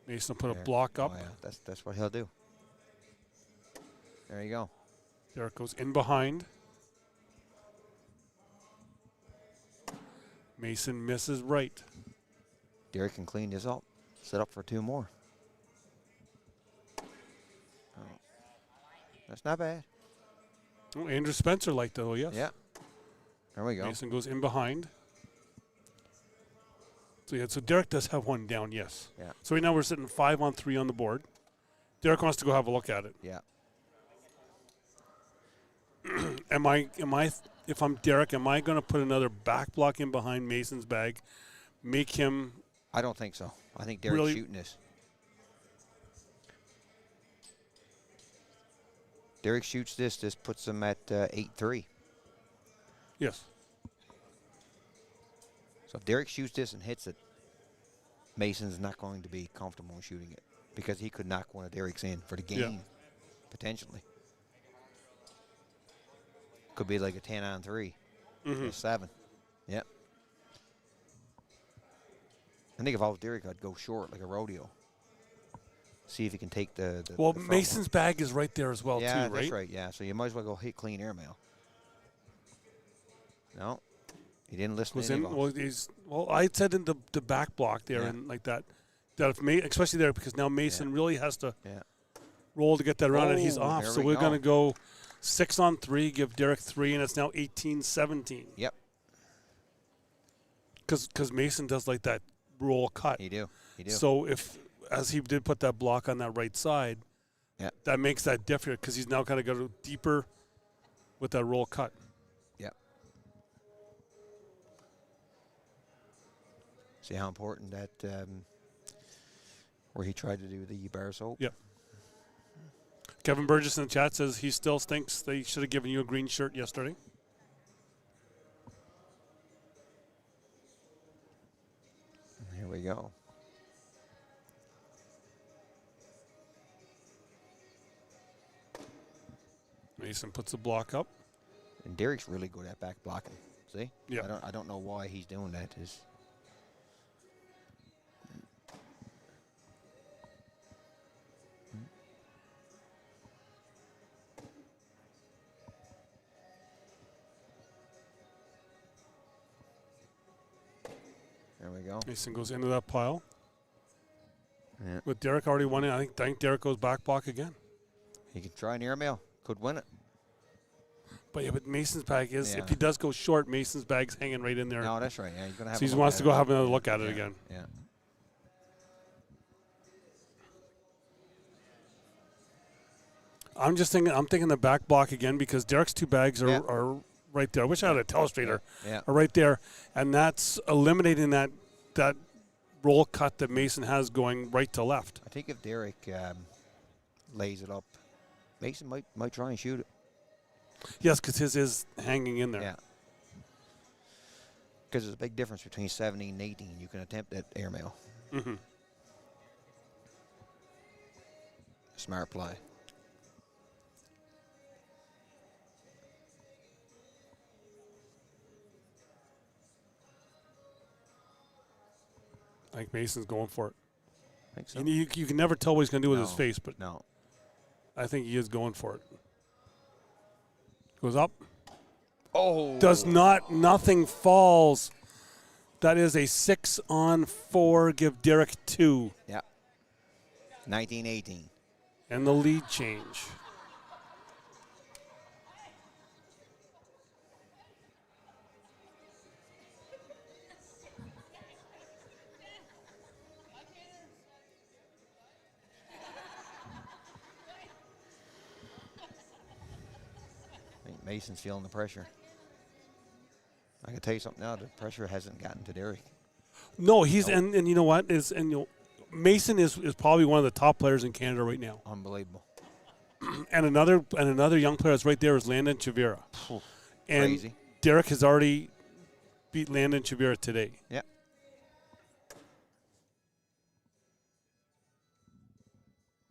[SPEAKER 1] Mason will put
[SPEAKER 4] There.
[SPEAKER 1] a block up.
[SPEAKER 4] Oh, yeah, that's what he'll do. There you go.
[SPEAKER 1] Derek goes in behind. Mason misses right.
[SPEAKER 4] Derek can clean this up. Set up for 2 more. Oh. That's not bad.
[SPEAKER 1] Oh, Andrew Spencer liked that, yes.
[SPEAKER 4] Yeah. There we go.
[SPEAKER 1] Mason goes in behind. So Derek does have one down, yes.
[SPEAKER 4] Yeah.
[SPEAKER 1] So right now we're sitting 5-on-3 on the board. Derek wants to go have a look at it.
[SPEAKER 4] Yeah.
[SPEAKER 1] If I'm Derek, am I going to put another back block in behind Mason's bag, make him?
[SPEAKER 4] I don't think so. I think Derek's
[SPEAKER 1] Really?
[SPEAKER 4] shooting this. Derek shoots this. This puts him at 8-3.
[SPEAKER 1] Yes.
[SPEAKER 4] So if Derek shoots this and hits it, Mason's not going to be comfortable shooting it because he could knock one of Derek's in for the game, potentially. Could be like a 10-on-3, or 7. Yep. I think if I was Derek, I'd go short like a rodeo. See if he can take the
[SPEAKER 1] Well,
[SPEAKER 4] the front
[SPEAKER 1] Mason's bag is right there as well,
[SPEAKER 4] yeah,
[SPEAKER 1] too, right?
[SPEAKER 4] that's right. Yeah, so you might as well go hit clean airmail. No, he didn't listen
[SPEAKER 1] Was
[SPEAKER 4] to
[SPEAKER 1] in.
[SPEAKER 4] anybody.
[SPEAKER 1] Well, I said in the back block there
[SPEAKER 4] Yeah.
[SPEAKER 1] and like that. That if especially there because now Mason really has to
[SPEAKER 4] Yeah.
[SPEAKER 1] roll to get that around and he's
[SPEAKER 4] Oh,
[SPEAKER 1] off.
[SPEAKER 4] there
[SPEAKER 1] So
[SPEAKER 4] we
[SPEAKER 1] we're
[SPEAKER 4] go.
[SPEAKER 1] going to go 6-on-3, give Derek 3, and it's now 18-17.
[SPEAKER 4] Yep,
[SPEAKER 1] Because Mason does like that roll cut.
[SPEAKER 4] he do. He do.
[SPEAKER 1] So as he did put that block on that right side,
[SPEAKER 4] Yeah.
[SPEAKER 1] that makes that different because he's now kind of go deeper with that roll cut.
[SPEAKER 4] Yep. See how important that where he tried to do the bar soap.
[SPEAKER 1] Yep. Kevin Burgess in the chat says he still thinks they should have given you a green shirt yesterday.
[SPEAKER 4] Here we go.
[SPEAKER 1] Mason puts the block up.
[SPEAKER 4] And Derek's really good at back blocking. See?
[SPEAKER 1] Yeah.
[SPEAKER 4] I don't know why he's doing that. There we go.
[SPEAKER 1] Mason goes into that pile.
[SPEAKER 4] Yeah.
[SPEAKER 1] With Derek already won it, I think Derek goes back block again.
[SPEAKER 4] He could try an airmail. Could win it.
[SPEAKER 1] But Mason's bag is,
[SPEAKER 4] Yeah.
[SPEAKER 1] if he does go short, Mason's bag's hanging right in there.
[SPEAKER 4] No, that's right. Yeah, he's gonna have.
[SPEAKER 1] So
[SPEAKER 4] a
[SPEAKER 1] he
[SPEAKER 4] look
[SPEAKER 1] wants
[SPEAKER 4] at
[SPEAKER 1] to go
[SPEAKER 4] it.
[SPEAKER 1] have another look at it
[SPEAKER 4] Yeah,
[SPEAKER 1] again.
[SPEAKER 4] Yeah.
[SPEAKER 1] I'm thinking the back block again because Derek's 2 bags are,
[SPEAKER 4] Yeah.
[SPEAKER 1] are right there. I wish I had a telestrator.
[SPEAKER 4] Yeah.
[SPEAKER 1] Are right there. And that's eliminating that roll cut that Mason has going right to left.
[SPEAKER 4] I think if Derek lays it up, Mason might try and shoot it.
[SPEAKER 1] Yes, because his is hanging in there.
[SPEAKER 4] Yeah. Because there's a big difference between 17 and 18. You can attempt that airmail.
[SPEAKER 1] Mm-hmm.
[SPEAKER 4] Smart play.
[SPEAKER 1] I think Mason's going for it.
[SPEAKER 4] I think so.
[SPEAKER 1] And you can never tell what he's going to do with his
[SPEAKER 4] No.
[SPEAKER 1] face, but
[SPEAKER 4] No.
[SPEAKER 1] I think he is going for it. Goes up.
[SPEAKER 4] Oh.
[SPEAKER 1] Does not. Nothing falls. That is a 6-on-4. Give Derek 2.
[SPEAKER 4] Yeah. 19-18.
[SPEAKER 1] And the lead change.
[SPEAKER 4] I think Mason's feeling the pressure. I can tell you something now. The pressure hasn't gotten to Derek.
[SPEAKER 1] No, he's and you know what is and you know, Mason is probably one of the top players in Canada right now.
[SPEAKER 4] Unbelievable.
[SPEAKER 1] And another young player that's right there is Landon Chavira. And
[SPEAKER 4] Crazy.
[SPEAKER 1] Derek has already beat Landon Chavira today.
[SPEAKER 4] Yeah.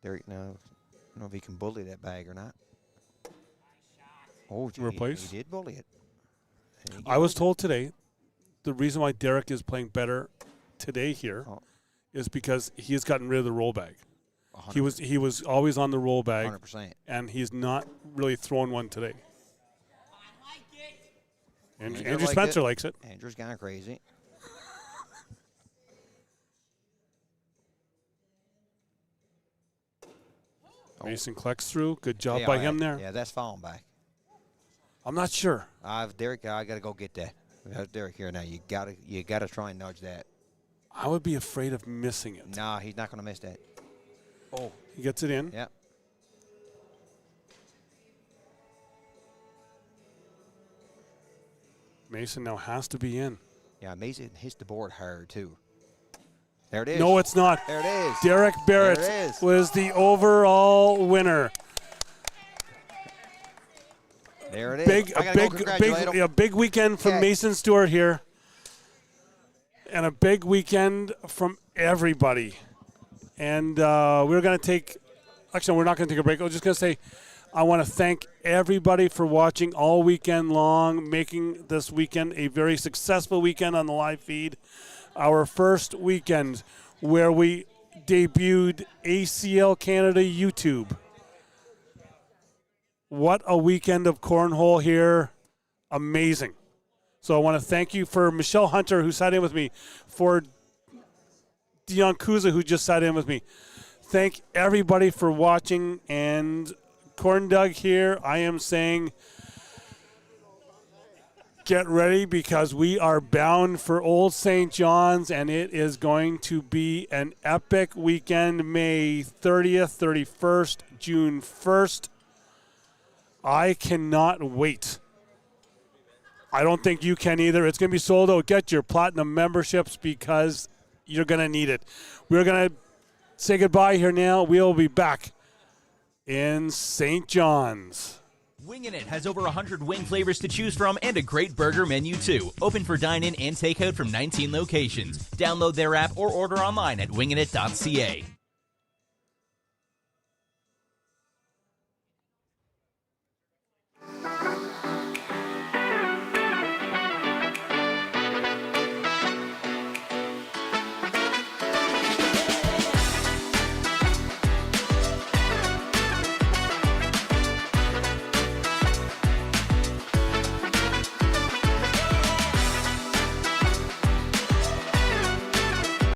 [SPEAKER 4] Derek now, I don't know if he can bully that bag or not. Oh, gee,
[SPEAKER 1] Replace?
[SPEAKER 4] he did bully it.
[SPEAKER 1] I was told today the reason why Derek is playing better today here
[SPEAKER 4] Oh.
[SPEAKER 1] is because he has gotten rid of the roll bag.
[SPEAKER 4] 100%.
[SPEAKER 1] He was always on the roll bag,
[SPEAKER 4] 100%.
[SPEAKER 1] and he's not really thrown one today. Andrew Spencer likes it.
[SPEAKER 4] Andrew's kind of crazy.
[SPEAKER 1] Mason collects through. Good job by him there.
[SPEAKER 4] Yeah, that's falling back.
[SPEAKER 1] I'm not sure.
[SPEAKER 4] Derek, I got to go get that. Derek here now. You gotta try and nudge that.
[SPEAKER 1] I would be afraid of missing it.
[SPEAKER 4] Nah, he's not going to miss that.
[SPEAKER 1] Oh, he gets it in.
[SPEAKER 4] Yep.
[SPEAKER 1] Mason now has to be in.
[SPEAKER 4] Yeah, Mason hits the board hard too. There it is.
[SPEAKER 1] No, it's not.
[SPEAKER 4] There it is.
[SPEAKER 1] Derek Barrett
[SPEAKER 4] There it is.
[SPEAKER 1] was the overall winner.
[SPEAKER 4] There it is.
[SPEAKER 1] A big weekend from Mason Stewart here, and a big weekend from everybody. And we're going to take. Actually, we're not going to take a break. I'm just going to say, I want to thank everybody for watching all weekend long, making this weekend a very successful weekend on the live feed. Our first weekend where we debuted ACL Canada YouTube. What a weekend of cornhole here. Amazing. So I want to thank you for Michelle Hunter, who sat in with me, for Dion Kuza, who just sat in with me. Thank everybody for watching. And Corn Doug here, I am saying get ready because we are bound for Old St. John's, and it is going to be an epic weekend, May 30th, 31st, June 1st. I cannot wait. I don't think you can either. It's going to be sold out. Get your platinum memberships because you're going to need it. We're going to say goodbye here now. We'll be back in St. John's.
[SPEAKER 2] Wingin' It has over 100 wing flavors to choose from and a great burger menu too. Open for dine-in and takeout from 19 locations. Download their app or order online at wingingit.ca.